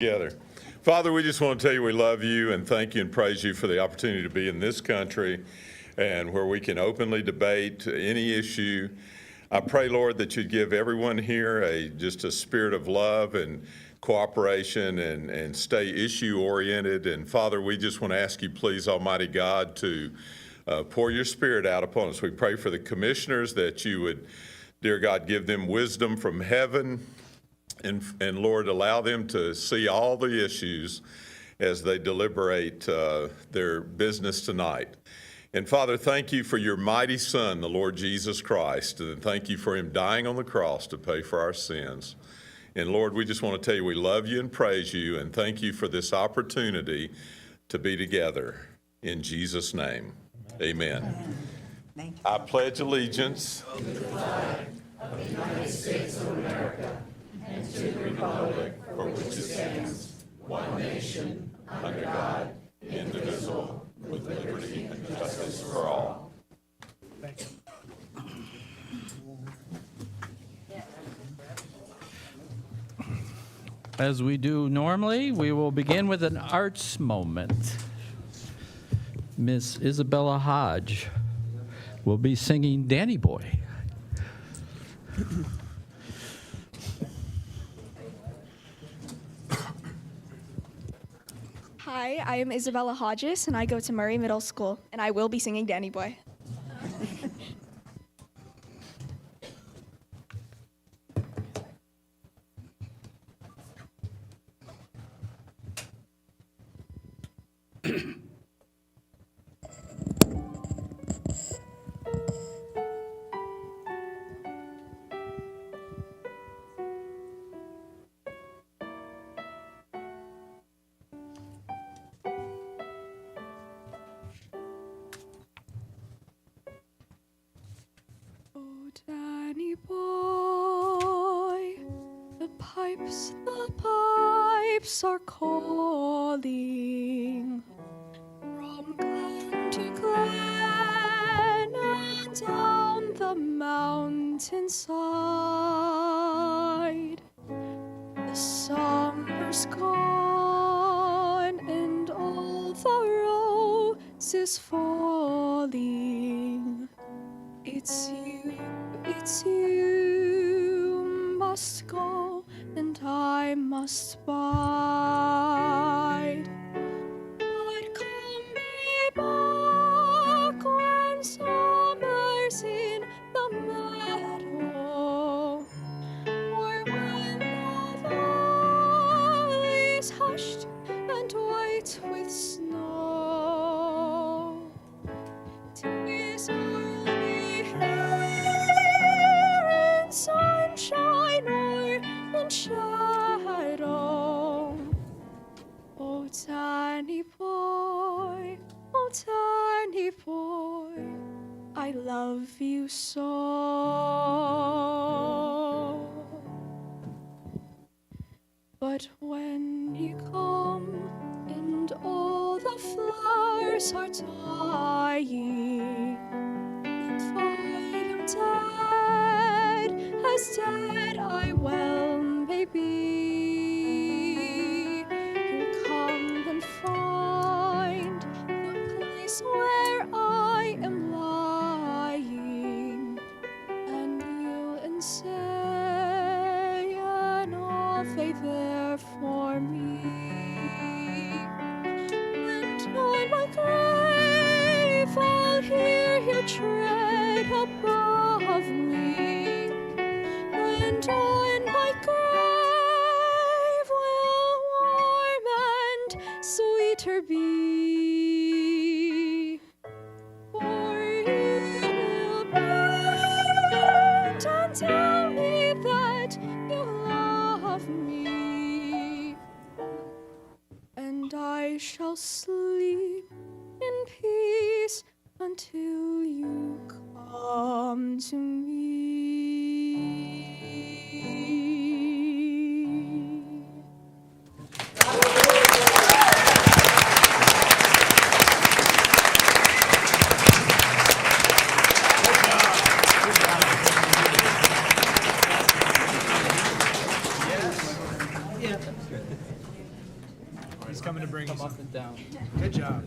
Together. Father, we just want to tell you we love you and thank you and praise you for the opportunity to be in this country and where we can openly debate any issue. I pray, Lord, that you'd give everyone here just a spirit of love and cooperation and stay issue-oriented. And Father, we just want to ask you, please, Almighty God, to pour your spirit out upon us. We pray for the commissioners that you would, dear God, give them wisdom from heaven. And Lord, allow them to see all the issues as they deliberate their business tonight. And Father, thank you for your mighty Son, the Lord Jesus Christ. And thank you for him dying on the cross to pay for our sins. And Lord, we just want to tell you we love you and praise you and thank you for this opportunity to be together. In Jesus' name, amen. Thank you. I pledge allegiance To the flag of the United States of America and to the republic for which it stands, one nation, under God, indivisible, with liberty and justice for all. As we do normally, we will begin with an arts moment. Miss Isabella Hodge will be singing Danny Boy. Hi, I am Isabella Hodges, and I go to Murray Middle School, and I will be singing Danny Boy. Oh, Danny boy, the pipes are calling from glen to glen and down the mountainside. The summer's gone and all the rose is falling. It's you must go, and I must bide. But come me back when summer's in the meadow, or when the valley's hushed and white with snow. 'Tis only here in sunshine or in shadow. Oh, Danny boy, I love you so. But when you come and all the flowers are dying, and find them dead, as dead I well may be, you'll come and find the place where I am lying, and you'll say an Ave there for me. And on my grave I'll hear you tread above me, and on my grave will warm and sweeter be. For you will bend and tell me that you love me, and I shall sleep in peace until you come to me. He's coming to bring you Come up some. and down. Good job.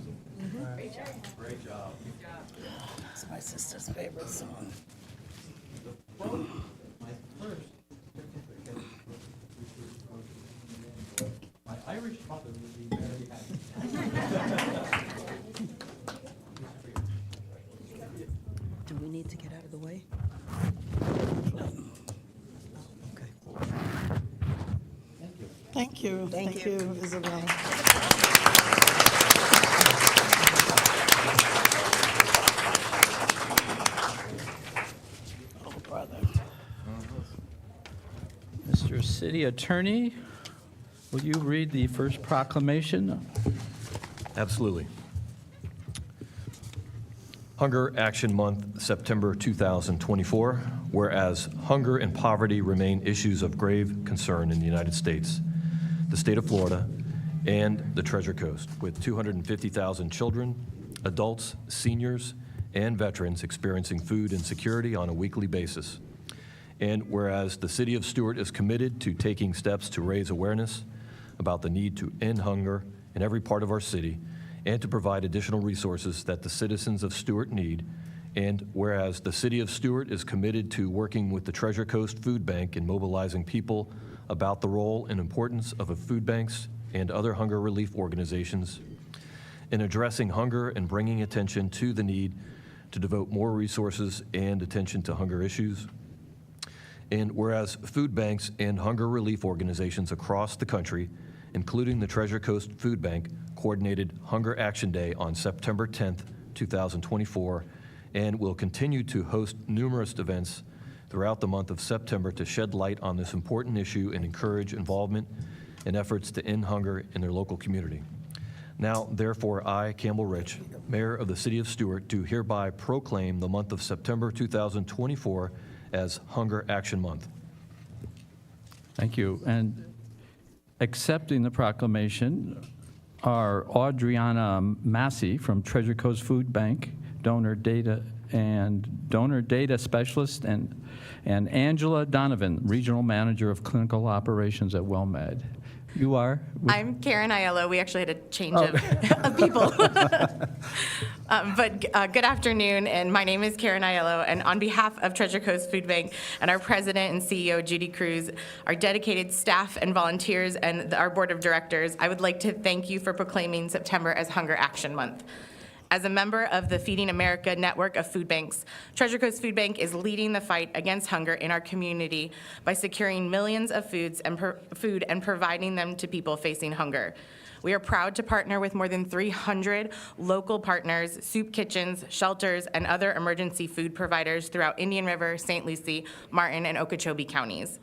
It's my sister's favorite song. My Irish mother would be very happy. Do we need to get out of the way? No. Okay. Thank you. Thank you. Isabel. Oh, brother. Mr. City Attorney, will you read the first proclamation? Absolutely. Hunger Action Month, September 2024, whereas hunger and poverty remain issues of grave concern in the United States, the state of Florida, and the Treasure Coast, with 250,000 children, adults, seniors, and veterans experiencing food insecurity on a weekly basis. And whereas the city of Stuart is committed to taking steps to raise awareness about the need to end hunger in every part of our city and to provide additional resources that the citizens of Stuart need, and whereas the city of Stuart is committed to working with the Treasure Coast Food Bank in mobilizing people about the role and importance of food banks and other hunger relief organizations in addressing hunger and bringing attention to the need to devote more resources and attention to hunger issues. And whereas food banks and hunger relief organizations across the country, including the Treasure Coast Food Bank, coordinated Hunger Action Day on September 10th, 2024, and will continue to host numerous events throughout the month of September to shed light on this important issue and encourage involvement in efforts to end hunger in their local community. Now, therefore, I, Campbell Rich, Mayor of the City of Stuart, do hereby proclaim the month of September 2024 as Hunger Action Month. Thank you. And accepting the proclamation are Audriana Massey from Treasure Coast Food Bank, donor data specialist, and Angela Donovan, regional manager of clinical operations at WellMed. You are? I'm Karen Aiello. We actually had a change of people. But good afternoon, and my name is Karen Aiello, and on behalf of Treasure Coast Food Bank and our president and CEO, Judy Cruz, our dedicated staff and volunteers, and our board of directors, I would like to thank you for proclaiming September as Hunger Action Month. As a member of the Feeding America network of food banks, Treasure Coast Food Bank is leading the fight against hunger in our community by securing millions of food and providing them to people facing hunger. We are proud to partner with more than 300 local partners, soup kitchens, shelters, and other emergency food providers throughout Indian River, St. Lucie, Martin, and Okeechobee counties.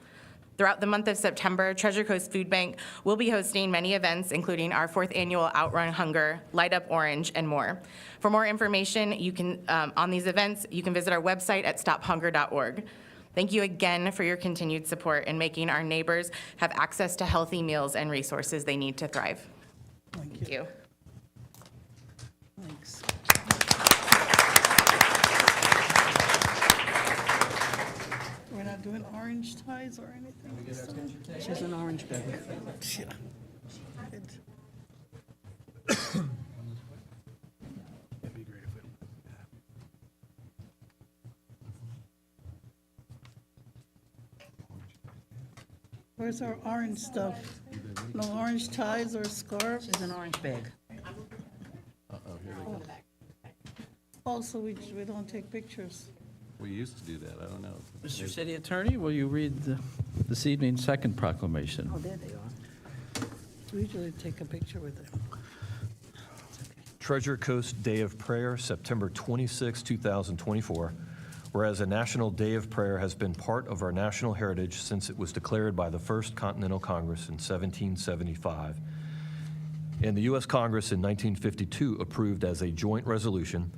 Throughout the month of September, Treasure Coast Food Bank will be hosting many events, including our 4th annual Outrun Hunger, Light Up Orange, and more. For more information on these events, you can visit our website at stophunger.org. Thank you again for your continued support in making our neighbors have access to healthy meals and resources they need to thrive. Thank you. Thanks. We're not doing orange ties or anything? She's an orange baby. Yeah. Good. It'd be great if we don't. Where's our orange stuff? No orange ties or scarves? She's an orange bag. Oh, so we don't take pictures. We used to do that, I don't know. Mr. City Attorney, will you read this evening's second proclamation? Oh, there they are. We usually take a picture with them. Treasure Coast Day of Prayer, September 26, 2024, whereas a National Day of Prayer has been part of our national heritage since it was declared by the First Continental Congress in 1775, and the U.S. Congress in 1952 approved as a joint resolution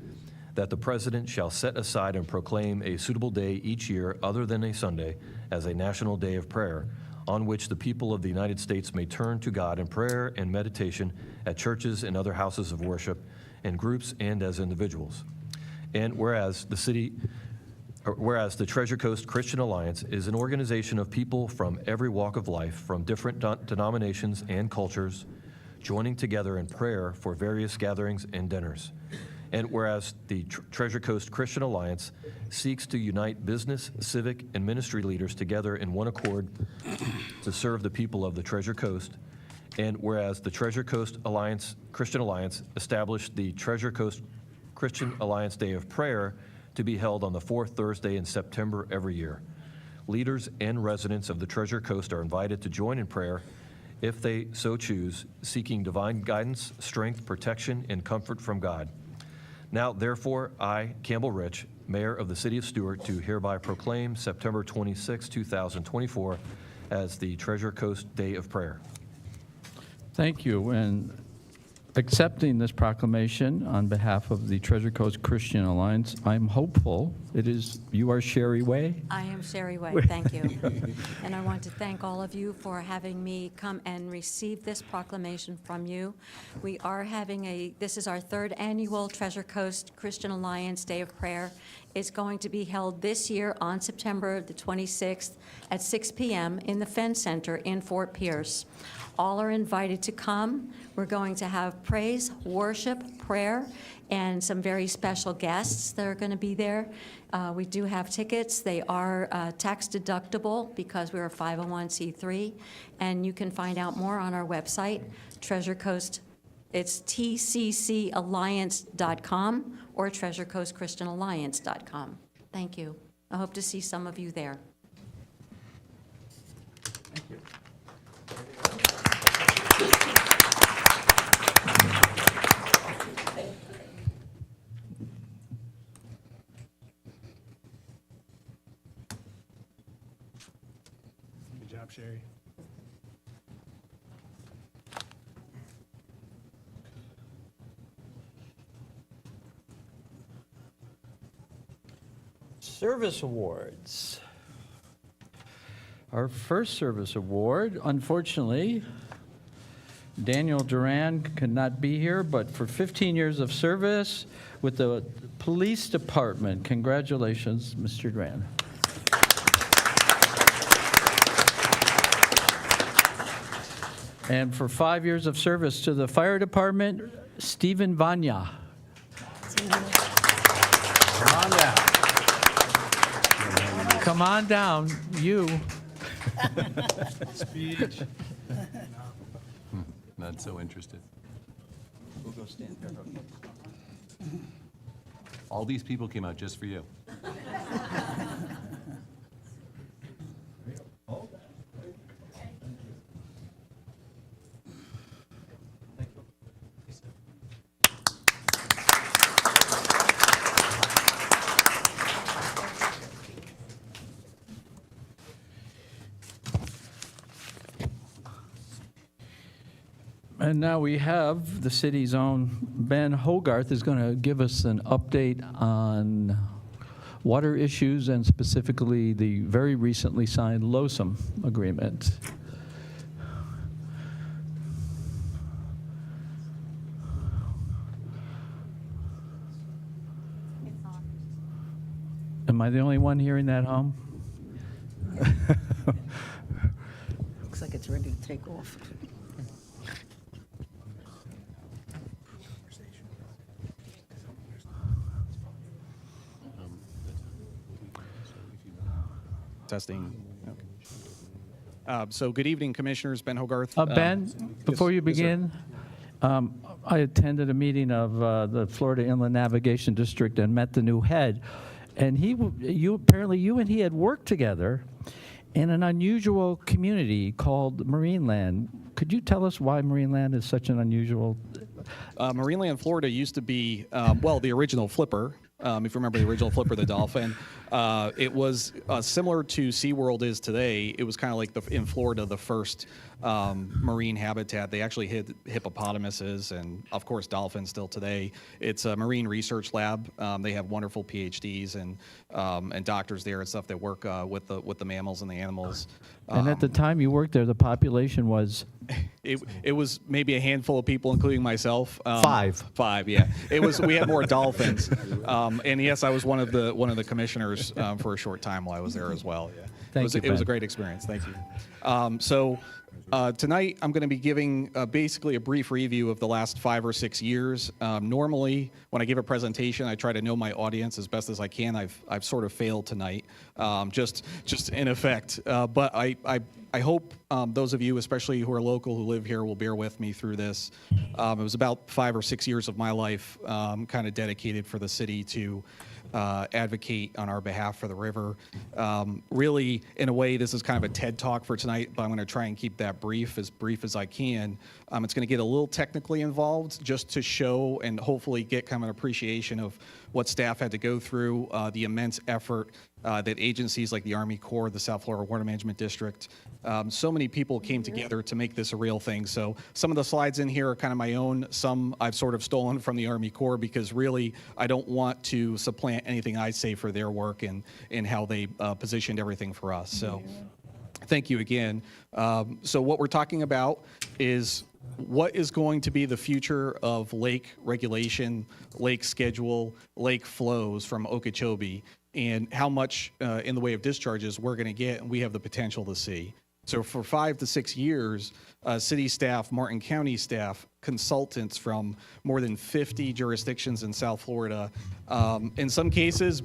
that the President shall set aside and proclaim a suitable day each year other than a Sunday as a National Day of Prayer, on which the people of the United States may turn to God in prayer and meditation at churches and other houses of worship, in groups and as individuals. And whereas the Treasure Coast Christian Alliance is an organization of people from every walk of life, from different denominations and cultures, joining together in prayer for various gatherings and dinners. And whereas the Treasure Coast Christian Alliance seeks to unite business, civic, and ministry leaders together in one accord to serve the people of the Treasure Coast, and whereas the Treasure Coast Christian Alliance established the Treasure Coast Christian Alliance Day of Prayer to be held on the fourth Thursday in September every year. Leaders and residents of the Treasure Coast are invited to join in prayer if they so choose, seeking divine guidance, strength, protection, and comfort from God. Now, therefore, I, Campbell Rich, Mayor of the City of Stuart, do hereby proclaim September 26, 2024 as the Treasure Coast Day of Prayer. Thank you. And accepting this proclamation on behalf of the Treasure Coast Christian Alliance, I'm hopeful. You are Sherry Way? I am Sherry Way, thank you. And I want to thank all of you for having me come and receive this proclamation from you. We are having this is our third annual Treasure Coast Christian Alliance Day of Prayer. It's going to be held this year on September the 26th at 6 p.m. in the Fenn Center in Fort Pierce. All are invited to come. We're going to have praise, worship, prayer, and some very special guests that are going to be there. We do have tickets. They are tax deductible because we're a 501c3, and you can find out more on our website, Treasure Coast. It's tccalliance.com or treasurecoastchristianalliance.com. Thank you. I hope to see some of you there. Thank you. Good job, Sherry. Service awards. Our first service award, unfortunately, Daniel Duran could not be here, but for 15 years of service with the police department. Congratulations, Mr. Duran. And for 5 years of service to the fire department, Stephen Vanya. Come on down. Come on down, you. Speech. Not so interested. We'll go stand there. All these people came out just for you. And now we have the city's own Ben Hogarth is going to give us an update on water issues and specifically the very recently signed LOSUM agreement. Am I the only one hearing that hum? Looks like it's ready to take off. Testing. Okay. So good evening, Commissioners. Ben Hogarth. Ben, before you begin, I attended a meeting of the Florida Inland Navigation District and met the new head. And apparently you and he had worked together in an unusual community called Marineland. Could you tell us why Marineland is such an unusual? Marineland, Florida used to be, the original Flipper. If you remember the original Flipper, the dolphin. It was similar to SeaWorld is today. It was kind of like in Florida, the first marine habitat. They actually hid hippopotamuses and, of course, dolphins still today. It's a marine research lab. They have wonderful PhDs and doctors there and stuff that work with the mammals and the animals. And at the time you worked there, the population was? It was maybe a handful of people, including myself. 5. 5, yeah. We had more dolphins, and yes, I was one of the commissioners for a short time while I was there as well. Yeah. Thank you, It was a Ben. great experience. Thank you. Tonight, I'm going to be giving basically a brief review of the last 5 or 6 years. Normally, when I give a presentation, I try to know my audience as best as I can. I've sort of failed tonight, just in effect. But I hope those of you, especially who are local, who live here, will bear with me through this. It was about 5 or 6 years of my life kind of dedicated for the city to advocate on our behalf for the river. Really, in a way, this is kind of a TED Talk for tonight, but I'm going to try and keep that brief as I can. It's going to get a little technically involved just to show and hopefully get kind of an appreciation of what staff had to go through, the immense effort that agencies like the Army Corps, the South Florida Water Management District, so many people came together to make this a real thing. So some of the slides in here are kind of my own. Some I've sort of stolen from the Army Corps because really I don't want to supplant anything I say for their work and how they positioned everything for us. So thank you again. So what we're talking about is what is going to be the future of lake regulation, lake schedule, lake flows from Okeechobee, and how much in the way of discharges we're going to get and we have the potential to see. So for 5 to 6 years, city staff, Martin County staff, consultants from more than 50 jurisdictions in South Florida, in some cases,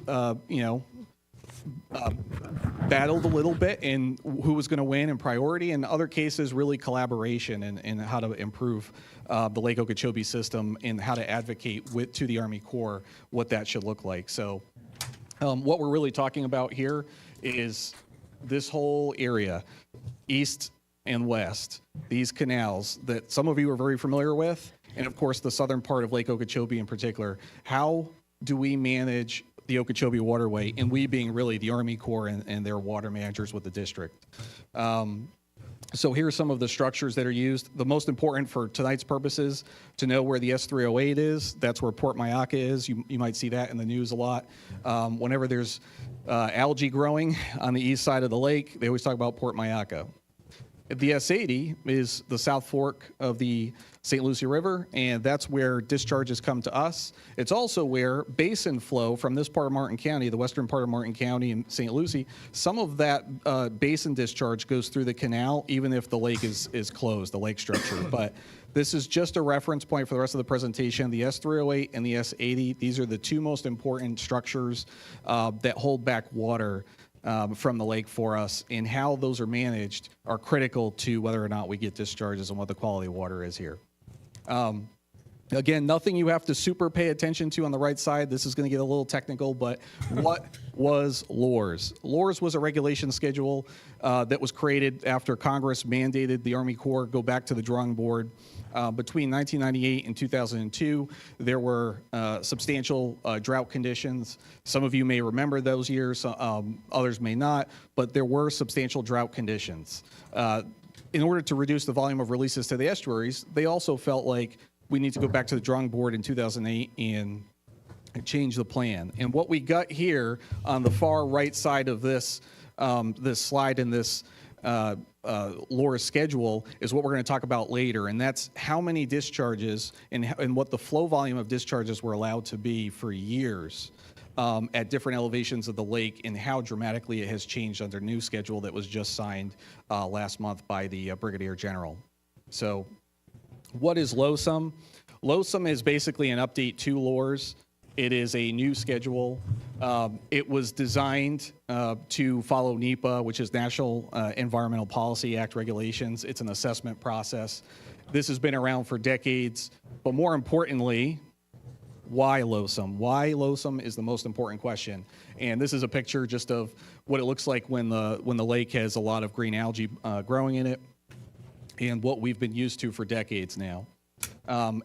battled a little bit in who was going to win and priority. In other cases, really collaboration and how to improve the Lake Okeechobee system and how to advocate to the Army Corps what that should look like. So what we're really talking about here is this whole area, east and west, these canals that some of you are very familiar with, and of course the southern part of Lake Okeechobee in particular. How do we manage the Okeechobee waterway, and we being really the Army Corps and their water managers with the district? So here are some of the structures that are used. The most important for tonight's purposes, to know where the S308 is. That's where Port Mayaca is. You might see that in the news a lot. Whenever there's algae growing on the east side of the lake, they always talk about Port Mayaca. The S80 is the South Fork of the St. Lucie River, and that's where discharges come to us. It's also where basin flow from this part of Martin County, the western part of Martin County and St. Lucie, some of that basin discharge goes through the canal, even if the lake is closed, the lake structure. But this is just a reference point for the rest of the presentation. The S308 and the S80, these are the two most important structures that hold back water from the lake for us, and how those are managed are critical to whether or not we get discharges and what the quality of water is here. Again, nothing you have to super pay attention to on the right side. This is going to get a little technical, but what was LORS? LORS was a regulation schedule that was created after Congress mandated the Army Corps go back to the drawing board. Between 1998 and 2002, there were substantial drought conditions. Some of you may remember those years, others may not, but there were substantial drought conditions. In order to reduce the volume of releases to the estuaries, they also felt like we need to go back to the drawing board in 2008 and change the plan. And what we got here on the far right side of this this slide in this LORS schedule is what we're going to talk about later, and that's how many discharges and what the flow volume of discharges were allowed to be for years at different elevations of the lake, and how dramatically it has changed under new schedule that was just signed last month by the Brigadier General. So what is LOSUM? LOSUM is basically an update to LORS. It is a new schedule. It was designed to follow NEPA, which is National Environmental Policy Act regulations. It's an assessment process. This has been around for decades, but more importantly, why LOSUM? Why LOSUM is the most important question. And this is a picture just of what it looks like when the lake has a lot of green algae growing in it, and what we've been used to for decades now.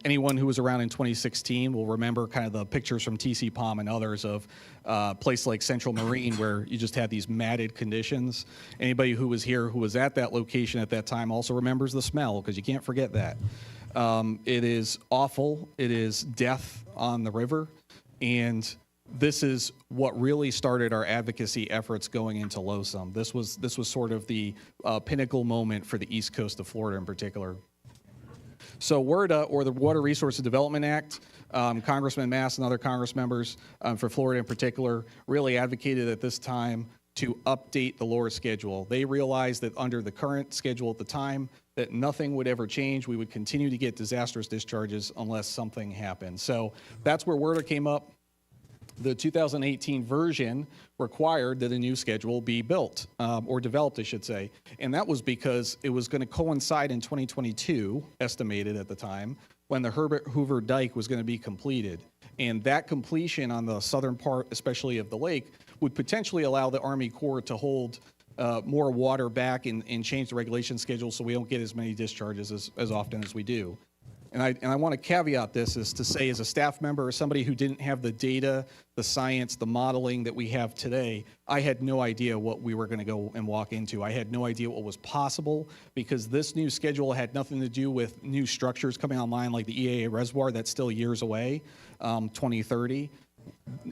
Anyone who was around in 2016 will remember kind of the pictures from TC Palm and others of a place like Central Marine where you just had these matted conditions. Anybody who was here who was at that location at that time also remembers the smell, because you can't forget that. It is awful. It is death on the river. And this is what really started our advocacy efforts going into LOSUM. This was sort of the pinnacle moment for the east coast of Florida in particular. So WRDA, or the Water Resources Development Act, Congressman Mass and other Congress members for Florida in particular really advocated at this time to update the LOR schedule. They realized that under the current schedule at the time, that nothing would ever change. We would continue to get disastrous discharges unless something happened. So that's where WRDA came up. The 2018 version required that a new schedule be built, or developed, I should say. And that was because it was going to coincide in 2022, estimated at the time, when the Herbert Hoover Dike was going to be completed. And that completion on the southern part, especially of the lake, would potentially allow the Army Corps to hold more water back and change the regulation schedule so we don't get as many discharges as often as we do. And I want to caveat this is to say, as a staff member or somebody who didn't have the data, the science, the modeling that we have today, I had no idea what we were going to go and walk into. I had no idea what was possible because this new schedule had nothing to do with new structures coming online like the EAA reservoir. That's still years away, 2030.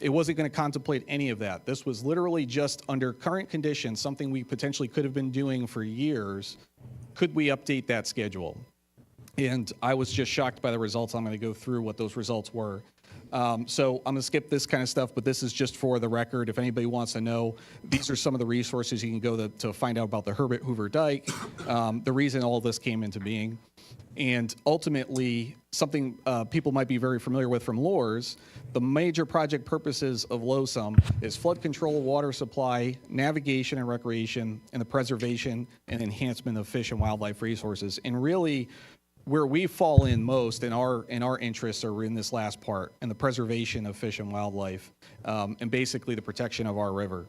It wasn't going to contemplate any of that. This was literally just under current conditions, something we potentially could have been doing for years. Could we update that schedule? And I was just shocked by the results. I'm going to go through what those results were. So I'm going to skip this kind of stuff, but this is just for the record. If anybody wants to know, these are some of the resources you can go to find out about the Herbert Hoover Dike, the reason all this came into being. And ultimately, something people might be very familiar with from LORS, the major project purposes of LOSUM is flood control, water supply, navigation and recreation, and the preservation and enhancement of fish and wildlife resources. And really, where we fall in most in our interests are in this last part, in the preservation of fish and wildlife, and basically the protection of our river.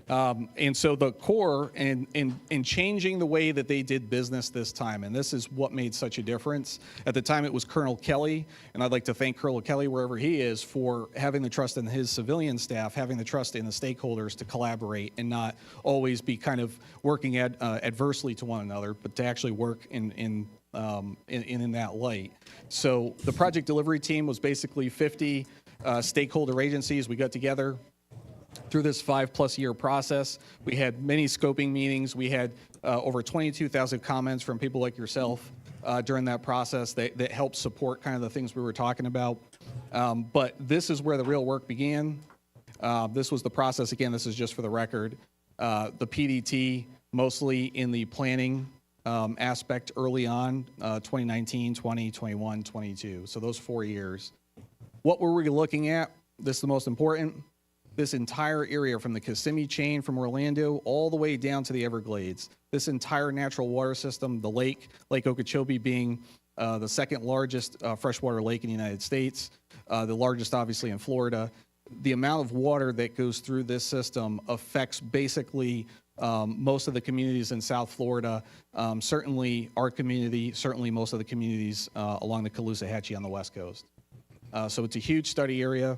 And so the Corps, in changing the way that they did business this time, and this is what made such a difference. At the time, it was Colonel Kelly, and I'd like to thank Colonel Kelly wherever he is for having the trust in his civilian staff, having the trust in the stakeholders to collaborate and not always be kind of working adversely to one another, but to actually work in that light. So the project delivery team was basically 50 stakeholder agencies. We got together through this 5+ year process. We had many scoping meetings. We had over 22,000 comments from people like yourself during that process that helped support kind of the things we were talking about. But this is where the real work began. This was the process. Again, this is just for the record. The PDT, mostly in the planning aspect early on, 2019, 20, 21, 22. So those 4 years. What were we looking at? This is the most important. This entire area from the Kissimmee chain from Orlando all the way down to the Everglades. This entire natural water system, the Lake Okeechobee being the second largest freshwater lake in the United States, the largest obviously in Florida. The amount of water that goes through this system affects basically most of the communities in South Florida, certainly our community, certainly most of the communities along the Caloosahatchee on the West Coast. So it's a huge study area.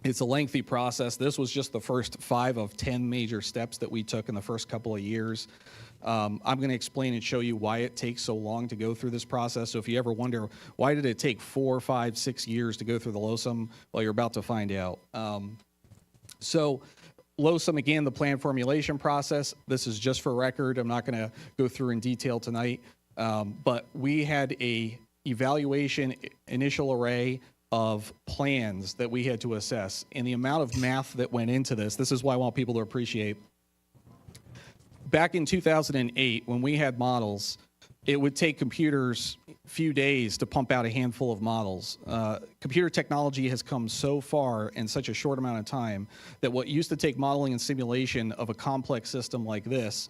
It's a lengthy process. This was just the first 5 of 10 major steps that we took in the first couple of years. I'm going to explain and show you why it takes so long to go through this process. So if you ever wonder, why did it take 4, 5, 6 years to go through the LOSUM? Well, you're about to find out. So LOSUM, again, the plan formulation process. This is just for record. I'm not going to go through in detail tonight. But we had a evaluation initial array of plans that we had to assess, and the amount of math that went into this is why I want people to appreciate. Back in 2008, when we had models, it would take computers a few days to pump out a handful of models. Computer technology has come so far in such a short amount of time that what used to take modeling and simulation of a complex system like this,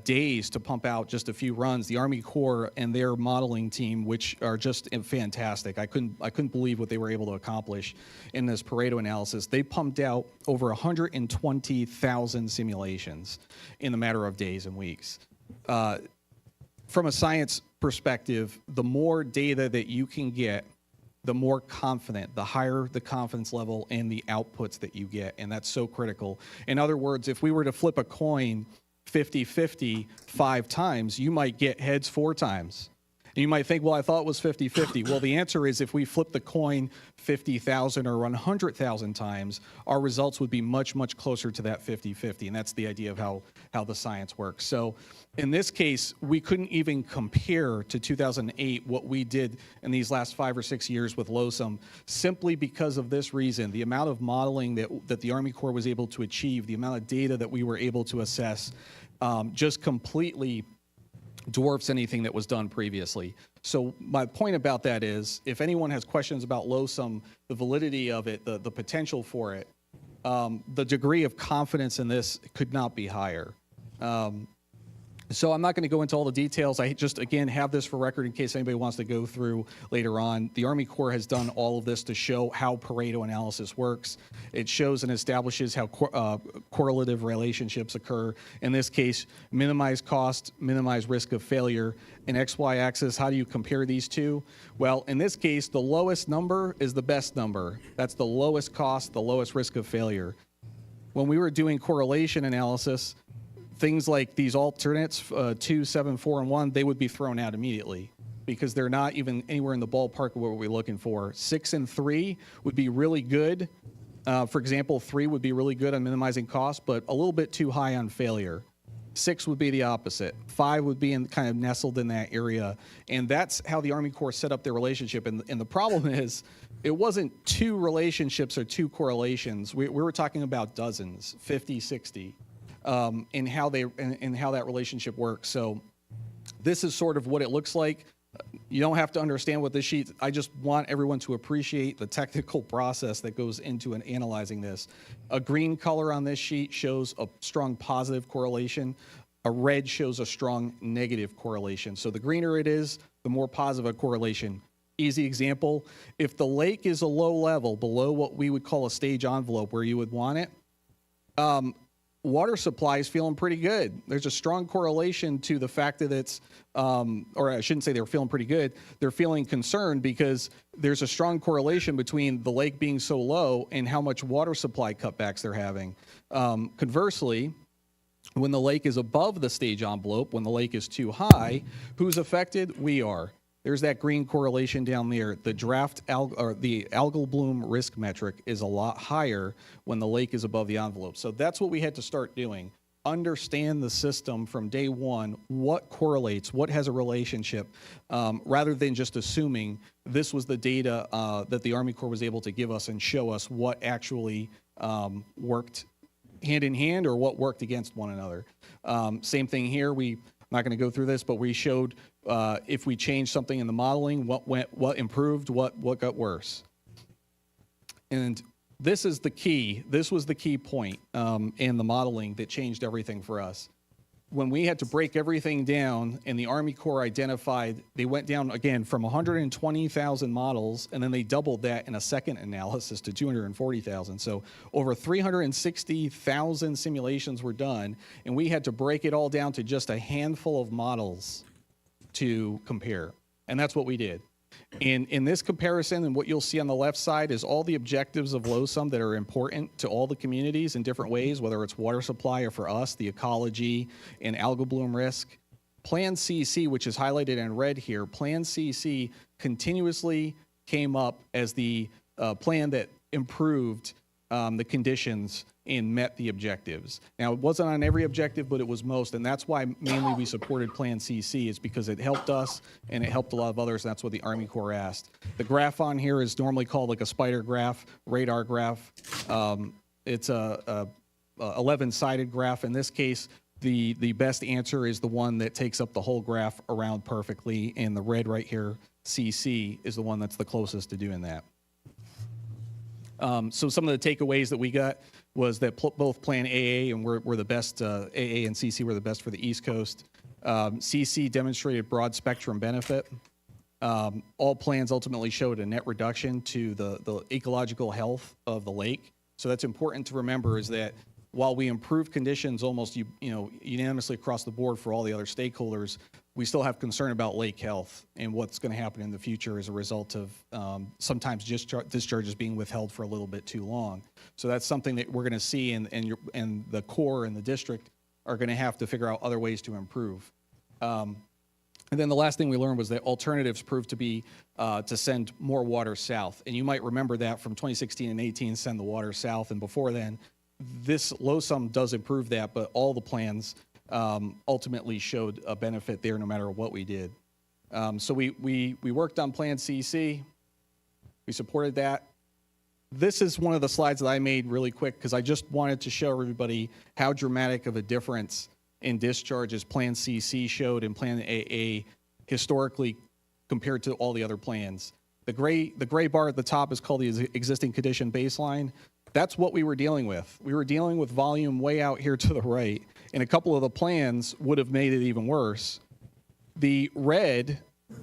days to pump out just a few runs, the Army Corps and their modeling team, which are just fantastic. I couldn't believe what they were able to accomplish in this Pareto analysis. They pumped out over 120,000 simulations in a matter of days and weeks. From a science perspective, the more data that you can get, the more confident, the higher the confidence level and the outputs that you get, and that's so critical. In other words, if we were to flip a coin 50-50 5 times, you might get heads 4 times. And you might think, well, I thought it was 50-50. Well, the answer is if we flip the coin 50,000 or 100,000 times, our results would be much, much closer to that 50-50. And that's the idea of how the science works. So in this case, we couldn't even compare to 2008 what we did in these last 5 or 6 years with LOSUM, simply because of this reason. The amount of modeling that the Army Corps was able to achieve, the amount of data that we were able to assess, just completely dwarfs anything that was done previously. So my point about that is, if anyone has questions about LOSUM, the validity of it, the potential for it, the degree of confidence in this could not be higher. So I'm not going to go into all the details. I just, again, have this for record in case anybody wants to go through later on. The Army Corps has done all of this to show how Pareto analysis works. It shows and establishes how correlative relationships occur. In this case, minimize cost, minimize risk of failure. In XY axis, how do you compare these two? Well, in this case, the lowest number is the best number. That's the lowest cost, the lowest risk of failure. When we were doing correlation analysis, things like these alternates, 2, 7, 4, and 1, they would be thrown out immediately because they're not even anywhere in the ballpark of what we're looking for. 6 and 3 would be really good. For example, 3 would be really good on minimizing cost, but a little bit too high on failure. 6 would be the opposite. 5 would be kind of nestled in that area. And that's how the Army Corps set up their relationship. And the problem is, it wasn't 2 relationships or 2 correlations. We were talking about dozens, 50, 60. In how that relationship works. So this is sort of what it looks like. You don't have to understand what this sheet. I just want everyone to appreciate the technical process that goes into analyzing this. A green color on this sheet shows a strong positive correlation. A red shows a strong negative correlation. So the greener it is, the more positive a correlation. Easy example, if the lake is a low level, below what we would call a stage envelope where you would want it, water supply is feeling pretty good. There's a strong correlation to the fact that it's, or I shouldn't say they're feeling pretty good, they're feeling concerned because there's a strong correlation between the lake being so low and how much water supply cutbacks they're having. Conversely, when the lake is above the stage envelope, when the lake is too high, who's affected? We are. There's that green correlation down there. The the algal bloom risk metric is a lot higher when the lake is above the envelope. So that's what we had to start doing. Understand the system from day one, what correlates, what has a relationship, rather than just assuming this was the data that the Army Corps was able to give us and show us what actually worked hand in hand or what worked against one another. Same thing here. I'm not going to go through this, but we showed if we changed something in the modeling, what improved, what got worse. And this is the key. This was the key point in the modeling that changed everything for us. When we had to break everything down and the Army Corps identified, they went down again from 120,000 models, and then they doubled that in a second analysis to 240,000. So over 360,000 simulations were done, and we had to break it all down to just a handful of models to compare. And that's what we did. And in this comparison, and what you'll see on the left side is all the objectives of LOSUM that are important to all the communities in different ways, whether it's water supply or for us, the ecology and algal bloom risk. Plan CC, which is highlighted in red here, Plan CC continuously came up as the plan that improved the conditions and met the objectives. Now, it wasn't on every objective, but it was most, and that's why mainly we supported Plan CC, is because it helped us and it helped a lot of others, and that's what the Army Corps asked. The graph on here is normally called like a spider graph, radar graph. It's a 11-sided graph. In this case, the best answer is the one that takes up the whole graph around perfectly, and the red right here, CC, is the one that's the closest to doing that. So some of the takeaways that we got was that both Plan AA and we're the best, AA and CC were the best for the East Coast. CC demonstrated broad spectrum benefit. All plans ultimately showed a net reduction to the ecological health of the lake. So that's important to remember, is that while we improved conditions almost unanimously across the board for all the other stakeholders, we still have concern about lake health and what's going to happen in the future as a result of sometimes discharges being withheld for a little bit too long. So that's something that we're going to see, and the Corps and the district are going to have to figure out other ways to improve. And then the last thing we learned was that alternatives proved to be to send more water south. And you might remember that from 2016 and 18, send the water south. And before then, this LOSUM does improve that, but all the plans ultimately showed a benefit there no matter what we did. So we worked on Plan CC. We supported that. This is one of the slides that I made really quick because I just wanted to show everybody how dramatic of a difference in discharges Plan CC showed and Plan AA historically compared to all the other plans. The gray bar at the top is called the existing condition baseline. That's what we were dealing with. We were dealing with volume way out here to the right, and a couple of the plans would have made it even worse. The red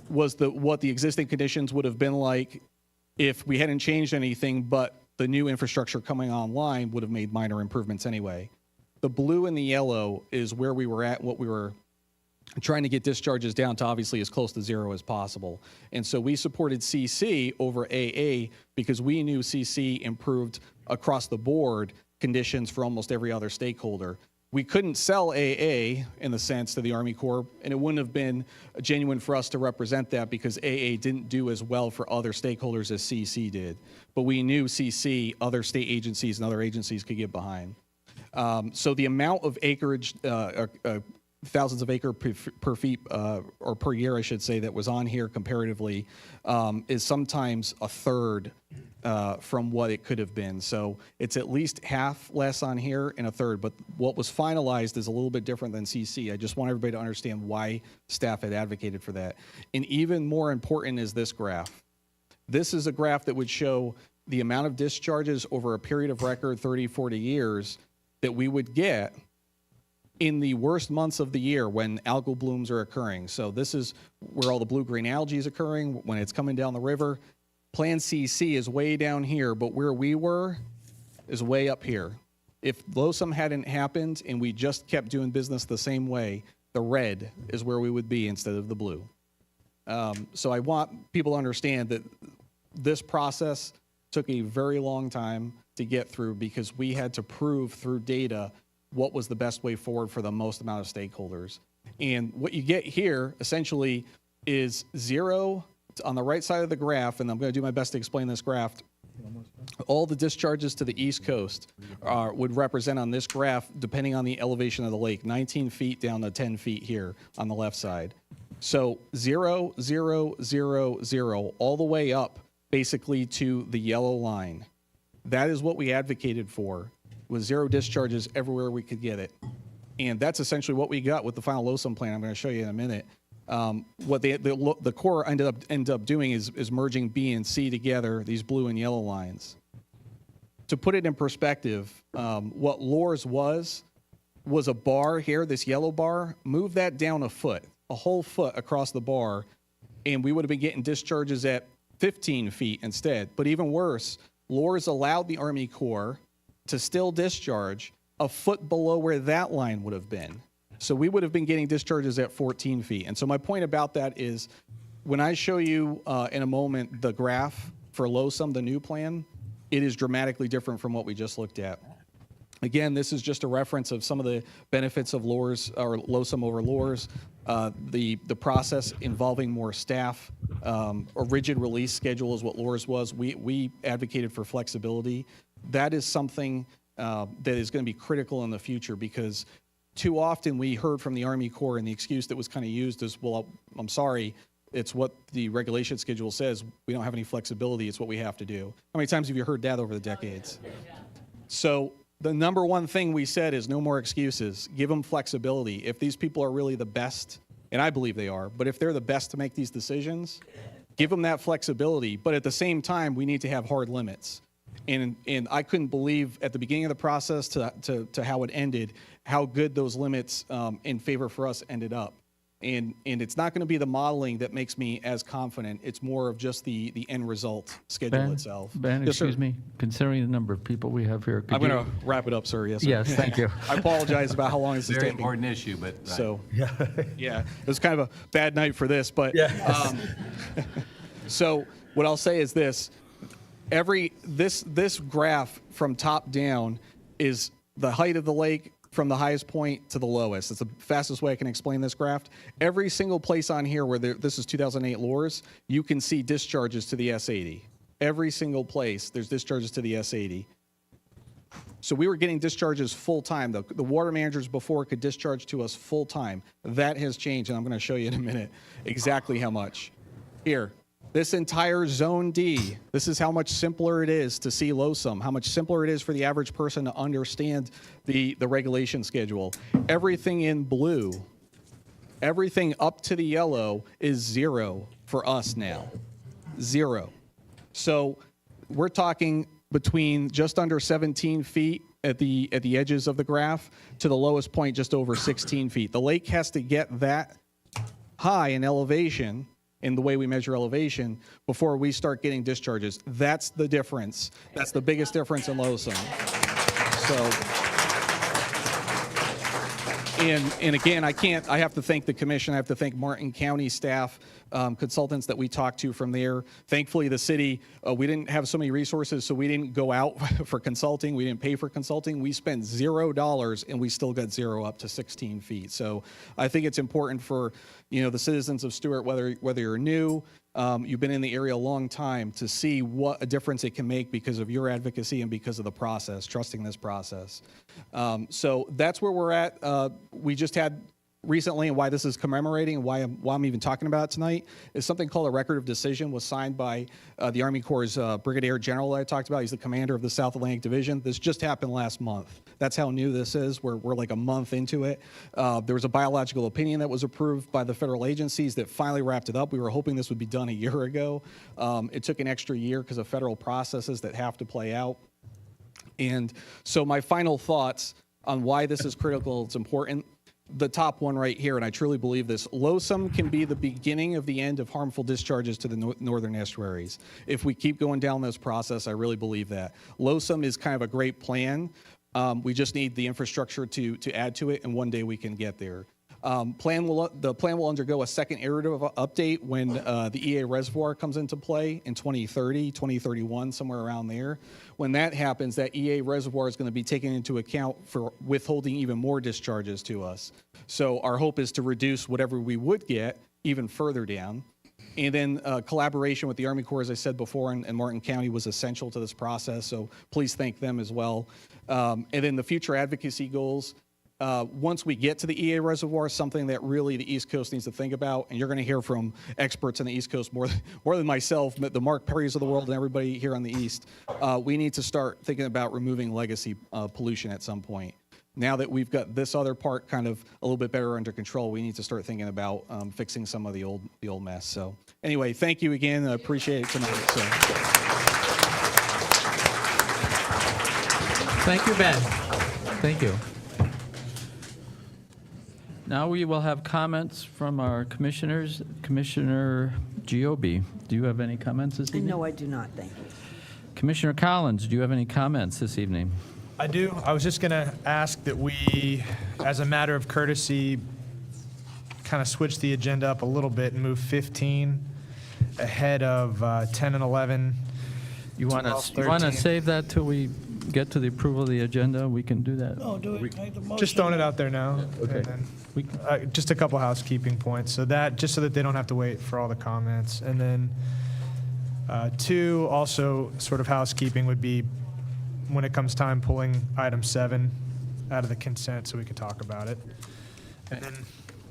was what the existing conditions would have been like if we hadn't changed anything, but the new infrastructure coming online would have made minor improvements anyway. The blue and the yellow is where we were at, what we were trying to get discharges down to obviously as close to zero as possible. And so we supported CC over AA because we knew CC improved across the board conditions for almost every other stakeholder. We couldn't sell AA in the sense to the Army Corps, and it wouldn't have been genuine for us to represent that because AA didn't do as well for other stakeholders as CC did. But we knew CC, other state agencies and other agencies could get behind. So the amount of acreage, thousands of acre per feet, or per year, I should say, that was on here comparatively is sometimes a third from what it could have been. So it's at least half less on here and a third, but what was finalized is a little bit different than CC. I just want everybody to understand why staff had advocated for that. And even more important is this graph. This is a graph that would show the amount of discharges over a period of record 30, 40 years that we would get in the worst months of the year when algal blooms are occurring. So this is where all the blue-green algae is occurring, when it's coming down the river. Plan CC is way down here, but where we were is way up here. If LOSUM hadn't happened and we just kept doing business the same way, the red is where we would be instead of the blue. So I want people to understand that this process took a very long time to get through because we had to prove through data what was the best way forward for the most amount of stakeholders. And what you get here essentially is zero on the right side of the graph, and I'm going to do my best to explain this graph. All the discharges to the East Coast would represent on this graph, depending on the elevation of the lake, 19 feet down to 10 feet here on the left side. So 0, 0, 0, 0, all the way up basically to the yellow line. That is what we advocated for, was zero discharges everywhere we could get it. And that's essentially what we got with the final LOSUM plan I'm going to show you in a minute. What the Corps ended up doing is merging B and C together, these blue and yellow lines. To put it in perspective, what LORS was a bar here, this yellow bar. Move that down a foot, a whole foot across the bar, and we would have been getting discharges at 15 feet instead. But even worse, LORS allowed the Army Corps to still discharge a foot below where that line would have been. So we would have been getting discharges at 14 feet. And so my point about that is when I show you in a moment the graph for LOSUM, the new plan, it is dramatically different from what we just looked at. Again, this is just a reference of some of the benefits of LORS or LOSUM over LORS, the process involving more staff. A rigid release schedule is what LORS was. We advocated for flexibility. That is something that is going to be critical in the future because too often we heard from the Army Corps and the excuse that was kind of used is, well, I'm sorry, it's what the regulation schedule says. We don't have any flexibility. It's what we have to do. How many times have you heard that over the decades? So the number one thing we said is no more excuses. Give them flexibility. If these people are really the best, and I believe they are, but if they're the best to make these decisions, give them that flexibility. But at the same time, we need to have hard limits. And I couldn't believe at the beginning of the process to how it ended, how good those limits in favor for us ended up. And it's not going to be the modeling that makes me as confident. It's more of just the end result schedule itself. Ben, Yes, sir. excuse me, considering the number of people we have here. I'm going to wrap it up, sir. Yes, sir. Yes, thank you. I apologize about how long this is Very taking. important issue, but. Right. So, yeah, it was kind of a bad night for this, but so what I'll say is this: this graph from top down is the height of the lake from the highest point to the lowest. It's the fastest way I can explain this graph. Every single place on here where this is 2008 Lours, you can see discharges to the S80. Every single place, there's discharges to the S80. So we were getting discharges full time. The water managers before could discharge to us full time. That has changed, and I'm going to show you in a minute exactly how much. Here, this entire Zone D, this is how much simpler it is to see LOSUM, how much simpler it is for the average person to understand the regulation schedule. Everything in blue, everything up to the yellow is 0 for us now. 0. So we're talking between just under 17 feet at the edges of the graph to the lowest point just over 16 feet. The lake has to get that high in elevation, in the way we measure elevation, before we start getting discharges. That's the difference. That's the biggest difference in LOSUM. And again, I have to thank the commission. I have to thank Martin County staff, consultants that we talked to from there. Thankfully, the city, we didn't have so many resources, so we didn't go out for consulting. We didn't pay for consulting. We spent $0, and we still got 0 up to 16 feet. So I think it's important for, the citizens of Stuart, whether you're new, you've been in the area a long time, to see what a difference it can make because of your advocacy and because of the process, trusting this process. So that's where we're at. We just had recently, and why this is commemorating, and why I'm even talking about it tonight, is something called a record of decision. Was signed by the Army Corps' Brigadier General that I talked about. He's the commander of the South Atlantic Division. This just happened last month. That's how new this is. We're like a month into it. There was a biological opinion that was approved by the federal agencies that finally wrapped it up. We were hoping this would be done a year ago. It took an extra year because of federal processes that have to play out. And so my final thoughts on why this is critical, it's important. The top one right here, and I truly believe this, LOSUM can be the beginning of the end of harmful discharges to the northern estuaries. If we keep going down this process, I really believe that. LOSUM is kind of a great plan. We just need the infrastructure to add to it, and one day we can get there. The plan will undergo a second iterative update when the EA reservoir comes into play in 2030, 2031, somewhere around there. When that happens, that EA reservoir is going to be taken into account for withholding even more discharges to us. So our hope is to reduce whatever we would get even further down. And then collaboration with the Army Corps, as I said before, and Martin County was essential to this process. So please thank them as well. And then the future advocacy goals. Once we get to the EA reservoir, something that really the East Coast needs to think about, and you're going to hear from experts on the East Coast more than myself, the Mark Perrys of the world and everybody here on the East, we need to start thinking about removing legacy pollution at some point. Now that we've got this other part kind of a little bit better under control, we need to start thinking about fixing some of the old mess. So anyway, thank you again. I appreciate it tonight. So. Thank you, Ben. Thank you. Now we will have comments from our commissioners. Commissioner Giobi, do you have any comments this evening? No, I do not, thank you. Commissioner Collins, do you have any comments this evening? I do. I was just going to ask that we, as a matter of courtesy, kind of switch the agenda up a little bit and move 15 ahead of 10 and 11. You want to save that till we get to the approval of the agenda? We can do that. Oh, do it, make the motion. Just throwing it out there now. Okay. And then, just a couple housekeeping points. So just so that they don't have to wait for all the comments. And then 2, also sort of housekeeping would be when it comes time pulling item 7 out of the consent so we can talk about it. And then,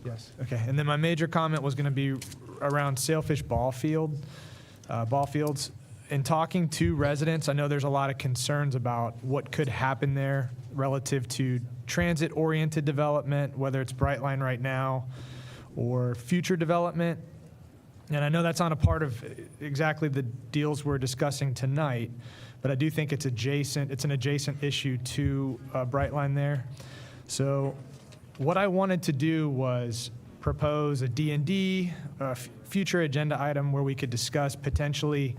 yes, okay. And then my major comment was going to be around Sailfish ball fields. In talking to residents, I know there's a lot of concerns about what could happen there relative to transit-oriented development, whether it's Brightline right now or future development. And I know that's not a part of exactly the deals we're discussing tonight, but I do think it's an adjacent issue to Brightline there. So what I wanted to do was propose a D&D, future agenda item where we could discuss potentially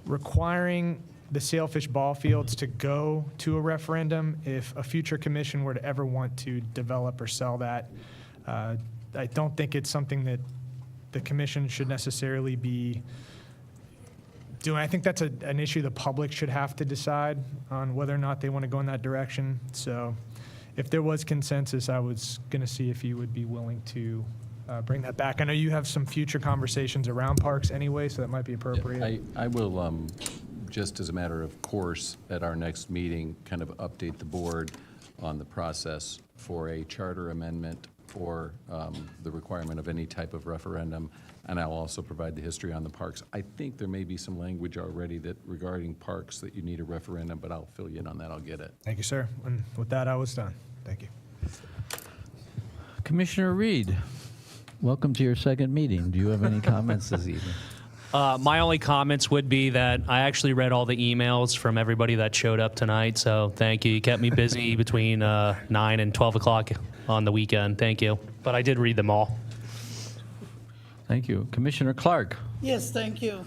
requiring the Sailfish ball fields to go to a referendum if a future commission were to ever want to develop or sell that. I don't think it's something that the commission should necessarily be doing. I think that's an issue the public should have to decide on whether or not they want to go in that direction. So if there was consensus, I was going to see if you would be willing to bring that back. I know you have some future conversations around parks anyway, so that might be appropriate. I will, just as a matter of course, at our next meeting, kind of update the board on the process for a charter amendment or the requirement of any type of referendum, and I'll also provide the history on the parks. I think there may be some language already that regarding parks that you need a referendum, but I'll fill you in on that. I'll get it. Thank you, sir. And with that, I was done. Thank you. Commissioner Reed, welcome to your second meeting. Do you have any comments this evening? My only comments would be that I actually read all the emails from everybody that showed up tonight, so thank you. You kept me busy between 9 and 12 o'clock on the weekend. Thank you. But I did read them all. Thank you. Commissioner Clark. Yes, thank you.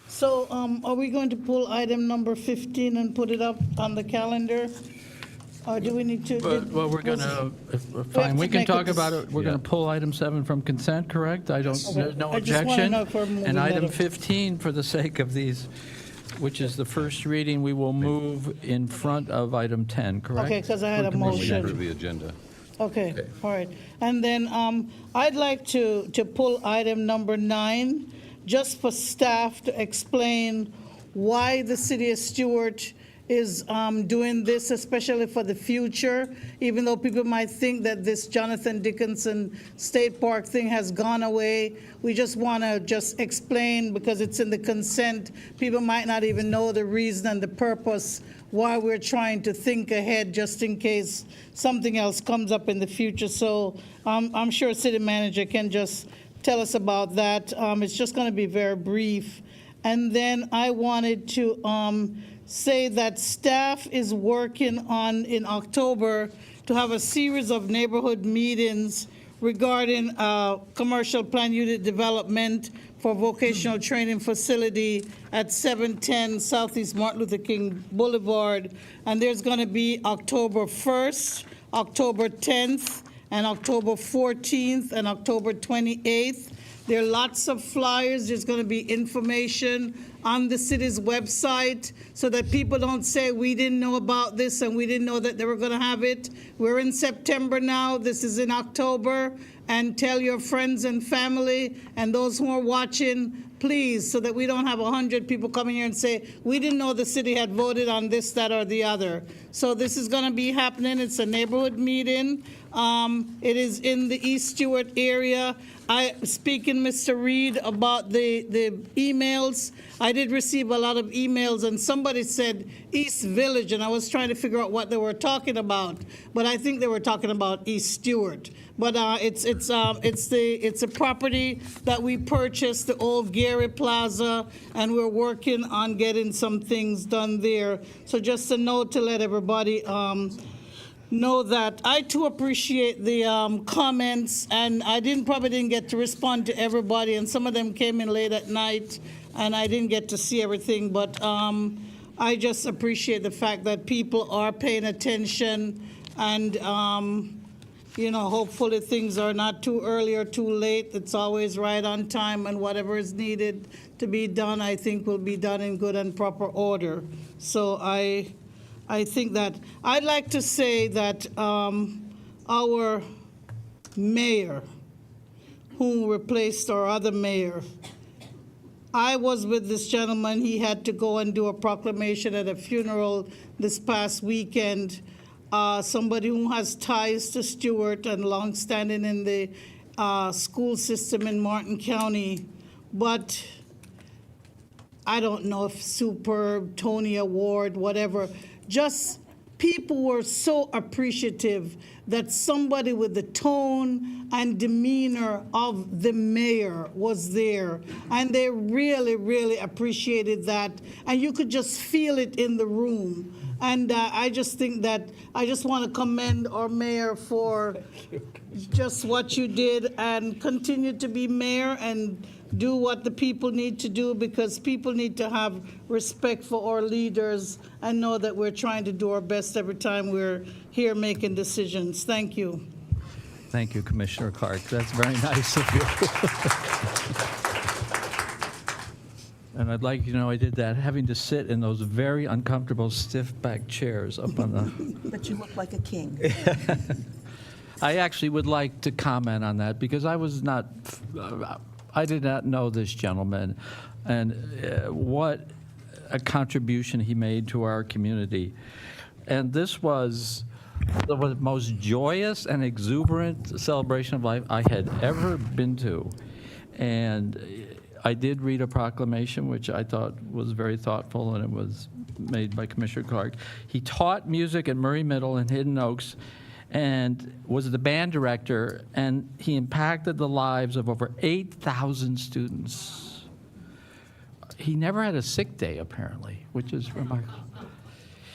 So are we going to pull item number 15 and put it up on the calendar? Or do we need to? Well, we're going to, fine, we can talk about it. We're going to pull item 7 from consent, correct? There's no I just wanna objection. know if we're moving And that item up. 15, for the sake of these, which is the first reading, we will move in front of item 10, correct? Okay, because I had a We motion. approve the agenda. Okay, all right. And then I'd like to pull item number 9, just for staff to explain why the city of Stuart is doing this, especially for the future, even though people might think that this Jonathan Dickinson State Park thing has gone away. We just want to just explain, because it's in the consent. People might not even know the reason and the purpose why we're trying to think ahead, just in case something else comes up in the future. So I'm sure city manager can just tell us about that. It's just going to be very brief. And then I wanted to say that staff is working on, in October, to have a series of neighborhood meetings regarding commercial plan unit development for vocational training facility at 710 Southeast Martin Luther King Boulevard. And there's going to be October 1st, October 10th, and October 14th, and October 28th. There are lots of flyers. There's going to be information on the city's website so that people don't say we didn't know about this and we didn't know that they were going to have it. We're in September now. This is in October. And tell your friends and family and those who are watching, please, so that we don't have 100 people coming here and say, we didn't know the city had voted on this, that, or the other. So this is going to be happening. It's a neighborhood meeting. It is in the East Stuart area. Speaking, Mr. Reed, about the emails, I did receive a lot of emails, and somebody said East Village, and I was trying to figure out what they were talking about, but I think they were talking about East Stuart. But it's a property that we purchased, the old Gary Plaza, and we're working on getting some things done there. So just a note to let everybody know that I too appreciate the comments, and I probably didn't get to respond to everybody, and some of them came in late at night, and I didn't get to see everything, but I just appreciate the fact that people are paying attention, and hopefully things are not too early or too late. It's always right on time, and whatever is needed to be done, I think will be done in good and proper order. So I think that I'd like to say that our mayor, who replaced our other mayor, I was with this gentleman. He had to go and do a proclamation at a funeral this past weekend. Somebody who has ties to Stuart and longstanding in the school system in Martin County. But I don't know if superb, Tony Award, whatever. Just people were so appreciative that somebody with the tone and demeanor of the mayor was there. And they really, really appreciated that. And you could just feel it in the room. And I just think that I just want to commend our mayor for just what you did, and continue to be mayor and do what the people need to do, because people need to have respect for our leaders and know that we're trying to do our best every time we're here making decisions. Thank you. Thank you, Commissioner Clark. That's very nice of you. And I'd like you to know I did that having to sit in those very uncomfortable stiff back chairs up on the. But you look like a king. I actually would like to comment on that because I did not know this gentleman and what a contribution he made to our community. And this was the most joyous and exuberant celebration of life I had ever been to. And I did read a proclamation, which I thought was very thoughtful, and it was made by Commissioner Clark. He taught music at Murray Middle in Hidden Oaks and was the band director, and he impacted the lives of over 8,000 students. He never had a sick day, apparently, which is remarkable.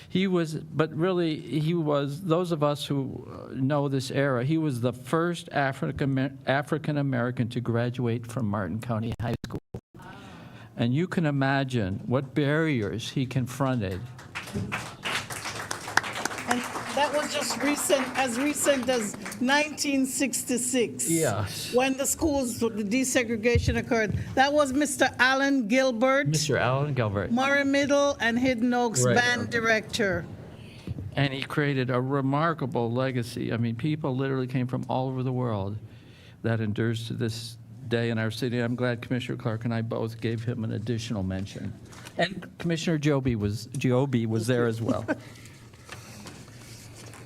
He was, but really, he was, those of us who know this era, he was the first African-American to graduate from Martin County High School. And you can imagine what barriers he confronted. And that was just recent as 1966. Yes. When the schools, the desegregation occurred. That was Mr. Allen Gilbert, Mr. Allen Gilbert. Murray Middle and Hidden Oaks Right. band director. And he created a remarkable legacy. I mean, people literally came from all over the world that endures to this day in our city. I'm glad Commissioner Clark and I both gave him an additional mention. And Commissioner Joby was there as well.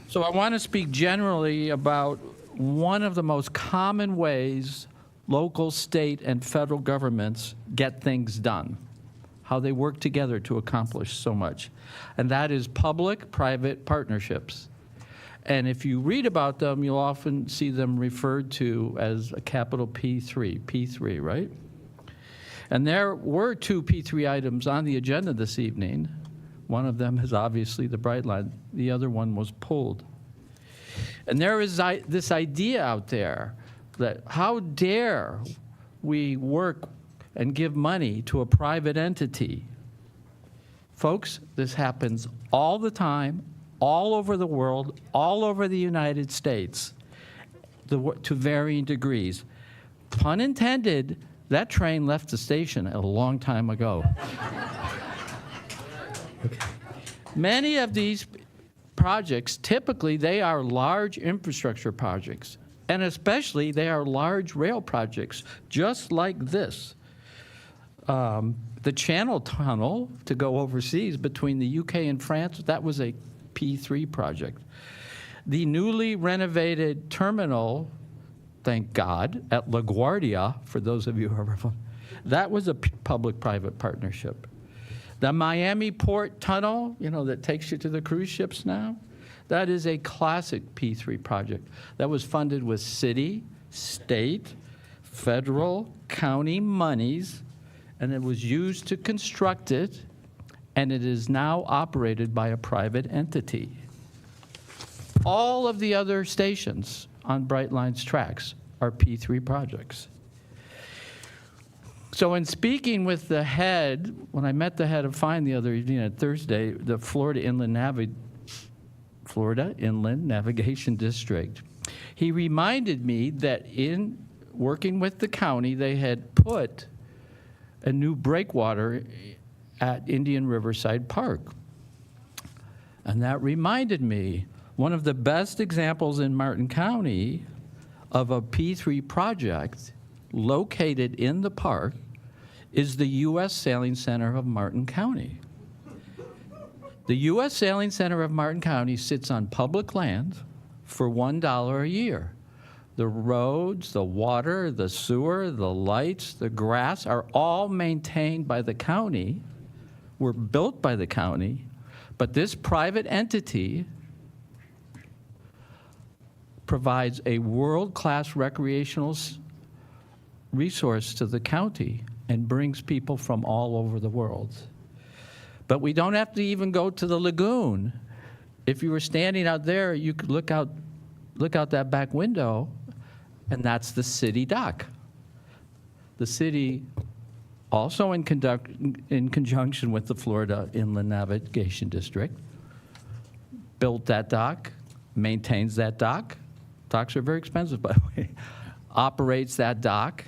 So I want to speak generally about one of the most common ways local, state, and federal governments get things done, how they work together to accomplish so much. And that is public-private partnerships. And if you read about them, you'll often see them referred to as a capital P3, right? And there were two P3 items on the agenda this evening. One of them is obviously the Brightline. The other one was pulled. And there is this idea out there that how dare we work and give money to a private entity? Folks, this happens all the time, all over the world, all over the United States, to varying degrees. Pun intended, that train left the station a long time ago. Many of these projects, typically, they are large infrastructure projects, and especially they are large rail projects, just like this. The Channel Tunnel to go overseas between the UK and France, that was a P3 project. The newly renovated terminal, thank God, at LaGuardia, for those of you who are from, that was a public-private partnership. The Miami Port Tunnel, that takes you to the cruise ships now, that is a classic P3 project that was funded with city, state, federal, county monies, and it was used to construct it, and it is now operated by a private entity. All of the other stations on Brightline's tracks are P3 projects. So in speaking with the head, when I met the head of FINE the other evening on Thursday, the Florida Inland Navigation District, he reminded me that in working with the county, they had put a new breakwater at Indian Riverside Park. And that reminded me, one of the best examples in Martin County of a P3 project located in the park is the U.S. Sailing Center of Martin County. The U.S. Sailing Center of Martin County sits on public land for $1 a year. The roads, the water, the sewer, the lights, the grass are all maintained by the county, were built by the county, but this private entity provides a world-class recreational resource to the county and brings people from all over the world. But we don't have to even go to the lagoon. If you were standing out there, you could look out that back window, and that's the city dock. The city, also in conjunction with the Florida Inland Navigation District, built that dock, maintains that dock. Docks are very expensive, by the way. Operates that dock.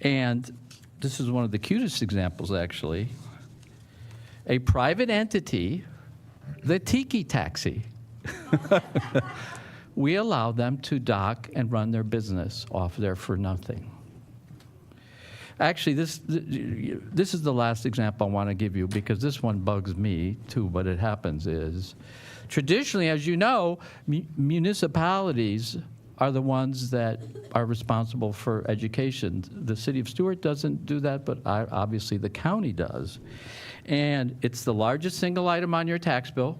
And this is one of the cutest examples, actually. A private entity, the Tiki Taxi, we allow them to dock and run their business off there for nothing. Actually, this is the last example I want to give you, because this one bugs me too, but it happens is, traditionally, as you know, municipalities are the ones that are responsible for education. The city of Stuart doesn't do that, but obviously the county does. And it's the largest single item on your tax bill.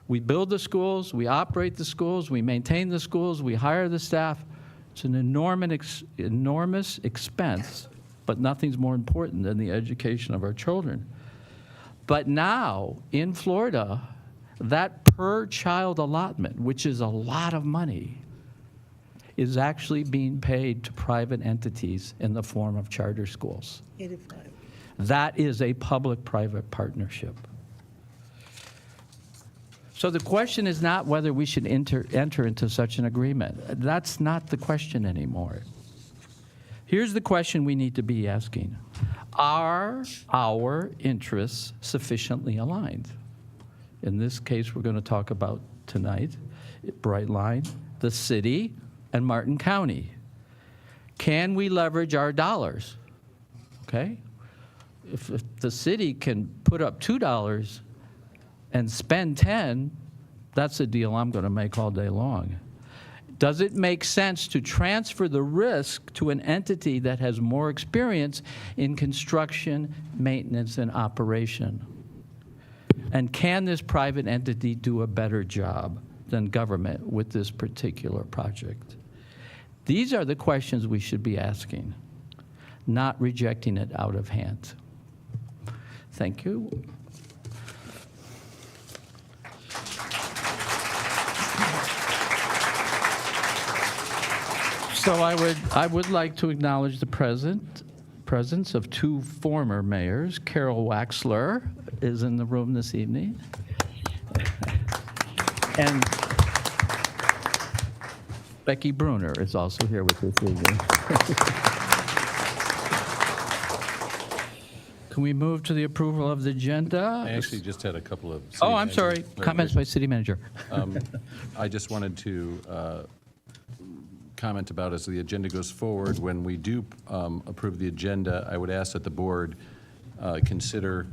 We build the schools, we operate the schools, we maintain the schools, we hire the staff. It's an enormous expense, but nothing's more important than the education of our children. But now, in Florida, that per-child allotment, which is a lot of money, is actually being paid to private entities in the form of charter schools. 85. That is a public-private partnership. So the question is not whether we should enter into such an agreement. That's not the question anymore. Here's the question we need to be asking. Are our interests sufficiently aligned? In this case, we're going to talk about tonight, Brightline, the city, and Martin County. Can we leverage our dollars? Okay? If the city can put up $2 and spend 10, that's a deal I'm going to make all day long. Does it make sense to transfer the risk to an entity that has more experience in construction, maintenance, and operation? And can this private entity do a better job than government with this particular project? These are the questions we should be asking, not rejecting it out of hand. Thank you. So I would like to acknowledge the presence of two former mayors. Carol Waxler is in the room this evening. And Becky Bruner is also here with us this evening. Can we move to the approval of the agenda? I actually just had a couple of. Oh, I'm sorry. Comments by city manager. I just wanted to comment about as the agenda goes forward. When we do approve the agenda, I would ask that the board consider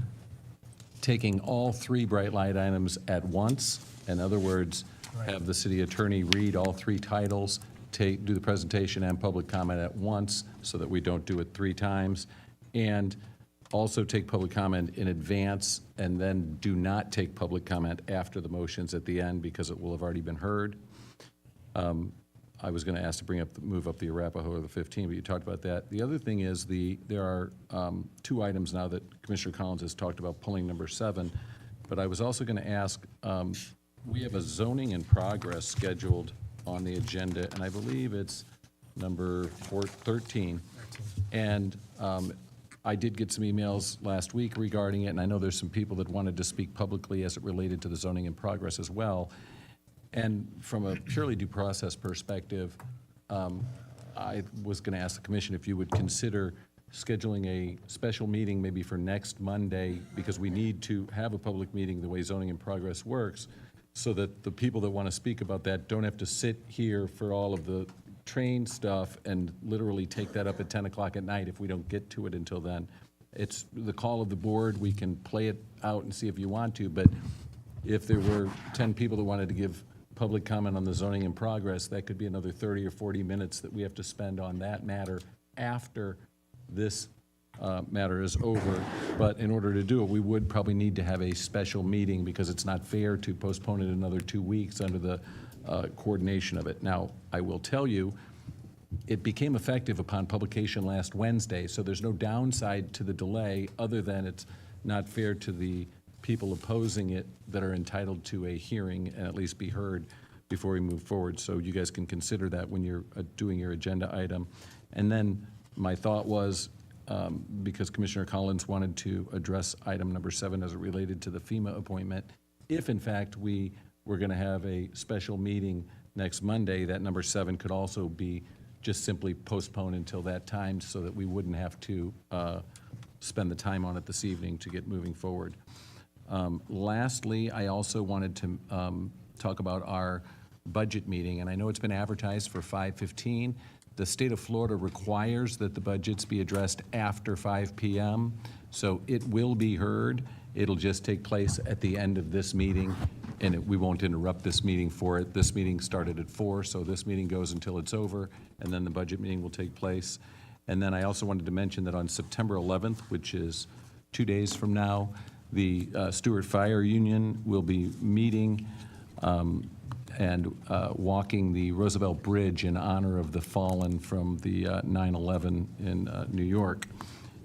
taking all three Brightline items at once. In other words, have the city attorney read all three titles, do the presentation and public comment at once so that we don't do it 3 times, and also take public comment in advance, and then do not take public comment after the motions at the end because it will have already been heard. I was going to ask to move up the Arapahoe or the 15, but you talked about that. The other thing is there are 2 items now that Commissioner Collins has talked about pulling number 7, but I was also going to ask, we have a zoning in progress scheduled on the agenda, and I believe it's number 13. And I did get some emails last week regarding it, and I know there's some people that wanted to speak publicly as it related to the zoning in progress as well. And from a purely due process perspective, I was going to ask the commission if you would consider scheduling a special meeting maybe for next Monday, because we need to have a public meeting the way zoning in progress works, so that the people that want to speak about that don't have to sit here for all of the train stuff and literally take that up at 10 o'clock at night if we don't get to it until then. It's the call of the board. We can play it out and see if you want to, but if there were 10 people that wanted to give public comment on the zoning in progress, that could be another 30 or 40 minutes that we have to spend on that matter after this matter is over. But in order to do it, we would probably need to have a special meeting, because it's not fair to postpone it another 2 weeks under the coordination of it. Now, I will tell you, it became effective upon publication last Wednesday, so there's no downside to the delay other than it's not fair to the people opposing it that are entitled to a hearing and at least be heard before we move forward. So you guys can consider that when you're doing your agenda item. And then my thought was, because Commissioner Collins wanted to address item number 7 as it related to the FEMA appointment, if in fact we're going to have a special meeting next Monday, that number 7 could also be just simply postpone until that time so that we wouldn't have to spend the time on it this evening to get moving forward. Lastly, I also wanted to talk about our budget meeting, and I know it's been advertised for 5:15. The state of Florida requires that the budgets be addressed after 5 p.m., so it will be heard. It'll just take place at the end of this meeting, and we won't interrupt this meeting for it. This meeting started at 4, so this meeting goes until it's over, and then the budget meeting will take place. And then I also wanted to mention that on September 11th, which is 2 days from now, the Stuart Fire Union will be meeting and walking the Roosevelt Bridge in honor of the fallen from the 9/11 in New York.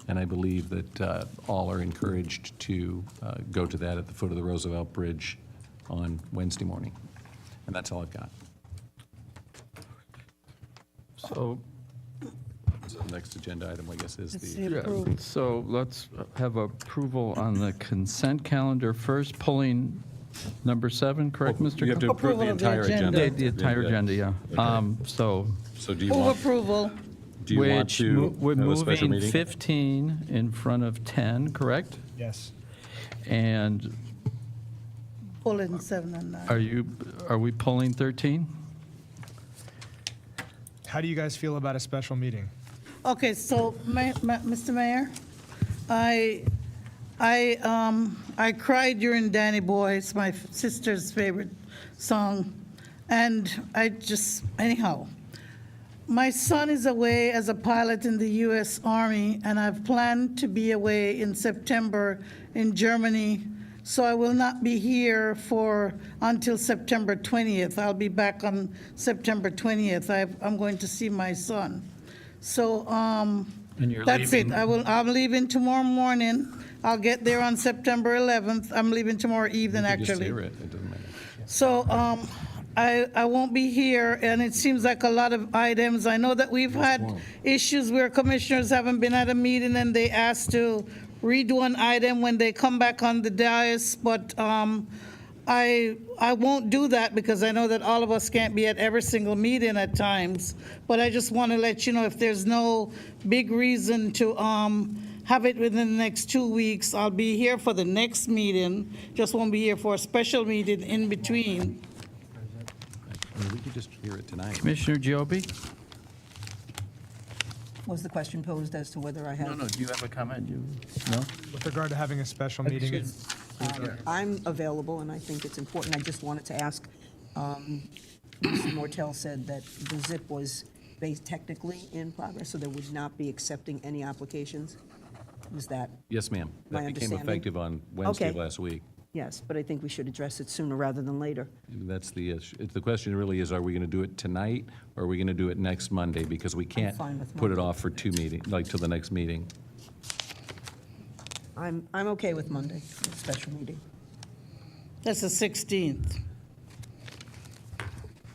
And I believe that all are encouraged to go to that at the foot of the Roosevelt Bridge on Wednesday morning. And that's all I've got. So, So the next agenda item, I guess, is Let's the... see, approve. so let's have approval on the consent calendar first, pulling number 7, correct, Mr. You have to approve the Approval of the entire agenda. agenda. The entire agenda, yeah. So, So do you Move want, approval. do you want which, to we're have a special moving meeting? 15 in front of 10, correct? Yes. And Pulling 7 and 9. are we pulling 13? How do you guys feel about a special meeting? Okay, so, Mr. Mayor, I cried during Danny Boy. It's my sister's favorite song. And anyhow, my son is away as a pilot in the U.S. Army, and I've planned to be away in September in Germany. So I will not be here until September 20th. I'll be back on September 20th. I'm going to see my son. So And you're that's leaving- it. I'm leaving tomorrow morning. I'll get there on September 11th. I'm leaving tomorrow evening, You can just actually. hear it. It doesn't matter. So I won't be here, and it seems like a lot of items. I know that we've had issues where commissioners haven't been at a meeting and they asked to redo an item when they come back on the dais, but I won't do that because I know that all of us can't be at every single meeting at times. But I just want to let you know, if there's no big reason to have it within the next 2 weeks, I'll be here for the next meeting, just won't be here for a special meeting in between. I mean, we could just hear it tonight. Commissioner Joby? Was the question posed as to whether I have? No, do you have a comment? No? With regard to having a special meeting, Excuse- I'm available, and I think it's important. I just wanted to ask, Mr. Mortel said that the ZIP was based technically in progress, so they would not be accepting any applications? Was that? Yes, ma'am. My That became understanding? effective on Wednesday Okay. last week. Yes, but I think we should address it sooner rather than later. That's the issue. The question really is, are we going to do it tonight, or are we going to do it next Monday? Because we can't fine with put it Monday. off for 2 meetings, like till the next meeting. I'm okay with Monday, special meeting. That's the 16th.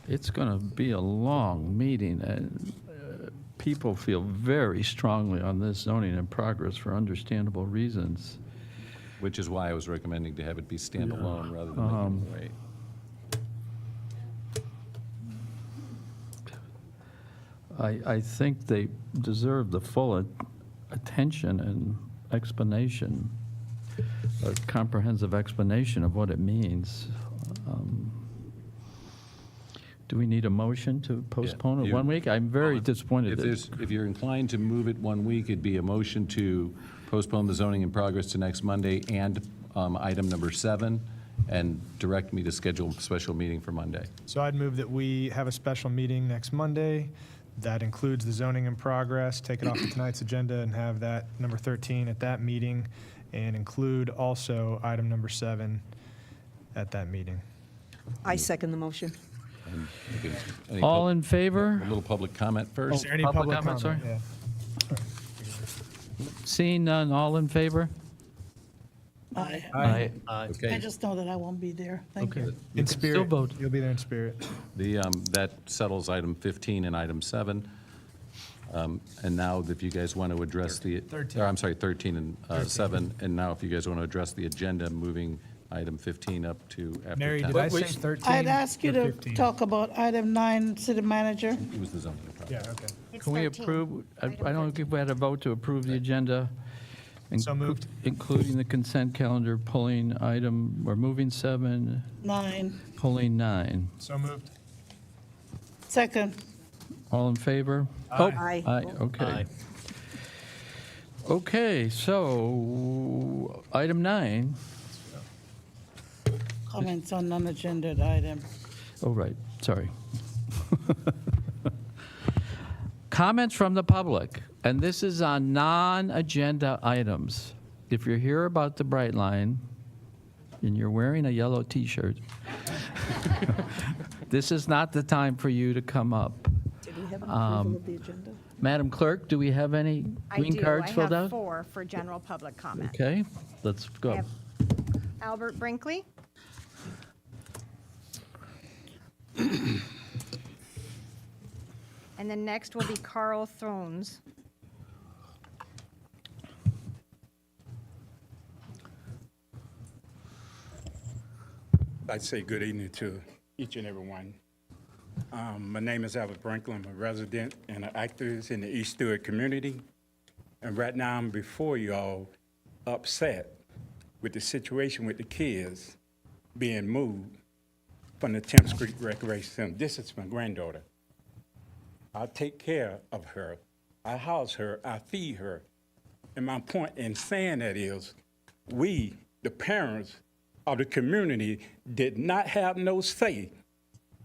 It's going to be a long meeting, and people feel very strongly on this zoning in progress for understandable reasons. Which is why I was recommending to have it be standalone rather than making it wait. I think they deserve the full attention and explanation, a comprehensive explanation of what it means. Do we need a motion to postpone it you- 1 week? I'm very disappointed. If you're inclined to move it 1 week, it'd be a motion to postpone the zoning in progress to next Monday and item number 7, and direct me to schedule a special meeting for Monday. so I'd move that we have a special meeting next Monday. That includes the zoning in progress, take it off of tonight's agenda and have that number 13 at that meeting, and include also item number 7 at that meeting. I second the motion. And you can- any All pub- in favor? A little public comment Is first. there any public public comment, comment? sorry? Yeah. Seeing none, all in favor? I Okay. just know that I won't be there. Thank you. In still spirit. vote. You'll be there in spirit. That settles item 15 and item 7. And now, if you guys want to address the... 13. or, I'm sorry, 13 and 7. And now, if you guys want to address the agenda, moving item 15 up to after 10. Mary, did I say 13? I'd ask you or to 15? talk about item 9, city manager. It was the zoning in progress. Yeah, okay. It's Can we 13. approve, I Item don't 13. think we had a vote to approve the agenda. So moved. Including the consent calendar, pulling item, we're moving 7, 9. pulling 9. So moved. Second. All in favor? Aye. Aye, okay. Aye. Okay, so item 9, Comments on non-agenda item. oh, right, sorry. Comments from the public, and this is on non-agenda items. If you're here about the Brightline and you're wearing a yellow T-shirt, this is not the time for you to come up. Did we have an approval of the agenda? Madam Clerk, do we have any green cards filled I have out? 4 for general public comment. Okay, let's I go. have Albert Brinkley. And then next will be Carl Thrones. I'd say good evening to each and every one. My name is Albert Brinkley. I'm a resident and an activist in the East Stuart community. And right now I'm before you all upset with the situation with the kids being moved from the 10th Street Recreation Center. This is my granddaughter. I take care of her. I house her. I feed her. And my point in saying that is we, the parents of the community, did not have no say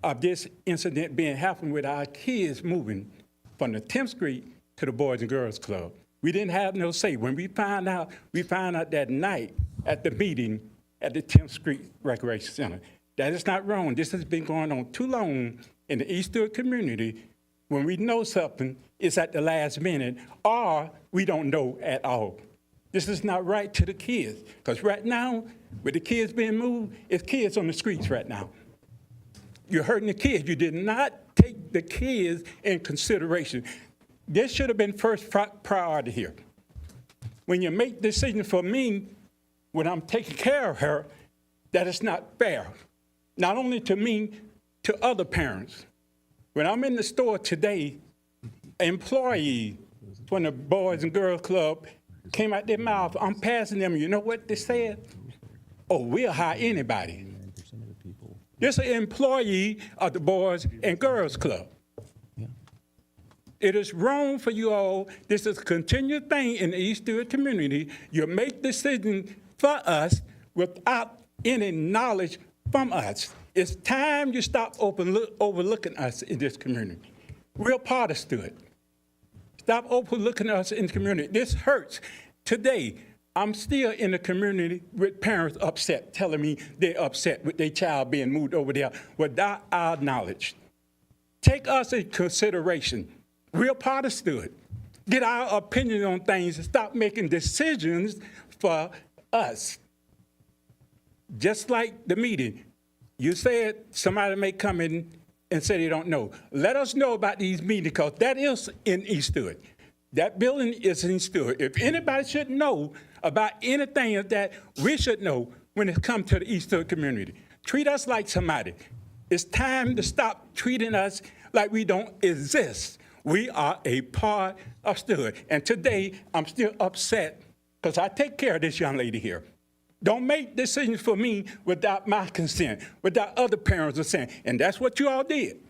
of this incident being happened with our kids moving from the 10th Street to the Boys and Girls Club. We didn't have no say. When we found out that night at the meeting at the 10th Street Recreation Center. That is not wrong. This has been going on too long in the East Stuart community. When we know something, it's at the last minute, or we don't know at all. This is not right to the kids, because right now, with the kids being moved, it's kids on the streets right now. You're hurting the kids. You did not take the kids in consideration. This should have been first priority here. When you make decisions for me, when I'm taking care of her, that is not fair. Not only to me, to other parents. When I'm in the store today, an employee from the Boys and Girls Club came out their mouth. I'm passing them. You know what they said? Oh, we'll hire anybody. This is an employee of the Boys and Girls Club. It is wrong for you all. This is a continual thing in the East Stuart community. You make decisions for us without any knowledge from us. It's time you stop overlooking us in this community. We're part of Stuart. Stop overlooking us in the community. This hurts. Today, I'm still in the community with parents upset, telling me they're upset with their child being moved over there without our knowledge. Take us in consideration. We're part of Stuart. Get our opinion on things and stop making decisions for us. Just like the meeting, you said somebody may come in and say they don't know. Let us know about these meetings, because that is in East Stuart. That building is in Stuart. If anybody should know about anything of that, we should know when it comes to the East Stuart community. Treat us like somebody. It's time to stop treating us like we don't exist. We are a part of Stuart. And today, I'm still upset because I take care of this young lady here. Don't make decisions for me without my consent, without other parents' consent. And that's what you all did.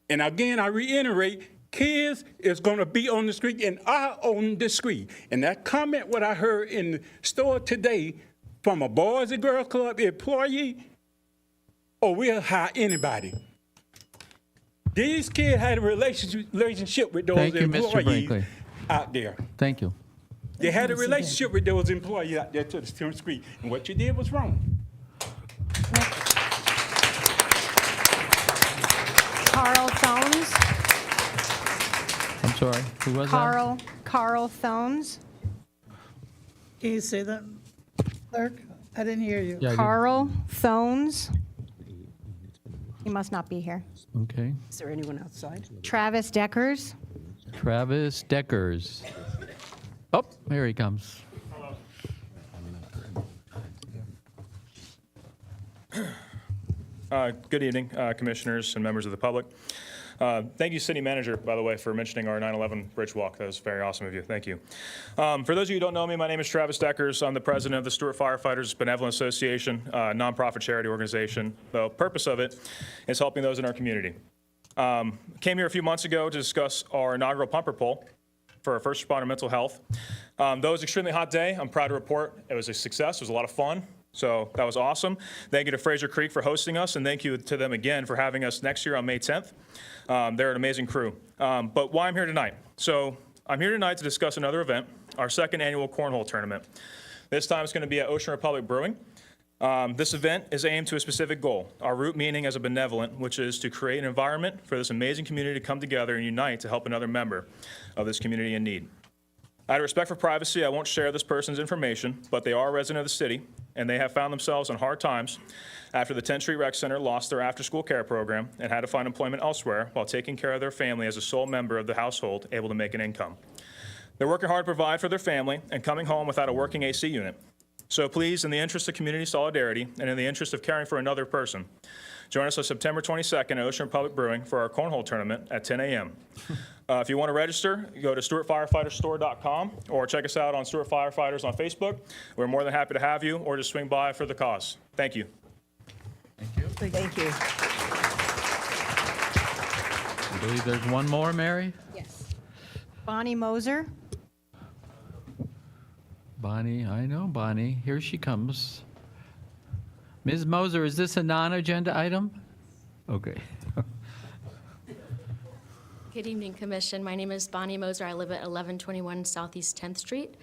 And again, I reiterate, kids is going to be on the street and are on the street. And that comment, what I heard in the store today from a Boys and Girls Club employee, oh, we'll hire anybody. These kids had a relationship with those Thank you, Mr. employees Brinkley. out there. Thank you. They had a relationship with those employees out there to the 10th Street, and what you did was wrong. Carl Thones. I'm sorry, who was that? Carl Thones. Can you say that, clerk? I didn't hear you. Yeah, I did. Carl Thones. He must not be here. Okay. Is there anyone outside? Travis Deckers. Travis Deckers. Oh, here he comes. Good evening, commissioners and members of the public. Thank you, City Manager, by the way, for mentioning our 9/11 Bridge Walk. That was very awesome of you. Thank you. For those of you who don't know me, my name is Travis Deckers. I'm the president of the Stuart Firefighters Benevolent Association, a nonprofit charity organization. The purpose of it is helping those in our community. Came here a few months ago to discuss our inaugural pumper poll for our first responder mental health. Though it was an extremely hot day, I'm proud to report it was a success. It was a lot of fun. So that was awesome. Thank you to Fraser Creek for hosting us, and thank you to them again for having us next year on May 10th. They're an amazing crew. But why I'm here tonight? So I'm here tonight to discuss another event, our second annual cornhole tournament. This time it's going to be at Ocean Republic Brewing. This event is aimed to a specific goal, our root meaning as a benevolent, which is to create an environment for this amazing community to come together and unite to help another member of this community in need. Out of respect for privacy, I won't share this person's information, but they are a resident of the city, and they have found themselves in hard times after the 10th Street Rec Center lost their after-school care program and had to find employment elsewhere while taking care of their family as a sole member of the household able to make an income. They're working hard to provide for their family and coming home without a working AC unit. So please, in the interest of community solidarity and in the interest of caring for another person, join us on September 22nd at Ocean Republic Brewing for our cornhole tournament at 10 a.m. If you want to register, go to stuartfirefighterstore.com or check us out on Stuart Firefighters on Facebook. We're more than happy to have you, or just swing by for the cause. Thank you. Thank you. I believe there's one more, Mary? Yes. Bonnie Moser. Bonnie, I know Bonnie. Here she comes. Ms. Moser, is this a non-agenda item? Okay. Good evening, Commission. My name is Bonnie Moser. I live at 1121 Southeast 10th Street.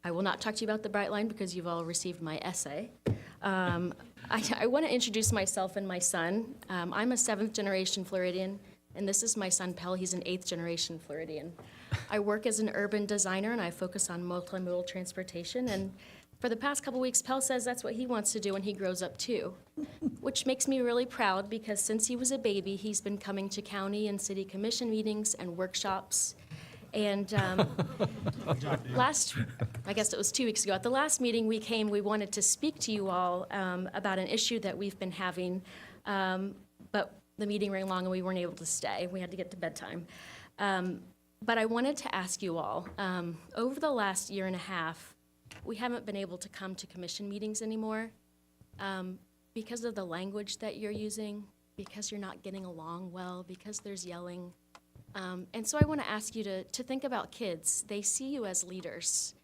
I will not talk to you about the Brightline because you've all received my essay. I want to introduce myself and my son. I'm a 7th generation Floridian, and this is my son, Pell. He's an 8th generation Floridian. I work as an urban designer, and I focus on multimodal transportation. And for the past couple weeks, Pell says that's what he wants to do when he grows up, too, which makes me really proud because since he was a baby, he's been coming to county and city commission meetings and workshops. And I guess it was 2 weeks ago, at the last meeting we came, we wanted to speak to you all about an issue that we've been having, but the meeting ran long and we weren't able to stay. We had to get to bedtime. But I wanted to ask you all, over the last year and a half, we haven't been able to come to commission meetings anymore because of the language that you're using, because you're not getting along well, because there's yelling. And so I want to ask you to think about kids. They see you as leaders.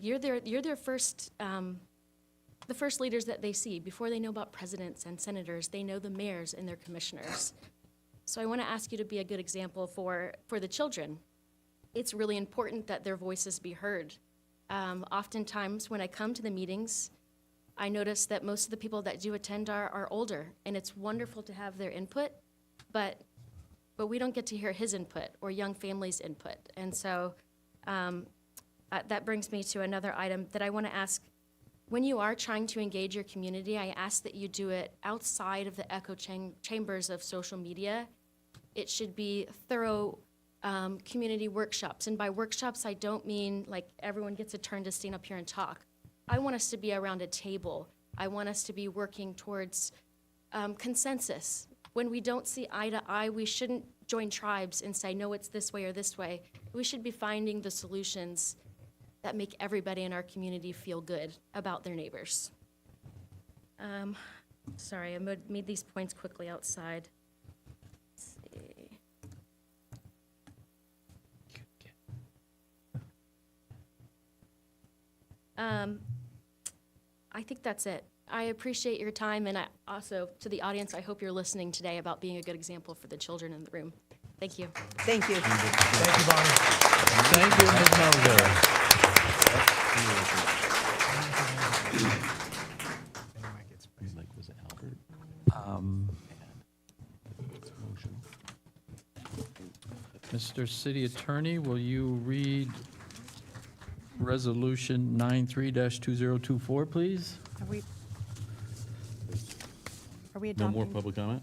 You're their first, the first leaders that they see. Before they know about presidents and senators, they know the mayors and their commissioners. So I want to ask you to be a good example for the children. It's really important that their voices be heard. Oftentimes when I come to the meetings, I notice that most of the people that do attend are older, and it's wonderful to have their input, but we don't get to hear his input or young families' input. And so that brings me to another item that I want to ask. When you are trying to engage your community, I ask that you do it outside of the echo chambers of social media. It should be thorough community workshops. And by workshops, I don't mean like everyone gets a turn to stand up here and talk. I want us to be around a table. I want us to be working towards consensus. When we don't see eye to eye, we shouldn't join tribes and say, no, it's this way or this way. We should be finding the solutions that make everybody in our community feel good about their neighbors. Sorry, I made these points quickly outside. Let's see. I think that's it. I appreciate your time, and also to the audience, I hope you're listening today about being a good example for the children in the room. Thank you. Thank you. Thank you, Bonnie. Thank you, Ms. Moser. Was it Albert? Mr. City Attorney, will you read Resolution 93-2024, please? Are we No adopting? more public comment?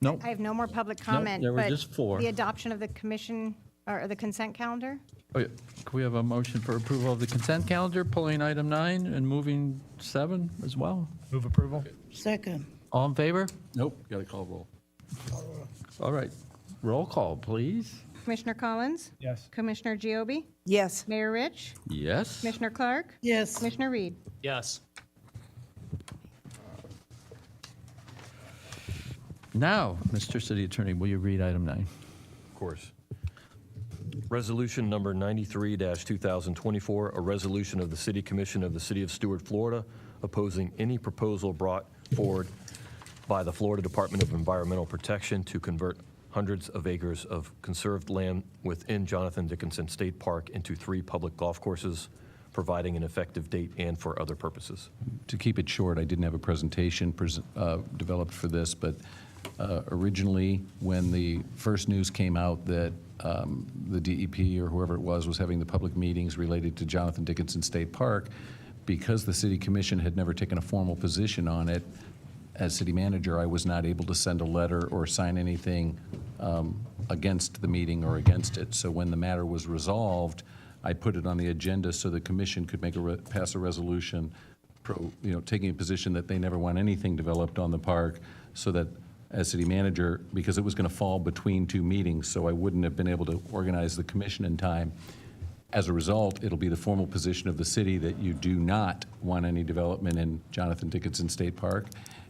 No. I have no more public comment. there were but just 4. The adoption of the commission, or the consent calendar? Oh, yeah. Can we have a motion for approval of the consent calendar, pulling item 9 and moving 7 as well? Move approval. Second. All in favor? Nope, got to call roll. All right. Roll call, please. Commissioner Collins? Yes. Commissioner Giobi? Yes. Mayor Rich? Yes. Commissioner Clark? Yes. Commissioner Reed? Yes. Now, Mr. City Attorney, will you read item 9? Of course. Resolution number 93-2024, a resolution of the City Commission of the City of Stuart, Florida, opposing any proposal brought forward by the Florida Department of Environmental Protection to convert hundreds of acres of conserved land within Jonathan Dickinson State Park into 3 public golf courses, providing an effective date and for other purposes. To keep it short, I didn't have a presentation developed for this, but originally, when the first news came out that the DEP or whoever it was having the public meetings related to Jonathan Dickinson State Park, because the City Commission had never taken a formal position on it, as city manager, I was not able to send a letter or sign anything against the meeting or against it. So when the matter was resolved, I put it on the agenda so the commission could pass a resolution, taking a position that they never want anything developed on the park, so that as city manager, because it was going to fall between 2 meetings, so I wouldn't have been able to organize the commission in time. As a result, it'll be the formal position of the city that you do not want any development in Jonathan Dickinson State Park.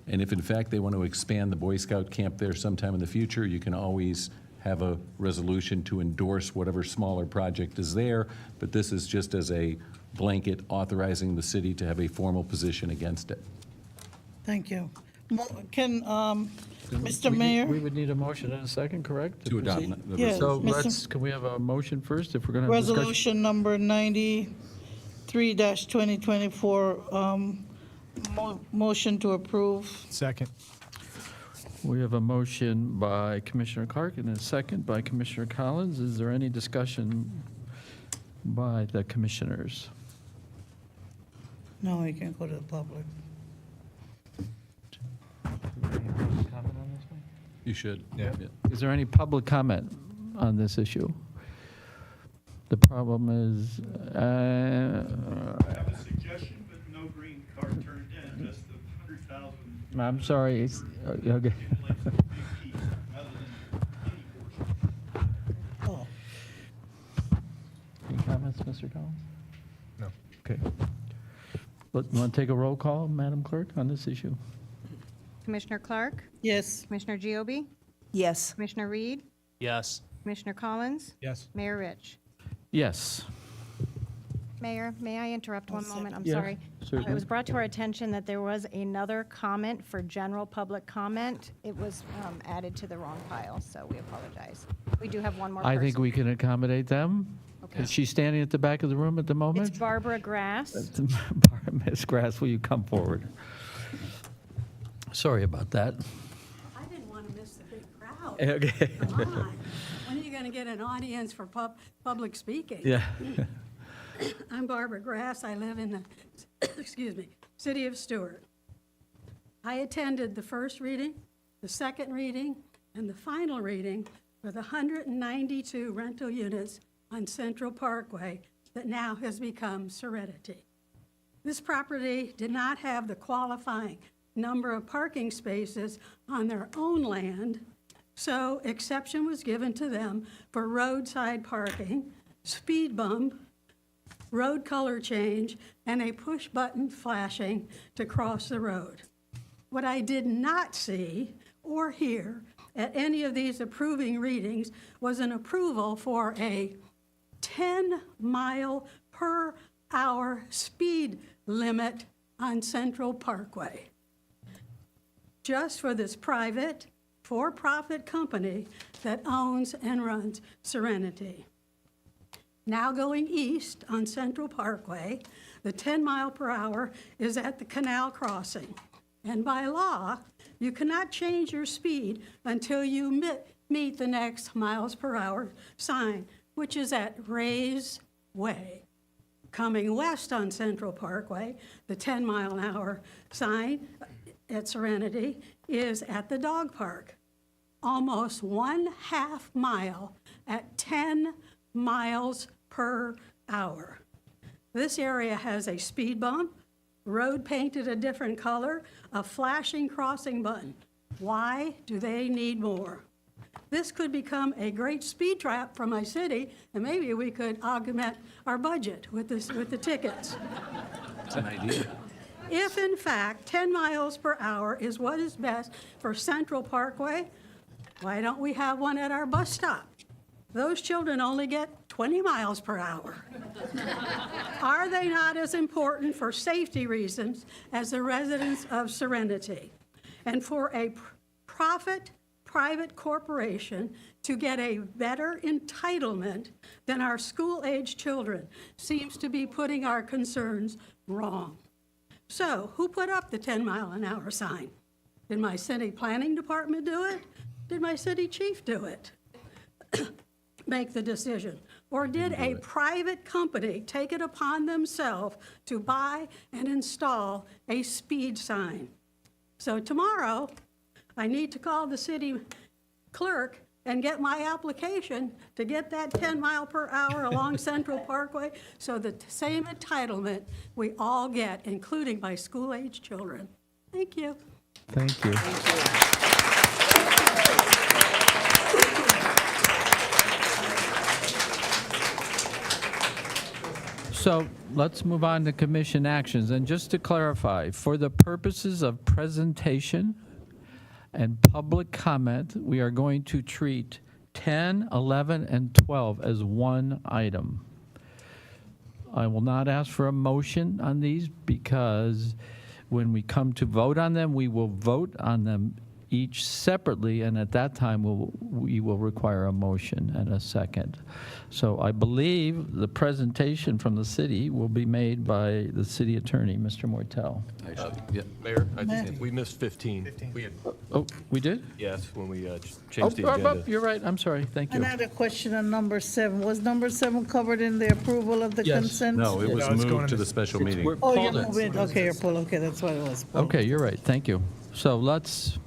And if in fact they want to expand the Boy Scout camp there sometime in the future, you can always have a resolution to endorse whatever smaller project is there. But this is just as a blanket authorizing the city to have a formal position against it. Thank you. Can, Mr. Mayor? We would need a motion and a second, correct? To adopt proceed? the Yes, So Mr. can we have a motion first if we're going to have discussion? Resolution number 93-2024, motion to approve. Second. We have a motion by Commissioner Clark and a second by Commissioner Collins. Is there any discussion by the commissioners? No, you can go to the public. You should. Yeah. Is there any public comment on this issue? The problem is, I have a suggestion, but no green card turned in, just the 100,000. I'm sorry, it's, okay. Oh, Any comments, Mr. Collins? No. Okay. You want to take a roll call, Madam Clerk, on this issue? Commissioner Clark? yes. Commissioner Giobi? Yes. Commissioner Reed? Yes. Commissioner Collins? Yes. Mayor Rich? Yes. Mayor, may I interrupt one moment? I'm Yeah, sorry. certainly. It was brought to our attention that there was another comment for general public comment. It was added to the wrong pile, so we apologize. We do have one more person. I think we can accommodate them. Okay. Is she standing at the back of the room at the moment? It's Barbara Grass. Ms. Grass, will you come forward? Sorry about that. I didn't want to miss the big crowd. Okay. Come on. When are you going to get an audience for public speaking? Yeah. I'm Barbara Grass. I live in the, excuse me, city of Stuart. I attended the first reading, the second reading, and the final reading for the 192 rental units on Central Parkway that now has become Serenity. This property did not have the qualifying number of parking spaces on their own land, so exception was given to them for roadside parking, speed bump, road color change, and a push button flashing to cross the road. What I did not see or hear at any of these approving readings was an approval for a 10-mile-per-hour speed limit on Central Parkway, just for this private, for-profit company that owns and runs Serenity. Now going east on Central Parkway, the 10-mile-per-hour is at the canal crossing. And by law, you cannot change your speed until you meet the next miles-per-hour sign, which is at Ray's Way. Coming west on Central Parkway, the 10-mile-an-hour sign at Serenity is at the dog park, almost 1/2 mile at 10 miles per hour. This area has a speed bump, road painted a different color, a flashing crossing button. Why do they need more? This could become a great speed trap for my city, and maybe we could augment our budget with the tickets. That's an idea. If in fact 10 miles per hour is what is best for Central Parkway, why don't we have one at our bus stop? Those children only get 20 miles per hour. Are they not as important for safety reasons as the residents of Serenity? And for a private corporation to get a better entitlement than our school-age children seems to be putting our concerns wrong. So, who put up the 10-mile-an-hour sign? Did my city planning department do it? Did my city chief do it? Make the decision? Or did a private company take it upon themselves to buy and install a speed sign? So tomorrow, I need to call the city clerk and get my application to get that 10 mile per hour along Central Parkway, so the same entitlement we all get, including my school-age children. Thank you. Thank you. So let's move on to commission actions. And just to clarify, for the purposes of presentation and public comment, we are going to treat 10, 11, and 12 as one item. I will not ask for a motion on these because when we come to vote on them, we will vote on them each separately, and at that time we will require a motion and a second. So I believe the presentation from the city will be made by the city attorney, Mr. Mortel. Mayor, I think we missed 15. We had, Oh, we did? yes, when we changed the agenda. You're right, I'm sorry, thank you. Another question on number 7. Was number 7 covered in the approval of the Yes. consent? No, it was No, it's going moved to in the special meeting. Oh, you're Pulled it. moving, okay, you're pulling, okay, that's what it was. pulled. Okay, you're right, thank you. So let's,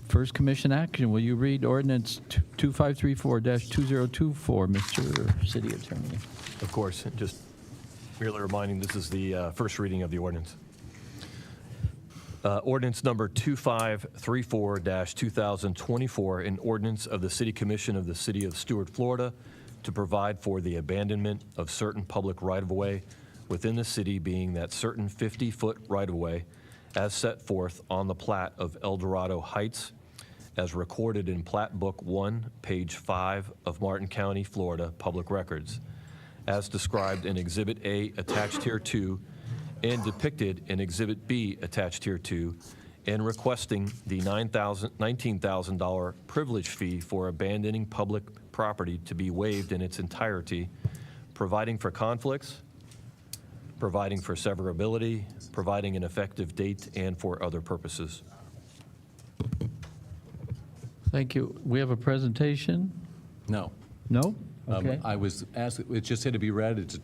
first commission action, will you read ordinance 2534-2024, Mr. City Attorney? Of course, just merely reminding, this is the first reading of the ordinance. Ordinance number 2534-2024, an ordinance of the City Commission of the City of Stuart, Florida, to provide for the abandonment of certain public right-of-way within the city, being that certain 50-foot right-of-way as set forth on the plat of El Dorado Heights, as recorded in Plat Book 1, page 5 of Martin County, Florida, Public Records, as described in Exhibit A attached here to, and depicted in Exhibit B attached here to, and requesting the $19,000 privilege fee for abandoning public property to be waived in its entirety, providing for conflicts, providing for severability, providing an effective date, and for other purposes. Thank you. We have a presentation? No. No? Okay. I was asked, it just had to be read. It's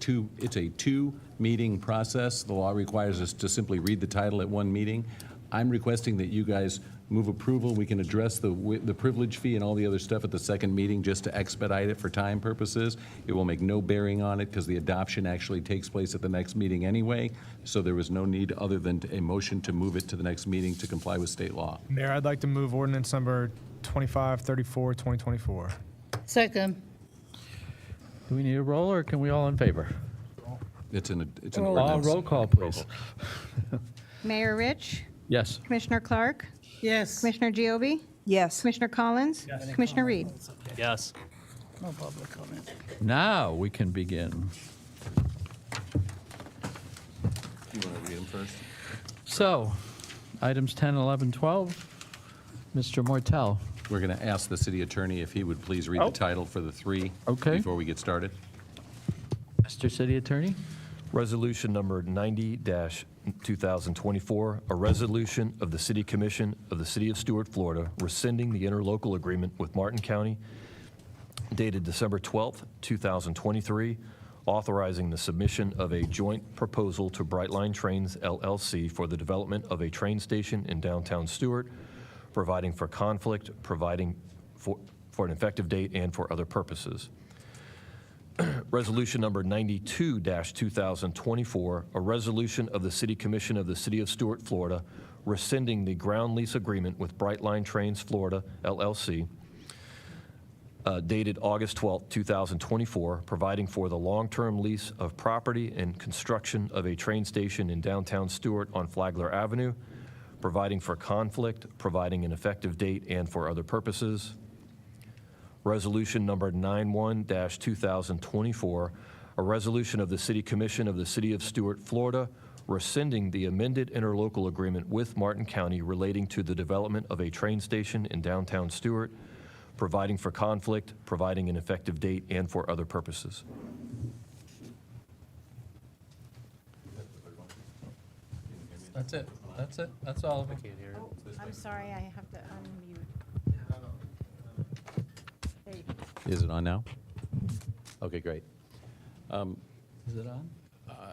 a two-meeting process. The law requires us to simply read the title at one meeting. I'm requesting that you guys move approval. We can address the privilege fee and all the other stuff at the second meeting just to expedite it for time purposes. It will make no bearing on it because the adoption actually takes place at the next meeting anyway. So there was no need other than a motion to move it to the next meeting to comply with state law. Mayor, I'd like to move ordinance number 2534, 2024. Second. Do we need a roll, or can we all in favor? It's an Roll ordinance. Roll call, please. Mayor Rich, Yes. Commissioner Clark, Yes. Commissioner Giobi, Yes. Commissioner Collins, Commissioner Reed. Yes. No public comment. Now we can begin. You want to read them first? So, items 10, 11, 12. Mr. Mortel. We're going to ask the city attorney if he would please read the title for the three Okay. before we get started. Mr. City Attorney? Resolution number 90-2024, a resolution of the City Commission of the City of Stuart, Florida, rescinding the interlocal agreement with Martin County dated December 12th, 2023, authorizing the submission of a joint proposal to Brightline Trains LLC for the development of a train station in downtown Stuart, providing for conflict, providing for an effective date, and for other purposes. Resolution number 92-2024, a resolution of the City Commission of the City of Stuart, Florida, rescinding the ground lease agreement with Brightline Trains Florida, LLC, dated August 12, 2024, providing for the long-term lease of property and construction of a train station in downtown Stuart on Flagler Avenue, providing for conflict, providing an effective date, and for other purposes. Resolution number 91-2024, a resolution of the City Commission of the City of Stuart, Florida, rescinding the amended interlocal agreement with Martin County relating to the development of a train station in downtown Stuart, providing for conflict, providing an effective date, and for other purposes. That's it. That's it. That's all of it. Oh, I'm sorry, I have to unmute. There you go. Is it on now? Okay, great. Is it on?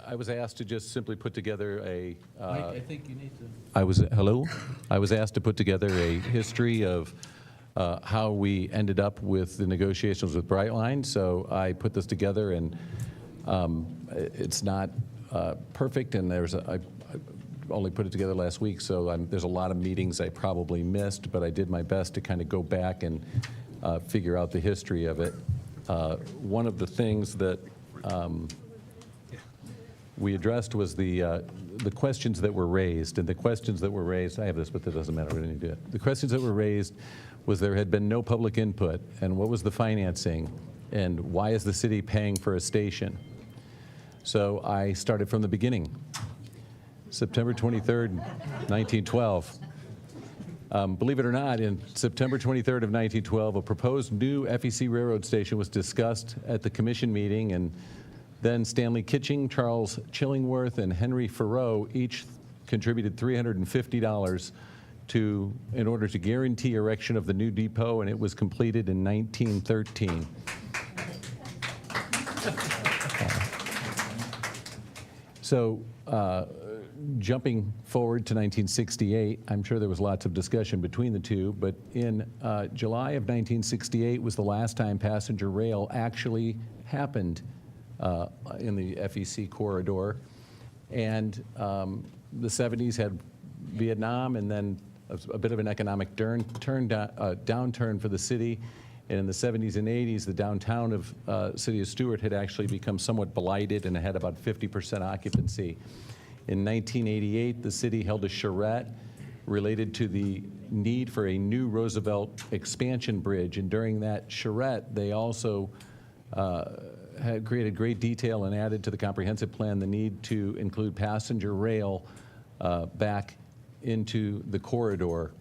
I was asked to just simply put together a. Mike, I think you need to. I was asked to put together a history of how we ended up with the negotiations with Brightline. So I put this together, and it's not perfect, and I only put it together last week, so there's a lot of meetings I probably missed, but I did my best to kind of go back and figure out the history of it. One of the things that we addressed was the questions that were raised, and the questions that were raised, I have this, but that doesn't matter, we don't need to do it. The questions that were raised was there had been no public input, and what was the financing, and why is the city paying for a station? So I started from the beginning. September 23rd, 1912. Believe it or not, in September 23rd of 1912, a proposed new FEC railroad station was discussed at the commission meeting, and then Stanley Kitching, Charles Chillingworth, and Henry Farrow each contributed $350 in order to guarantee erection of the new depot, and it was completed in 1913. Jumping forward to 1968, I'm sure there was lots of discussion between the two, but in July of 1968 was the last time passenger rail actually happened in the FEC corridor. And the 70s had Vietnam, and then a bit of an economic downturn for the city. And in the 70s and 80s, the downtown of City of Stuart had actually become somewhat blighted and had about 50% occupancy. In 1988, the city held a charrette related to the need for a new Roosevelt expansion bridge. And during that charrette, they also had created great detail and added to the comprehensive plan the need to include passenger rail back into the corridor.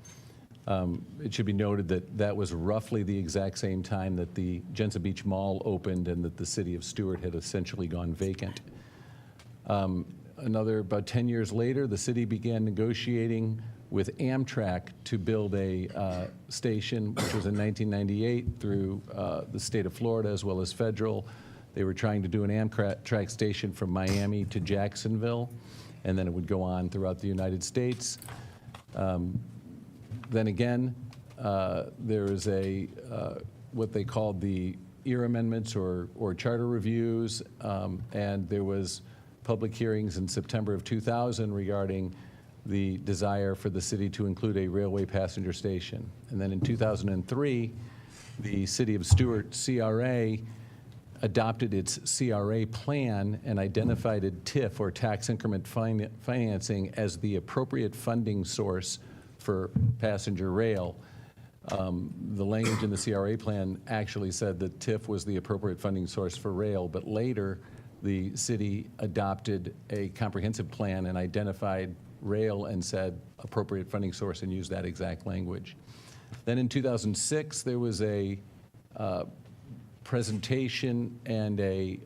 It should be noted that that was roughly the exact same time that the Jensen Beach Mall opened and that the city of Stuart had essentially gone vacant. About 10 years later, the city began negotiating with Amtrak to build a station, which was in 1998 through the state of Florida as well as federal. They were trying to do an Amtrak station from Miami to Jacksonville, and then it would go on throughout the United States. Then again, there is what they called the ear amendments or charter reviews, and there was public hearings in September of 2000 regarding the desire for the city to include a railway passenger station. And then in 2003, the City of Stuart CRA adopted its CRA plan and identified TIF, or tax increment financing, as the appropriate funding source for passenger rail. The language in the CRA plan actually said that TIF was the appropriate funding source for rail, but later the city adopted a comprehensive plan and identified rail and said appropriate funding source and used that exact language. Then in 2006, there was a presentation and a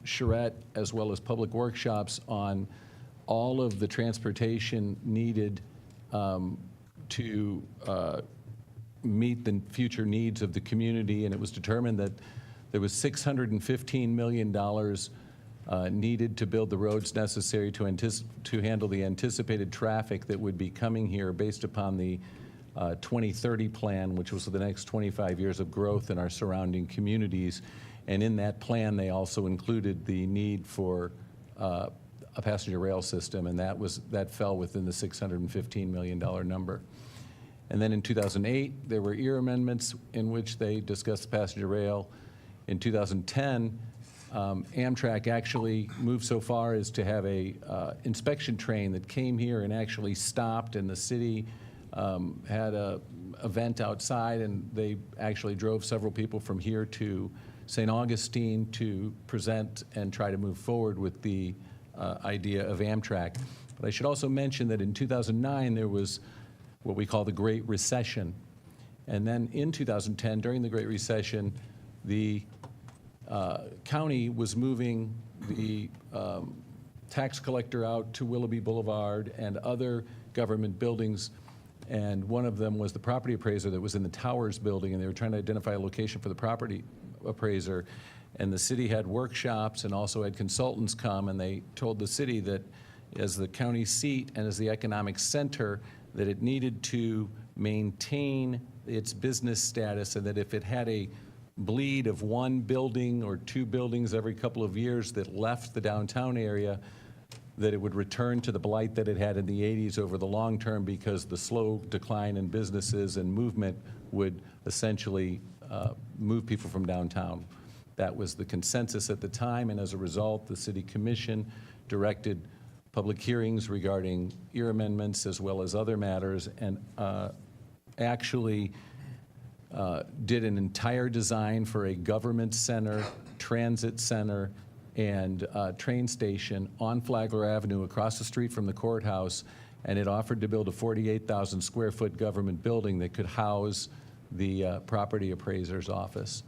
charrette as well as public workshops on all of the transportation needed to meet the future needs of the community, and it was determined that there was $615 million needed to build the roads necessary to handle the anticipated traffic that would be coming here based upon the 2030 plan, which was the next 25 years of growth in our surrounding communities. And in that plan, they also included the need for a passenger rail system, and that fell within the $615 million number. And then in 2008, there were ear amendments in which they discussed the passenger rail. In 2010, Amtrak actually moved so far as to have a inspection train that came here and actually stopped, and the city had a event outside, and they actually drove several people from here to St. Augustine to present and try to move forward with the idea of Amtrak. But I should also mention that in 2009, there was what we call the Great Recession. And then in 2010, during the Great Recession, the county was moving the tax collector out to Willoughby Boulevard and other government buildings, and one of them was the property appraiser that was in the Towers building, and they were trying to identify a location for the property appraiser. And the city had workshops and also had consultants come, and they told the city that as the county seat and as the economic center, that it needed to maintain its business status, and that if it had a bleed of one building or two buildings every couple of years that left the downtown area, that it would return to the blight that it had in the 80s over the long term, because the slow decline in businesses and movement would essentially move people from downtown. That was the consensus at the time, and as a result, the city commission directed public hearings regarding ear amendments as well as other matters, and actually did an entire design for a government center, transit center, and train station on Flagler Avenue across the street from the courthouse, and it offered to build a 48,000 square foot government building that could house the property appraiser's office.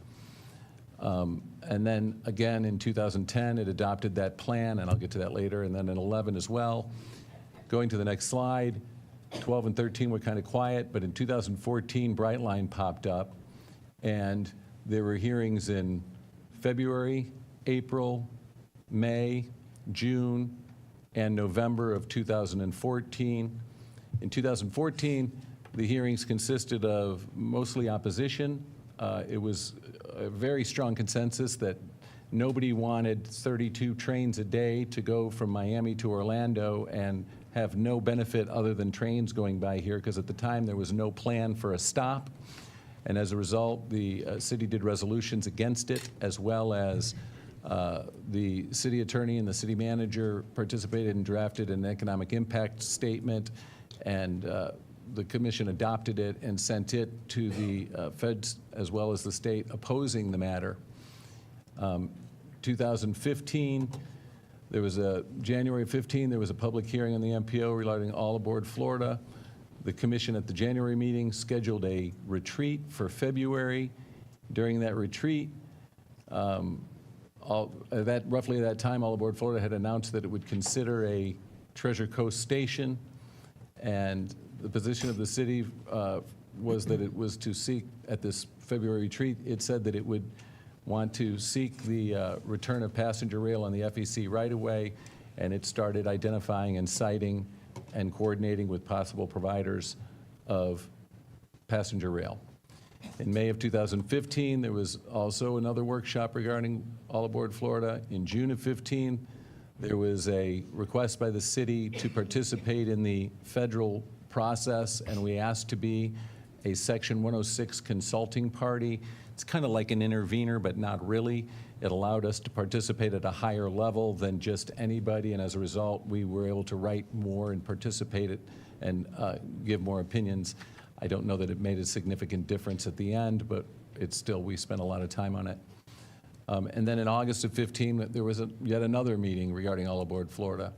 And then again in 2010, it adopted that plan, and I'll get to that later, and then in 11 as well. Going to the next slide, 12 and 13 were kind of quiet, but in 2014, Brightline popped up, and there were hearings in February, April, May, June, and November of 2014. In 2014, the hearings consisted of mostly opposition. It was a very strong consensus that nobody wanted 32 trains a day to go from Miami to Orlando and have no benefit other than trains going by here, because at the time there was no plan for a stop. And as a result, the city did resolutions against it, as well as the city attorney and the city manager participated and drafted an economic impact statement, and the commission adopted it and sent it to the feds as well as the state opposing the matter. 2015, there was a, January 15, there was a public hearing on the MPO regarding All Aboard Florida. The commission at the January meeting scheduled a retreat for February. During that retreat, roughly at that time, All Aboard Florida had announced that it would consider a Treasure Coast station, and the position of the city was that it was to seek, at this February retreat, it said that it would want to seek the return of passenger rail on the FEC right-of-way, and it started identifying and citing and coordinating with possible providers of passenger rail. In May of 2015, there was also another workshop regarding All Aboard Florida. In June of 15, there was a request by the city to participate in the federal process, and we asked to be a Section 106 consulting party. It's kind of like an intervener, but not really. It allowed us to participate at a higher level than just anybody, and as a result, we were able to write more and participate and give more opinions. I don't know that it made a significant difference at the end, but it's still, we spent a lot of time on it. And then in August of 15, there was yet another meeting regarding All Aboard Florida.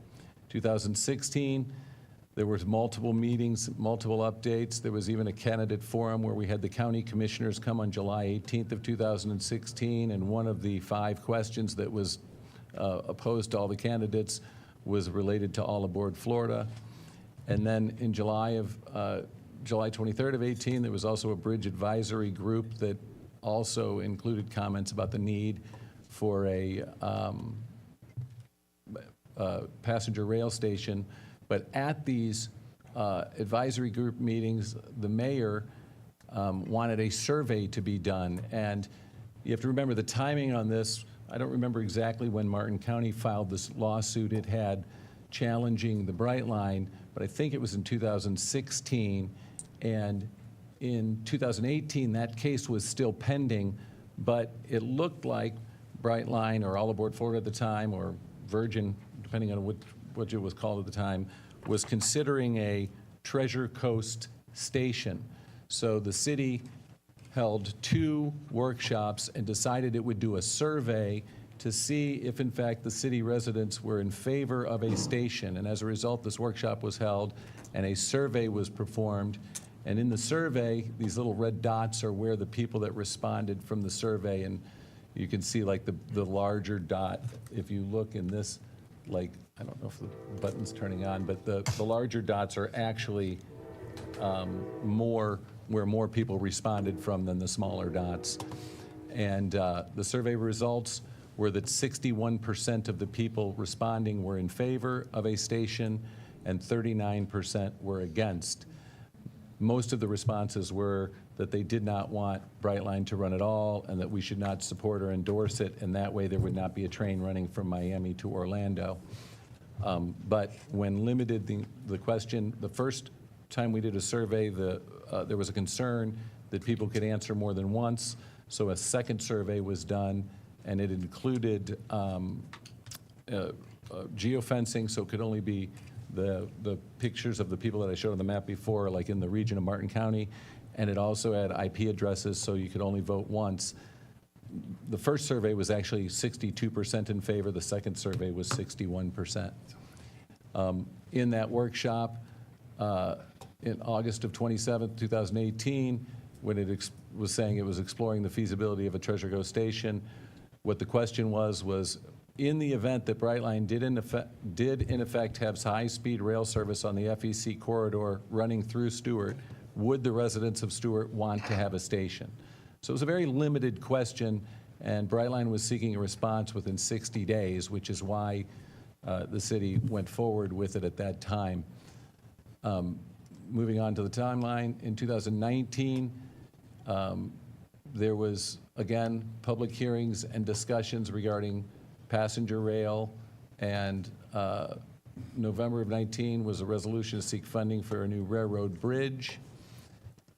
2016, there were multiple meetings, multiple updates. There was even a candidate forum where we had the county commissioners come on July 18th of 2016, and one of the 5 questions that was opposed to all the candidates was related to All Aboard Florida. And then in July 23rd of 18, there was also a bridge advisory group that also included comments about the need for a passenger rail station. But at these advisory group meetings, the mayor wanted a survey to be done. And you have to remember the timing on this. I don't remember exactly when Martin County filed this lawsuit it had challenging the Brightline, but I think it was in 2016. And in 2018, that case was still pending, but it looked like Brightline, or All Aboard Florida at the time, or Virgin, depending on what it was called at the time, was considering a Treasure Coast station. So the city held 2 workshops and decided it would do a survey to see if, in fact, the city residents were in favor of a station. And as a result, this workshop was held, and a survey was performed. And in the survey, these little red dots are where the people that responded from the survey, and you can see like the larger dot. If you look in this, like, I don't know if the button's turning on, but the larger dots are actually where more people responded from than the smaller dots. And the survey results were that 61% of the people responding were in favor of a station and 39% were against. Most of the responses were that they did not want Brightline to run at all and that we should not support or endorse it, and that way there would not be a train running from Miami to Orlando. But when limited the question, the first time we did a survey, there was a concern that people could answer more than once, so a second survey was done, and it included geofencing, so it could only be the pictures of the people that I showed on the map before, like in the region of Martin County, and it also had IP addresses, so you could only vote once. The first survey was actually 62% in favor. The second survey was 61%. In that workshop, in August of 27th, 2018, when it was saying it was exploring the feasibility of a Treasure Coast station, what the question was in the event that Brightline did in effect have high-speed rail service on the FEC corridor running through Stuart, would the residents of Stuart want to have a station? So it was a very limited question, and Brightline was seeking a response within 60 days, which is why the city went forward with it at that time. Moving on to the timeline, in 2019, there was, again, public hearings and discussions regarding passenger rail, and November of 19 was a resolution to seek funding for a new railroad bridge.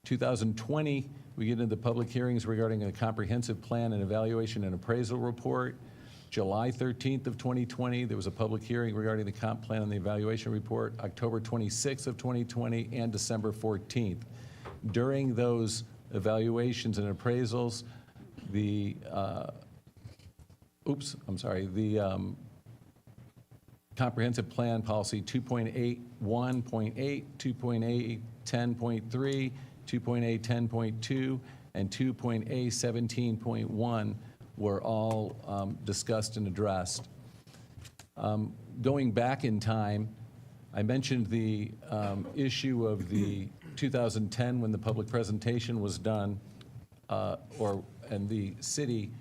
2020, we get into the public hearings regarding a comprehensive plan and evaluation and appraisal report. July 13th of 2020, there was a public hearing regarding the comp plan and the evaluation report. October 26th of 2020 and December 14th. During those evaluations and appraisals, the comprehensive plan policy 2.81.8, 2.810.3, 2.810.2, and 2.A17.1 were all discussed and addressed. Going back in time, I mentioned the issue of the 2010 when the public presentation was done, and the city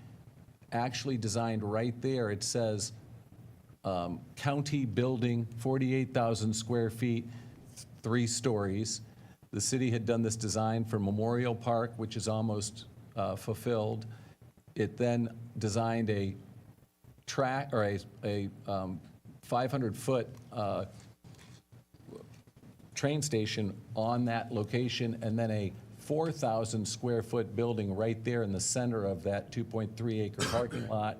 actually designed right there, it says county building, 48,000 square feet, 3 stories. The city had done this design for Memorial Park, which is almost fulfilled. It then designed a track, or a 500-foot train station on that location, and then a 4,000 square foot building right there in the center of that 2.3 acre parking lot.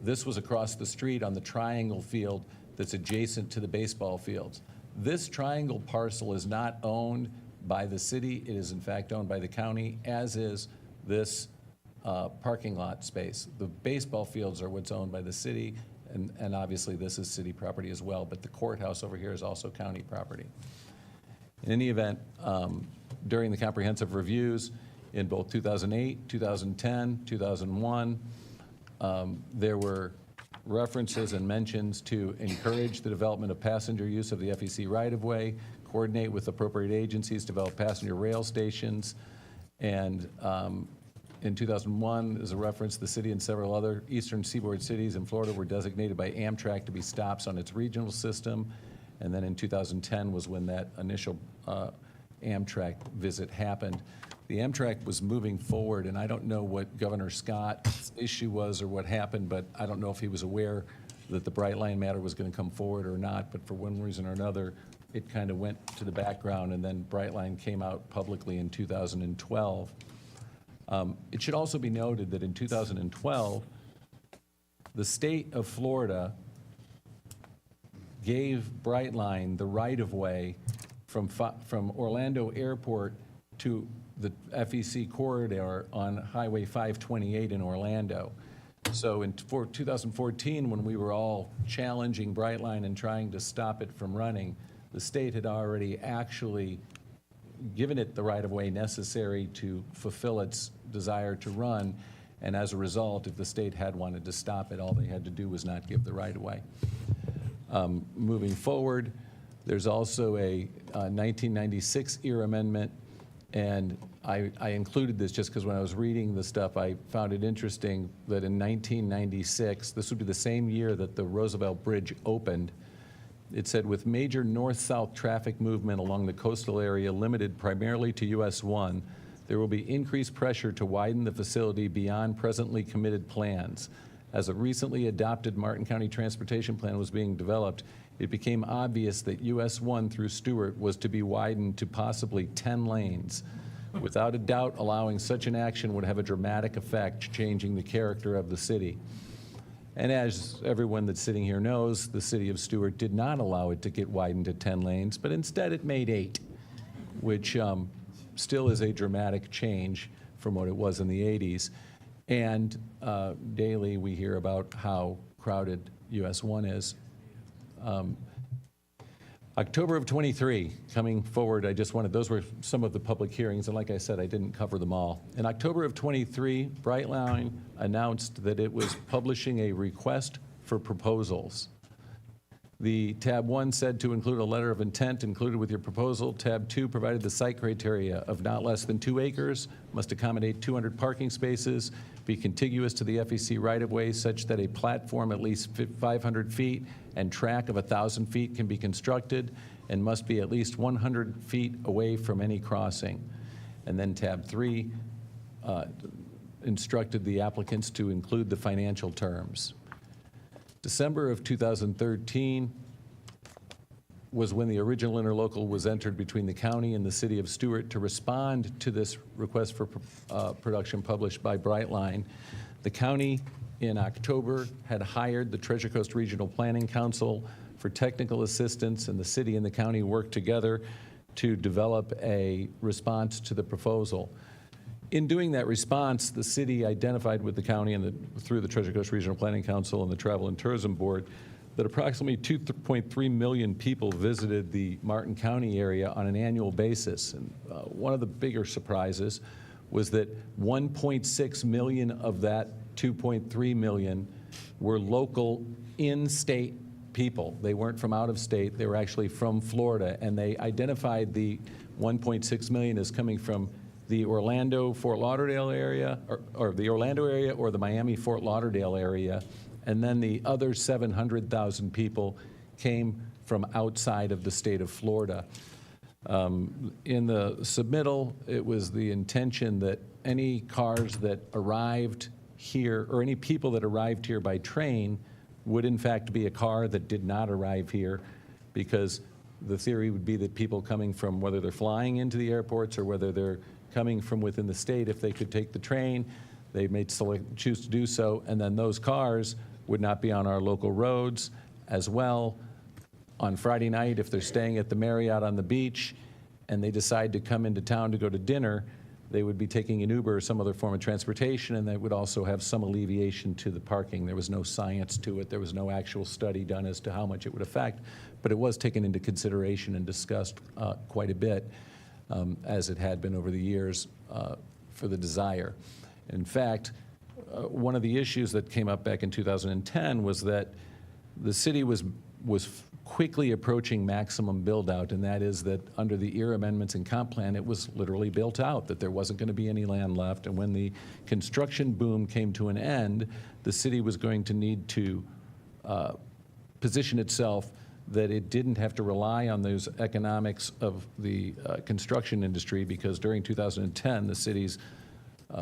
This was across the street on the triangle field that's adjacent to the baseball fields. This triangle parcel is not owned by the city. It is in fact owned by the county, as is this parking lot space. The baseball fields are what's owned by the city, and obviously this is city property as well, but the courthouse over here is also county property. In any event, during the comprehensive reviews in both 2008, 2010, 2001, there were references and mentions to encourage the development of passenger use of the FEC right-of-way, coordinate with appropriate agencies, develop passenger rail stations, and in 2001, as a reference, the city and several other eastern seaboard cities in Florida were designated by Amtrak to be stops on its regional system. And then in 2010 was when that initial Amtrak visit happened. The Amtrak was moving forward, and I don't know what Governor Scott's issue was or what happened, but I don't know if he was aware that the Brightline matter was going to come forward or not, but for one reason or another, it kind of went to the background, and then Brightline came out publicly in 2012. It should also be noted that in 2012, the state of Florida gave Brightline the right-of-way from Orlando Airport to the FEC corridor on Highway 528 in Orlando. So in 2014, when we were all challenging Brightline and trying to stop it from running, the state had already actually given it the right-of-way necessary to fulfill its desire to run, and as a result, if the state had wanted to stop it, all they had to do was not give the right-of-way. Moving forward, there's also a 1996 EAR amendment, and I included this just because when I was reading the stuff, I found it interesting that in 1996, this would be the same year that the Roosevelt Bridge opened, it said, with major north-south traffic movement along the coastal area limited primarily to US 1, there will be increased pressure to widen the facility beyond presently committed plans. As a recently adopted Martin County Transportation Plan was being developed, it became obvious that US 1 through Stuart was to be widened to possibly 10 lanes. Without a doubt, allowing such an action would have a dramatic effect, changing the character of the city. And as everyone that's sitting here knows, the city of Stuart did not allow it to get widened to 10 lanes, but instead it made 8, which still is a dramatic change from what it was in the 80s. And daily we hear about how crowded US 1 is. October of 23, coming forward, those were some of the public hearings, and like I said, I didn't cover them all. In October of 23, Brightline announced that it was publishing a request for proposals. The tab 1 said to include a letter of intent included with your proposal. Tab 2 provided the site criteria of not less than 2 acres, must accommodate 200 parking spaces, be contiguous to the FEC right-of-way such that a platform at least 500 feet and track of 1,000 feet can be constructed, and must be at least 100 feet away from any crossing. And then tab 3 instructed the applicants to include the financial terms. December of 2013 was when the original interlocal was entered between the county and the city of Stuart to respond to this request for production published by Brightline. The county in October had hired the Treasure Coast Regional Planning Council for technical assistance, and the city and the county worked together to develop a response to the proposal. In doing that response, the city identified with the county and through the Treasure Coast Regional Planning Council and the Travel and Tourism Board that approximately 2.3 million people visited the Martin County area on an annual basis. And one of the bigger surprises was that 1.6 million of that 2.3 million were local in-state people. They weren't from out of state, they were actually from Florida, and they identified the 1.6 million as coming from the Orlando-Fort Lauderdale area, or the Orlando area or the Miami-Fort Lauderdale area, and then the other 700,000 people came from outside of the state of Florida. In the submittal, it was the intention that any cars that arrived here, or any people that arrived here by train, would in fact be a car that did not arrive here, because the theory would be that people coming from, whether they're flying into the airports or whether they're coming from within the state, if they could take the train, they may choose to do so, and then those cars would not be on our local roads as well. On Friday night, if they're staying at the Marriott on the beach and they decide to come into town to go to dinner, they would be taking an Uber or some other form of transportation, and that would also have some alleviation to the parking. There was no science to it. There was no actual study done as to how much it would affect, but it was taken into consideration and discussed quite a bit, as it had been over the years for the desire. In fact, one of the issues that came up back in 2010 was that the city was quickly approaching maximum build-out, and that is that under the EAR amendments and comp plan, it was literally built out, that there wasn't going to be any land left, and when the construction boom came to an end, the city was going to need to position itself that it didn't have to rely on those economics of the construction industry, because during 2010, the city's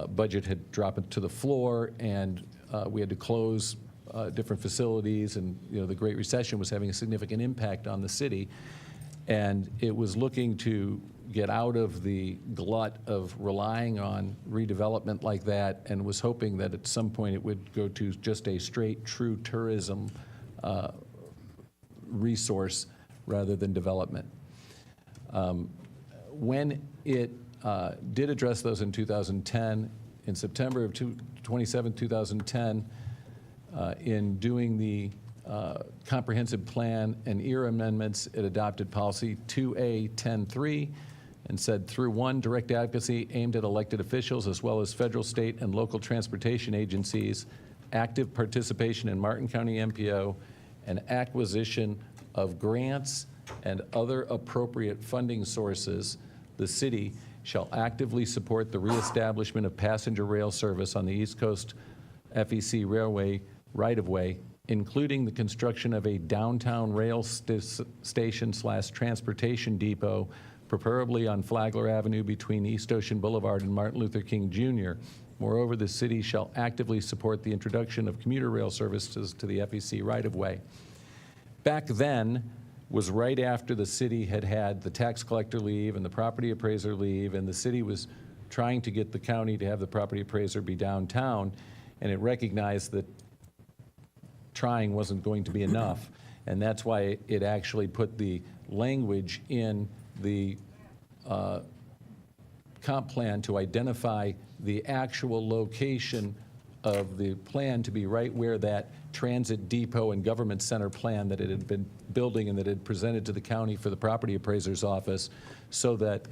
budget had dropped to the floor, and we had to close different facilities, and the Great Recession was having a significant impact on the city. And it was looking to get out of the glut of relying on redevelopment like that, and was hoping that at some point it would go to just a straight, true tourism resource rather than development. When it did address those in 2010, in September of 2010, in doing the comprehensive plan and ERA amendments, it adopted policy 2A.10.3 and said, through one, direct advocacy aimed at elected officials as well as federal, state, and local transportation agencies, active participation in Martin County MPO, and acquisition of grants and other appropriate funding sources, the city shall actively support the reestablishment of passenger rail service on the East Coast FEC Railway right-of-way, including the construction of a downtown rail station/transportation depot, preferably on Flagler Avenue between East Ocean Boulevard and Martin Luther King Jr. Moreover, the city shall actively support the introduction of commuter rail services to the FEC right-of-way. Back then was right after the city had had the tax collector leave and the property appraiser leave, and the city was trying to get the county to have the property appraiser be downtown, and it recognized that trying wasn't going to be enough, and that's why it actually put the language in the comp plan to identify the actual location of the plan to be right where that transit depot and government center plan that it had been building and that it had presented to the county for the property appraiser's office, so that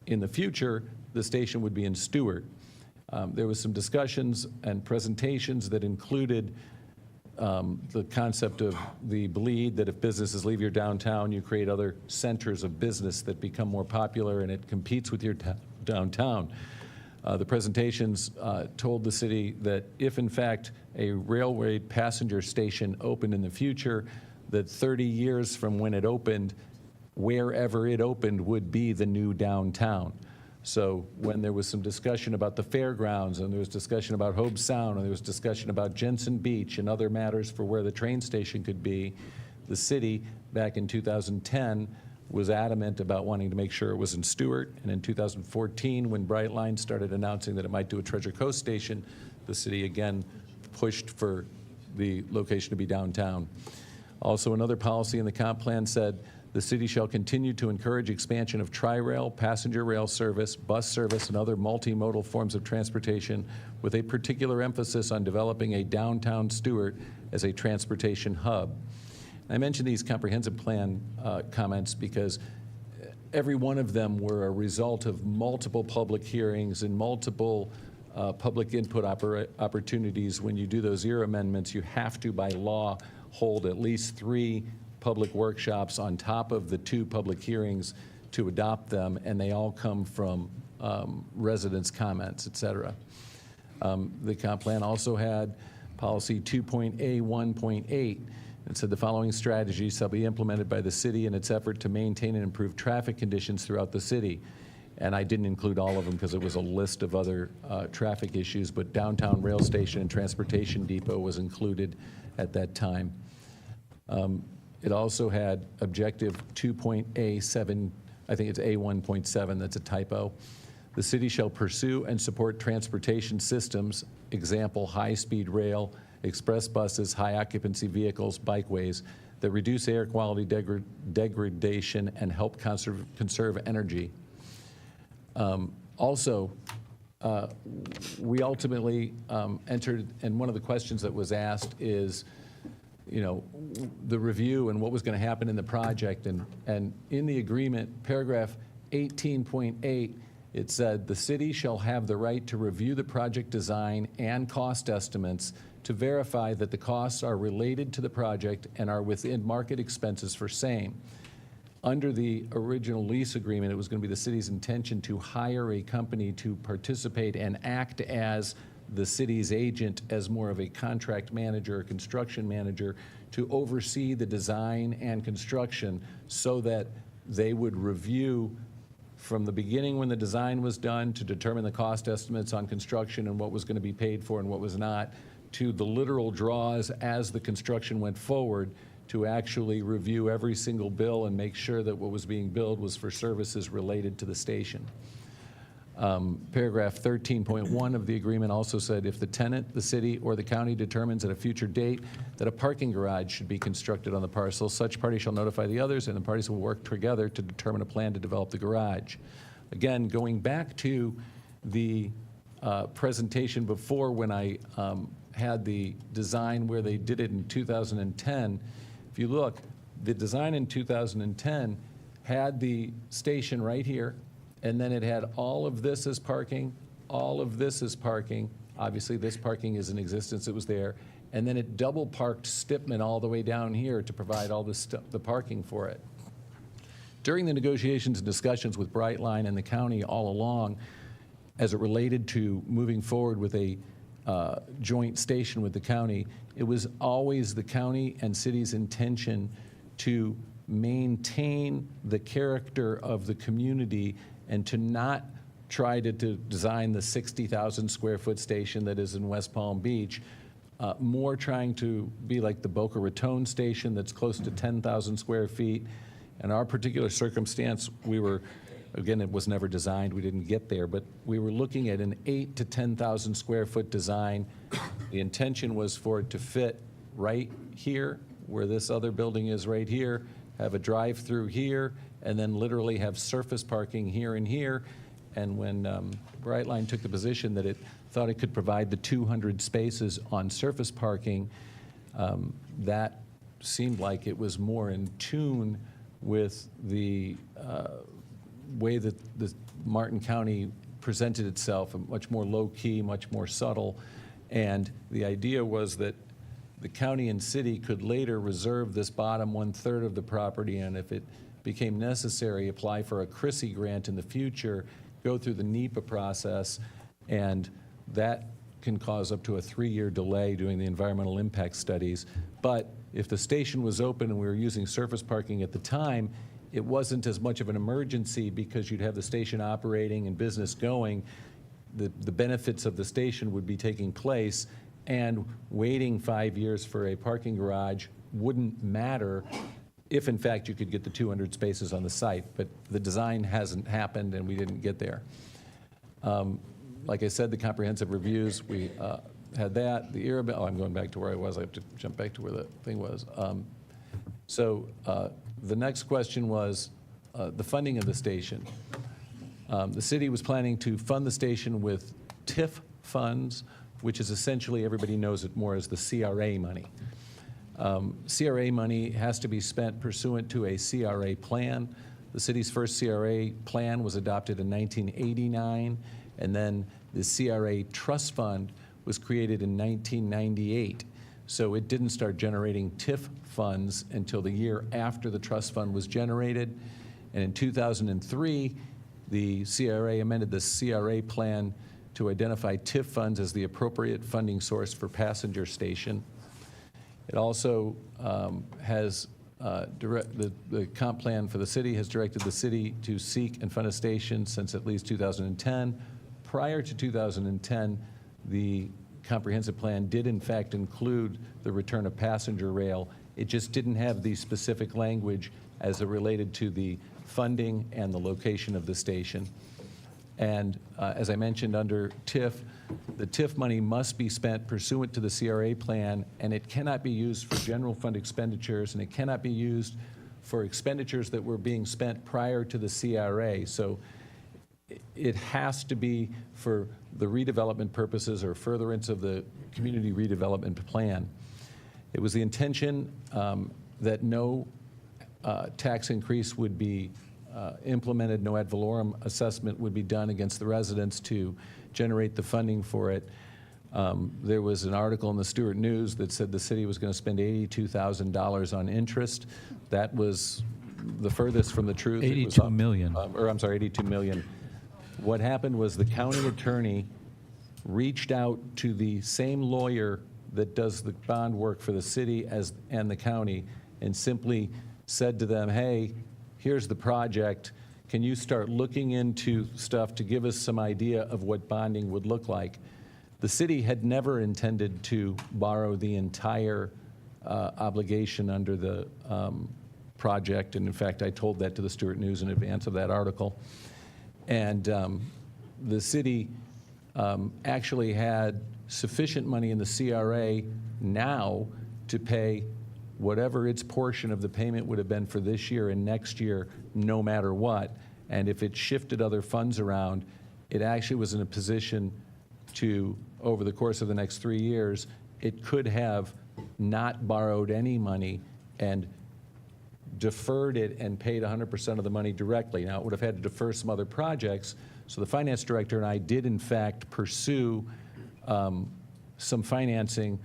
in the future the station would be in Stuart. There was some discussions and presentations that included the concept of the bleed, that if businesses leave your downtown, you create other centers of business that become more popular, and it competes with your downtown. The presentations told the city that if, in fact, a railway passenger station opened in the future, that 30 years from when it opened, wherever it opened would be the new downtown. So when there was some discussion about the fairgrounds, and there was discussion about Hobe Sound, and there was discussion about Jensen Beach and other matters for where the train station could be, the city, back in 2010, was adamant about wanting to make sure it was in Stuart. And in 2014, when Brightline started announcing that it might do a Treasure Coast station, the city again pushed for the location to be downtown. Also, another policy in the comp plan said, the city shall continue to encourage expansion of tri-rail, passenger rail service, bus service, and other multimodal forms of transportation, with a particular emphasis on developing a downtown Stuart as a transportation hub. I mention these comprehensive plan comments because every one of them were a result of multiple public hearings and multiple public input opportunities. When you do those ERA amendments, you have to, by law, hold at least 3 public workshops on top of the 2 public hearings to adopt them, and they all come from residents' comments, et cetera. The comp plan also had policy 2.A1.8. It said the following strategies shall be implemented by the city in its effort to maintain and improve traffic conditions throughout the city. And I didn't include all of them because it was a list of other traffic issues, but downtown rail station and transportation depot was included at that time. It also had objective 2.A7, I think it's A1.7, that's a typo. The city shall pursue and support transportation systems, example, high-speed rail, express buses, high-occupancy vehicles, bikeways, that reduce air quality degradation and help conserve energy. Also, we ultimately entered, and one of the questions that was asked is, the review and what was going to happen in the project. And in the agreement, paragraph 18.8, it said, the city shall have the right to review the project design and cost estimates to verify that the costs are related to the project and are within market expenses for same. Under the original lease agreement, it was going to be the city's intention to hire a company to participate and act as the city's agent as more of a contract manager or construction manager to oversee the design and construction so that they would review from the beginning when the design was done to determine the cost estimates on construction and what was going to be paid for and what was not, to the literal draws as the construction went forward to actually review every single bill and make sure that what was being billed was for services related to the station. Paragraph 13.1 of the agreement also said if the tenant, the city, or the county determines at a future date that a parking garage should be constructed on the parcel, such party shall notify the others, and the parties will work together to determine a plan to develop the garage. Again, going back to the presentation before when I had the design where they did it in 2010, if you look, the design in 2010 had the station right here, and then it had all of this as parking, all of this as parking. Obviously, this parking is in existence, it was there. And then it double parked Stipman all the way down here to provide all the parking for it. During the negotiations and discussions with Brightline and the county all along, as it related to moving forward with a joint station with the county, it was always the county and city's intention to maintain the character of the community and to not try to design the 60,000 square foot station that is in West Palm Beach, more trying to be like the Boca Raton station that's close to 10,000 square feet. In our particular circumstance, we were, again, it was never designed, we didn't get there, but we were looking at an 8,000 to 10,000 square foot design. The intention was for it to fit right here, where this other building is right here, have a drive-through here, and then literally have surface parking here and here. And when Brightline took the position that it thought it could provide the 200 spaces on surface parking, that seemed like it was more in tune with the way that the Martin County presented itself, much more low-key, much more subtle. And the idea was that the county and city could later reserve this bottom 1/3 of the property, and if it became necessary, apply for a CRISI grant in the future, go through the NEPA process, and that can cause up to a 3-year delay doing the environmental impact studies. But if the station was open and we were using surface parking at the time, it wasn't as much of an emergency because you'd have the station operating and business going. The benefits of the station would be taking place, and waiting 5 years for a parking garage wouldn't matter if in fact you could get the 200 spaces on the site, but the design hasn't happened and we didn't get there. Like I said, the comprehensive reviews, we had that. The I'm going back to where I was. I have to jump back to where the thing was. The next question was the funding of the station. The city was planning to fund the station with TIF funds, which is essentially, everybody knows it more as the CRA money. CRA money has to be spent pursuant to a CRA plan. The city's first CRA plan was adopted in 1989, and then the CRA trust fund was created in 1998. So it didn't start generating TIF funds until the year after the trust fund was generated. And in 2003, the CRA amended the CRA plan to identify TIF funds as the appropriate funding source for passenger station. It also has the comp plan for the city has directed the city to seek and fund a station since at least 2010. Prior to 2010, the comprehensive plan did in fact include the return of passenger rail. It just didn't have the specific language as it related to the funding and the location of the station. And as I mentioned, under TIF, the TIF money must be spent pursuant to the CRA plan, and it cannot be used for general fund expenditures, and it cannot be used for expenditures that were being spent prior to the CRA. So it has to be for the redevelopment purposes or furtherance of the community redevelopment plan. It was the intention that no tax increase would be implemented, no ad valorem assessment would be done against the residents to generate the funding for it. There was an article in the Stuart News that said the city was going to spend $82,000 on interest. That was the furthest from the truth. 82 million. Or I'm sorry, 82 million. What happened was the county attorney reached out to the same lawyer that does the bond work for the city and the county and simply said to them, hey, here's the project. Can you start looking into stuff to give us some idea of what bonding would look like? The city had never intended to borrow the entire obligation under the project, and in fact, I told that to the Stuart News in advance of that article. And the city actually had sufficient money in the CRA now to pay whatever its portion of the payment would have been for this year and next year, no matter what. And if it shifted other funds around, it actually was in a position to, over the course of the next 3 years, it could have not borrowed any money and deferred it and paid 100% of the money directly. Now, it would have had to defer some other projects, so the finance director and I did, in fact, pursue some financing.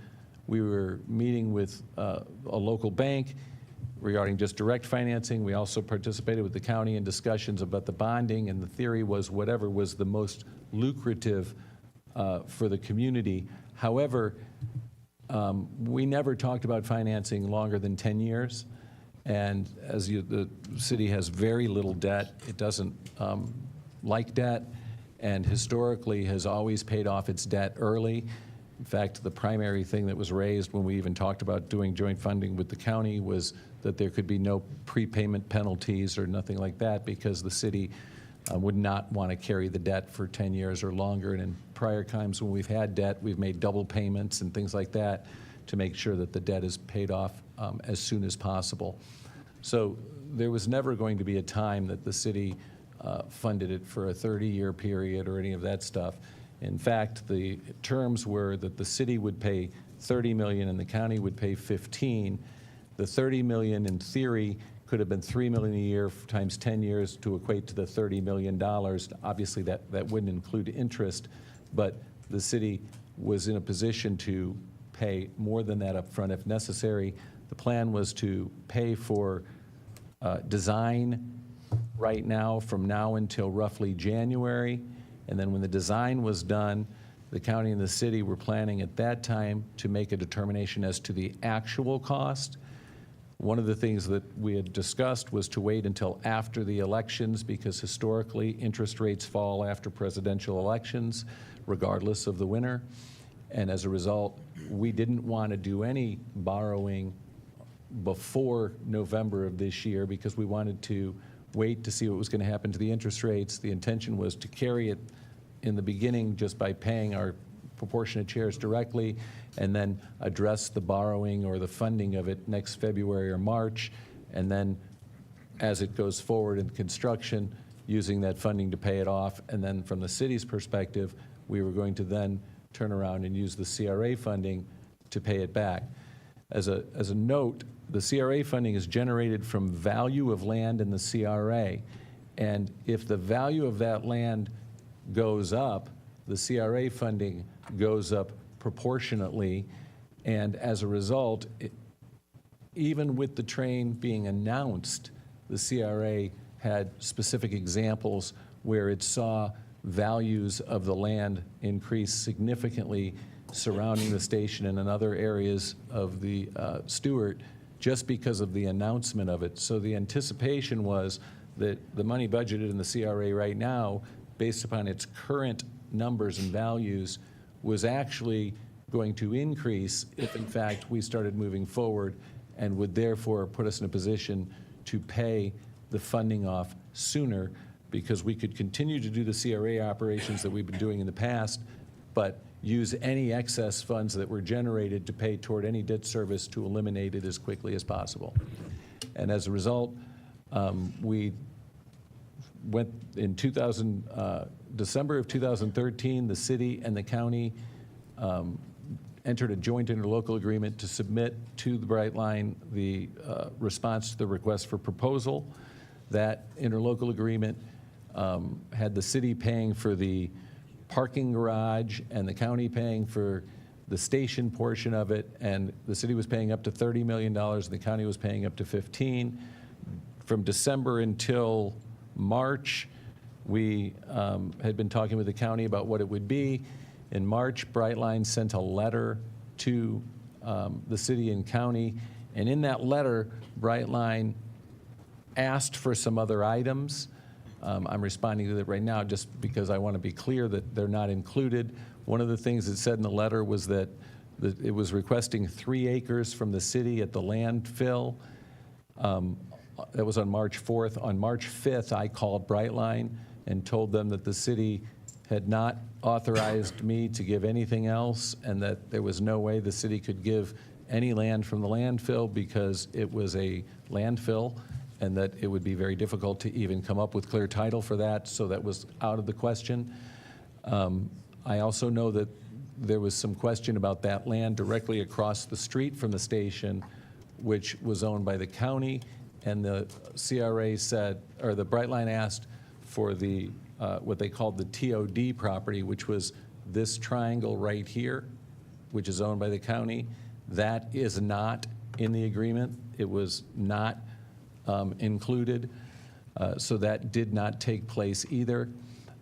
We were meeting with a local bank regarding just direct financing. We also participated with the county in discussions about the bonding, and the theory was whatever was the most lucrative for the community. However, we never talked about financing longer than 10 years. And as the city has very little debt, it doesn't like debt, and historically has always paid off its debt early. In fact, the primary thing that was raised when we even talked about doing joint funding with the county was that there could be no prepayment penalties or nothing like that, because the city would not want to carry the debt for 10 years or longer. And in prior times when we've had debt, we've made double payments and things like that to make sure that the debt is paid off as soon as possible. So there was never going to be a time that the city funded it for a 30-year period or any of that stuff. In fact, the terms were that the city would pay $30 million and the county would pay $15 million. The $30 million, in theory, could have been $3 million a year times 10 years to equate to the $30 million. Obviously, that wouldn't include interest, but the city was in a position to pay more than that up front if necessary. The plan was to pay for design right now from now until roughly January, and then when the design was done, the county and the city were planning at that time to make a determination as to the actual cost. One of the things that we had discussed was to wait until after the elections, because historically interest rates fall after presidential elections, regardless of the winner. And as a result, we didn't want to do any borrowing before November of this year because we wanted to wait to see what was going to happen to the interest rates. The intention was to carry it in the beginning just by paying our proportionate shares directly, and then address the borrowing or the funding of it next February or March, and then as it goes forward in construction, using that funding to pay it off. And then from the city's perspective, we were going to then turn around and use the CRA funding to pay it back. As a note, the CRA funding is generated from value of land in the CRA, and if the value of that land goes up, the CRA funding goes up proportionately, and as a result, even with the train being announced, the CRA had specific examples where it saw values of the land increase significantly surrounding the station and in other areas of the Stuart just because of the announcement of it. So the anticipation was that the money budgeted in the CRA right now, based upon its current numbers and values, was actually going to increase if, in fact, we started moving forward, and would therefore put us in a position to pay the funding off sooner, because we could continue to do the CRA operations that we've been doing in the past, but use any excess funds that were generated to pay toward any debt service to eliminate it as quickly as possible. And as a result, we went in December of 2013, the city and the county entered a joint interlocal agreement to submit to the Brightline the response to the request for proposal. That interlocal agreement had the city paying for the parking garage and the county paying for the station portion of it, and the city was paying up to $30 million, and the county was paying up to $15 million. From December until March, we had been talking with the county about what it would be. In March, Brightline sent a letter to the city and county, and in that letter, Brightline asked for some other items. I'm responding to that right now just because I want to be clear that they're not included. One of the things it said in the letter was that it was requesting 3 acres from the city at the landfill. That was on March 4th. On March 5th, I called Brightline and told them that the city had not authorized me to give anything else, and that there was no way the city could give any land from the landfill because it was a landfill, and that it would be very difficult to even come up with clear title for that, so that was out of the question. I also know that there was some question about that land directly across the street from the station, which was owned by the county, and the CRA said, or the Brightline asked for the, what they called the TOD property, which was this triangle right here, which is owned by the county. That is not in the agreement. It was not included, so that did not take place either.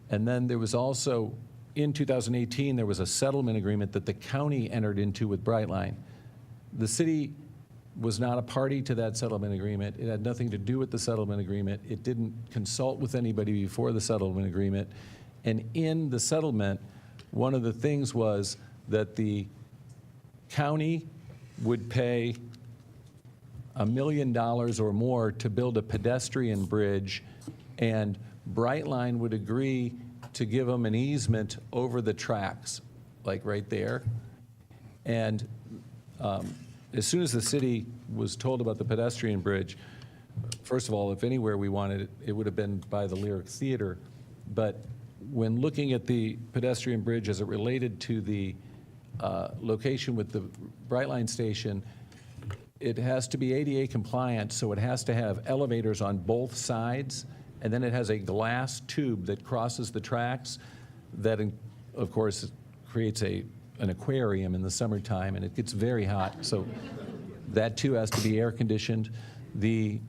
And then there was also, in 2018, there was a settlement agreement that the county entered into with Brightline. The city was not a party to that settlement agreement. It had nothing to do with the settlement agreement. It didn't consult with anybody before the settlement agreement. And in the settlement, one of the things was that the county would pay $1 million or more to build a pedestrian bridge, and Brightline would agree to give them an easement over the tracks, like right there. And as soon as the city was told about the pedestrian bridge, first of all, if anywhere we wanted it, it would have been by the Lyric Theater. But when looking at the pedestrian bridge as it related to the location with the Brightline station, it has to be ADA compliant, so it has to have elevators on both sides, and then it has a glass tube that crosses the tracks that, of course, creates an aquarium in the summertime, and it gets very hot, so that too has to be air conditioned. The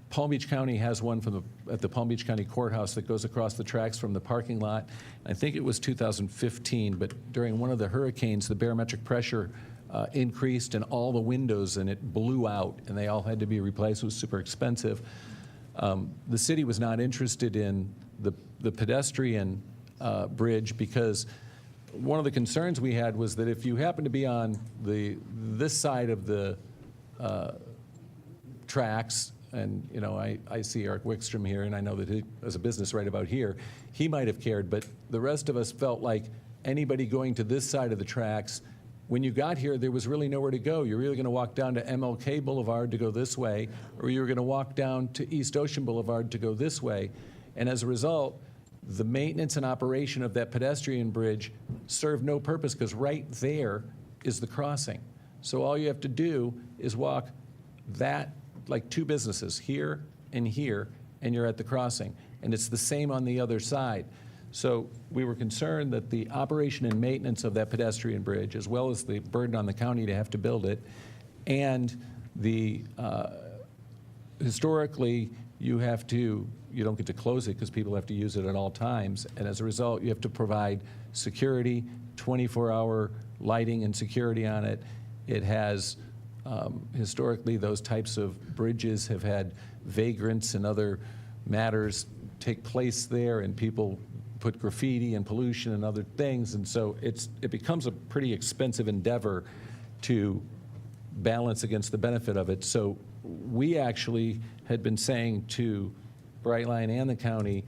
Palm Beach County has one from at the Palm Beach County Courthouse that goes across the tracks from the parking lot. I think it was 2015, but during one of the hurricanes, the barometric pressure increased and all the windows in it blew out, and they all had to be replaced. It was super expensive. The city was not interested in the pedestrian bridge because one of the concerns we had was that if you happen to be on this side of the tracks, and you know, I see Eric Wickstrom here, and I know that he has a business right about here, he might have cared, but the rest of us felt like anybody going to this side of the tracks, when you got here, there was really nowhere to go. You're either going to walk down to MLK Boulevard to go this way, or you were going to walk down to East Ocean Boulevard to go this way. And as a result, the maintenance and operation of that pedestrian bridge served no purpose because right there is the crossing. So all you have to do is walk that, like 2 businesses, here, and you're at the crossing. And it's the same on the other side. So we were concerned that the operation and maintenance of that pedestrian bridge, as well as the burden on the county to have to build it, and the historically, you don't get to close it because people have to use it at all times. And as a result, you have to provide security, 24-hour lighting and security on it. It has, historically, those types of bridges have had vagrants and other matters take place there, and people put graffiti and pollution and other things, and so it becomes a pretty expensive endeavor to balance against the benefit of it. So we actually had been saying to Brightline and the county,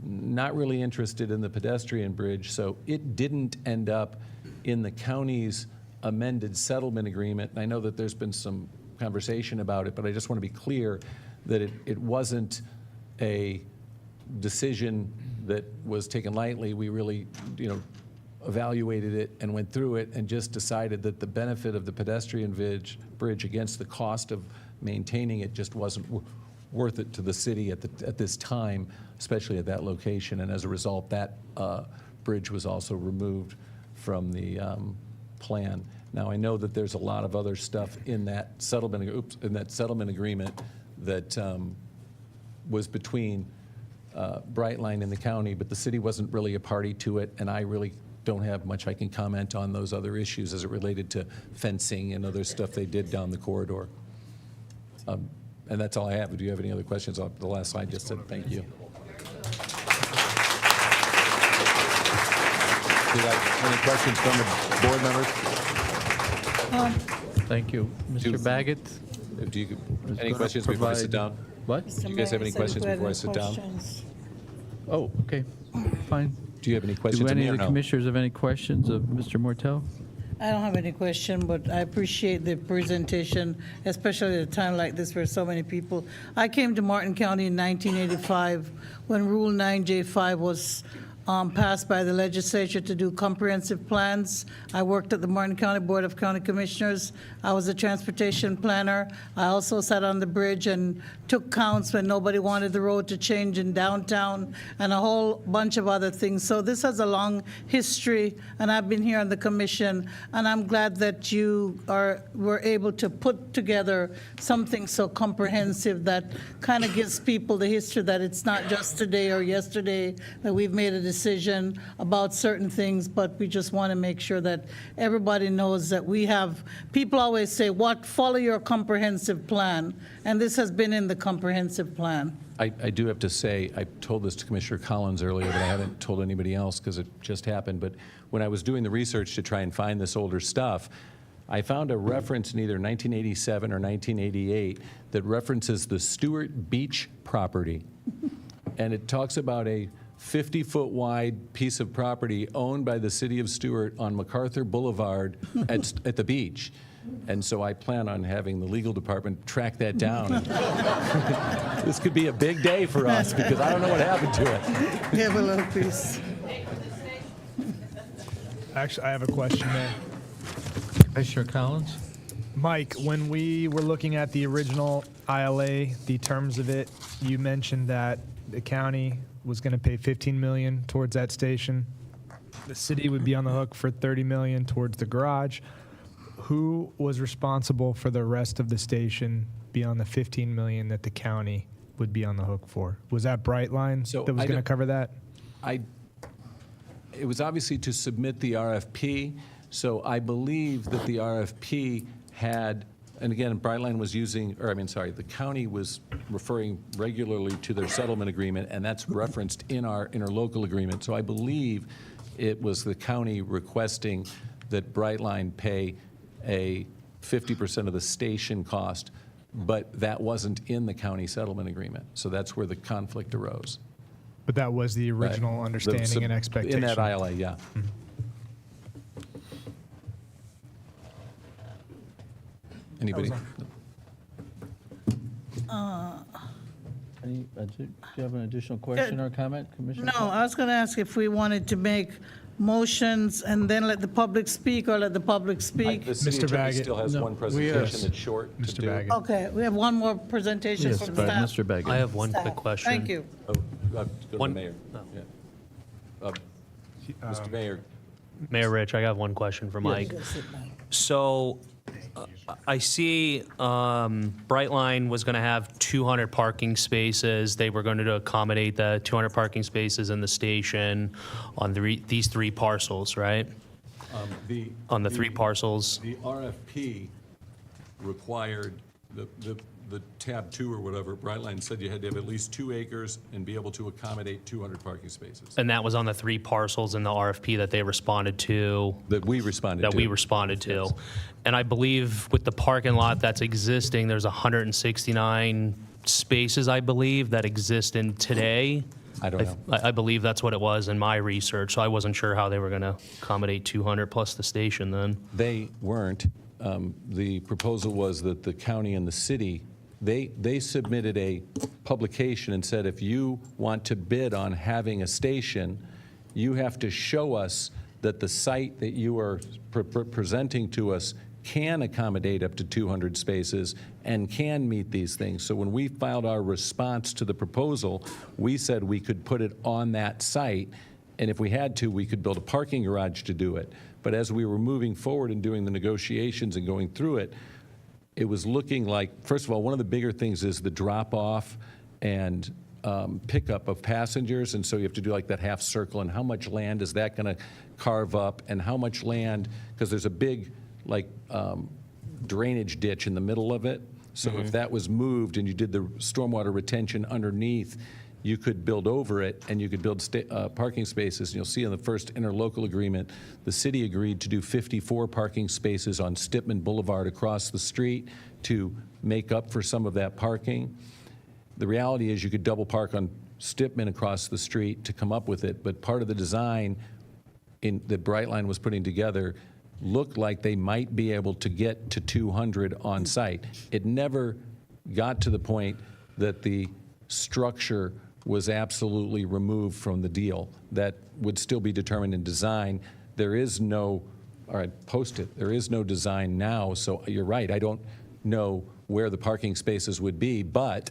not really interested in the pedestrian bridge, so it didn't end up in the county's amended settlement agreement. And I know that there's been some conversation about it, but I just want to be clear that it wasn't a decision that was taken lightly. We really, evaluated it and went through it and just decided that the benefit of the pedestrian bridge against the cost of maintaining it just wasn't worth it to the city at this time, especially at that location. And as a result, that bridge was also removed from the plan. Now, I know that there's a lot of other stuff in that settlement agreement that was between Brightline in the county, but the city wasn't really a party to it, and I really don't have much I can comment on those other issues as it related to fencing and other stuff they did down the corridor. And that's all I have. Do you have any other questions? The last slide just said thank you. Any questions from the board members? Thank you. Mr. Baggett? Any questions before I sit down? What? Do you guys have any questions before I sit down? Oh, okay, fine. Do you have any questions Do of any me of or the no? commissioners have any questions of Mr. Mortel? I don't have any question, but I appreciate the presentation, especially at a time like this where so many people. I came to Martin County in 1985 when Rule 9J5 was passed by the legislature to do comprehensive plans. I worked at the Martin County Board of County Commissioners. I was a transportation planner. I also sat on the bridge and took counts when nobody wanted the road to change in downtown and a whole bunch of other things. So this has a long history, and I've been here on the commission, and I'm glad that you were able to put together something so comprehensive that kind of gives people the history that it's not just today or yesterday that we've made a decision about certain things, but we just want to make sure that everybody knows that we have, people always say, follow your comprehensive plan, and this has been in the comprehensive plan. I do have to say, I told this to Commissioner Collins earlier, but I haven't told anybody else because it just happened. But when I was doing the research to try and find this older stuff, I found a reference in either 1987 or 1988 that references the Stuart Beach property. And it talks about a 50-foot wide piece of property owned by the city of Stuart on MacArthur Boulevard at the beach. And so I plan on having the legal department track that down. This could be a big day for us because I don't know what happened to it. We have a little piece. Actually, I have a question there. Commissioner Collins? Mike, when we were looking at the original ILA, the terms of it, you mentioned that the county was going to pay $15 million towards that station. The city would be on the hook for $30 million towards the garage. Who was responsible for the rest of the station beyond the $15 million that the county would be on the hook for? Was that Brightline that was going to cover that? It was obviously to submit the RFP, so I believe that the RFP had, and again, Brightline was using, the county was referring regularly to their settlement agreement, and that's referenced in our interlocal agreement. So I believe it was the county requesting that Brightline pay a 50% of the station cost, but that wasn't in the county settlement agreement. So that's where the conflict arose. But that was the original understanding and expectation. In that ILA, yeah. Mm-hmm. Anybody? Do you have an additional question or comment, Commissioner? No, I was going to ask if we wanted to make motions and then let the public speak, or let the public speak. The city Mr. attorney Baggett. still has No. one presentation that's short to Mr. do. Baggett. Okay, we have one more presentation Yes, from but staff. Mr. Baggett. I have one Staff. quick question. Thank you. Go to the One- mayor. Yeah. Mr. Mayor, Mayor Rich, I got one question for Mike. So I see Brightline was going to have 200 parking spaces. They were going to accommodate the 200 parking spaces in the station on these three parcels, right? On the three parcels. The RFP required the tab 2 or whatever, Brightline said you had to have at least 2 acres and be able to accommodate 200 parking spaces. And that was on the three parcels in the RFP that they responded to. That we responded to. Yes. And I believe with the parking lot that's existing, there's 169 spaces, I believe, that exist in today. I don't know. I believe that's what it was in my research, so I wasn't sure how they were going to accommodate 200 plus the station then. They weren't. The proposal was that the county and the city, they submitted a publication and said, if you want to bid on having a station, you have to show us that the site that you are presenting to us can accommodate up to 200 spaces and can meet these things. So when we filed our response to the proposal, we said we could put it on that site, and if we had to, we could build a parking garage to do it. But as we were moving forward and doing the negotiations and going through it, it was looking like, first of all, one of the bigger things is the drop-off and pickup of passengers, and so you have to do like that half circle, and how much land is that going to carve up, and how much land, because there's a big like drainage ditch in the middle of it. So if that was moved and you did the stormwater retention underneath, you could build over it and you could build parking spaces. And you'll see in the first interlocal agreement, the city agreed to do 54 parking spaces on Stipman Boulevard across the street to make up for some of that parking. The reality is you could double park on Stipman across the street to come up with it, but part of the design that Brightline was putting together looked like they might be able to get to 200 on site. It never got to the point that the structure was absolutely removed from the deal. That would still be determined in design. There is no, all right, post it, there is no design now, so you're right, I don't know where the parking spaces would be, but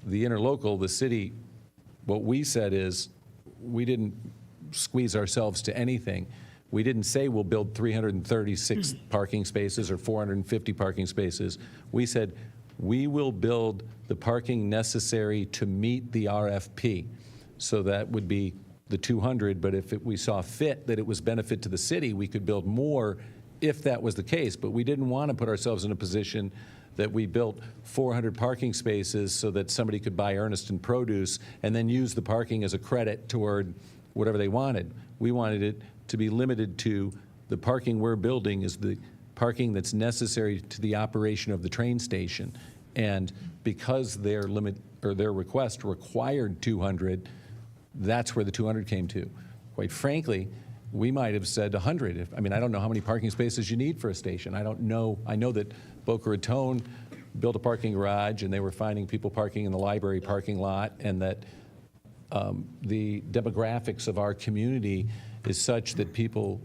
the interlocal, the city, what we said is, we didn't squeeze ourselves to anything. We didn't say we'll build 336 parking spaces or 450 parking spaces. We said we will build the parking necessary to meet the RFP. So that would be the 200, but if we saw fit that it was benefit to the city, we could build more if that was the case. But we didn't want to put ourselves in a position that we built 400 parking spaces so that somebody could buy Ernest & Produce and then use the parking as a credit toward whatever they wanted. We wanted it to be limited to the parking we're building is the parking that's necessary to the operation of the train station. And because their limit or their request required 200, that's where the 200 came to. Quite frankly, we might have said 100. I mean, I don't know how many parking spaces you need for a station. I don't know. I know that Boca Raton built a parking garage and they were finding people parking in the library parking lot, and that the demographics of our community is such that people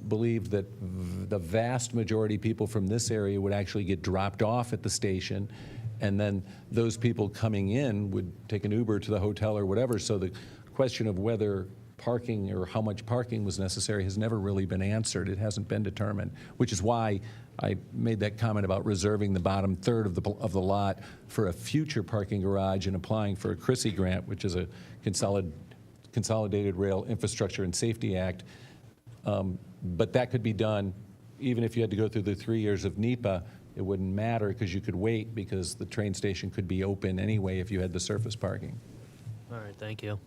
believe that the vast majority of people from this area would actually get dropped off at the station, and then those people coming in would take an Uber to the hotel or whatever. So the question of whether parking or how much parking was necessary has never really been answered. It hasn't been determined, which is why I made that comment about reserving the bottom third of the lot for a future parking garage and applying for a CRISI grant, which is a Consolidated Rail Infrastructure and Safety Act. But that could be done even if you had to go through the 3 years of NEPA. It wouldn't matter because you could wait because the train station could be open anyway if you had the surface parking. All right, thank you.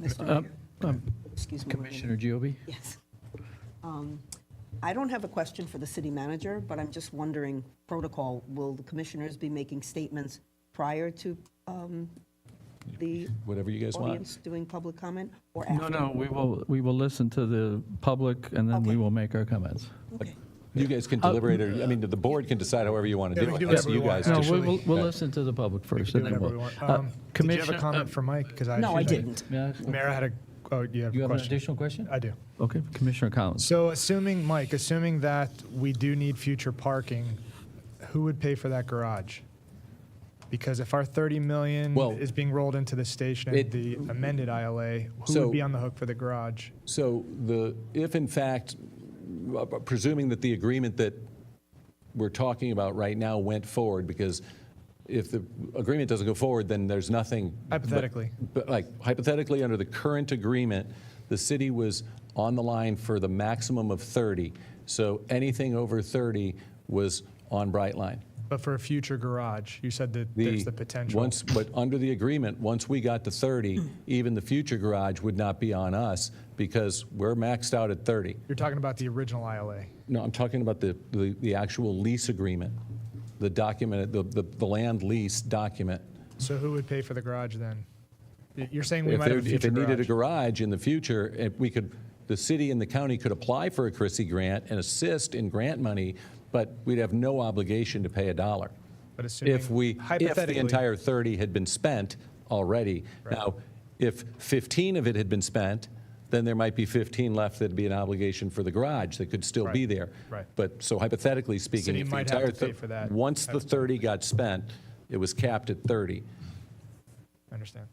Mr. Mayor. Excuse me. Commissioner Giobi? Yes. I don't have a question for the city manager, but I'm just wondering, protocol, will the commissioners be making statements prior to the whatever you guys want. audience doing public comment, or after? No, we will listen to the public, and then we will make our comments. You guys can deliberate, or, I mean, the board can decide however you want to Yeah, do we it. can do That's whatever you we want, guys. No, we'll listen to the public first, and then Whatever we we'll. want. Did you have a comment for Mike? Because No, I didn't. Mayor, I had a, oh, you have a You have an question? additional question? I do. Okay, Commissioner Collins. So assuming that we do need future parking, who would pay for that garage? Because if our 30 million Well, is being rolled into the station and the amended ILA, who So- would be on the hook for the garage? So if in fact, presuming that the agreement that we're talking about right now went forward, because if the agreement doesn't go forward, then there's nothing. Hypothetically. But like hypothetically, under the current agreement, the city was on the line for the maximum of 30. So anything over 30 was on Brightline. But for a future garage, you said that there's the potential. But under the agreement, once we got to 30, even the future garage would not be on us because we're maxed out at 30. You're talking about the original ILA. No, I'm talking about the actual lease agreement, the document, the land lease document. So who would pay for the garage then? You're saying we If might have a if future it needed a garage. garage in the future, the city and the county could apply for a CRISI grant and assist in grant money, but we'd have no obligation to pay $1. But assuming, If the hypothetically, entire 30 had been spent already. Right. Now, if 15 of it had been spent, then there might be 15 left that'd be an obligation for the garage that could still be there. Right. But, so hypothetically speaking, City if the might have entire, to pay for that. once the 30 got spent, it was capped at 30. I understand.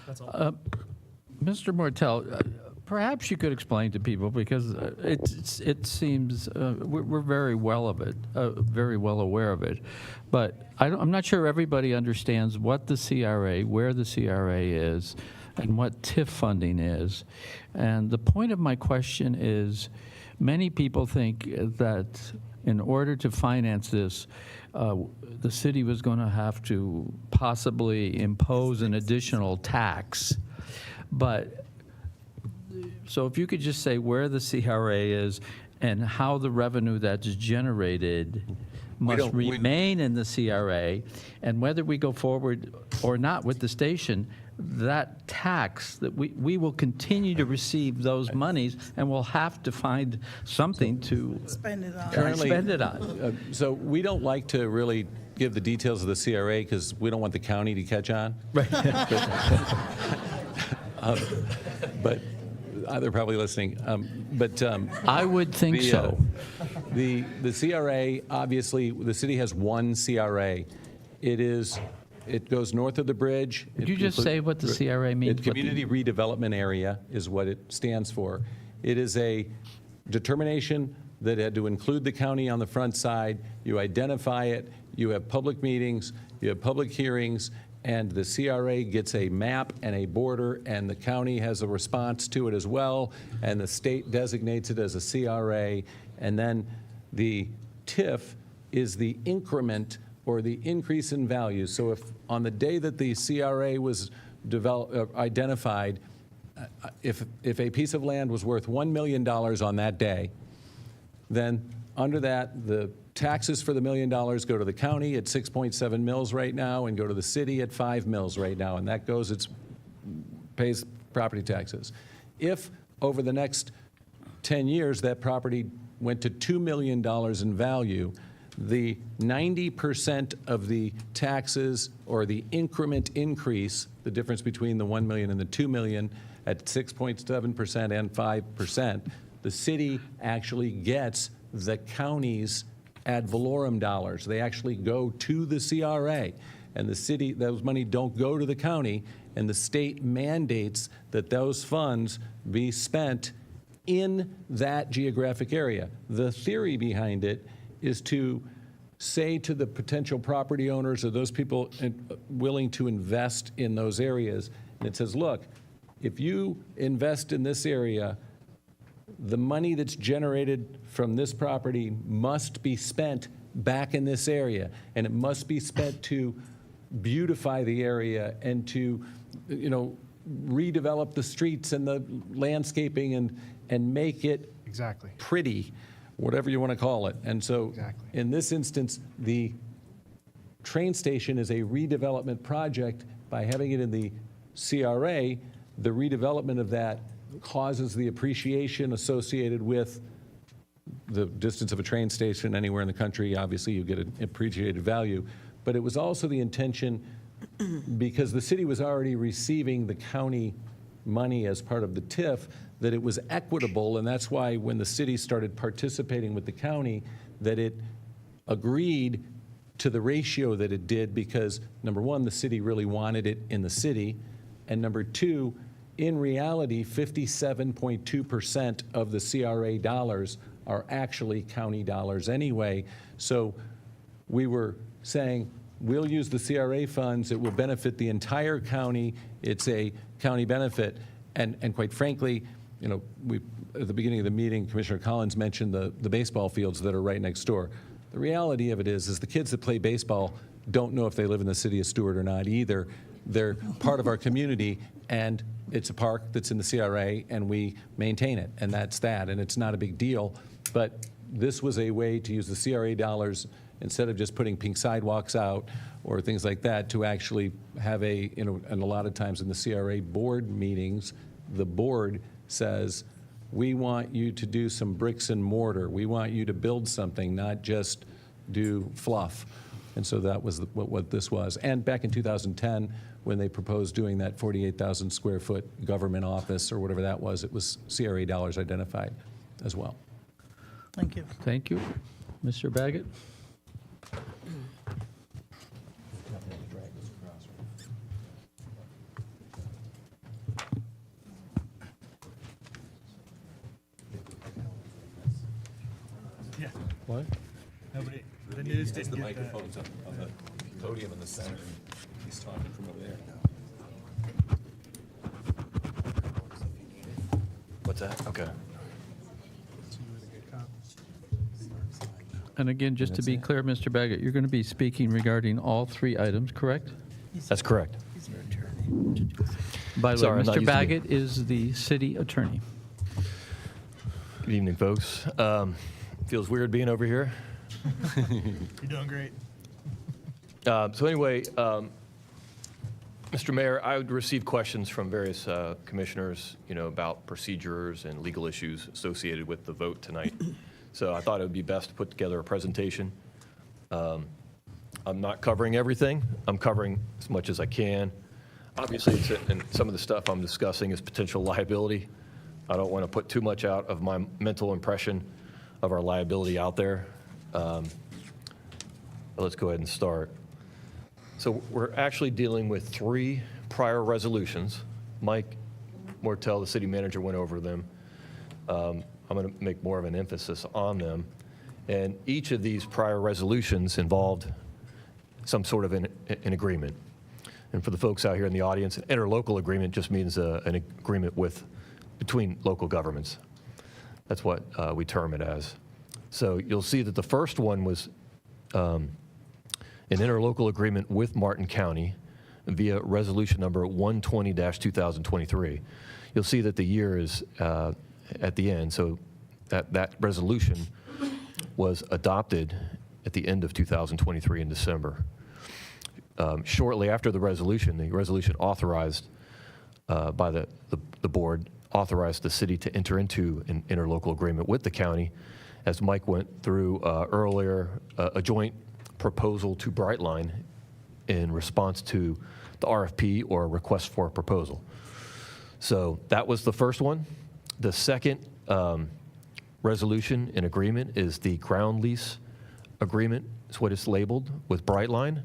That's all. Mr. Mortel, Perhaps you could explain to people, because it seems we're very well aware of it, but I'm not sure everybody understands what the CRA, where the CRA is, and what TIF funding is. And the point of my question is, many people think that in order to finance this, the city was going to have to possibly impose an additional tax. But so if you could just say where the CRA is and how the revenue that's generated must remain in the CRA, and whether we go forward or not with the station, that tax, that we will continue to receive those monies, and we'll have to find something to Spend it on. spend it on. So we don't like to really give the details of the CRA because we don't want the county to catch on. Right. But they're probably listening. I would think so. The CRA, obviously, the city has one CRA. It goes north of the bridge. Could you just say what the CRA means? Community Redevelopment Area is what it stands for. It is a determination that had to include the county on the front side. You identify it, you have public meetings, you have public hearings, and the CRA gets a map and a border, and the county has a response to it as well, and the state designates it as a CRA, and then the TIF is the increment or the increase in value. So if on the day that the CRA was identified, if a piece of land was worth $1 million on that day, then under that, the taxes for the $1 million go to the county at 6.7 mils right now and go to the city at 5 mils right now, and that goes, pays property taxes. If over the next 10 years that property went to $2 million in value, the 90% of the taxes or the increment increase, the difference between the 1 million and the 2 million at 6.7% and 5%, the city actually gets the county's ad valorem dollars. They actually go to the CRA, and the city, those money don't go to the county, and the state mandates that those funds be spent in that geographic area. The theory behind it is to say to the potential property owners or those people willing to invest in those areas, and it says, look, if you invest in this area, the money that's generated from this property must be spent back in this area, and it must be spent to beautify the area and to, redevelop the streets and the landscaping and make it pretty, whatever you want to call it. And so in this instance, the train station is a redevelopment project. By having it in the CRA, the redevelopment of that causes the appreciation associated with the distance of a train station anywhere in the country. Obviously, you get an appreciated value. But it was also the intention, because the city was already receiving the county money as part of the TIF, that it was equitable, and that's why when the city started participating with the county, that it agreed to the ratio that it did, because number one, the city really wanted it in the city, and number two, in reality, 57.2% of the CRA dollars are actually county dollars anyway. So we were saying, we'll use the CRA funds, it will benefit the entire county, it's a county benefit. And quite frankly, at the beginning of the meeting, Commissioner Collins mentioned the baseball fields that are right next door. The reality of it is the kids that play baseball don't know if they live in the city of Stuart or not either. They're part of our community, and it's a park that's in the CRA, and we maintain it, and that's that, and it's not a big deal. But this was a way to use the CRA dollars, instead of just putting pink sidewalks out or things like that, to actually have and a lot of times in the CRA board meetings, the board says, we want you to do some bricks and mortar. We want you to build something, not just do fluff. And so that was what this was. And back in 2010, when they proposed doing that 48,000 square foot government office or whatever that was, it was CRA dollars identified as well. Thank you. Thank you. Mr. Baggett? What? Nobody, the news didn't get that. microphone's on the podium in the center. He's talking from over there. What's that? Okay. And again, just to be clear, Mr. Baggett, you're going to be speaking regarding all 3 items, correct? That's correct. By the Sorry, way, I'm not Mr. used to being- Baggett is the city attorney. Good evening, folks. Feels weird being over here. You're doing great. So anyway, Mr. Mayor, I would receive questions from various commissioners, about procedures and legal issues associated with the vote tonight. So I thought it would be best to put together a presentation. I'm not covering everything. I'm covering as much as I can. Obviously, and some of the stuff I'm discussing is potential liability. I don't want to put too much out of my mental impression of our liability out there. Let's go ahead and start. So we're actually dealing with 3 prior resolutions. Mike Mortel, the city manager, went over them. I'm going to make more of an emphasis on them. And each of these prior resolutions involved some sort of an agreement. And for the folks out here in the audience, an interlocal agreement just means an agreement between local governments. That's what we term it as. So you'll see that the first one was an interlocal agreement with Martin County via resolution number 120-2023. You'll see that the year is at the end, so that resolution was adopted at the end of 2023 in December. Shortly after the resolution authorized by the board authorized the city to enter into an interlocal agreement with the county, as Mike went through earlier, a joint proposal to Brightline in response to the RFP, or request for a proposal. So that was the first one. The second resolution and agreement is the ground lease agreement, is what it's labeled, with Brightline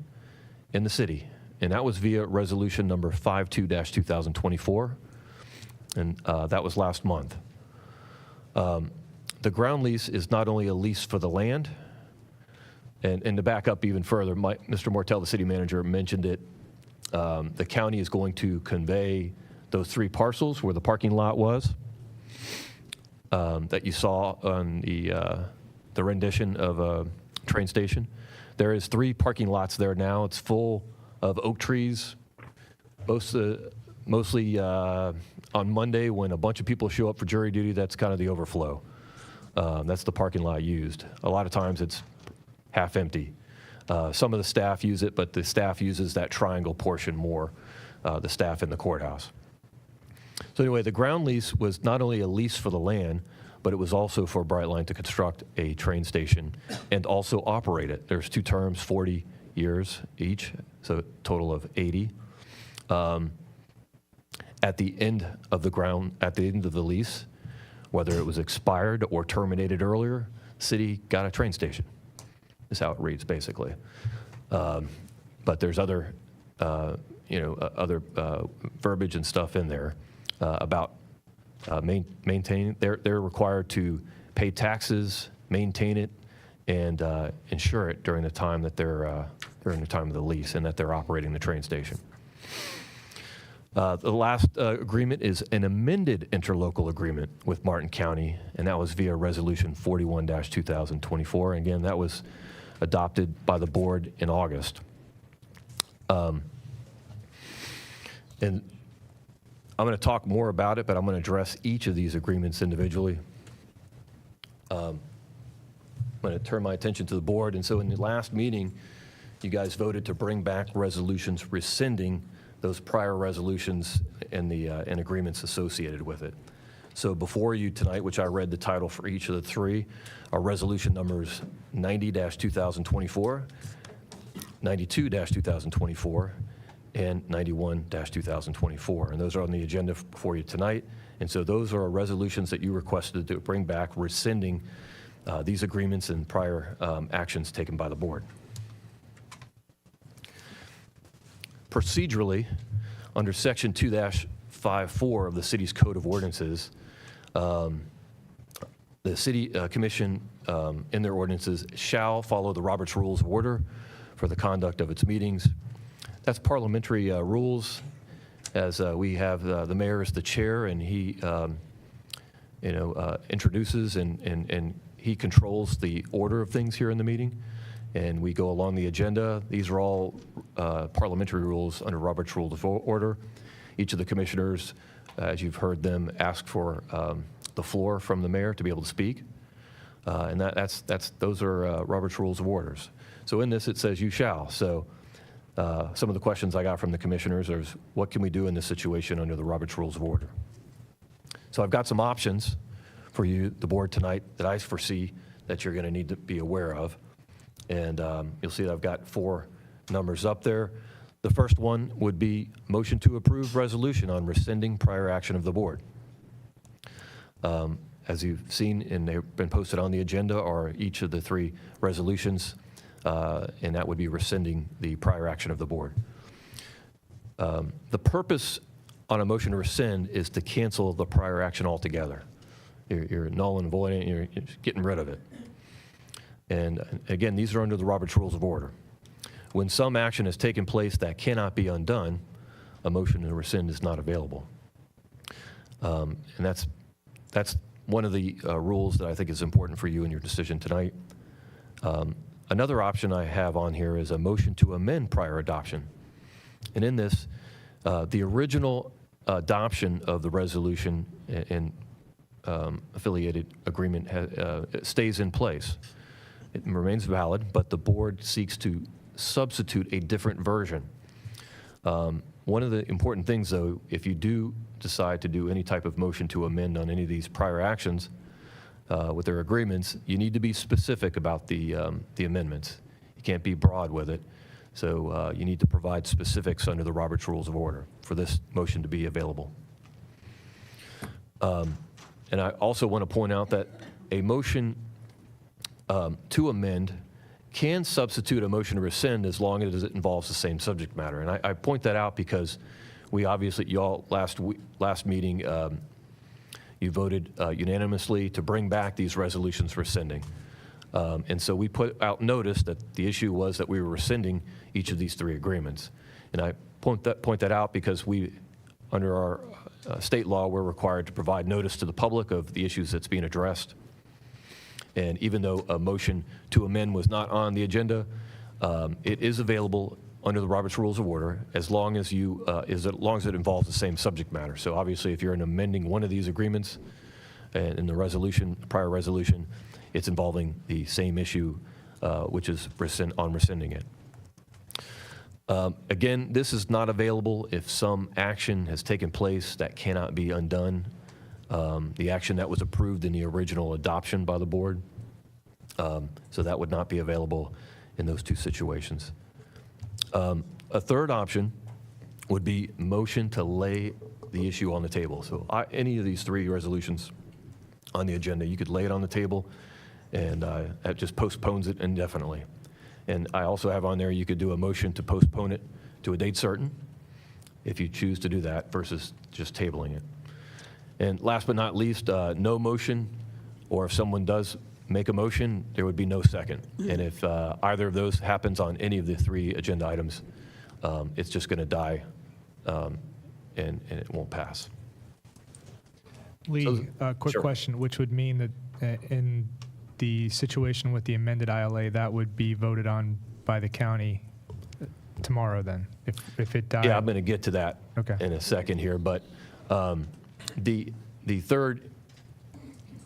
in the city. And that was via resolution number 52-2024. And that was last month. The ground lease is not only a lease for the land, and to back up even further, Mr. Mortel, the city manager, mentioned it. The county is going to convey those 3 parcels where the parking lot was that you saw on the rendition of a train station. There is 3 parking lots there now. It's full of oak trees. Mostly on Monday, when a bunch of people show up for jury duty, that's kind of the overflow. That's the parking lot used. A lot of times it's half empty. Some of the staff use it, but the staff uses that triangle portion more, the staff in the courthouse. So anyway, the ground lease was not only a lease for the land, but it was also for Brightline to construct a train station and also operate it. There's 2 terms, 40 years each, so a total of 80. At the end of the lease, whether it was expired or terminated earlier, city got a train station. Is how it reads, basically. But there's other, other verbiage and stuff in there about maintaining. They're required to pay taxes, maintain it, and insure it during the time that during the time of the lease and that they're operating the train station. The last agreement is an amended interlocal agreement with Martin County, and that was via Resolution 41-2024. Again, that was adopted by the board in August. And I'm going to talk more about it, but I'm going to address each of these agreements individually. I'm going to turn my attention to the board. And so in the last meeting, you guys voted to bring back resolutions rescinding those prior resolutions and and agreements associated with it. So before you tonight, which I read the title for each of the 3, are resolution numbers 90-2024, 92-2024, and 91-2024. And those are on the agenda for you tonight. And so those are resolutions that you requested to bring back, rescinding these agreements and prior actions taken by the board. Procedurally, under Section 2-54 of the city's Code of Ordinances, The city commission, in their ordinances, shall follow the Roberts Rules of Order for the conduct of its meetings. That's parliamentary rules, as we have the mayor as the chair, and he, introduces and he controls the order of things here in the meeting. And we go along the agenda. These are all parliamentary rules under Robert's Rules of Order. Each of the commissioners, as you've heard them, ask for the floor from the mayor to be able to speak. And those are Robert's Rules of Orders. So in this, it says you shall. So some of the questions I got from the commissioners is, what can we do in this situation under the Robert's Rules of Order? So I've got some options for you, the board, tonight that I foresee that you're going to need to be aware of. And you'll see that I've got 4 numbers up there. The first one would be motion to approve resolution on rescinding prior action of the board. As you've seen, and they've been posted on the agenda, are each of the 3 resolutions, and that would be rescinding the prior action of the board. The purpose on a motion to rescind is to cancel the prior action altogether. You're null and void, and you're getting rid of it. And again, these are under the Robert's Rules of Order. When some action has taken place that cannot be undone, a motion to rescind is not available. And that's one of the rules that I think is important for you in your decision tonight. Another option I have on here is a motion to amend prior adoption. And in this, the original adoption of the resolution and affiliated agreement stays in place. It remains valid, but the board seeks to substitute a different version. One of the important things, though, if you do decide to do any type of motion to amend on any of these prior actions with their agreements, you need to be specific about the amendments. You can't be broad with it. So you need to provide specifics under the Robert's Rules of Order for this motion to be available. And I also want to point out that a motion to amend can substitute a motion to rescind as long as it involves the same subject matter. And I point that out because we obviously, y'all, last meeting, you voted unanimously to bring back these resolutions rescinding. And so we put out notice that the issue was that we were rescinding each of these 3 agreements. And I point that out because we, under our state law, we're required to provide notice to the public of the issues that's being addressed. And even though a motion to amend was not on the agenda, it is available under the Robert's Rules of Order as long as it involves the same subject matter. So obviously, if you're amending one of these agreements and in the prior resolution, it's involving the same issue, which is rescinding it. Again, this is not available if some action has taken place that cannot be undone. The action that was approved in the original adoption by the board. So that would not be available in those 2 situations. A third option would be motion to lay the issue on the table. So any of these 3 resolutions on the agenda, you could lay it on the table, and that just postpones it indefinitely. And I also have on there, you could do a motion to postpone it to a date certain if you choose to do that versus just tabling it. And last but not least, no motion, or if someone does make a motion, there would be no second. And if either of those happens on any of the 3 agenda items, it's just going to die and it won't pass. Lee, quick Sure. question, which would mean that in the situation with the amended ILA, that would be voted on by the county tomorrow then, if it died? Yeah, I'm going to get to that Okay. in a second here, but the third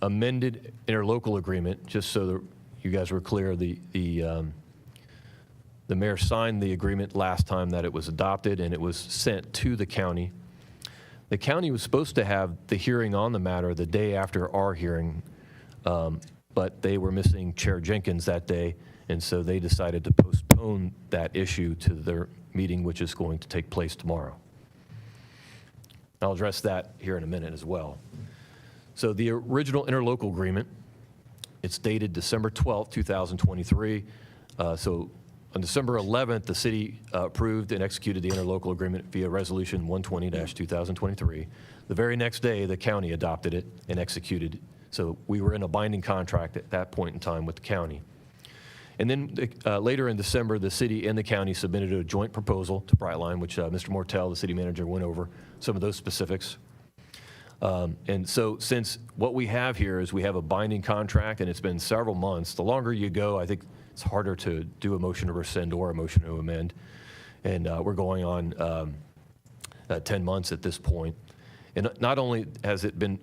amended interlocal agreement, just so that you guys were clear, the mayor signed the agreement last time that it was adopted, and it was sent to the county. The county was supposed to have the hearing on the matter the day after our hearing, but they were missing Chair Jenkins that day, and so they decided to postpone that issue to their meeting, which is going to take place tomorrow. I'll address that here in a minute as well. So the original interlocal agreement, it's dated December 12th, 2023. So on December 11th, the city approved and executed the interlocal agreement via Resolution 120-2023. The very next day, the county adopted it and executed So we were in a binding contract at that point in time with the county. And then later in December, the city and the county submitted a joint proposal to Brightline, which Mr. Mortel, the city manager, went over some of those specifics. And so since what we have here is we have a binding contract and it's been several months, the longer you go, I think it's harder to do a motion to rescind or a motion to amend. And we're going on 10 months at this point. And not only has it been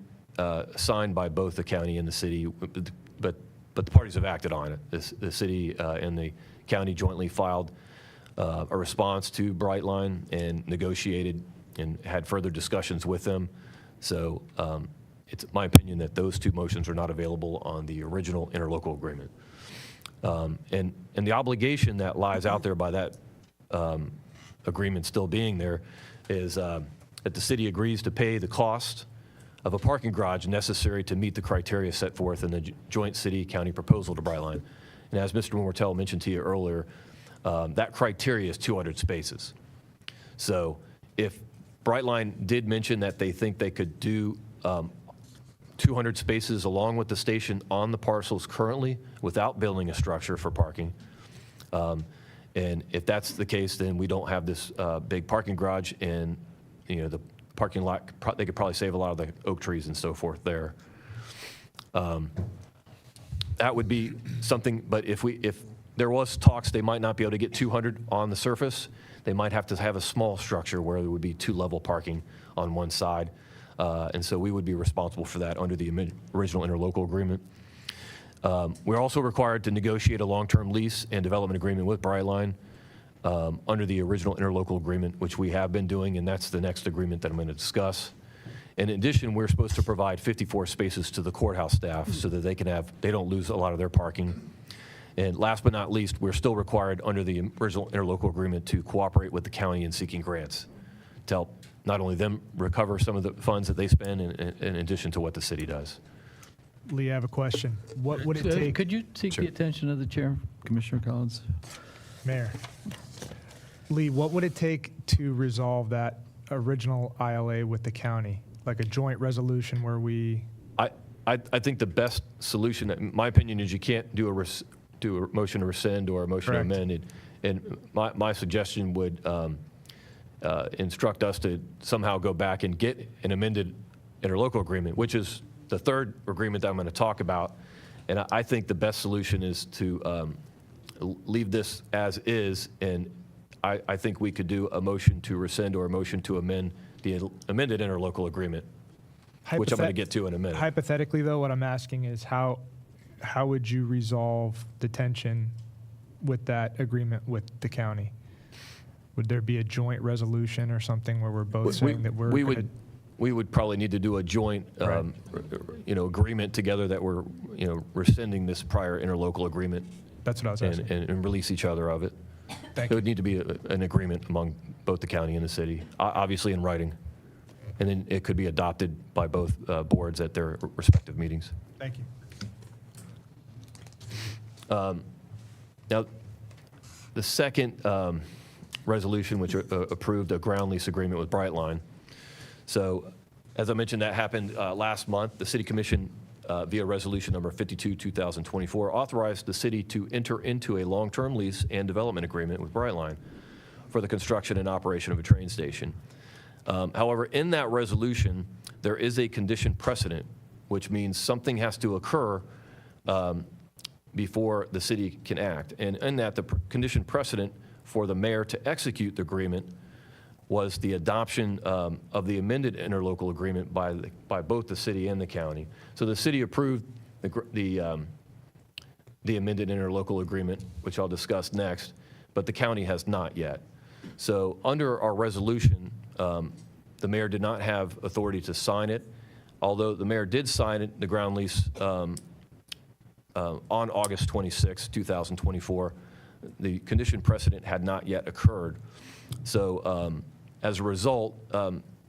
signed by both the county and the city, but the parties have acted on it. The city and the county jointly filed a response to Brightline and negotiated and had further discussions with them. So it's my opinion that those two motions are not available on the original interlocal agreement. And the obligation that lies out there by that agreement still being there is that the city agrees to pay the cost of a parking garage necessary to meet the criteria set forth in the joint city-county proposal to Brightline. And as Mr. Mortel mentioned to you earlier, that criteria is 200 spaces. So if Brightline did mention that they think they could do 200 spaces along with the station on the parcels currently without building a structure for parking, and if that's the case, then we don't have this big parking garage, and the parking lot, they could probably save a lot of the oak trees and so forth there. That would be something, but if there was talks, they might not be able to get 200 on the surface. They might have to have a small structure where there would be two-level parking on one side. And so we would be responsible for that under the original interlocal agreement. We're also required to negotiate a long-term lease and development agreement with Brightline under the original interlocal agreement, which we have been doing, and that's the next agreement that I'm going to discuss. In addition, we're supposed to provide 54 spaces to the courthouse staff so that they don't lose a lot of their parking. And last but not least, we're still required under the original interlocal agreement to cooperate with the county in seeking grants to help not only them recover some of the funds that they spend in addition to what the city does. Lee, I have a question. What would it take? Could you seek the attention of the chair, Commissioner Collins? Mayor. Lee, what would it take to resolve that original ILA with the county? Like a joint resolution where we... I think the best solution, in my opinion, is you can't do a motion to rescind or a motion to amend. And my suggestion would instruct us to somehow go back and get an amended interlocal agreement, which is the third agreement that I'm going to talk about. And I think the best solution is to leave this as is, and I think we could do a motion to rescind or a motion to amend the amended interlocal agreement, which I'm going to get to in a minute. Hypothetically, though, what I'm asking is how would you resolve the tension with that agreement with the county? Would there be a joint resolution or something where we're both saying that we would probably need to do a joint, agreement together that we're, rescinding this prior interlocal agreement. That's what I was asking. And release each other of it. Thank It would need to be an agreement among both the county and the city, obviously in writing. And then it could be adopted by both boards at their respective meetings. Thank you. Now, the second resolution, which approved a ground lease agreement with Brightline. So, as I mentioned, that happened last month. The City Commission, via Resolution Number 52, 2024, authorized the city to enter into a long-term lease and development agreement with Brightline for the construction and operation of a train station. However, in that resolution, there is a condition precedent, which means something has to occur before the city can act. And in that, the condition precedent for the mayor to execute the agreement was the adoption of the amended interlocal agreement by both the city and the county. So the city approved the amended interlocal agreement, which I'll discuss next, but the county has not yet. So under our resolution, the mayor did not have authority to sign it, although the mayor did sign it, the ground lease, on August 26, 2024. The condition precedent had not yet occurred. So as a result,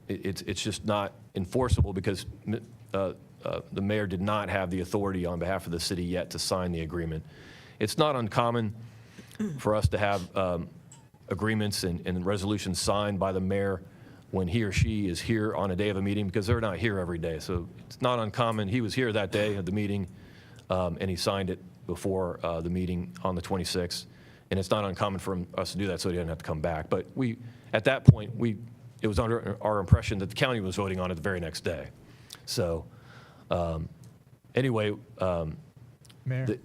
it's just not enforceable because the mayor did not have the authority on behalf of the city yet to sign the agreement. It's not uncommon for us to have agreements and resolutions signed by the mayor when he or she is here on a day of a meeting, because they're not here every day. So it's not uncommon. He was here that day at the meeting, and he signed it before the meeting on the 26th. And it's not uncommon for us to do that so he didn't have to come back. But at that point, it was under our impression that the county was voting on it the very next day. So anyway. Mayor?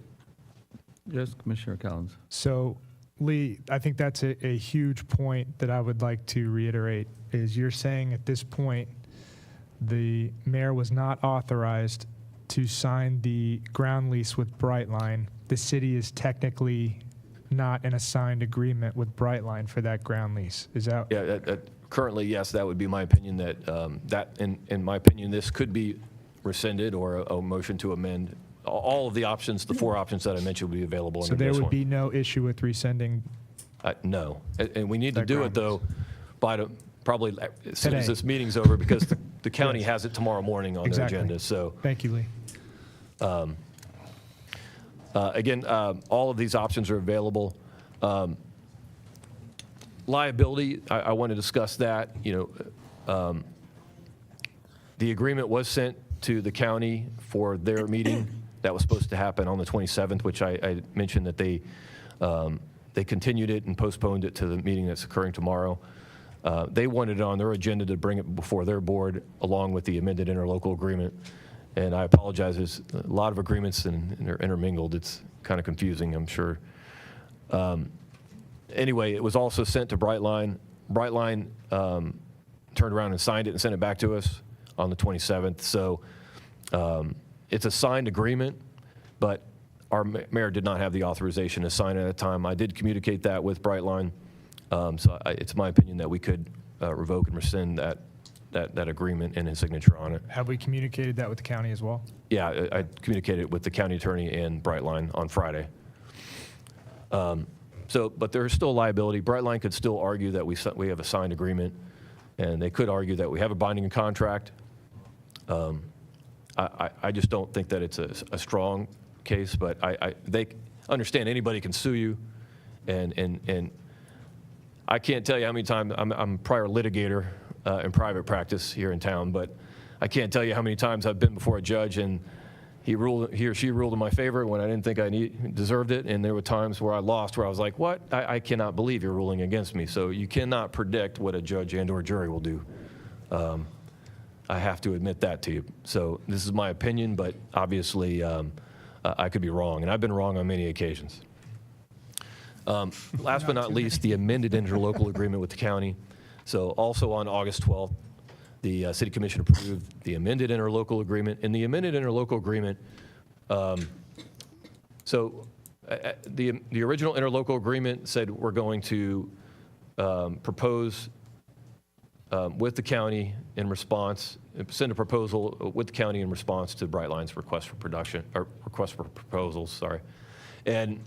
Yes, Commissioner Collins. So, Lee, I think that's a huge point that I would like to reiterate, is you're saying at this point, the mayor was not authorized to sign the ground lease with Brightline. The city is technically not in a signed agreement with Brightline for that ground lease. Is that? Yeah, currently, yes, that would be my opinion, that in my opinion, this could be rescinded or a motion to amend. All of the options, the 4 options that I mentioned, would be available So under there this would one. be no issue with rescinding? No, and we need to that do it, ground though, probably as soon as Today. this meeting's over, because the county Yes. has it tomorrow morning on Exactly. their agenda, so. Thank you, Lee. Again, all of these options are available. Liability, I want to discuss that. The agreement was sent to the county for their meeting that was supposed to happen on the 27th, which I mentioned that they continued it and postponed it to the meeting that's occurring tomorrow. They wanted it on their agenda to bring it before their board along with the amended interlocal agreement. And I apologize, there's a lot of agreements and they're intermingled. It's kind of confusing, I'm sure. Anyway, it was also sent to Brightline. Brightline turned around and signed it and sent it back to us on the 27th. So it's a signed agreement, but our mayor did not have the authorization to sign it at the time. I did communicate that with Brightline. So it's my opinion that we could revoke and rescind that agreement and his signature on it. Have we communicated that with the county as well? Yeah, I communicated with the county attorney and Brightline on Friday. But there's still liability. Brightline could still argue that we have a signed agreement, and they could argue that we have a binding contract. I just don't think that it's a strong case, but they understand anybody can sue you, and I can't tell you how many times I'm a prior litigator in private practice here in town, but I can't tell you how many times I've been before a judge and he or she ruled in my favor when I didn't think I deserved it, and there were times where I lost, where I was like, what? I cannot believe you're ruling against me. So you cannot predict what a judge and or jury will do. I have to admit that to you. So this is my opinion, but obviously I could be wrong, and I've been wrong on many occasions. Last but not least, the amended interlocal agreement with the county. So also on August 12th, the City Commission approved the amended interlocal agreement. In the amended interlocal agreement, the original interlocal agreement said we're going to propose with the county in response, send a proposal with the county in response to Brightline's request for proposals, sorry. And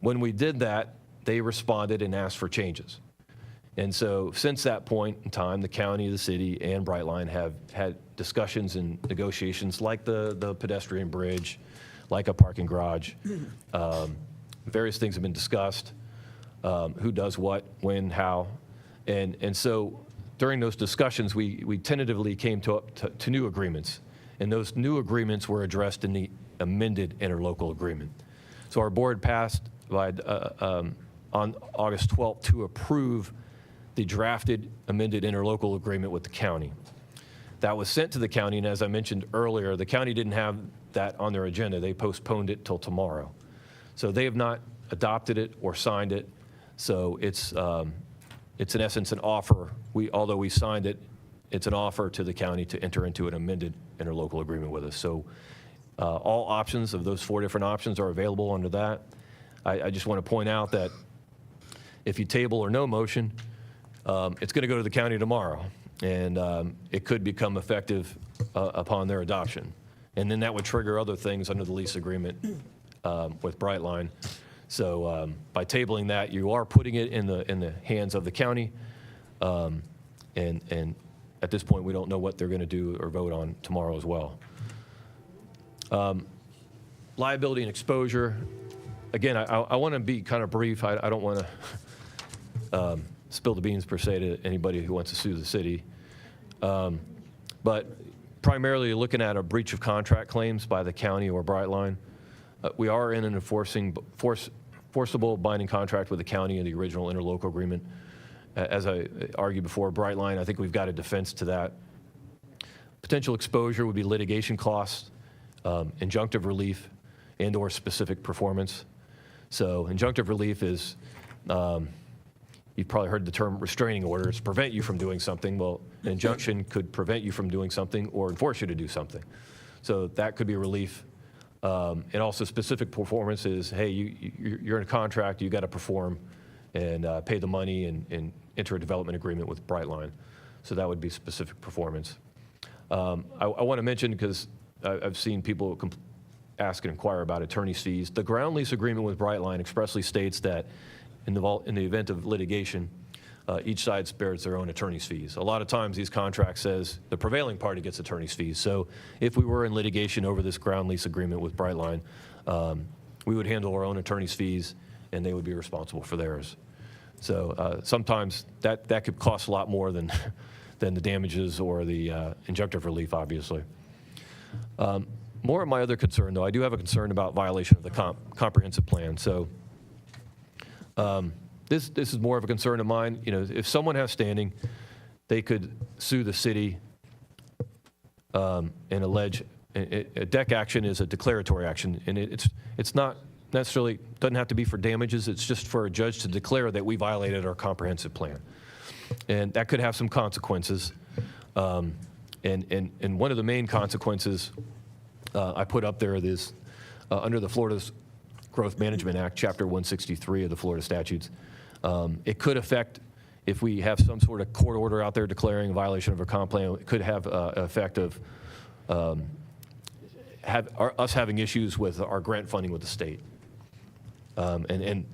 when we did that, they responded and asked for changes. And so since that point in time, the county, the city, and Brightline have had discussions and negotiations like the pedestrian bridge, like a parking garage. Various things have been discussed, who does what, when, how. And so during those discussions, we tentatively came to new agreements. And those new agreements were addressed in the amended interlocal agreement. So our board passed on August 12th to approve the drafted amended interlocal agreement with the county. That was sent to the county, and as I mentioned earlier, the county didn't have that on their agenda. They postponed it till tomorrow. So they have not adopted it or signed it. So it's in essence an offer. Although we signed it, it's an offer to the county to enter into an amended interlocal agreement with us. So all options of those 4 different options are available under that. I just want to point out that if you table or no motion, it's going to go to the county tomorrow, and it could become effective upon their adoption. And then that would trigger other things under the lease agreement with Brightline. So by tabling that, you are putting it in the hands of the county, and at this point, we don't know what they're going to do or vote on tomorrow as well. Liability and exposure. Again, I want to be kind of brief. I don't want to spill the beans per se to anybody who wants to sue the city. But primarily looking at a breach of contract claims by the county or Brightline. We are in an forcible binding contract with the county in the original interlocal agreement. As I argued before, Brightline, I think we've got a defense to that. Potential exposure would be litigation costs, injunctive relief, and/or specific performance. So injunctive relief is, you've probably heard the term restraining orders, prevent you from doing something. Well, an injunction could prevent you from doing something or enforce you to do something. So that could be relief. And also specific performance is, hey, you're in a contract, you got to perform and pay the money and enter a development agreement with Brightline. So that would be specific performance. I want to mention, because I've seen people ask and inquire about attorney's fees. The ground lease agreement with Brightline expressly states that in the event of litigation, each side bears their own attorney's fees. A lot of times these contracts says the prevailing party gets attorney's fees. So if we were in litigation over this ground lease agreement with Brightline, we would handle our own attorney's fees and they would be responsible for theirs. So sometimes that could cost a lot more than the damages or the injunctive relief, obviously. More of my other concern, though, I do have a concern about violation of the comprehensive plan. So this is more of a concern of mine. You know, if someone has standing, they could sue the city and allege a deck action is a declaratory action, and it's not necessarily, doesn't have to be for damages. It's just for a judge to declare that we violated our comprehensive plan, and that could have some consequences. And one of the main consequences I put up there is under the Florida's Growth Management Act, Chapter 163 of the Florida statutes. It could affect, if we have some sort of court order out there declaring a violation of our comp plan, it could have an effect of us having issues with our grant funding with the state. And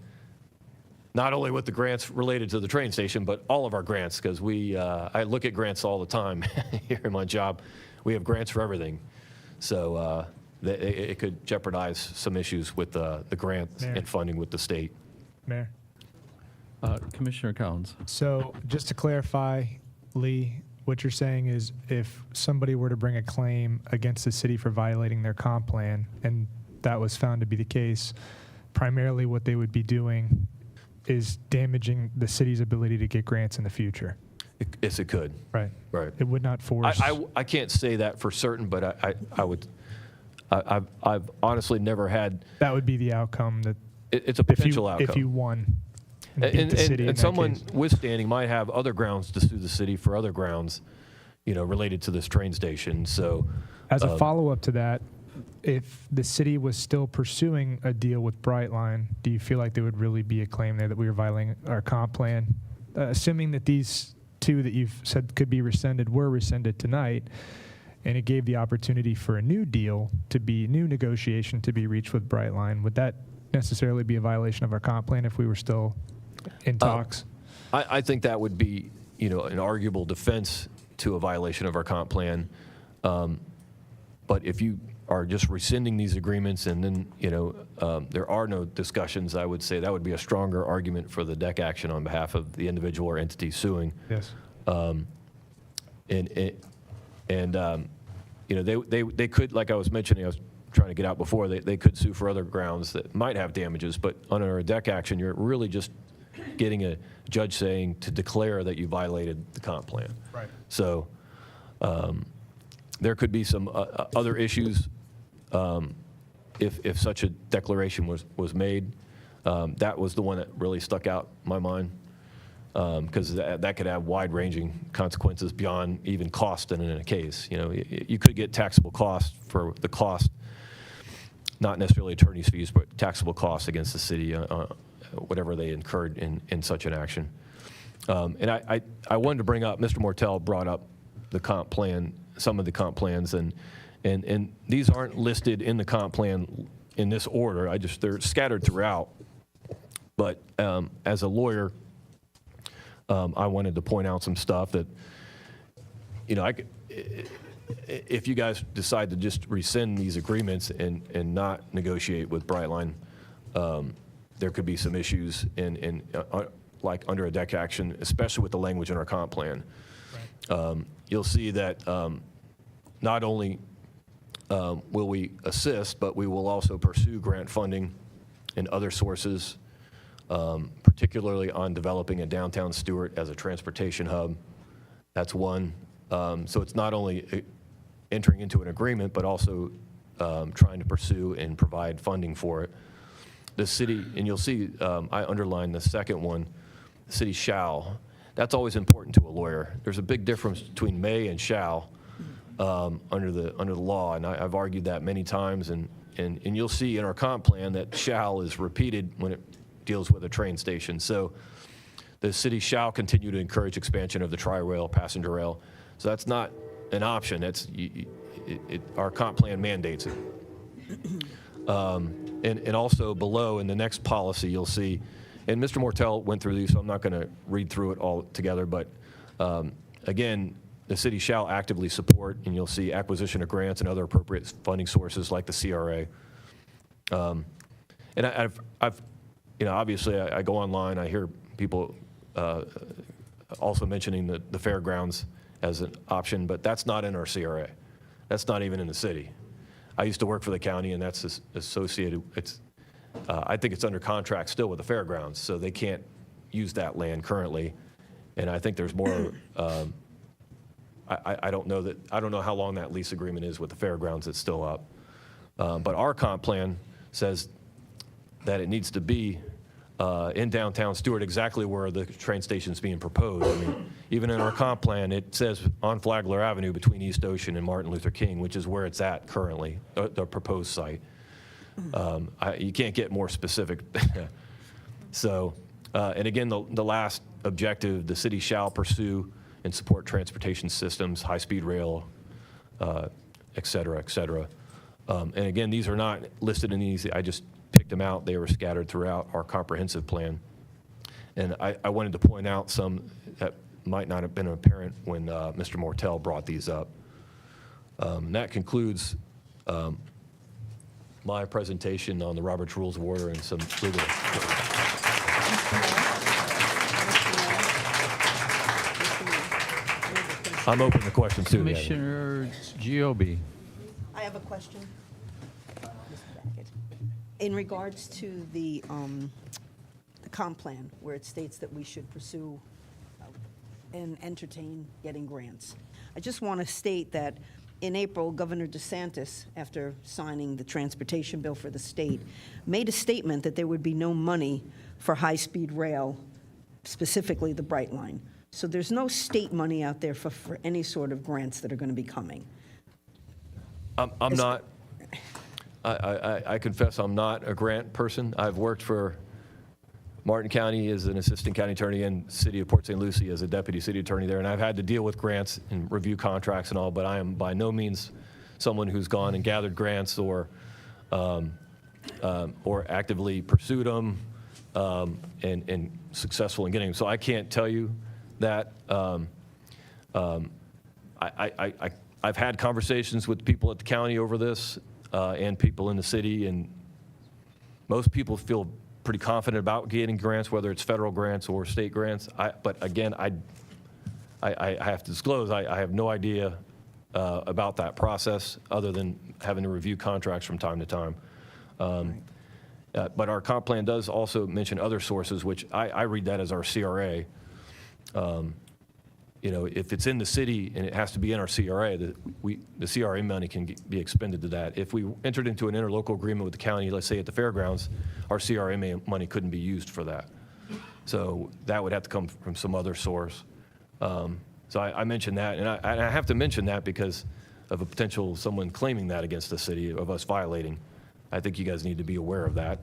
not only with the grants related to the train station, but all of our grants, because I look at grants all the time here in my job. We have grants for everything. So it could jeopardize some issues with the grants and funding with the state. Mayor. Commissioner Collins. So just to clarify, Lee, what you're saying is if somebody were to bring a claim against the city for violating their comp plan, and that was found to be the case, primarily what they would be doing is damaging the city's ability to get grants in the future. Yes, it could. Right. Right. It would not force. I can't say that for certain, but I would. I've honestly never had. That would be the outcome. That it's a potential outcome if you won. And beat the city in that someone case. withstanding might have other grounds to sue the city for other grounds, related to this train station. So, as a follow-up to that, if the city was still pursuing a deal with Brightline, do you feel like there would really be a claim there that we were violating our comp plan? Assuming that these two that you've said could be rescinded were rescinded tonight, and it gave the opportunity for a new deal new negotiation to be reached with Brightline, would that necessarily be a violation of our comp plan if we were still in talks? I think that would be, an arguable defense to a violation of our comp plan. But if you are just rescinding these agreements and then, there are no discussions, I would say that would be a stronger argument for the deck action on behalf of the individual or entity suing. Yes. They could, like I was mentioning, I was trying to get out before, they could sue for other grounds that might have damages, but under a deck action, you're really just getting a judge saying to declare that you violated the comp plan. Right. So there could be some other issues if such a declaration was made. That was the one that really stuck out in my mind, because that could have wide-ranging consequences beyond even cost in a case. You could get taxable cost for the cost, not necessarily attorney's fees, but taxable costs against the city, whatever they incurred in such an action. And I wanted to bring up, Mr. Mortel brought up the comp plan, some of the comp plans, and these aren't listed in the comp plan in this order. They're scattered throughout. But as a lawyer, I wanted to point out some stuff that, if you guys decide to just rescind these agreements and not negotiate with Brightline, there could be some issues like under a deck action, especially with the language in our comp plan. You'll see that not only will we assist, but we will also pursue grant funding and other sources, particularly on developing a downtown Stuart as a transportation hub. That's one. So it's not only entering into an agreement, but also trying to pursue and provide funding for it. The city, and you'll see I underlined the second one, the city shall. That's always important to a lawyer. There's a big difference between may and shall under the law, and I've argued that many times, and you'll see in our comp plan that shall is repeated when it deals with a train station. So the city shall continue to encourage expansion of the tri-rail, passenger rail. So that's not an option. That's our comp plan mandates it. And also below in the next policy, you'll see, and Mr. Mortel went through these, so I'm not going to read through it all together, but again, the city shall actively support, and you'll see acquisition of grants and other appropriate funding sources like the CRA. And I've obviously I go online, I hear people also mentioning the fairgrounds as an option, but that's not in our CRA. That's not even in the city. I used to work for the county, and that's associated, I think it's under contract still with the fairgrounds, so they can't use that land currently. And I think there's more, I don't know how long that lease agreement is with the fairgrounds. It's still up. But our comp plan says that it needs to be in downtown Stuart, exactly where the train station's being proposed. I mean, even in our comp plan, it says on Flagler Avenue between East Ocean and Martin Luther King, which is where it's at currently, the proposed site. You can't get more specific. So, and again, the last objective, the city shall pursue and support transportation systems, high-speed rail, et cetera, et cetera. And again, these are not listed in these. I just picked them out. They were scattered throughout our comprehensive plan. And I wanted to point out some that might not have been apparent when Mr. Mortel brought these up. That concludes my presentation on the Roberts Rules of Order and some legal. I'm open to questions too. Commissioner Giobbe. I have a question. Mr. Brackett. In regards to the comp plan, where it states that we should pursue and entertain getting grants, I just want to state that in April, Governor DeSantis, after signing the transportation bill for the state, made a statement that there would be no money for high-speed rail, specifically the Brightline. So there's no state money out there for any sort of grants that are going to be coming. I'm not, I confess I'm not a grant person. I've worked for Martin County as an assistant county attorney and City of Port St. Lucie as a deputy city attorney there, and I've had to deal with grants and review contracts and all, but I am by no means someone who's gone and gathered grants or actively pursued them and successful in getting them. So I can't tell you that. I've had conversations with people at the county over this and people in the city, and most people feel pretty confident about getting grants, whether it's federal grants or state grants. But again, I have to disclose, I have no idea about that process other than having to review contracts from time to time. But our comp plan does also mention other sources, which I read that as our CRA. If it's in the city and it has to be in our CRA, the CRA money can be expended to that. If we entered into an interlocal agreement with the county, let's say at the fairgrounds, our CRA money couldn't be used for that. So that would have to come from some other source. So I mentioned that, and I have to mention that because of a potential someone claiming that against the city of us violating. I think you guys need to be aware of that.